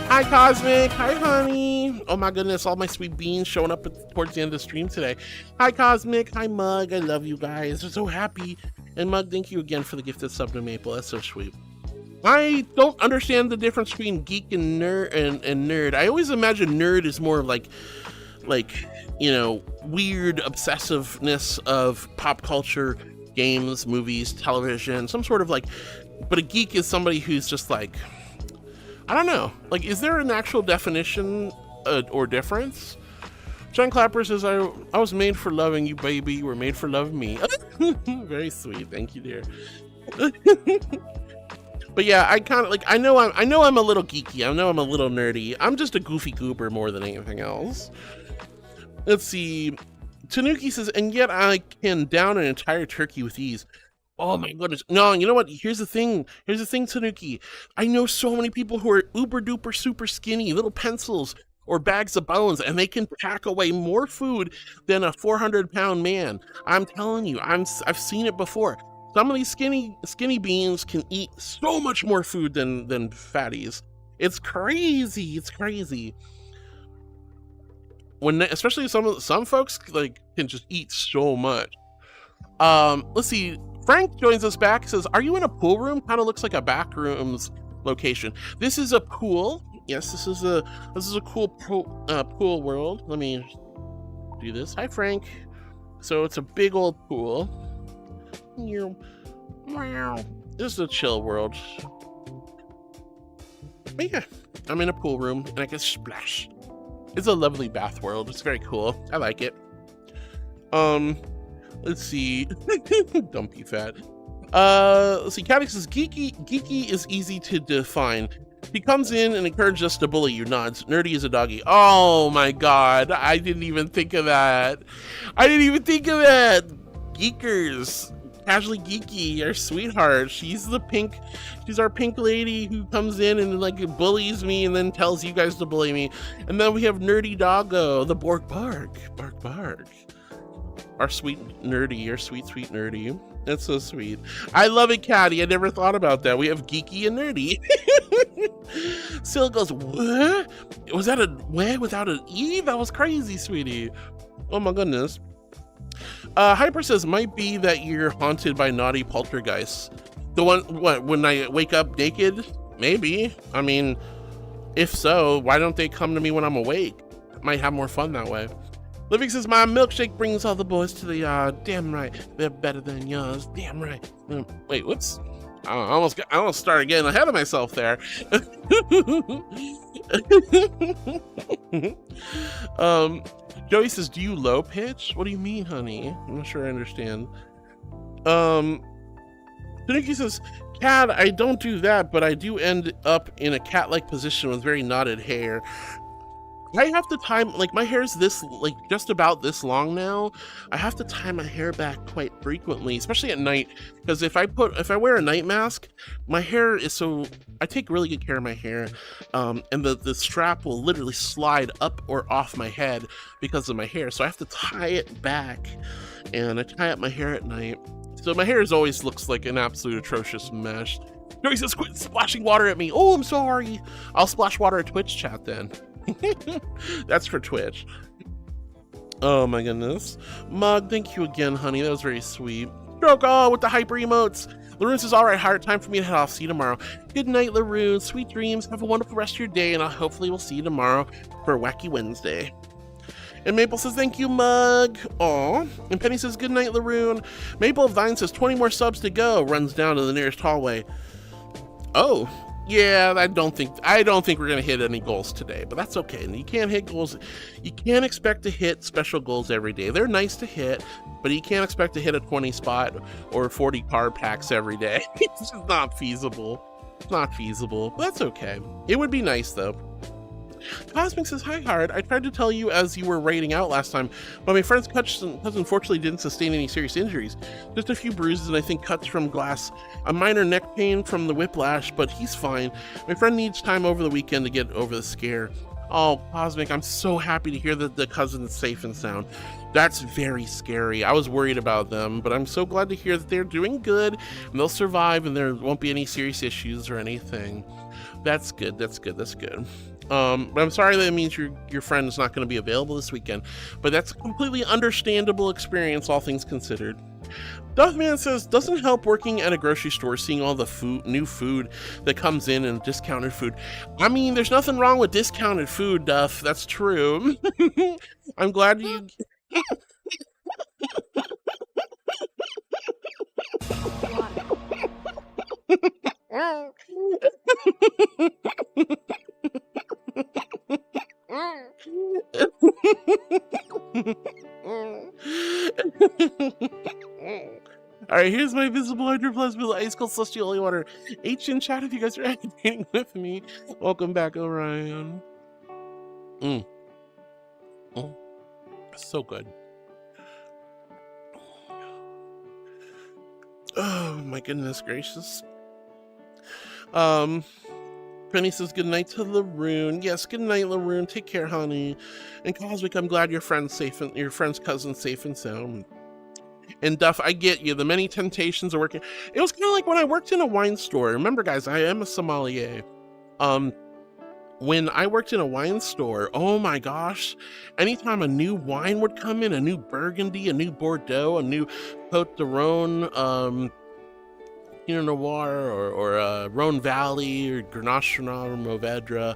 Hi, Cosmic. Hi, honey. Oh my goodness, all my sweet beans showing up towards the end of the stream today. Hi, Cosmic. Hi, Mug. I love you guys. I'm so happy. And Mug, thank you again for the gifted sub to Maple. That's so sweet. I don't understand the difference between geek and nerd. I always imagine nerd is more like, you know, weird obsessiveness of pop culture, games, movies, television, some sort of like, but a geek is somebody who's just like, I don't know. Like, is there an actual definition or difference? John Clapper says, I was made for loving you, baby. You were made for loving me. Very sweet. Thank you, dear. But yeah, I kind of like, I know I'm a little geeky. I know I'm a little nerdy. I'm just a goofy goober more than anything else. Let's see. Tanuki says, and yet I can down an entire turkey with ease. Oh my goodness. No, you know what? Here's the thing, Tanuki. I know so many people who are uber duper super skinny, little pencils or bags of bones, and they can pack away more food than a 400-pound man. I'm telling you, I've seen it before. Some of these skinny beans can eat so much more food than fatties. It's crazy. It's crazy. Especially some folks like can just eat so much. Let's see. Frank joins us back. Says, "Are you in a pool room? Kind of looks like a back rooms location." This is a pool. Yes, this is a cool pool world. Let me do this. Hi, Frank. So it's a big old pool. This is a chill world. But yeah, I'm in a pool room and I can splash. It's a lovely bath world. It's very cool. I like it. Let's see. Dumpy fat. Let's see. Cadix says, geeky is easy to define. He comes in and encourages us to bully you. Nods. Nerdy is a doggy. Oh my god. I didn't even think of that. Geekers. Casually Geeky, our sweetheart. She's our pink lady who comes in and like bullies me and then tells you guys to bully me. And then we have Nerdy Doggo, the Bork Bark. Our sweet nerdy, our sweet nerdy. That's so sweet. I love it, Caddy. I never thought about that. We have Geeky and Nerdy. Syl goes, what? Was that a wh without an E? That was crazy, sweetie. Oh my goodness. Hyper says, might be that you're haunted by naughty poltergeists. The one, when I wake up naked? Maybe. I mean, if so, why don't they come to me when I'm awake? Might have more fun that way. Living says, my milkshake brings all the boys to the yard. Damn right. They're better than yours. Damn right. Wait, whoops. I almost started getting ahead of myself there. Joey says, do you low pitch? What do you mean, honey? I'm not sure I understand. Tanuki says, cat, I don't do that, but I do end up in a cat-like position with very knotted hair. I have to tie, like, my hair is this, like, just about this long now. I have to tie my hair back quite frequently, especially at night, because if I wear a night mask, my hair is so, I take really good care of my hair, and the strap will literally slide up or off my head because of my hair, so I have to tie it back, and I tie up my hair at night. So my hair always looks like an absolute atrocious mess. No, he says, quit splashing water at me. Oh, I'm sorry. I'll splash water at Twitch chat then. That's for Twitch. Oh my goodness. Mug, thank you again, honey. That was very sweet. Droko with the hyper emotes. Laroon says, all right, hard time for me to head off. See you tomorrow. Good night, Laroon. Sweet dreams. Have a wonderful rest of your day, and hopefully we'll see you tomorrow for Wacky Wednesday. And Maple says, thank you, Mug. Aw. And Penny says, good night, Laroon. Maple of Vine says, 20 more subs to go. Runs down to the nearest hallway. Oh. Yeah, I don't think we're gonna hit any goals today, but that's okay. And you can't hit goals. You can't expect to hit special goals every day. They're nice to hit, but you can't expect to hit a 20 spot or 40 card packs every day. It's just not feasible. It's not feasible, but that's okay. It would be nice though. Cosmic says, hi, Hard. I tried to tell you as you were raiding out last time, but my friend's cousin unfortunately didn't sustain any serious injuries. Just a few bruises and I think cuts from glass. A minor neck pain from the whiplash, but he's fine. My friend needs time over the weekend to get over the scare. Oh, Cosmic, I'm so happy to hear that the cousin's safe and sound. That's very scary. I was worried about them, but I'm so glad to hear that they're doing good and they'll survive and there won't be any serious issues or anything. That's good. That's good. That's good. But I'm sorry that means your friend is not going to be available this weekend, but that's a completely understandable experience, all things considered. Duffman says, doesn't help working at a grocery store, seeing all the new food that comes in and discounted food. I mean, there's nothing wrong with discounted food, Duff. That's true. I'm glad you... Alright, here's my visible hydroplasma ice cold celestial holy water. H in chat if you guys are activating with me. Welcome back, Orion. So good. Oh my goodness gracious. Penny says, good night to Laroon. Yes, good night, Laroon. Take care, honey. And Cosmic, I'm glad your friend's safe and your friend's cousin's safe and sound. And Duff, I get you. The many temptations of working. It was kind of like when I worked in a wine store. Remember, guys, I am a sommelier. When I worked in a wine store, oh my gosh, anytime a new wine would come in, a new Burgundy, a new Bordeaux, a new Côte de Rhône, Pinot Noir, or Rhone Valley, or Grenache or Mourvedre,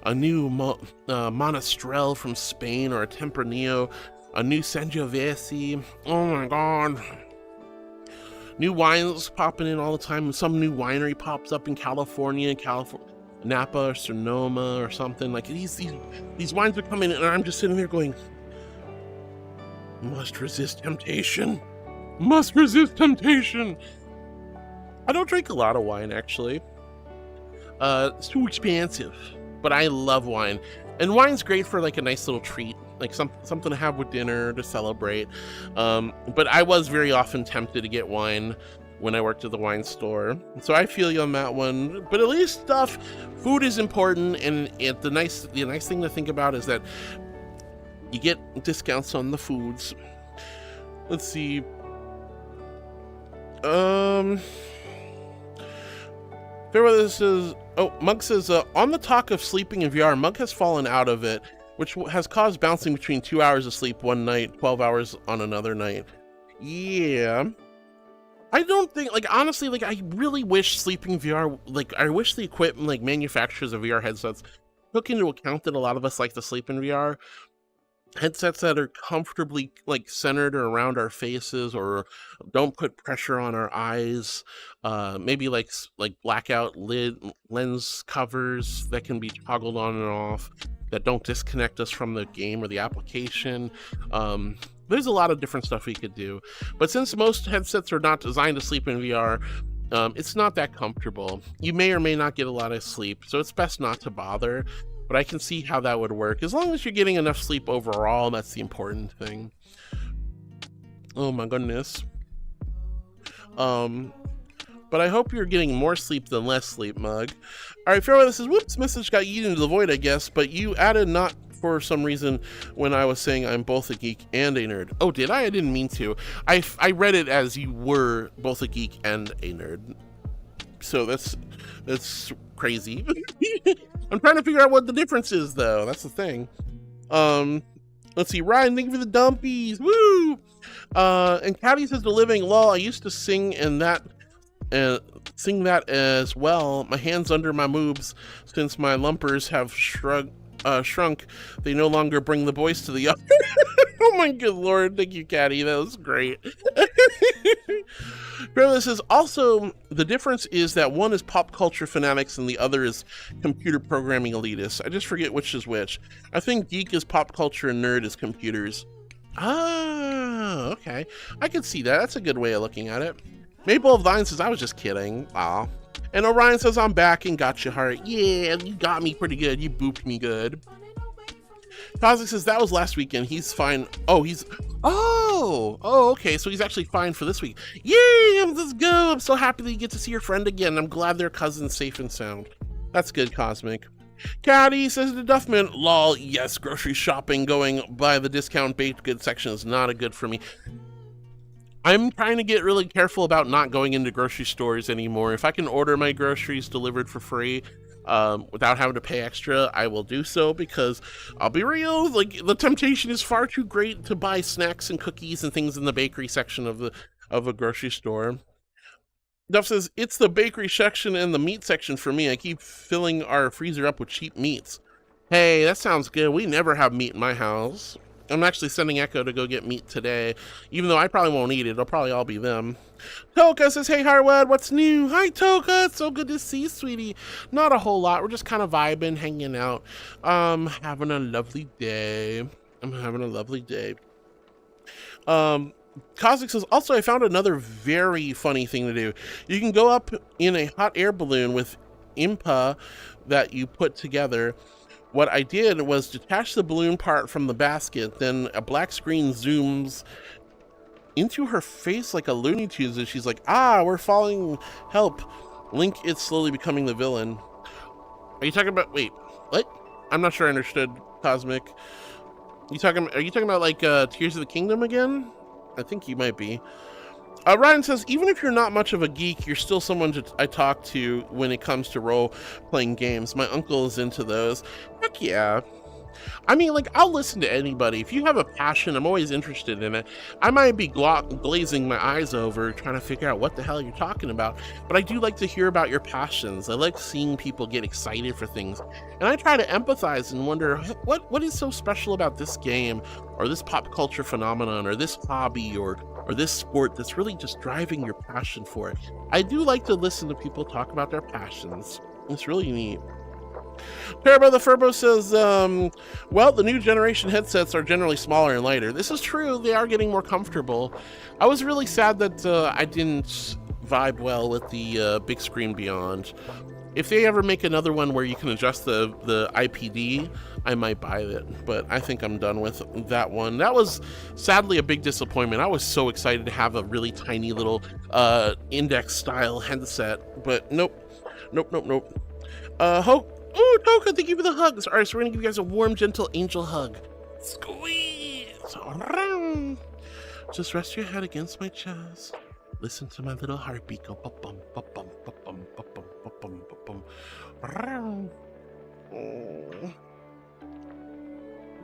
a new Monastrell from Spain, or a Tempranillo, a new Sangiovese. Oh my god. New wines popping in all the time. Some new winery pops up in California, Napa or Sonoma or something. Like these wines are coming in, and I'm just sitting there going, must resist temptation. Must resist temptation. I don't drink a lot of wine, actually. It's too expensive, but I love wine. And wine's great for like a nice little treat, like something to have with dinner, to celebrate. But I was very often tempted to get wine when I worked at the wine store. So I feel you on that one. But at least food is important, and the nice thing to think about is that you get discounts on the foods. Let's see. This is, Mug says, on the talk of sleeping in VR, Mug has fallen out of it, which has caused bouncing between 2 hours of sleep one night, 12 hours on another night. Yeah. I don't think, like, honestly, like, I really wish sleeping VR, like, I wish the equipment, like, manufacturers of VR headsets took into account that a lot of us like to sleep in VR. Headsets that are comfortably, like, centered around our faces, or don't put pressure on our eyes. Maybe like blackout lens covers that can be toggled on and off, that don't disconnect us from the game or the application. There's a lot of different stuff we could do, but since most headsets are not designed to sleep in VR, it's not that comfortable. You may or may not get a lot of sleep, so it's best not to bother. But I can see how that would work. As long as you're getting enough sleep overall, that's the important thing. Oh my goodness. But I hope you're getting more sleep than less sleep, Mug. Alright, Farewell, this is, whoops, message got eaten into the void, I guess, but you added not for some reason when I was saying I'm both a geek and a nerd. Oh, did I? I didn't mean to. I read it as you were both a geek and a nerd. So that's crazy. I'm trying to figure out what the difference is, though. That's the thing. Let's see. Ryan, thank you for the dumpies. Woo! And Caddy says, the living, lol, I used to sing that as well. My hands under my moobs, since my lumpers have shrunk. They no longer bring the boys to the yard. Oh my good lord. Thank you, Caddy. That was great. This says, also, the difference is that one is pop culture fanatics and the other is computer programming elitists. I just forget which is which. I think geek is pop culture and nerd is computers. Ah, okay. I can see that. That's a good way of looking at it. Maple of Vine says, I was just kidding. Aw. And Orion says, I'm back and got you, heart. Yeah, you got me pretty good. You booped me good. Cosmic says, that was last weekend. He's fine. Oh, okay. So he's actually fine for this week. Yay, let's go. I'm so happy that you get to see your friend again. I'm glad their cousin's safe and sound. That's good, Cosmic. Caddy says to Duffman, lol, yes, grocery shopping going by the discount baked goods section is not a good for me. I'm trying to get really careful about not going into grocery stores anymore. If I can order my groceries delivered for free, without having to pay extra, I will do so, because I'll be real, like, the temptation is far too great to buy snacks and cookies and things in the bakery section of a grocery store. Duff says, it's the bakery section and the meat section for me. I keep filling our freezer up with cheap meats. Hey, that sounds good. We never have meat in my house. I'm actually sending Echo to go get meat today, even though I probably won't eat it. It'll probably all be them. Toka says, hey, Harwood, what's new? Hi, Toka. It's so good to see you, sweetie. Not a whole lot. We're just kind of vibing, hanging out. Having a lovely day. I'm having a lovely day. Cosmic says, also, I found another very funny thing to do. You can go up in a hot air balloon with Impa that you put together. What I did was detach the balloon part from the basket, then a black screen zooms into her face like a Looney Tunes, and she's like, ah, we're falling, help. Link is slowly becoming the villain. Are you talking about, wait, what? I'm not sure I understood, Cosmic. Are you talking about like Tears of the Kingdom again? I think you might be. Ryan says, even if you're not much of a geek, you're still someone I talk to when it comes to role-playing games. My uncle is into those. Heck yeah. I mean, like, I'll listen to anybody. If you have a passion, I'm always interested in it. I might be glazing my eyes over trying to figure out what the hell you're talking about, but I do like to hear about your passions. I like seeing people get excited for things, and I try to empathize and wonder what is so special about this game or this pop culture phenomenon or this hobby or this sport that's really just driving your passion for it. I do like to listen to people talk about their passions. It's really neat. Turbo the Furbo says, well, the new generation headsets are generally smaller and lighter. This is true. They are getting more comfortable. I was really sad that I didn't vibe well with the big screen beyond. If they ever make another one where you can adjust the IPD, I might buy it, but I think I'm done with that one. That was sadly a big disappointment. I was so excited to have a really tiny little index style headset, but nope. Oh, Toka, thank you for the hugs. All right, so we're gonna give you guys a warm, gentle angel hug. Squeeze. Just rest your head against my chest. Listen to my little heartbeat go bum bum bum bum bum bum bum bum.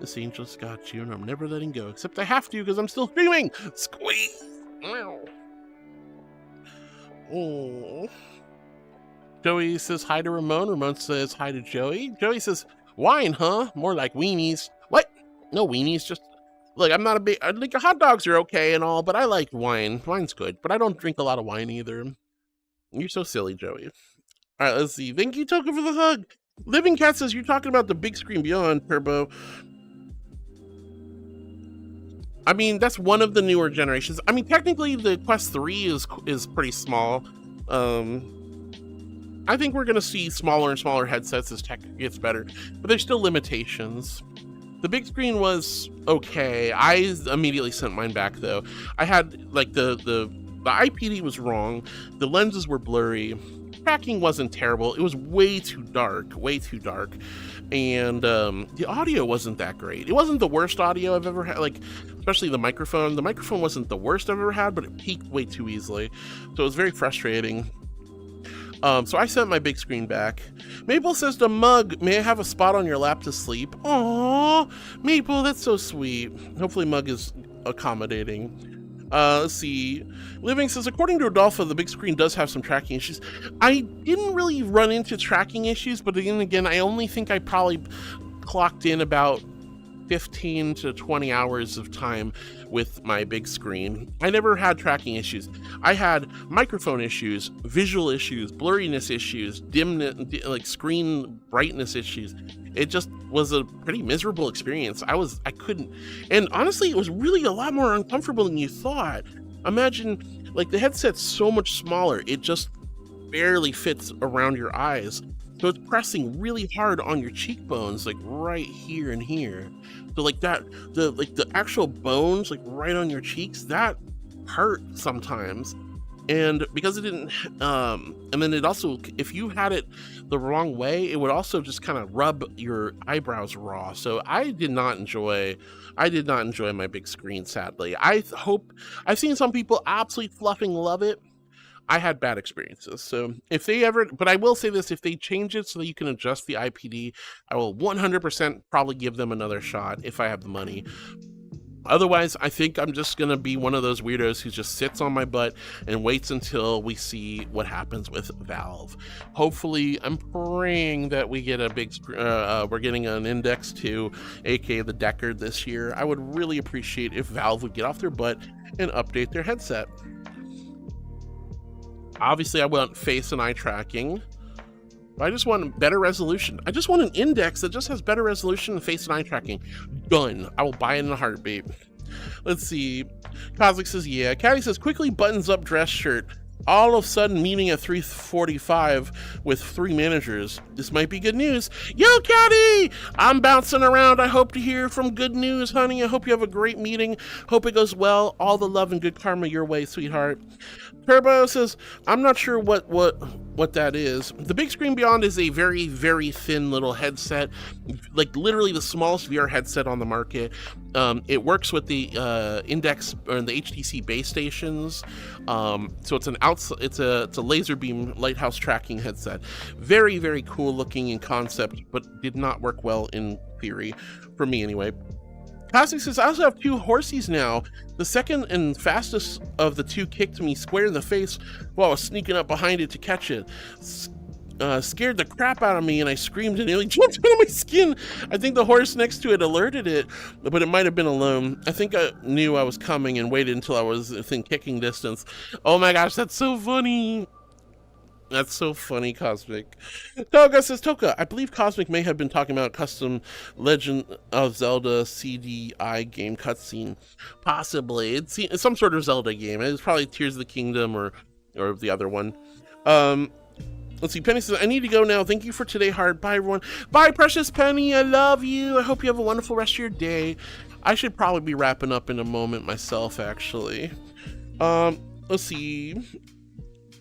This angel's got you, and I'm never letting go. Except I have to, because I'm still streaming. Squeeze. Oh. Joey says hi to Ramon. Ramon says hi to Joey. Joey says, wine, huh? More like weenies. What? No weenies, just... Look, I'm not a big... Like, hot dogs are okay and all, but I like wine. Wine's good, but I don't drink a lot of wine either. You're so silly, Joey. All right, let's see. Thank you, Toka, for the hug. Living Cat says, you're talking about the big screen beyond, Turbo. I mean, that's one of the newer generations. I mean, technically, the Quest 3 is pretty small. I think we're going to see smaller and smaller headsets as tech gets better, but there's still limitations. The big screen was okay. I immediately sent mine back, though. I had, like, the IPD was wrong. The lenses were blurry. Tracking wasn't terrible. It was way too dark. And the audio wasn't that great. It wasn't the worst audio I've ever had, like, especially the microphone. The microphone wasn't the worst I've ever had, but it peaked way too easily. So it was very frustrating. So I sent my big screen back. Maple says to Mug, may I have a spot on your lap to sleep? Aww, Maple, that's so sweet. Hopefully Mug is accommodating. Let's see. Living says, according to Rodolfo, the big screen does have some tracking issues. I didn't really run into tracking issues, but then again, I only think I probably clocked in about 15 to 20 hours of time with my big screen. I never had tracking issues. I had microphone issues, visual issues, blurriness issues, dimness, like screen brightness issues. It just was a pretty miserable experience. I couldn't, and honestly, it was really a lot more uncomfortable than you thought. Imagine, like, the headset's so much smaller, it just barely fits around your eyes. So it's pressing really hard on your cheekbones, like right here and here. So like that, the actual bones, like right on your cheeks, that hurt sometimes. And because it didn't, and then it also, if you had it the wrong way, it would also just kind of rub your eyebrows raw. So I did not enjoy my big screen, sadly. I've seen some people absolutely fluffing love it. I had bad experiences. So if they ever, but I will say this, if they change it so that you can adjust the IPD, I will 100% probably give them another shot if I have the money. Otherwise, I think I'm just going to be one of those weirdos who just sits on my butt and waits until we see what happens with Valve. Hopefully, I'm praying that we get a big, we're getting an Index 2, aka the Deckard this year. I would really appreciate if Valve would get off their butt and update their headset. Obviously, I want face and eye tracking. But I just want better resolution. I just want an Index that just has better resolution and face and eye tracking. Done. I will buy it in a heartbeat. Let's see. Cosmic says, yeah. Caddy says, quickly buttons up dress shirt. All of a sudden meeting at 3:45 with 3 managers. This might be good news. Yo, Caddy! I'm bouncing around. I hope to hear from good news, honey. I hope you have a great meeting. Hope it goes well. All the love and good karma your way, sweetheart. Turbo says, I'm not sure what what that is. The Big Screen Beyond is a very, very thin little headset, like literally the smallest VR headset on the market. It works with the Index or the HTC base stations. So it's a laser beam lighthouse tracking headset. Very, very cool looking in concept, but did not work well in theory for me anyway. Cosmic says, I also have 2 horsies now. The second and fastest of the 2 kicked me square in the face while I was sneaking up behind it to catch it. Scared the crap out of me, and I screamed and nearly jumped out of my skin. I think the horse next to it alerted it, but it might have been alone. I think I knew I was coming and waited until I was within kicking distance. Oh my gosh, that's so funny. That's so funny, Cosmic. Toga says, Toka, I believe Cosmic may have been talking about a custom Legend of Zelda CDI game cutscene. Possibly. It's some sort of Zelda game. It's probably Tears of the Kingdom or the other one. Let's see. Penny says, I need to go now. Thank you for today, Heart. Bye, everyone. Bye, Precious Penny. I love you. I hope you have a wonderful rest of your day. I should probably be wrapping up in a moment myself, actually. Let's see.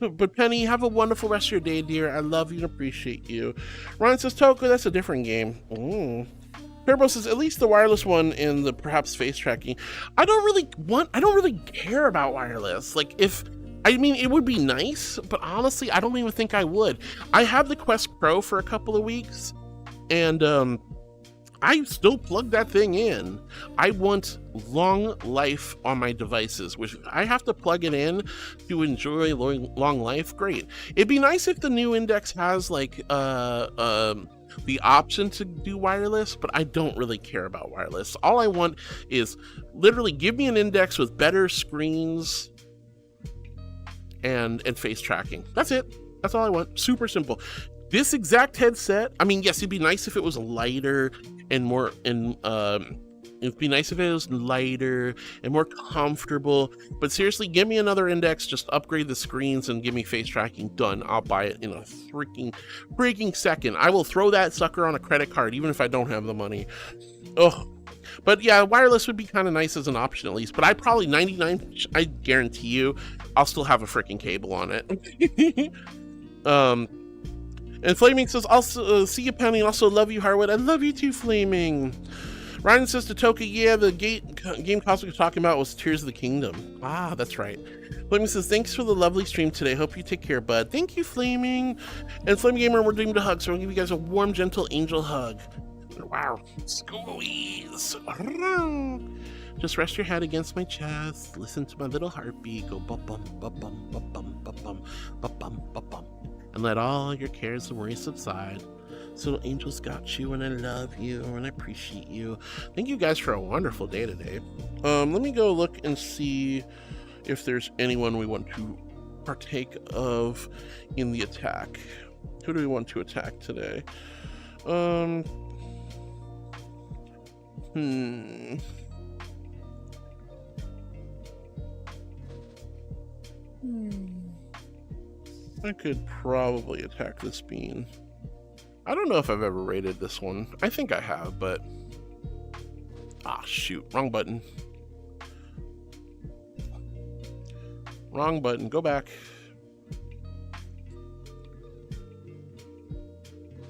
But Penny, have a wonderful rest of your day, dear. I love you and appreciate you. Ryan says, Toka, that's a different game. Turbo says, at least the wireless one and the perhaps face tracking. I don't really care about wireless. Like, it would be nice, but honestly, I don't even think I would. I have the Quest Pro for a couple of weeks, and I still plug that thing in. I want long life on my devices, which I have to plug it in to enjoy long life. Great. It'd be nice if the new Index has like the option to do wireless, but I don't really care about wireless. All I want is literally give me an Index with better screens and face tracking. That's it. That's all I want. Super simple. This exact headset, I mean, yes, it'd be nice if it was lighter and more, it'd be nice if it was lighter and more comfortable, but seriously, give me another Index, just upgrade the screens and give me face tracking. Done. I'll buy it in a freaking second. I will throw that sucker on a credit card, even if I don't have the money. Oh, but yeah, wireless would be kind of nice as an option at least, but I probably I guarantee you, I'll still have a freaking cable on it. And Flaming says, also see you, Penny, also love you, Harwood. I love you too, Flaming. Ryan says to Toka, yeah, the game Cosmic was talking about was Tears of the Kingdom. Ah, that's right. Flaming says, thanks for the lovely stream today. Hope you take care, bud. Thank you, Flaming. And Flaming Gamer, we're doomed to hug, so I'll give you guys a warm, gentle angel hug. Wow. Squeeze. Just rest your head against my chest. Listen to my little heartbeat go bum bum bum bum bum bum bum bum bum bum bum bum. And let all your cares and worries subside. So angels got you, and I love you, and I appreciate you. Thank you guys for a wonderful day today. Let me go look and see if there's anyone we want to partake of in the attack. Who do we want to attack today? I could probably attack this bean. I don't know if I've ever raided this one. I think I have, but... Ah, shoot. Wrong button. Wrong button. Go back.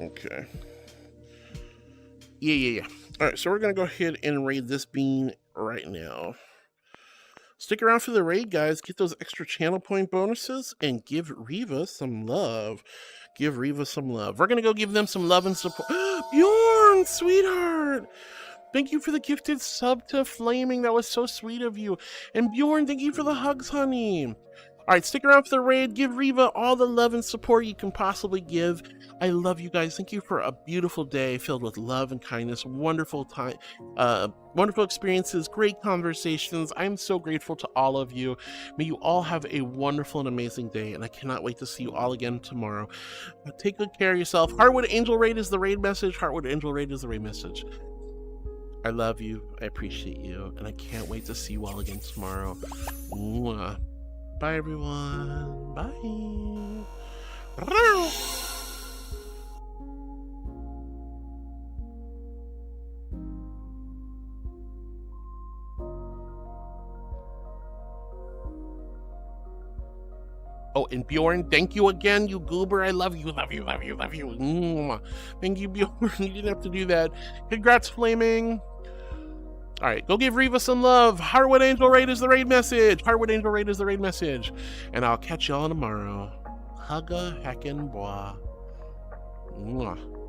Okay. Yeah. Alright, so we're going to go ahead and raid this bean right now. Stick around for the raid, guys. Get those extra channel point bonuses and give Riva some love. Give Riva some love. We're going to go give them some love and support. Bjorn, sweetheart. Thank you for the gifted sub to Flaming. That was so sweet of you. And Bjorn, thank you for the hugs, honey. All right, stick around for the raid. Give Riva all the love and support you can possibly give. I love you guys. Thank you for a beautiful day filled with love and kindness. Wonderful time, wonderful experiences, great conversations. I'm so grateful to all of you. May you all have a wonderful and amazing day, and I cannot wait to see you all again tomorrow. Take good care of yourself. Heartwood Angel Raid is the raid message. Heartwood Angel Raid is the raid message. I love you. I appreciate you, and I can't wait to see you all again tomorrow. Mwah. Bye, everyone. Bye. Oh, and Bjorn, thank you again, you goober. I love you, love you, love you, love you. Thank you, Bjorn. You didn't have to do that. Congrats, Flaming. All right, go give Reva some love. Heartwood Angel Raid is the raid message. Heartwood Angel Raid is the raid message. And I'll catch y'all tomorrow. Hugga heckin' boah. Mwah.